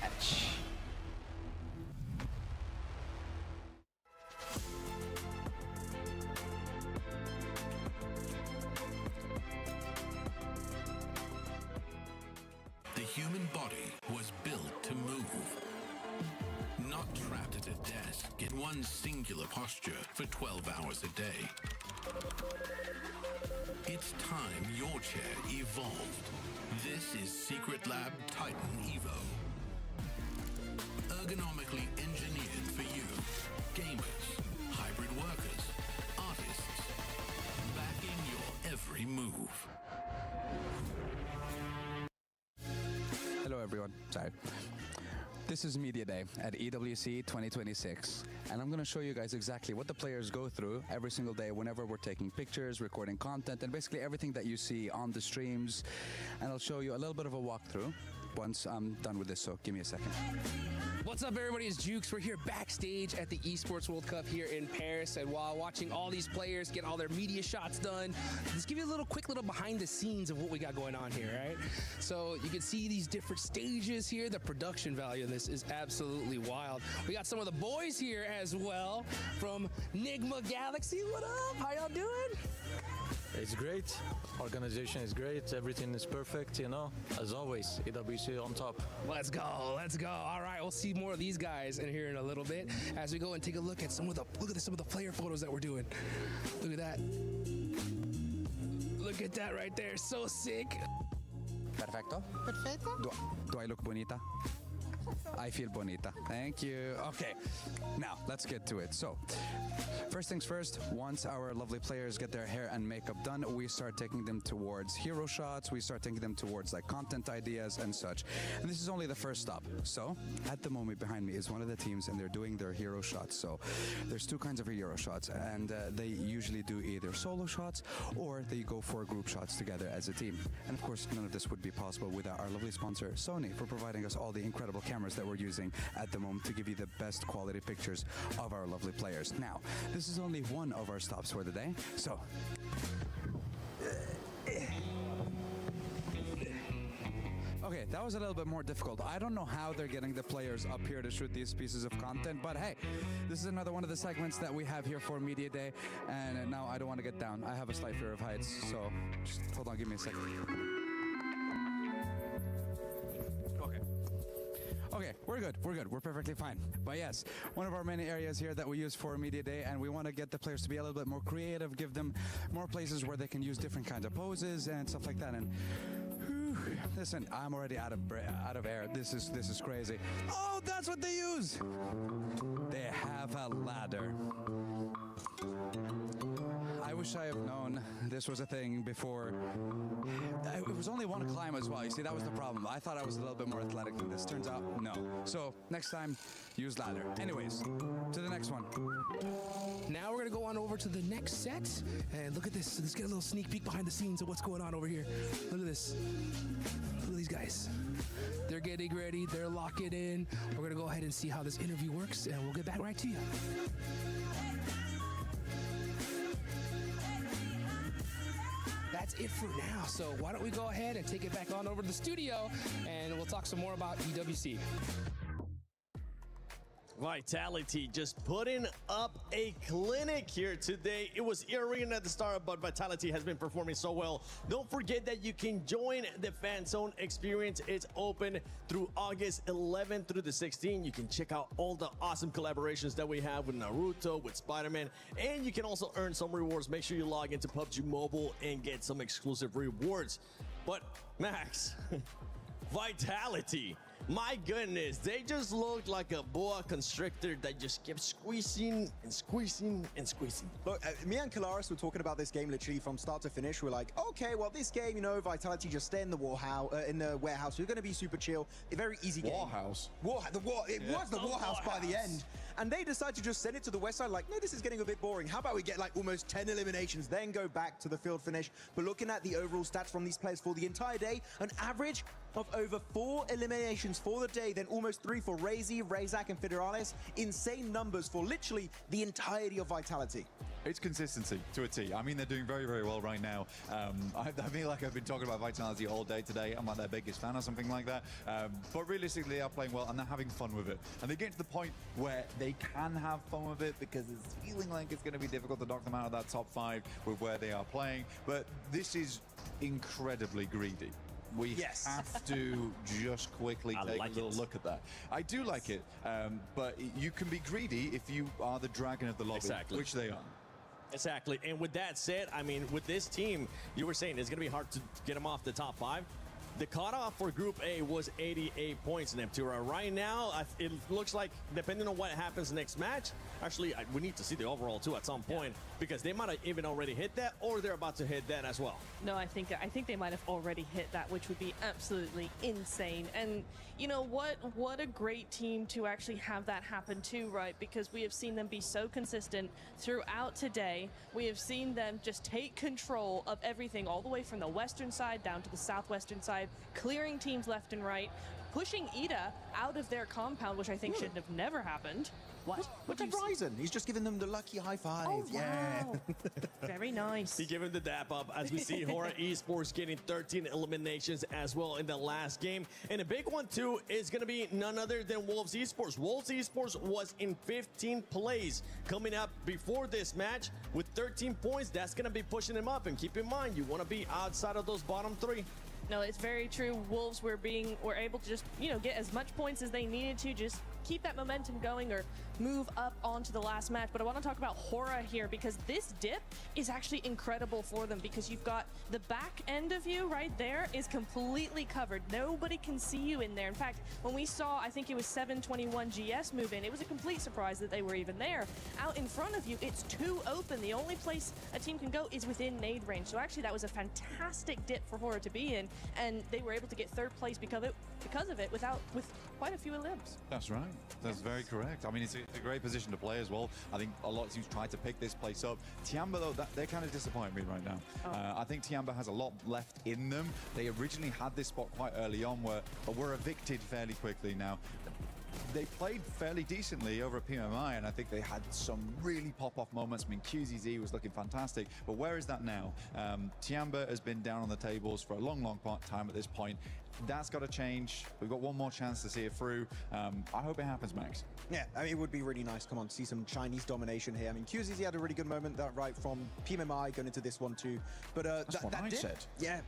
Match. The human body was built to move, not trapped at a desk in one singular posture for 12 hours a day. It's time your chair evolved. This is Secret Lab Titan Evo. Ergonomically engineered for you, gamers, hybrid workers, artists, backing your every move. Hello everyone, sorry. This is Media Day at EWC 2026, and I'm going to show you guys exactly what the players go through every single day whenever we're taking pictures, recording content, and basically everything that you see on the streams. And I'll show you a little bit of a walkthrough once I'm done with this, so give me a second. What's up, everybody? It's Jukes. We're here backstage at the Esports World Cup here in Paris, and while watching all these players get all their media shots done, let's give you a quick little behind the scenes of what we got going on here, right? So you can see these different stages here. The production value of this is absolutely wild. We got some of the boys here as well from Nigma Galaxy. What up? How y'all doing? It's great. Organization is great. Everything is perfect, you know. As always, EWC on top. Let's go. Let's go. All right, we'll see more of these guys in here in a little bit as we go and take a look at some of the player photos that we're doing. Look at that. Look at that right there. So sick. Perfecto. Perfecto. Do I look bonita? I feel bonita. Thank you. Okay, now let's get to it. So, First things first, once our lovely players get their hair and makeup done, we start taking them towards hero shots, we start taking them towards like content ideas and such. And this is only the first stop. So at the moment behind me is one of the teams and they're doing their hero shots. So there's two kinds of hero shots, and they usually do either solo shots or they go for group shots together as a team. And of course, none of this would be possible without our lovely sponsor, Sony, for providing us all the incredible cameras that we're using at the moment to give you the best quality pictures of our lovely players. Now, this is only one of our stops for the day, so okay, that was a little bit more difficult. I don't know how they're getting the players up here to shoot these pieces of content, but hey, this is another one of the segments that we have here for Media Day, and now I don't want to get down. I have a slight fear of heights, so just hold on, give me a second. Okay, we're good, we're perfectly fine. But yes, one of our many areas here that we use for Media Day, and we want to get the players to be a little bit more creative, give them more places where they can use different kinds of poses and stuff like that. And listen, I'm already out of air. This is crazy. Oh, that's what they use. They have a ladder. I wish I have known this was a thing before. It was only one climb as well. You see, that was the problem. I thought I was a little bit more athletic than this. Turns out, no. So next time, use ladder. Anyways, to the next one. Now we're going to go on over to the next set. And look at this. Let's get a little sneak peek behind the scenes of what's going on over here. Look at this. Look at these guys. They're getting ready. They're locking in. We're going to go ahead and see how this interview works, and we'll get back right to you. That's it for now. So why don't we go ahead and take it back on over to the studio, and we'll talk some more about EWC. Vitality just putting up a clinic here today. It was arena at the start, but Vitality has been performing so well. Don't forget that you can join the Fan Zone experience. It's open through August 11th through the 16th. You can check out all the awesome collaborations that we have with Naruto, with Spider-Man, and you can also earn some rewards. Make sure you log into PUBG Mobile and get some exclusive rewards. But Max, Vitality, my goodness, they just looked like a boa constrictor that just kept squeezing and squeezing and squeezing. Look, me and Kalaris were talking about this game literally from start to finish. We're like, okay, well, this game, you know, Vitality just stay in the warehouse. We're going to be super chill. A very easy game. Warehouse. It was the warehouse by the end. And they decided to just send it to the west side like, no, this is getting a bit boring. How about we get like almost 10 eliminations, then go back to the field finish. But looking at the overall stats from these players for the entire day, an average of over 4 eliminations for the day, then almost 3 for Razy, Razak, and Federales. Insane numbers for literally the entirety of Vitality. It's consistency to a T. I mean, they're doing very, very well right now. I feel like I've been talking about Vitality all day today. I'm like their biggest fan or something like that. But realistically, they are playing well and they're having fun with it. And they get to the point where they can have fun with it because it's feeling like it's going to be difficult to knock them out of that top 5 with where they are playing. But this is incredibly greedy. We have to just quickly take a little look at that. I do like it, but you can be greedy if you are the dragon of the lobby, which they are. Exactly. And with that said, I mean, with this team, you were saying it's going to be hard to get them off the top 5. The cutoff for Group A was 88 points in Neptura. Right now, it looks like, depending on what happens next match, actually, we need to see the overall, too, at some point, because they might have even already hit that, or they're about to hit that as well. No, I think they might have already hit that, which would be absolutely insane. And, you know, what a great team to actually have that happen, too, right? Because we have seen them be so consistent throughout today. We have seen them just take control of everything, all the way from the western side down to the southwestern side, clearing teams left and right, pushing Ida out of their compound, which I think should have never happened. What? Look at Ryzen. He's just giving them the lucky high five. Oh, yeah. wow. Very nice. He gave him the dap up as we see Hora Esports getting 13 eliminations as well in the last game. And a big one, too, is going to be none other than Wolves Esports. Wolves Esports was in 15th place coming up before this match with 13 points. That's going to be pushing him up. And keep in mind, you want to be outside of those bottom 3. No, it's very true. Wolves were able to just, get as much points as they needed to, just keep that momentum going or move up onto the last match. But I want to talk about Hora here, because this dip is actually incredible for them, because you've got the back end of you right there is completely covered. Nobody can see you in there. In fact, when we saw, I think it was 721 GS move in, it was a complete surprise that they were even there. Out in front of you, it's too open. The only place a team can go is within nade range. So actually that was a fantastic dip for Hora to be in, and they were able to get third place because of it with quite a few libs. That's right. That's very correct. I mean, it's a great position to play as well. I think a lot of teams try to pick this place up. Tiamba, though, they're kind of disappointing me right now. I think Tiamba has a lot left in them. They originally had this spot quite early on, but were evicted fairly quickly now. They played fairly decently over at PMI, and I think they had some really pop-off moments. I mean, QZZ was looking fantastic, but where is that now? Tiamba has been down on the tables for a long, long time at this point. That's got to change. We've got one more chance to see it through. I hope it happens, Max. Yeah, I mean, it would be really nice, come on, to see some Chinese domination here. I mean, QZZ had a really good moment, right from PMMI going into this one too. But that's what I said. Yeah,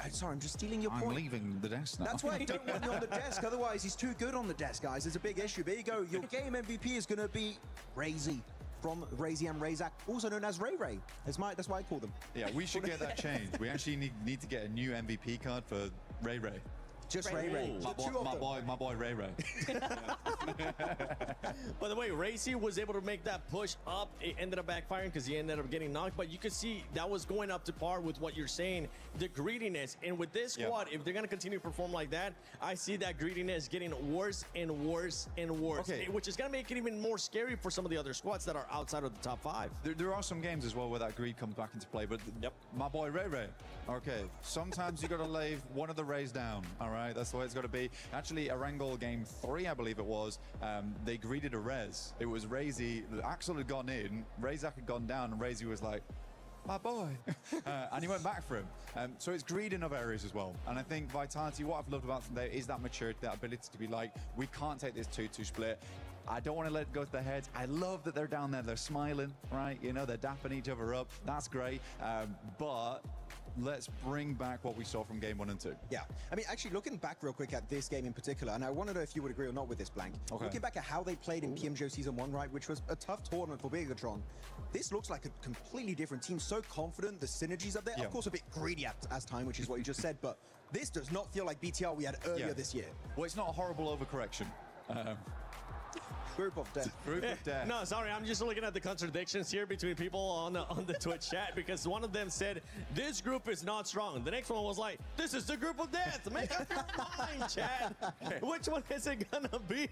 sorry, I'm just stealing your point. I'm leaving the desk now. That's why I don't want you on the desk. Otherwise, he's too good on the desk, guys. It's a big issue. There you go. Your game MVP is going to be Razy from Razy and Razak, also known as Ray Ray. That's why I call them. Yeah, we should get that changed. We actually need to get a new MVP card for Ray Ray. Just Ray Ray. My boy Ray Ray. By the way, Racy was able to make that push up. It ended up backfiring because he ended up getting knocked. But you can see that was going up to par with what you're saying, the greediness. And with this squad, if they're going to continue to perform like that, I see that greediness getting worse and worse and worse. Okay. Which is going to make it even more scary for some of the other squads that are outside of the top 5. There are some games as well where that greed comes back into play. But my boy Ray Ray, okay, sometimes you got to lay one of the Rays down, all right? That's the way it's got to be. Actually, Erangel game 3, I believe it was, they greeted a res. It was Razy. Axel had gone in, Razak had gone down, and Razy was like, my boy. And he went back for him. So it's greed in other areas as well. And I think Vitality, what I've loved about them there is that maturity, that ability to be like, we can't take this 2-2 split. I don't want to let it go to their heads. I love that they're down there, they're smiling, right? You know, they're dapping each other up. That's great. But let's bring back what we saw from game 1 and 2. Yeah, I mean, actually looking back real quick at this game in particular, and I want to know if you would agree or not with this, Blank. Okay. Looking back at how they played in PMGO Season 1, right, which was a tough tournament for Bigatron, this looks like a completely different team, so confident, the synergies up there, of course a bit greedy as time, which is what you just said, but this does not feel like BTR we had earlier this year. Well, it's not a horrible overcorrection. Group of death. Group of death. No, sorry, I'm just looking at the contradictions here between people on the Twitch chat, because one of them said, this group is not strong. The next one was like, this is the group of death. Make up your mind, chat. Which one is it gonna be?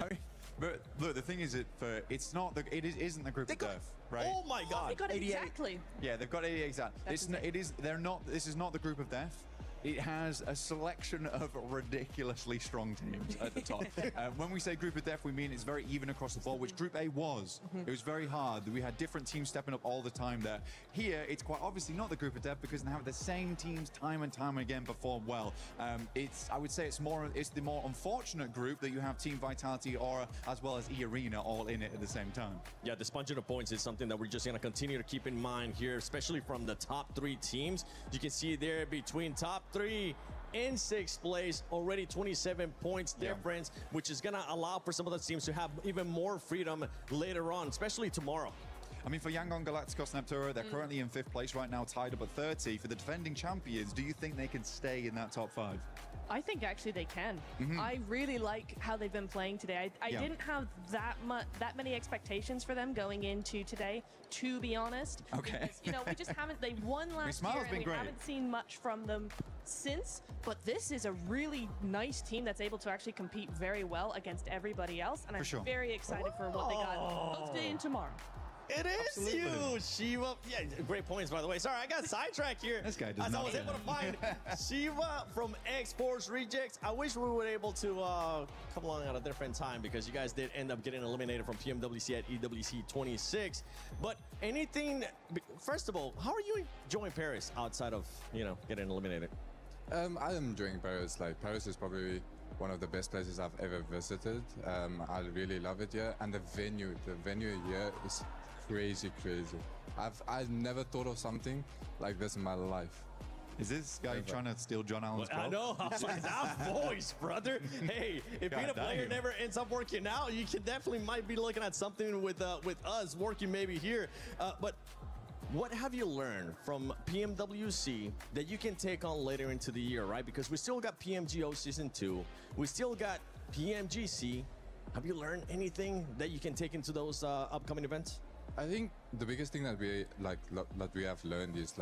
I mean, but look, the thing is, isn't the group of death, right? Oh my God! They got it exactly. Yeah, they've got 88 exactly. This is not the group of death. It has a selection of ridiculously strong teams at the top. When we say group of death, we mean it's very even across the board, which Group A was. It was very hard. We had different teams stepping up all the time there. Here, it's quite obviously not the group of death because they have the same teams time and time again perform well. I would say it's the more unfortunate group that you have Team Vitality, Aura, as well as E-Arena all in it at the same time. Yeah, the sponging of points is something that we're just going to continue to keep in mind here, especially from the top 3 teams. You can see there between top 3 in 6th place, already 27 points difference, which is going to allow for some of the teams to have even more freedom later on, especially tomorrow. I mean, for Yangon Galacticos Neptura, they're currently in 5th place right now, tied up at 30. For the defending champions, do you think they can stay in that top 5? I think actually they can. I really like how they've been playing today. I didn't have that many expectations for them going into today, to be honest. Okay. Because, we just haven't. They won last year, and we haven't seen much from them since. But this is a really nice team that's able to actually compete very well against everybody else, and I'm very excited for what they got both today and tomorrow. It is you, Shiva. Yeah, great points, by the way. Sorry, I got sidetracked here. This guy does as not I was able to find Shiva from Esports Rejects. I wish we were able to come along at a different time, because you guys did end up getting eliminated from PMWC at EWC 26. But anything, first of all, how are you enjoying Paris outside of, getting eliminated? I am enjoying Paris. Like, Paris is probably one of the best places I've ever visited. I really love it here. And the venue here is crazy. I've never thought of something like this in my life. Is this guy trying to steal John Allen's goal? I know. That voice, brother. Hey, if being a player never ends up working out, you can definitely might be looking at something with us working maybe here. But what have you learned from PMWC that you can take on later into the year, right? Because we still got PMGO Season 2. We still got PMGC. Have you learned anything that you can take into those upcoming events? I think the biggest thing that we have learned is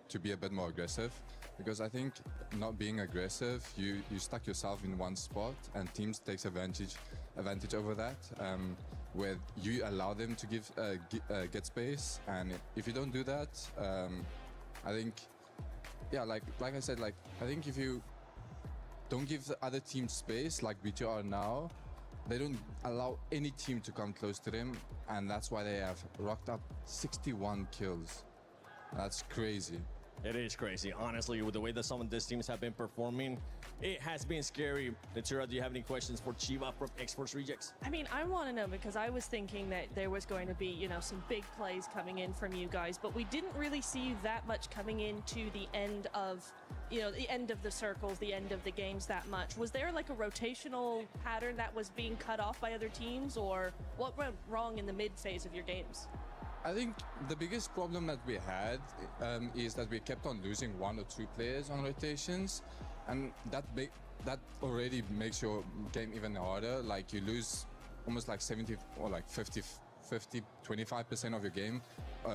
to be a bit more aggressive, because I think not being aggressive, you stuck yourself in one spot, and teams takes advantage over that, where you allow them to get space, and if you don't do that, I think, yeah, like I said, I think if you don't give the other team space like BT are now, they don't allow any team to come close to them, and that's why they have rocked up 61 kills. That's crazy. It is crazy. Honestly, with the way that some of these teams have been performing, it has been scary. Natura, do you have any questions for Chiva from Esports Rejects? I mean, I want to know, because I was thinking that there was going to be, you know, some big plays coming in from you guys, but we didn't really see that much coming into the end of, you know, the end of the circles, the end of the games that much. Was there like a rotational pattern that was being cut off by other teams, or what went wrong in the mid phase of your games? I think the biggest problem that we had is that we kept on losing 1 or 2 players on rotations, and that already makes your game even harder. Like, you lose almost like 70 or like 50, 25% of your game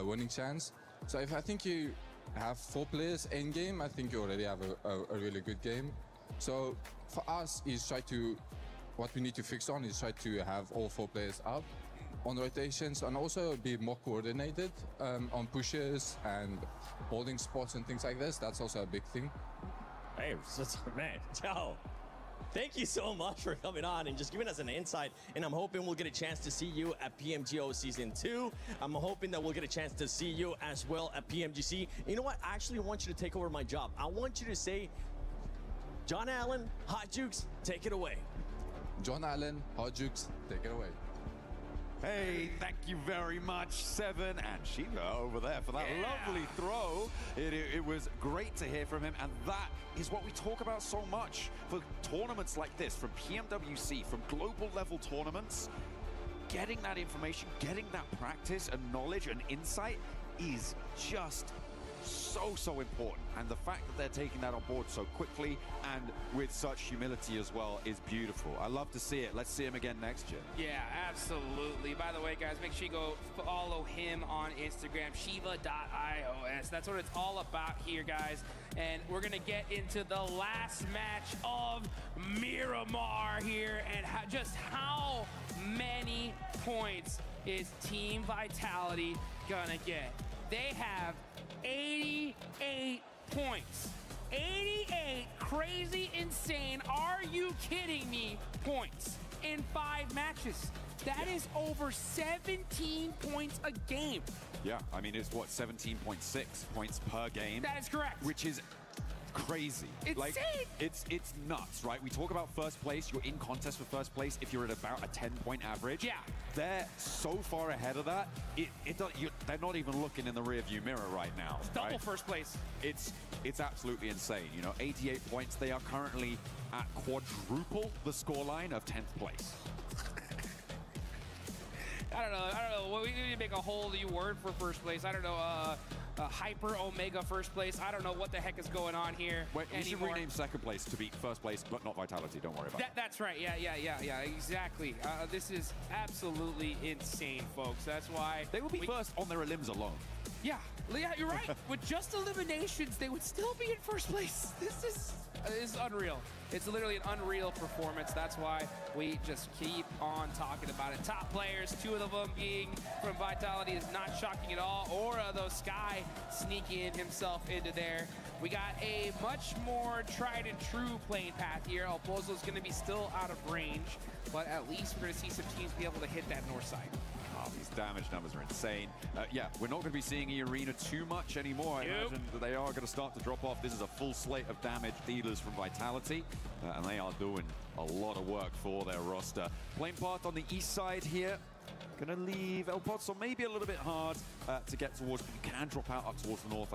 winning chance. So if I think you have 4 players in game, I think you already have a really good game. So for us, what we need to fix on is try to have all 4 players up on rotations, and also be more coordinated on pushes and holding spots and things like this. That's also a big thing. Hey, man, Joe, thank you so much for coming on and just giving us an insight. And I'm hoping we'll get a chance to see you at PMGO Season 2. I'm hoping that we'll get a chance to see you as well at PMGC. You know what? I actually want you to take over my job. I want you to say, John Allen, Hot Jukes, take it away. John Allen, Hot Jukes, take it away. Hey, thank you very much, Seven and Shiva over there for that lovely throw. It was great to hear from him, and that is what we talk about so much for tournaments like this, from PMWC, from global level tournaments. Getting that information, getting that practice and knowledge and insight is just so important, and the fact that they're taking that on board so quickly and with such humility as well is beautiful. I love to see it. Let's see him again next year. Yeah, absolutely. By the way, guys, make sure you go follow him on Instagram, shiva.ios. That's what it's all about here, guys. And we're gonna get into the last match of Miramar here, and just how many points is Team Vitality gonna get? They have 88 points. 88 crazy, insane, are you kidding me, points in 5 matches. That is over 17 points a game. Yeah, I mean, it's what, 17.6 points per game? That is correct. Which is crazy. Insane. Like, it's nuts, right? We talk about first place. You're in contest for first place if you're at about a 10-point average. Yeah. They're so far ahead of that. They're not even looking in the rearview mirror right now. It's double right? first place. It's absolutely insane. You know, 88 points. They are currently at quadruple the scoreline of 10th place. I don't know. Well, we need to make a whole new word for first place. I don't know. Hyper Omega first place. I don't know what the heck is going on here. Wait, we should rename second place to be first place, but not Vitality. Don't worry about it. That's right. Yeah, exactly. This is absolutely insane, folks. That's why they will be first on their limbs alone. Yeah, you're right. With just eliminations, they would still be in first place. This is unreal. It's literally an unreal performance. That's why we just keep on talking about it. Top players, 2 of them being from Vitality, is not shocking at all. Aura, though, Sky sneaking himself into there. We got a much more tried and true playing path here. Alpozo is going to be still out of range, but at least we're going to see some teams be able to hit that north side. Oh, these damage numbers are insane. Yeah, we're not going to be seeing E-Arena too much anymore. I imagine that they are going to start to drop off. This is a full slate of damage dealers from Vitality, and they are doing a lot of work for their roster. Playing part on the east side here, Gonna leave El Pozo maybe a little bit hard to get towards, but you can drop out up towards the north.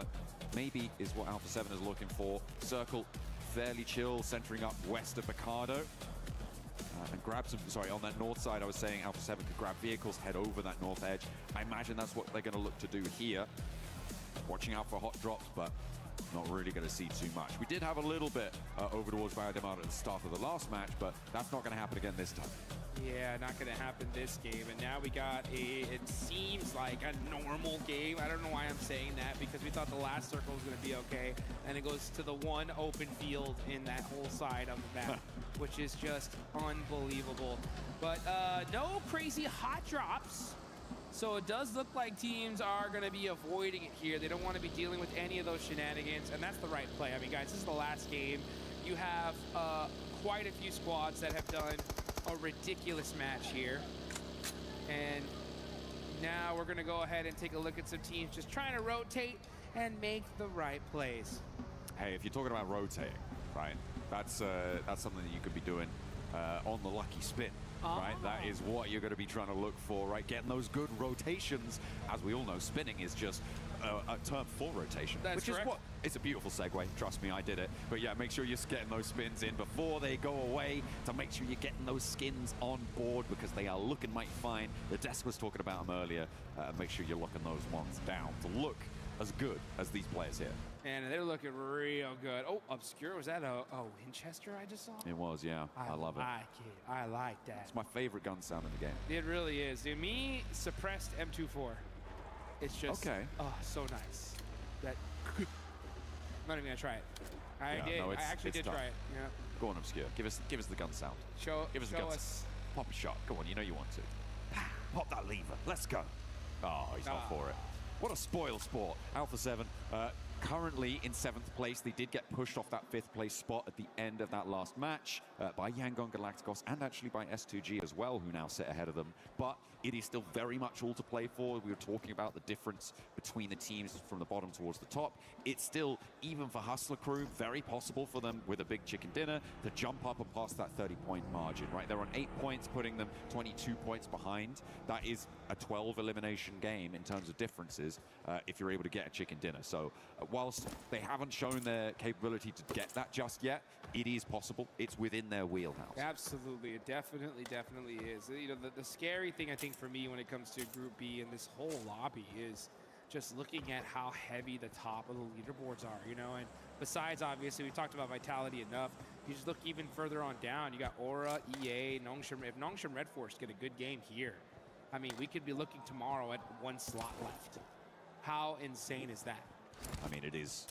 Maybe is what Alpha 7 is looking for. Circle fairly chill, centering up west of Mikado. And grab some, sorry, on that north side, I was saying Alpha 7 could grab vehicles, head over that north edge. I imagine that's what they're going to look to do here. Watching out for hot drops, but not really going to see too much. We did have a little bit over towards Biodemar at the start of the last match, but that's not going to happen again this time. Yeah, not going to happen this game. And now we got it seems like a normal game. I don't know why I'm saying that, because we thought the last circle was going to be okay. And it goes to the one open field in that whole side of the map, which is just unbelievable. But no crazy hot drops. So it does look like teams are going to be avoiding it here. They don't want to be dealing with any of those shenanigans, and that's the right play. I mean, guys, this is the last game. You have quite a few squads that have done a ridiculous match here. And now we're going to go ahead and take a look at some teams just trying to rotate and make the right plays. Hey, if you're talking about rotating, right, that's something that you could be doing on the lucky spin. Right, that is what you're going to be trying to look for, right? Getting those good rotations. As we all know, spinning is just a term for rotation. That's which correct. Is what, it's a beautiful segue, trust me, I did it. But yeah, make sure you're getting those spins in before they go away, to make sure you're getting those skins on board, because they are looking mighty fine. The desk was talking about them earlier. Make sure you're locking those ones down to look as good as these players here. And they're looking real good. Oh, Obscure, was that a Winchester I just saw? It was, yeah. I love it. I like that. It's my favorite gun sound in the game. It really is. To me, suppressed M24. It's just, okay. Oh, so nice. That, I'm not even gonna try it. I actually did try it. Yeah. Go on, Obscure. Give us the gun sound. Give us the gun sound. Pop a shot. Go on, you know you want to. Pop that lever. Let's go. Oh, he's not for it. What a spoil sport. Alpha 7 currently in 7th place. They did get pushed off that 5th place spot at the end of that last match by Yangon Galacticos and actually by S2G as well, who now sit ahead of them. But it is still very much all to play for. We were talking about the difference between the teams from the bottom towards the top. It's still, even for Hustler Crew, very possible for them with a big chicken dinner to jump up and pass that 30-point margin, right? They're on 8 points, putting them 22 points behind. That is a 12 elimination game in terms of differences if you're able to get a chicken dinner. So whilst they haven't shown their capability to get that just yet, it is possible. It's within their wheelhouse. Absolutely. It definitely is. You know, the scary thing, I think, for me when it comes to Group B and this whole lobby is just looking at how heavy the top of the leaderboards are, you know? And besides, obviously, we've talked about Vitality enough. You just look even further on down. You got Aura, EA, Nongshim. If Nongshim Red Force get a good game here, I mean, we could be looking tomorrow at 1 slot left. How insane is that? I mean, it is.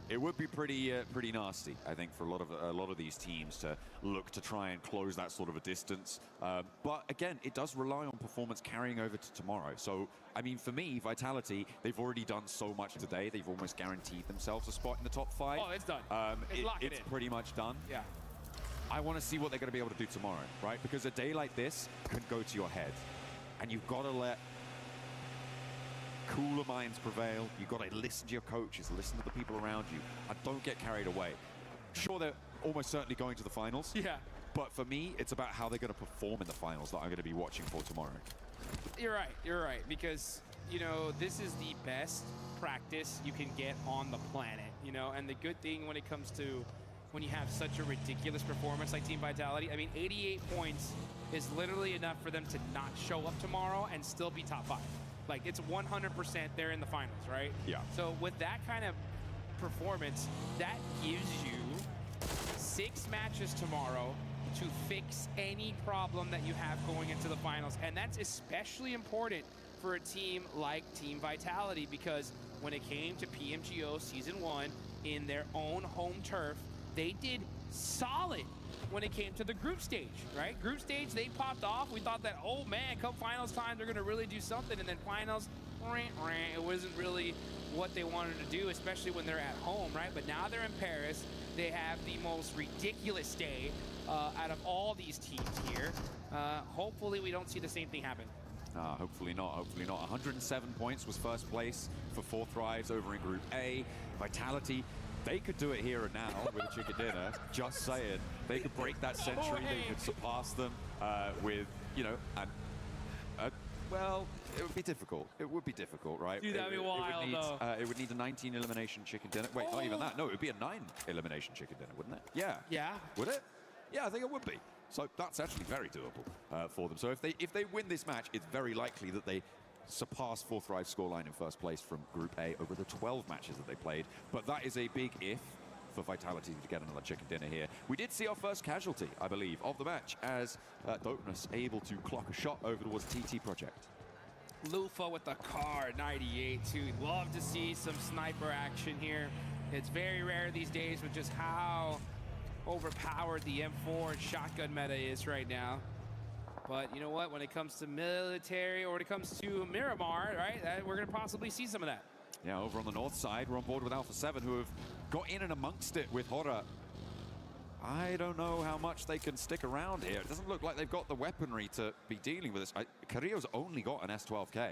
It would be pretty nasty, I think, for a lot of these teams to look to try and close that sort of a distance. But again, it does rely on performance carrying over to tomorrow. So, I mean, for me, Vitality, they've already done so much today. They've almost guaranteed themselves a spot in the top 5. Oh, it's done. It's pretty much done. Yeah. I want to see what they're going to be able to do tomorrow, right? Because a day like this can go to your head, and you've got to let cooler minds prevail. You've got to listen to your coaches, listen to the people around you, and don't get carried away. Sure, they're almost certainly going to the finals. Yeah. But for me, it's about how they're going to perform in the finals that I'm going to be watching for tomorrow. You're right, because, you know, this is the best practice you can get on the planet, you know, and the good thing when it comes to when you have such a ridiculous performance like Team Vitality, I mean, 88 points is literally enough for them to not show up tomorrow and still be top 5. Like, it's 100% they're in the finals, right? Yeah. So with that kind of performance, that gives you 6 matches tomorrow to fix any problem that you have going into the finals. And that's especially important for a team like Team Vitality, because when it came to PMGO Season 1 in their own home turf, they did solid when it came to the group stage, right? Group stage, they popped off. We thought that, oh man, come finals time, they're gonna really do something. And then finals, it wasn't really what they wanted to do, especially when they're at home, right? But now they're in Paris. They have the most ridiculous day out of all these teams here. Hopefully we don't see the same thing happen. Hopefully not, hopefully not. 107 points was first place for 4 Thrives over in Group A. Vitality, they could do it here and now with a chicken dinner, just saying. They could break that century, they could surpass them with, you know, Well, it would be difficult. It would be difficult, right? Dude, that'd be wild, though. It would need a 19 elimination chicken dinner. Wait, not even that. No, it would be a 9 elimination chicken dinner, wouldn't it? Yeah. Yeah. Would it? Yeah, I think it would be. So that's actually very doable for them. So if they win this match, it's very likely that they surpass authorized scoreline in first place from Group A over the 12 matches that they played. But that is a big if for Vitality to get another chicken dinner here. We did see our first casualty, I believe, of the match as Dopeness able to clock a shot over towards TT Project. Lufa with the car, 98 too. Love to see some sniper action here. It's very rare these days with just how overpowered the M4 and shotgun meta is right now. But you know what? When it comes to military or when it comes to Miramar, right, we're going to possibly see some of that. Yeah, over on the north side, we're on board with Alpha 7, who have got in and amongst it with Horror. I don't know how much they can stick around here. It doesn't look like they've got the weaponry to be dealing with this. Carrillo's only got an S12K.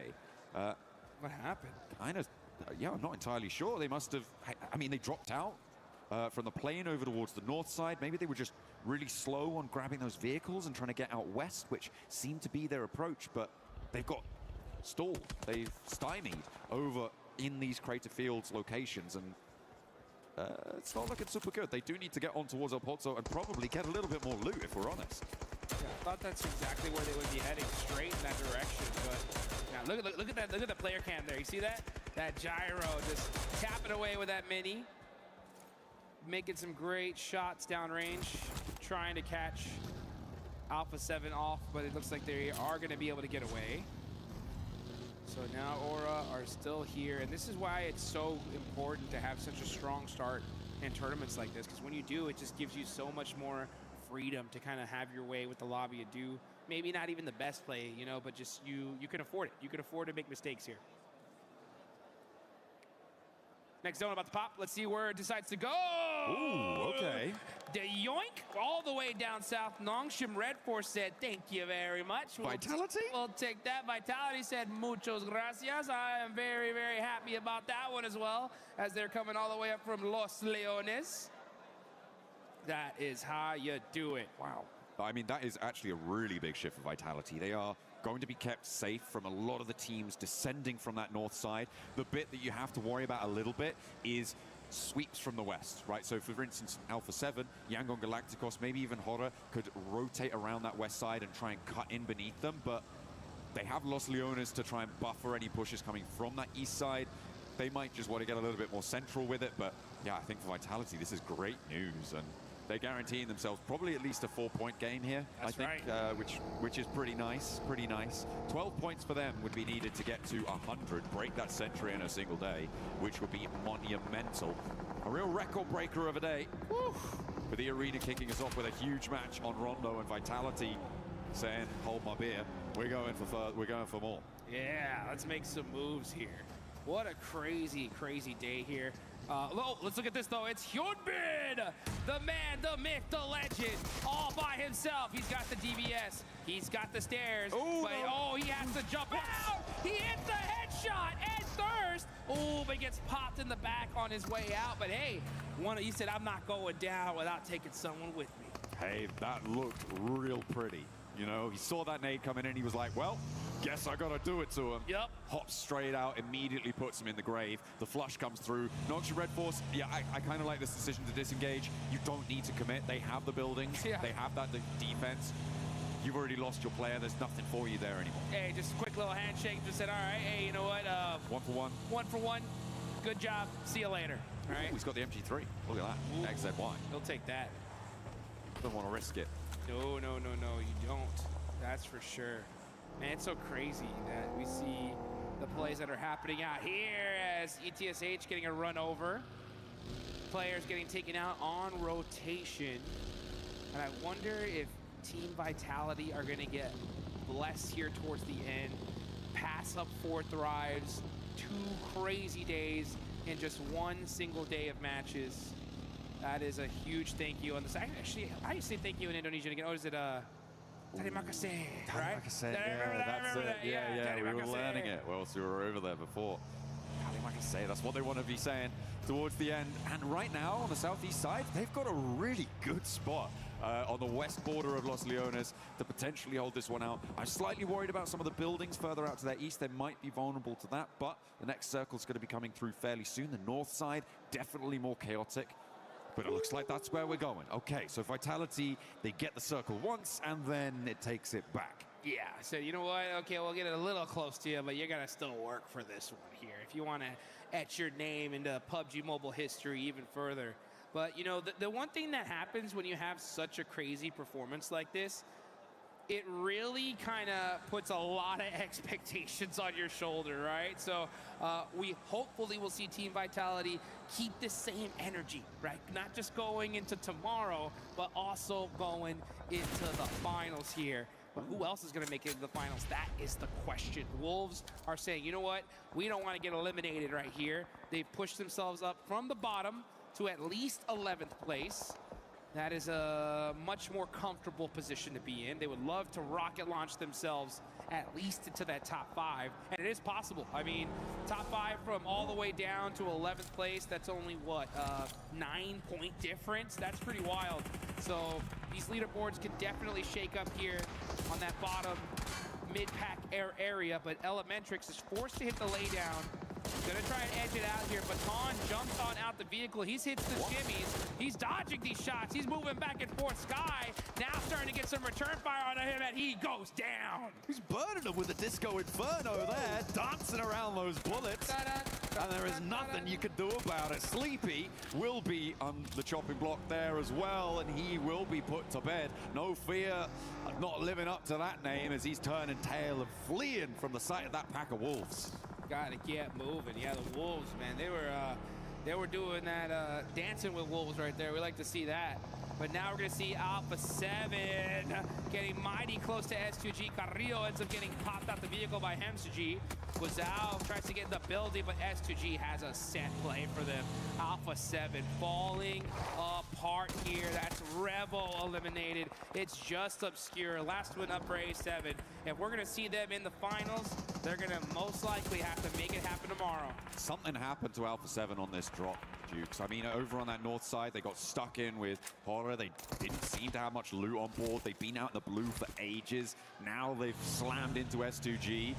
What happened? Kind of, yeah, I'm not entirely sure. They must have, I mean, they dropped out from the plane over towards the north side. Maybe they were just really slow on grabbing those vehicles and trying to get out west, which seemed to be their approach, but they've got stalled. They've stymied over in these Crater Fields locations, and it's not looking super good. They do need to get on towards El Pozo and probably get a little bit more loot, if we're honest. Yeah, I thought that's exactly where they would be heading, straight in that direction. But now look at that! Look at the player cam there. You see that? That gyro just tapping away with that mini, making some great shots downrange, trying to catch Alpha 7 off, but it looks like they are going to be able to get away. So now Aura are still here, and this is why it's so important to have such a strong start in tournaments like this, because when you do, it just gives you so much more freedom to kind of have your way with the lobby and do maybe not even the best play, you know, but just you can afford it. You can afford to make mistakes here. Next zone about to pop. Let's see where it decides to go. Ooh, okay. The yoink all the way down south. Nongshim Red Force said, thank you very much. Vitality? We'll take that. Vitality said, muchos gracias. I am very, very happy about that one as well, as they're coming all the way up from Los Leones. That is how you do it. Wow. I mean, that is actually a really big shift for Vitality. They are going to be kept safe from a lot of the teams descending from that north side. The bit that you have to worry about a little bit is sweeps from the west, right? So for instance, Alpha 7, Yangon Galacticos, maybe even Horror could rotate around that west side and try and cut in beneath them, but they have Los Leones to try and buffer any pushes coming from that east side. They might just want to get a little bit more central with it, but yeah, I think for Vitality, this is great news, and they're guaranteeing themselves probably at least a 4-point game here. That's I think, right. which is pretty nice, pretty nice. 12 points for them would be needed to get to 100, break that century in a single day, which would be monumental. A real record breaker of a day. Woo! With the arena kicking us off with a huge match on Rondo, and Vitality saying, hold my beer, we're going for more. Yeah, let's make some moves here. What a crazy, crazy day here. Let's look at this, though. It's Hyunbin, the man, the myth, the legend, all by himself. He's got the DBS. He's got the stairs. Ooh, but, no. he has to jump out. He hits the headshot and thirst. Oh, but gets popped in the back on his way out. But, hey, he said, I'm not going down without taking someone with me. Hey, that looked real pretty. You know, he saw that nade coming in. He was like, well, guess I gotta do it to him. Yep. Hops straight out, immediately puts him in the grave. The flush comes through. Nongshim Red Force, yeah, I kind of like this decision to disengage. You don't need to commit. They have the buildings. Yeah. They have that defense. You've already lost your player. There's nothing for you there anymore. Hey, just a quick little handshake. Just said, all right, hey, you know what? 1 for 1. 1 for 1. Good job. See you later. All right. Ooh, he's got the MG3. Look at that. XZY. He'll take that. Don't want to risk it. No, you don't. That's for sure. Man, it's so crazy that we see the plays that are happening out here as ETSH getting a run over. Players getting taken out on rotation. And I wonder if Team Vitality are going to get blessed here towards the end. Pass up 4 thrives, 2 crazy days in just 1 single day of matches. That is a huge thank you on this. Actually, how do you say thank you in Indonesian again? Oh, is it Terima kasih, right? Like I said, yeah, that's it. Yeah, we were learning it. Well, so we were over there before. Like I say, that's what they want to be saying towards the end. And right now, on the southeast side, they've got a really good spot on the west border of Los Leones to potentially hold this one out. I'm slightly worried about some of the buildings further out to their east. They might be vulnerable to that, but the next circle is going to be coming through fairly soon. The north side, definitely more chaotic. But it looks like that's where we're going. Okay, so Vitality, they get the circle once, and then it takes it back. Yeah, so you know what? Okay, we'll get it a little close to you, but you're going to still work for this one here. If you want to etch your name into PUBG Mobile history even further. But, you know, the one thing that happens when you have such a crazy performance like this, it really kind of puts a lot of expectations on your shoulder, right? So we hopefully will see Team Vitality keep the same energy, right? Not just going into tomorrow, but also going into the finals here. But who else is going to make it into the finals? That is the question. Wolves are saying, you know what? We don't want to get eliminated right here. They've pushed themselves up from the bottom to at least 11th place. That is a much more comfortable position to be in. They would love to rocket launch themselves at least into that top 5. And it is possible. I mean, top 5 from all the way down to 11th place, that's only, what, 9-point difference? That's pretty wild. So these leaderboards can definitely shake up here on that bottom mid-pack area. But Elementrix is forced to hit the laydown. Gonna try and edge it out here. Baton jumps on out the vehicle. He's hits the shimmies. He's dodging these shots. He's moving back and forth. Sky now starting to get some return fire on him, and he goes down. He's burning him with a Disco Inferno there, dancing around those bullets. And there is nothing you can do about it. Sleepy will be on the chopping block there as well, and he will be put to bed. No fear of not living up to that name as he's turning tail and fleeing from the sight of that pack of wolves. Gotta get moving. Yeah, the Wolves, man, they were doing that dancing with wolves right there. We like to see that. But now we're gonna see Alpha 7 getting mighty close to S2G. Carrillo ends up getting popped out the vehicle by Hemsg. Guazao tries to get in the building, but S2G has a set play for them. Alpha 7 falling apart here. That's Revo eliminated. It's just Obscure. Last one up for A7. If we're gonna see them in the finals, they're gonna most likely have to make it happen tomorrow. Something happened to Alpha 7 on this drop, Dukes. I mean, over on that north side, they got stuck in with Horror. They didn't seem to have much loot on board. They've been out in the blue for ages. Now they've slammed into S2G,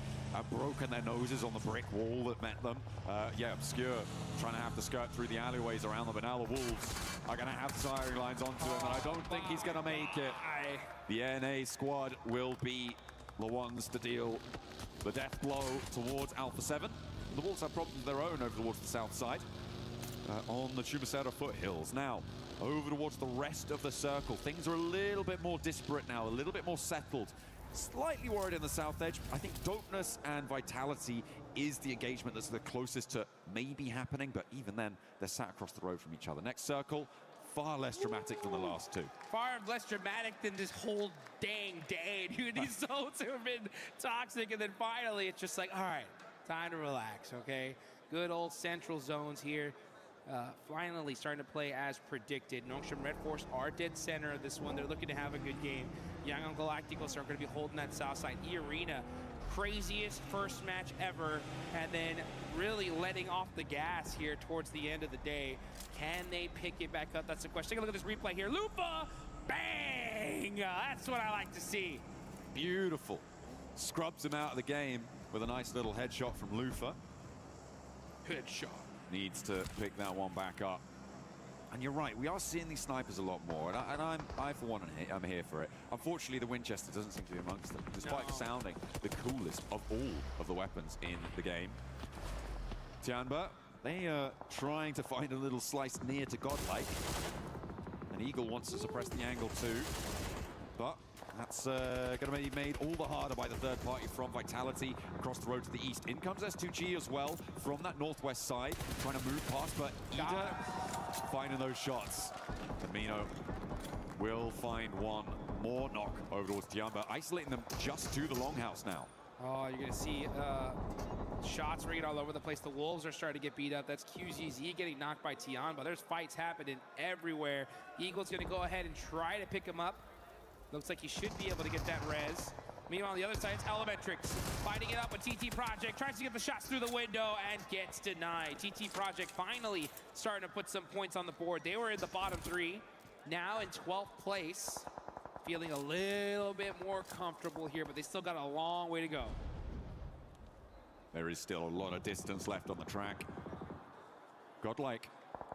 broken their noses on the brick wall that met them. Yeah, Obscure trying to have to skirt through the alleyways around them, but now the Wolves are going to have firing lines onto him, and I don't think he's going to make it. The NA squad will be the ones to deal the death blow towards Alpha 7. The Wolves have problems of their own over towards the south side on the Chumacera foothills. Now, over towards the rest of the circle, things are a little bit more disparate now, a little bit more settled. Slightly worried in the south edge. I think Dopeness and Vitality is the engagement that's the closest to maybe happening, but even then, they're sat across the road from each other. Next circle, far less dramatic than the last two. Far less dramatic than this whole dang day, dude. These zones have been toxic, and then finally, it's just like, all right, time to relax, okay? Good old central zones here. Finally starting to play as predicted. Nongshim Red Force are dead center of this one. They're looking to have a good game. Yangon Galacticos are going to be holding that south side. E-Arena, craziest first match ever, and then really letting off the gas here towards the end of the day. Can they pick it back up? That's the question. Take a look at this replay here. Lufa, bang! That's what I like to see. Beautiful. Scrubs him out of the game with a nice little headshot from Lufa. Headshot. Needs to pick that one back up. And you're right, we are seeing these snipers a lot more, and I for one, I'm here for it. Unfortunately, the Winchester doesn't seem to be amongst them, despite sounding the coolest of all of the weapons in the game. Tianba, they are trying to find a little slice near to Godlike. And Eagle wants to suppress the angle too, but that's going to be made all the harder by the third party from Vitality across the road to the east. In comes S2G as well from that northwest side, trying to move past, but Ida finding those shots. Amino will find one more knock over towards Tiamba, isolating them just to the longhouse now. Oh, you're going to see shots ringing all over the place. The Wolves are starting to get beat up. That's QZZ getting knocked by Tiamba. There's fights happening everywhere. Eagle's going to go ahead and try to pick him up. Looks like he should be able to get that res. Meanwhile, on the other side, it's Elementrix fighting it up with TT Project. Tries to get the shots through the window and gets denied. TT Project finally starting to put some points on the board. They were in the bottom 3. now in 12th place. Feeling a little bit more comfortable here, but they still got a long way to go. There is still a lot of distance left on the track. Godlike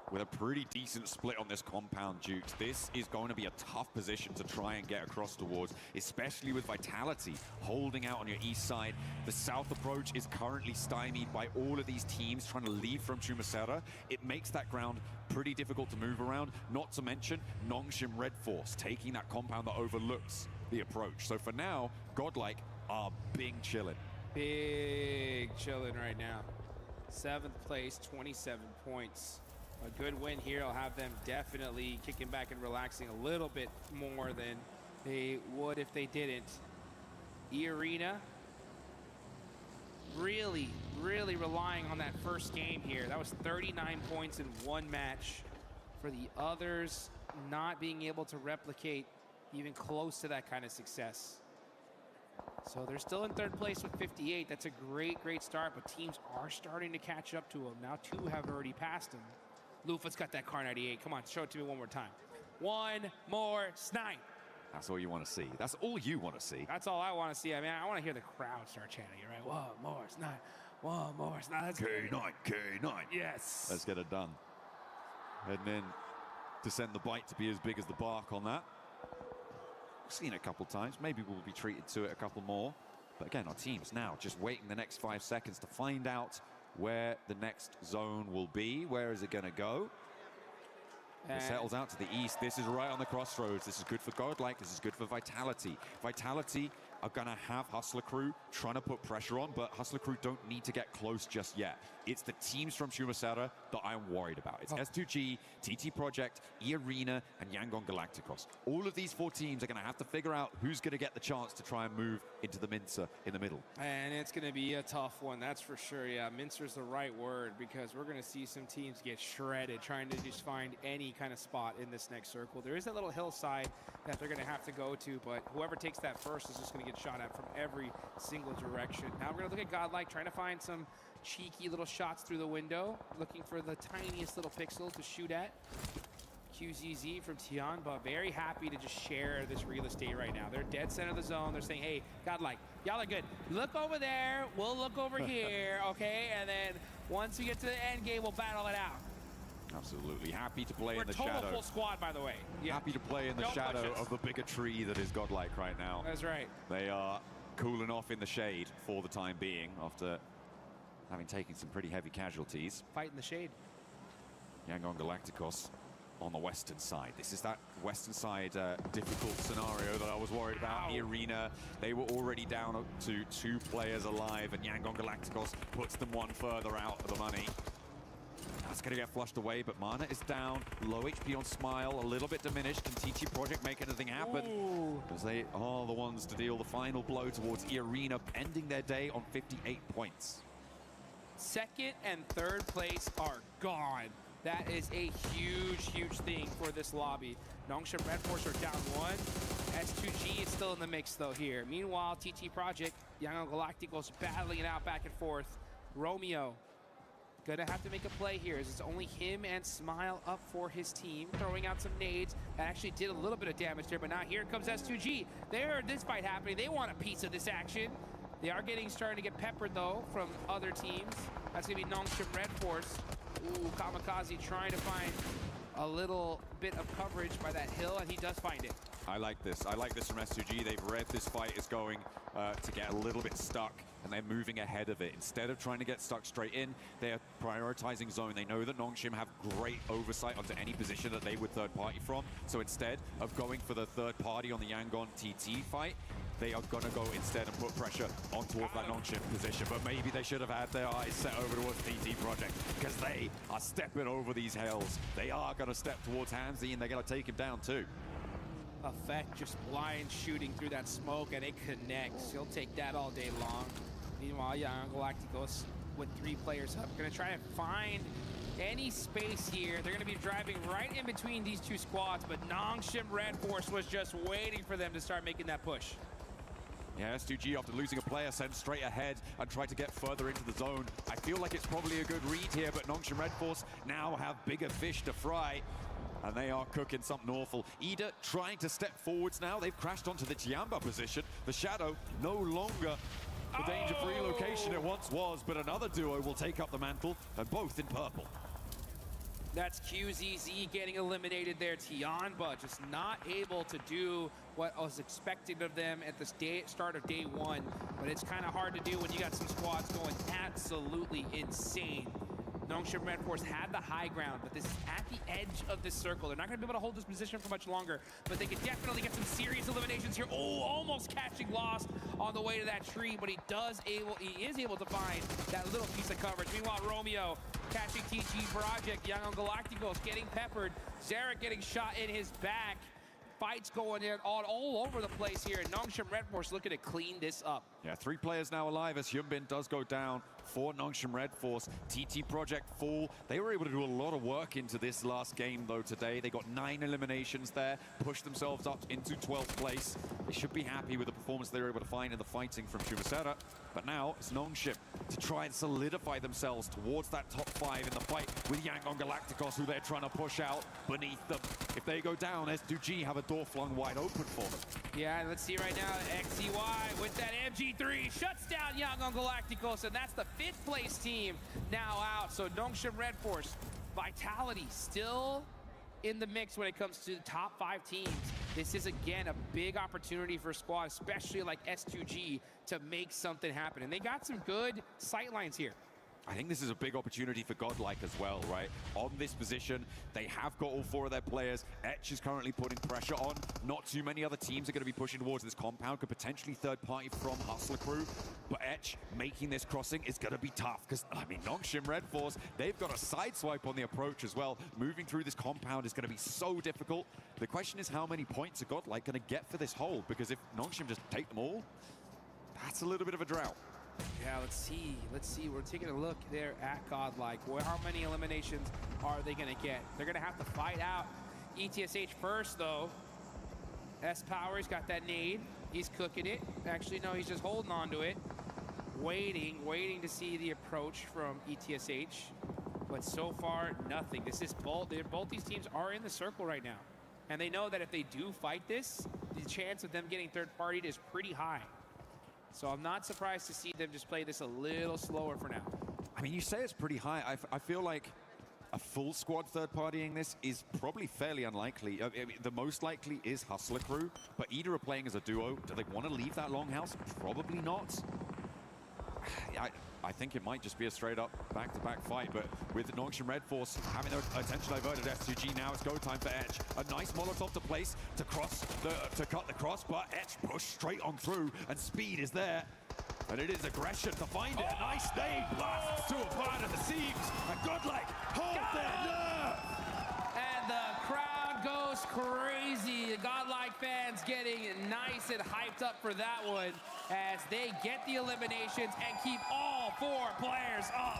with a pretty decent split on this compound, Dukes. This is going to be a tough position to try and get across towards, especially with Vitality holding out on your east side. The south approach is currently stymied by all of these teams trying to leave from Chumacera. It makes that ground pretty difficult to move around, not to mention Nongshim Red Force taking that compound that overlooks the approach. So for now, Godlike are big chillin'. Big chillin' right now. 7th place, 27 points. A good win here will have them definitely kicking back and relaxing a little bit more than they would if they didn't. E-Arena really relying on that first game here. That was 39 points in one match. For the others, not being able to replicate even close to that kind of success. So they're still in 3rd place with 58. That's a great start, but teams are starting to catch up to them. Now 2 have already passed them. Lufa's got that Car 98. Come on, show it to me one more time. One more snipe. That's all you want to see. That's all you want to see. That's all I want to see. I mean, I want to hear the crowd start chanting, right? One more snipe. One more snipe. K9, K9. Yes. Let's get it done. And then to send the bite to be as big as the bark on that. We've seen it a couple times. Maybe we'll be treated to it a couple more. But again, our team's now just waiting the next 5 seconds to find out where the next zone will be. Where is it going to go? It settles out to the east. This is right on the crossroads. This is good for Godlike. This is good for Vitality. Vitality are going to have Hustler Crew trying to put pressure on, but Hustler Crew don't need to get close just yet. It's the teams from Chumacera that I'm worried about. It's S2G, TT Project, E-Arena, and Yangon Galacticos. All of these 4 teams are going to have to figure out who's going to get the chance to try and move into the Mincer in the middle. And it's going to be a tough one, that's for sure. Yeah, Mincer's the right word, because we're going to see some teams get shredded trying to just find any kind of spot in this next circle. There is that little hillside that they're going to have to go to, but whoever takes that first is just going to get shot at from every single direction. Now we're going to look at Godlike, trying to find some cheeky little shots through the window, looking for the tiniest little pixel to shoot at. QZZ from Tianba, very happy to just share this real estate right now. They're dead center of the zone. They're saying, hey, Godlike, y'all are good. Look over there, we'll look over here, okay? And then once we get to the end game, we'll battle it out. Absolutely. Happy to play We're in the total shadow. Full squad, by the way. Yeah. Happy to play in the shadow of the bigger tree that is Godlike right now. That's right. They are cooling off in the shade for the time being after having taken some pretty heavy casualties. Fight in the shade. Yangon Galacticos on the western side. This is that western side difficult scenario that I was worried about. The Arena, they were already down to 2 players alive, and Yangon Galacticos puts them 1 further out of the money. That's going to get flushed away, but Mana is down. Low HP on Smile, a little bit diminished. Can TT Project make anything happen? As they are the ones to deal the final blow towards E-Arena, ending their day on 58 points. 2nd and 3rd place are gone. That is a huge thing for this lobby. Nongshim Red Force are down 1. S2G is still in the mix, though, here. Meanwhile, TT Project, Yangon Galacticos battling it out back and forth. Romeo gonna have to make a play here, as it's only him and Smile up for his team, throwing out some nades that actually did a little bit of damage there, but now here comes S2G. They heard this fight happening. They want a piece of this action. They are starting to get peppered, though, from other teams. That's gonna be Nongshim Red Force. Ooh, Kamikaze trying to find a little bit of coverage by that hill, and he does find it. I like this. I like this from S2G. They've read this fight is going to get a little bit stuck, and they're moving ahead of it. Instead of trying to get stuck straight in, they're prioritizing zone. They know that Nongshim have great oversight onto any position that they would third party from. So instead of going for the third party on the Yangon TT fight, they are going to go instead and put pressure on towards that Nongshim position. But maybe they should have had their eyes set over towards TT Project, because they are stepping over these hills. They are going to step towards Hamzy, and they're going to take him down too. Effect just blind shooting through that smoke, and it connects. He'll take that all day long. Meanwhile, Yangon Galacticos with 3 players up, gonna try and find any space here. They're gonna be driving right in between these 2 squads, but Nongshim Red Force was just waiting for them to start making that push. Yeah, S2G, after losing a player, sent straight ahead and tried to get further into the zone. I feel like it's probably a good read here, but Nongshim Red Force now have bigger fish to fry. and they are cooking something awful. Ida trying to step forwards now. They've crashed onto the Tiamba position. The Shadow no longer the danger-free location it once was, but another duo will take up the mantle, and both in purple. That's QZZ getting eliminated there. Tiamba just not able to do what was expected of them at the start of day one. But it's kind of hard to do when you got some squads going absolutely insane. Nongshim Red Force had the high ground, but this is at the edge of this circle. They're not going to be able to hold this position for much longer, but they can definitely get some serious eliminations here. Oh, almost catching Lost on the way to that tree, but he is able to find that little piece of coverage. Meanwhile, Romeo catching TG Project. Young on Galacticos getting peppered. Zarek getting shot in his back. Fights going in all over the place here, and Nongshim Red Force looking to clean this up. Yeah, 3 players now alive as Hyunbin does go down for Nongshim Red Force. TT Project fall. They were able to do a lot of work into this last game, though, today. They got 9 eliminations there, pushed themselves up into 12th place. They should be happy with the performance they were able to find in the fighting from Shumasera. But now it's Nongshim to try and solidify themselves towards that top 5 in the fight with Yangon Galacticos, who they're trying to push out beneath them. If they go down, S2G have a door flung wide open for them. Yeah, let's see right now, XCY with that MG3 shuts down Yangon Galacticos, and that's the 5th place team now out. So Nongshim Red Force, Vitality still in the mix when it comes to the top 5 teams. This is, again, a big opportunity for a squad, especially like S2G, to make something happen. And they got some good sight lines here. I think this is a big opportunity for Godlike as well, right? On this position, they have got all 4 of their players. Etch is currently putting pressure on. Not too many other teams are going to be pushing towards this compound. Could potentially third party from Hustler Crew. But Etch making this crossing is going to be tough because, I mean, Nongshim Red Force, they've got a side swipe on the approach as well. Moving through this compound is going to be so difficult. The question is how many points are Godlike going to get for this hold? Because if Nongshim just take them all, that's a little bit of a drought. Yeah, let's see. We're taking a look there at Godlike. How many eliminations are they going to get? They're going to have to fight out ETSH first, though. S-Power's got that nade. He's cooking it. Actually, no, he's just holding on to it. Waiting to see the approach from ETSH. But so far, nothing. This is both these teams are in the circle right now. And they know that if they do fight this, the chance of them getting third-partied is pretty high. So I'm not surprised to see them just play this a little slower for now. I mean, you say it's pretty high. I feel like a full squad third-partying this is probably fairly unlikely. I mean, the most likely is Hustler Crew, but either are playing as a duo. Do they want to leave that longhouse? Probably not. I think it might just be a straight-up back-to-back fight, but with Nongshim Red Force having their attention diverted, S2G now it's go time for Etch. A nice Molotov to place to cut the cross, but Etch pushed straight on through, and speed is there. And it is aggression to find it. A nice nade blasts to a part of the seams, and Godlike hold their nerve. And the crowd goes crazy. The Godlike fans getting nice and hyped up for that one as they get the eliminations and keep all 4 players up.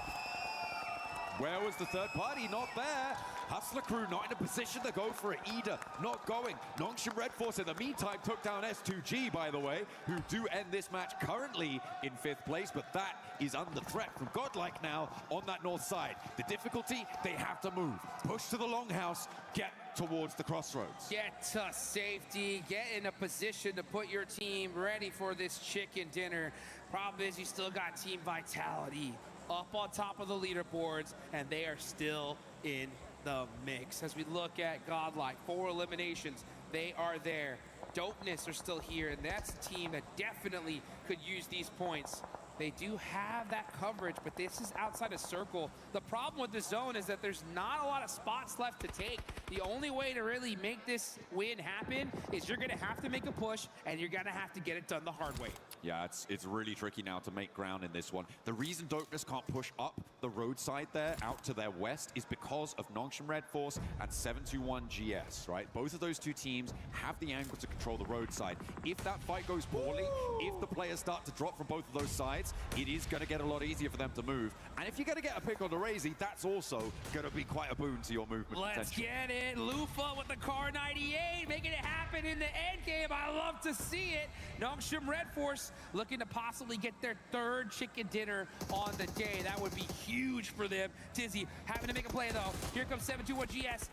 Where was the third party? Not there. Hustler Crew not in a position to go for it either. Not going. Nongshim Red Force in the meantime took down S2G, by the way, who do end this match currently in 5th place, but that is under threat from Godlike now on that north side. The difficulty, they have to move. Push to the longhouse, get towards the crossroads. Get to safety, get in a position to put your team ready for this chicken dinner. Problem is you still got Team Vitality up on top of the leaderboards, and they are still in the mix. As we look at Godlike, 4 eliminations, they are there. Dopeness are still here, and that's a team that definitely could use these points. They do have that coverage, but this is outside a circle. The problem with the zone is that there's not a lot of spots left to take. The only way to really make this win happen is you're gonna have to make a push, and you're gonna have to get it done the hard way. Yeah, it's really tricky now to make ground in this one. The reason Dopeness can't push up the roadside there out to their west is because of Nongshim Red Force and 721 GS, right? Both of those 2 teams have the angle to control the roadside. If that fight goes poorly, if the players start to drop from both of those sides, it is going to get a lot easier for them to move. And if you're going to get a pick on the Razy, that's also going to be quite a boon to your movement Let's potential. get it. Lufa with the Car 98, making it happen in the end game. I love to see it. Nongshim Red Force looking to possibly get their third chicken dinner on the day. That would be huge for them. Tizzy having to make a play though. Here comes 721GS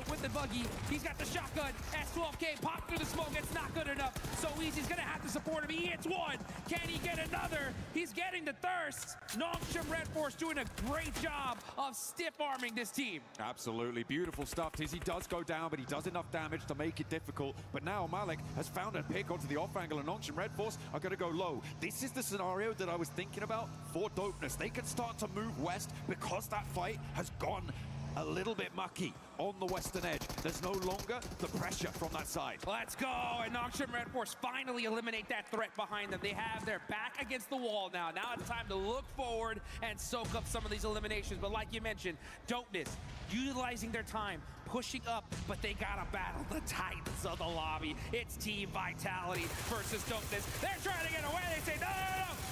with the buggy. He's got the shotgun. S12K pop through the smoke. It's not good enough. So Easy's gonna have to support him. He hits one. Can he get another? He's getting the thirst. Nongshim Red Force doing a great job of stiff arming this team. Absolutely beautiful stuff. Tizzy does go down, but he does enough damage to make it difficult. But now Malik has found a pick onto the off angle, and Nongshim Red Force are going to go low. This is the scenario that I was thinking about for Dopeness. They can start to move west because that fight has gone a little bit mucky on the western edge. There's no longer the pressure from that side. Let's go, and Nongshim Red Force finally eliminate that threat behind them. They have their back against the wall now. Now it's time to look forward and soak up some of these eliminations. But like you mentioned, Dopeness utilizing their time, pushing up, but they gotta battle the titans of the lobby. It's Team Vitality versus Dopeness. They're trying to get away. They say, no,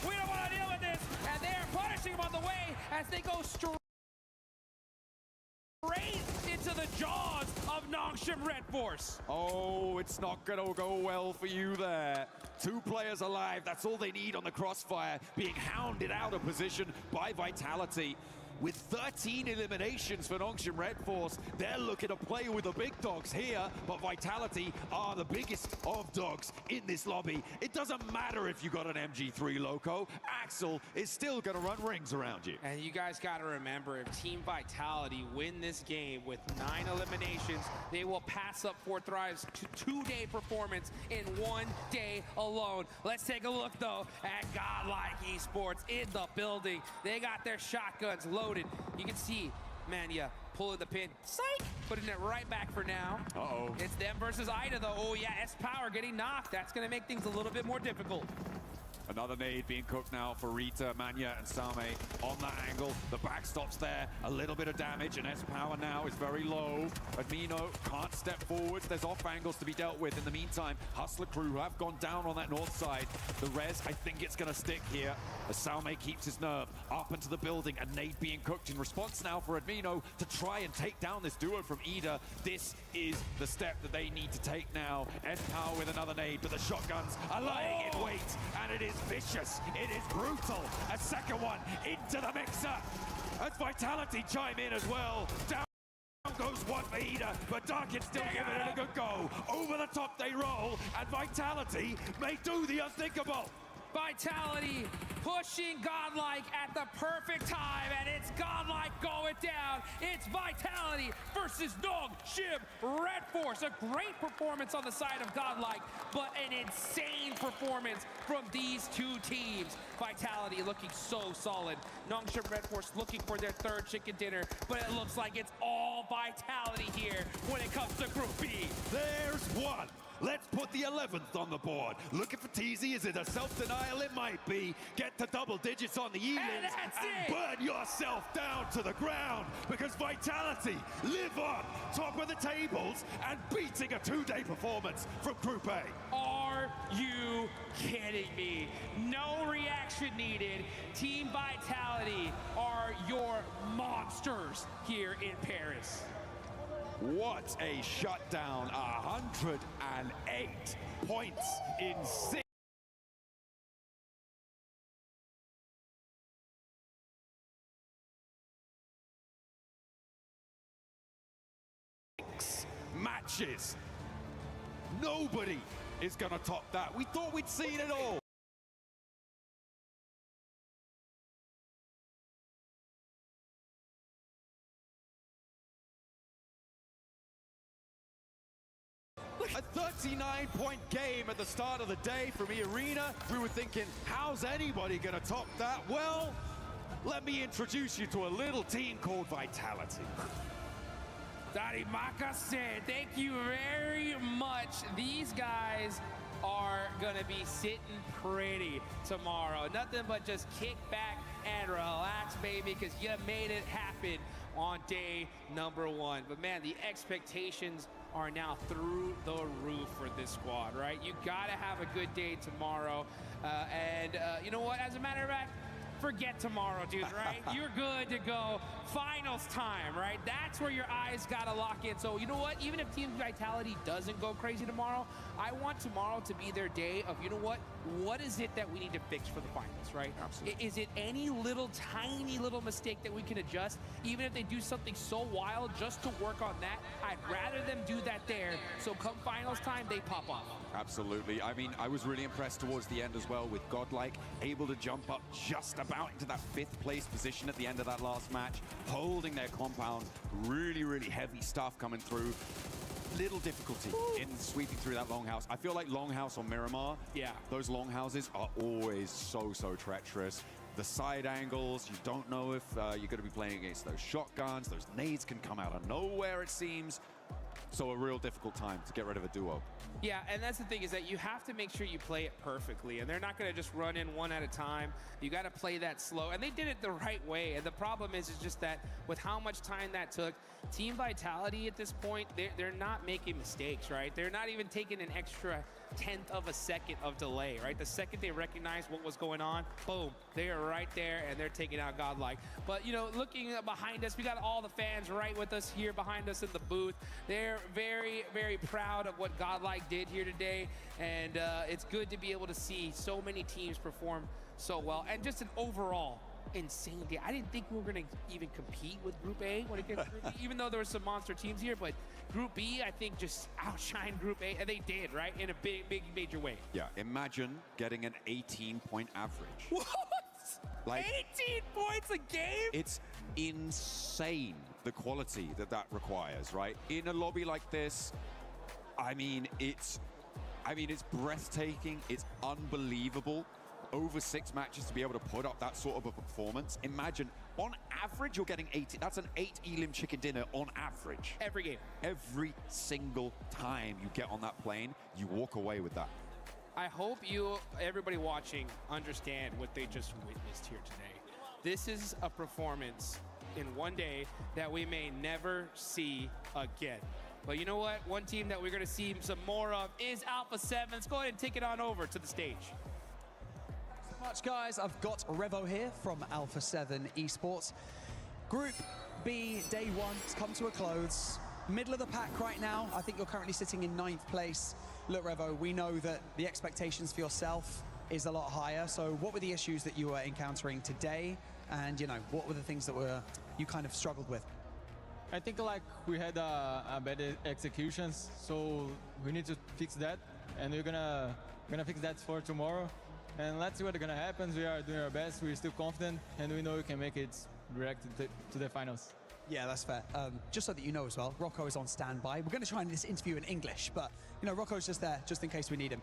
we don't want to deal with this. And they're punishing them on the way as they go straight into the jaws of Nongshim Red Force. Oh, it's not gonna go well for you there. 2 players alive, that's all they need on the crossfire, being hounded out of position by Vitality. With 13 eliminations for Nongshim Red Force, they're looking to play with the big dogs here, but Vitality are the biggest of dogs in this lobby. It doesn't matter if you got an MG3 Loco, Axel is still gonna run rings around you. And you guys gotta remember, if Team Vitality win this game with 9 eliminations, they will pass up Forthrive's 2-day performance in 1 day alone. Let's take a look though at Godlike Esports in the building. They got their shotguns loaded. You can see Mania pulling the pin. Psych! Putting it right back for now. Uh-oh. It's them versus Ida, though. Oh, yeah, S-Power getting knocked. That's going to make things a little bit more difficult. Another nade being cooked now for Rita, Manya, and Same on that angle. The backstop's there, a little bit of damage, and S-Power now is very low. Admino can't step forwards. There's off angles to be dealt with. In the meantime, Hustler crew have gone down on that north side. The res, I think it's going to stick here as Same keeps his nerve up into the building. A nade being cooked in response now for Admino to try and take down this duo from Ida. This is the step that they need to take now. S-Power with another nade, but the shotguns are lying in wait, and it is vicious, it is brutal. A second one into the mixer as Vitality chime in as well. Down goes one for Ida, but Darkin still giving it a good go. Over the top they roll, and Vitality may do the unthinkable. Vitality pushing Godlike at the perfect time, and it's Godlike going down. It's Vitality versus Nongshim Red Force. A great performance on the side of Godlike, but an insane performance from these 2 teams. Vitality looking so solid. Nongshim Red Force looking for their 3rd chicken dinner, but it looks like it's all Vitality here when it comes to Group B. There's one. Let's put the 11th on the board. Looking for Teasy, is it a self-denial? It might be. Get to double digits on the elims and burn yourself down to the ground, because Vitality live on top of the tables and beating a 2-day performance from Group A. Are you kidding me? No reaction needed. Team Vitality are your monsters here in Paris. What a shutdown. 108 points in 6 matches. Nobody is going to top that. We thought we'd seen it all. A 39-point game at the start of the day from E-Arena. We were thinking, how's anybody going to top that? Well, let me introduce you to a little team called Vitality. Darimaka-san, thank you very much. These guys are gonna be sitting pretty tomorrow. Nothing but just kick back and relax, baby, because you made it happen on day number 1. But man, the expectations are now through the roof for this squad, right? You gotta have a good day tomorrow. You know what, as a matter of fact, forget tomorrow, dude, right? You're good to go. Finals time, right? That's where your eyes gotta lock in. So you know what? Even if Team Vitality doesn't go crazy tomorrow, I want tomorrow to be their day of, you know what? what is it that we need to fix for the finals, right? Absolutely. Is it any little tiny little mistake that we can adjust, even if they do something so wild just to work on that? I'd rather them do that there, so come finals time, they pop off. Absolutely. I mean, I was really impressed towards the end as well with Godlike, able to jump up just about into that 5th place position at the end of that last match, holding their compound. Really, really heavy stuff coming through. Little difficulty in sweeping through that longhouse. I feel like longhouse or Miramar, those longhouses are always so treacherous. The side angles, you don't know if you're going to be playing against those shotguns. Those nades can come out of nowhere, it seems. So a real difficult time to get rid of a duo. Yeah, and that's the thing, is that you have to make sure you play it perfectly, and they're not going to just run in one at a time. You got to play that slow, and they did it the right way. And the problem is just that with how much time that took, Team Vitality at this point, they're not making mistakes, right? They're not even taking an extra 1/10 of a second of delay, right? The second they recognize what was going on, boom, they are right there, and they're taking out Godlike. But, you know, looking behind us, we got all the fans right with us here behind us in the booth. They're very proud of what Godlike did here today, and it's good to be able to see so many teams perform so well, and just an overall insane day. I didn't think we were going to even compete with Group A when it came to Group B, even though there were some monster teams here, but Group B, I think, just outshined Group A, and they did, right, in a big major way. Yeah, imagine getting an 18-point average. What? Like 18 points a game? It's insane, the quality that requires, right? In a lobby like this, I mean, it's breathtaking. It's unbelievable. Over 6 matches to be able to put up that sort of a performance. Imagine, on average, you're getting 80. That's an 8 Elim chicken dinner on average. Every game. Every single time you get on that plane, you walk away with that. I hope everybody watching, understand what they just witnessed here today. This is a performance in one day that we may never see again. But you know what? One team that we're going to see some more of is Alpha 7. Let's go ahead and take it on over to the stage. Much, guys. I've got Revo here from Alpha 7 Esports. Group B, day 1, has come to a close. Middle of the pack right now. I think you're currently sitting in 9th place. Look, Revo, we know that the expectations for yourself is a lot higher. So what were the issues that you were encountering today? And, you know, what were the things that you kind of struggled with? I think like we had a bad executions, so we need to fix that, and we're gonna fix that for tomorrow. And let's see what's gonna happen. We are doing our best. We're still confident, and we know we can make it direct to the finals. Yeah, that's fair. Just so that you know as well, Rocco is on standby. We're going to try and this interview in English, but you know, Rocco's just there just in case we need him.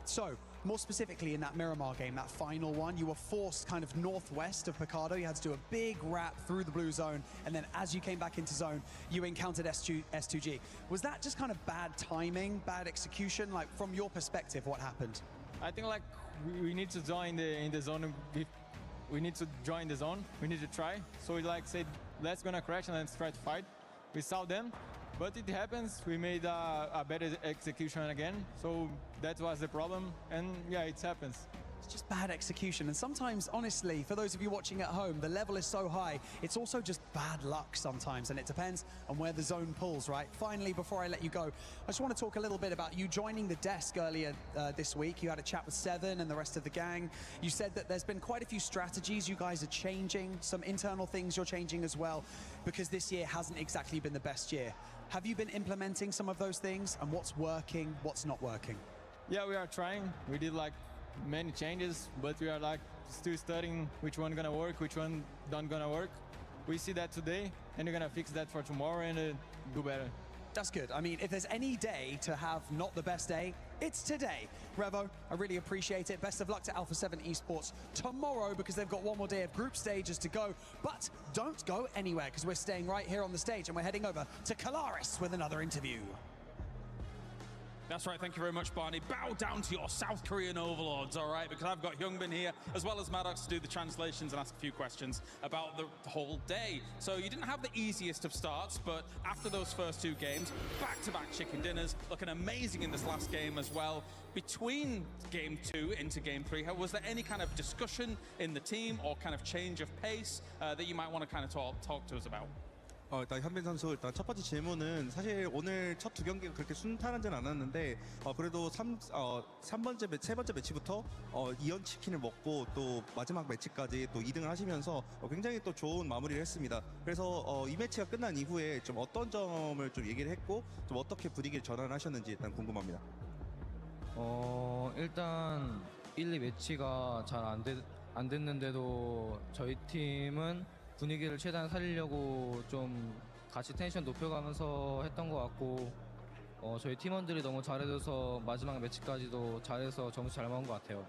So, more specifically in that Miramar game, that final one, you were forced kind of northwest of Picado. You had to do a big wrap through the blue zone, and then as you came back into zone, you encountered S2G. Was that just kind of bad timing, bad execution? Like, from your perspective, what happened? I think like we need to join in the zone. We need to join the zone. We need to try. So we like said, let's gonna crash and let's try to fight. We saw them, but it happens. We made a better execution again. So that was the problem, and yeah, it happens. It's just bad execution, and sometimes, honestly, for those of you watching at home, the level is so high, it's also just bad luck sometimes, and it depends on where the zone pulls, right? Finally, before I let you go, I just want to talk a little bit about you joining the desk earlier this week. You had a chat with Seven and the rest of the gang. You said that there's been quite a few strategies you guys are changing, some internal things you're changing as well, because this year hasn't exactly been the best year. Have you been implementing some of those things, and what's working, what's not working? Yeah, we are trying. We did like many changes, but we are like still studying which one gonna work, which one not gonna work. We see that today, and we're gonna fix that for tomorrow and do better. That's good. I mean, if there's any day to have not the best day, it's today. Revo, I really appreciate it. Best of luck to Alpha 7 Esports tomorrow, because they've got one more day of group stages to go. But don't go anywhere, because we're staying right here on the stage, and we're heading over to Kalaris with another interview. That's right, thank you very much, Barney. Bow down to your South Korean overlords, all right? Because I've got Hyungbin here, as well as Maddox, to do the translations and ask a few questions about the whole day. So you didn't have the easiest of starts, but after those first 2 games, back-to-back chicken dinners, looking amazing in this last game as well. Between game 2 into game 3, was there any kind of discussion in the team or kind of change of pace that you might want to kind of talk to us about? 일단 현빈 선수 일단 첫 번째 질문은 사실 오늘 첫 두 경기가 그렇게 순탄하진 않았는데 그래도 세 번째 매치부터 2연 치킨을 먹고 또 마지막 매치까지 또 2등을 하시면서 굉장히 또 좋은 마무리를 했습니다. 그래서 이 매치가 끝난 이후에 좀 어떤 점을 좀 얘기를 했고 좀 어떻게 분위기를 전환하셨는지 일단 궁금합니다. 일단 1, 2매치가 잘 안 됐는데도 저희 팀은 분위기를 최대한 살리려고 좀 같이 텐션 높여가면서 했던 것 같고 저희 팀원들이 너무 잘해줘서 마지막 매치까지도 잘해서 점수 잘 먹은 것 같아요.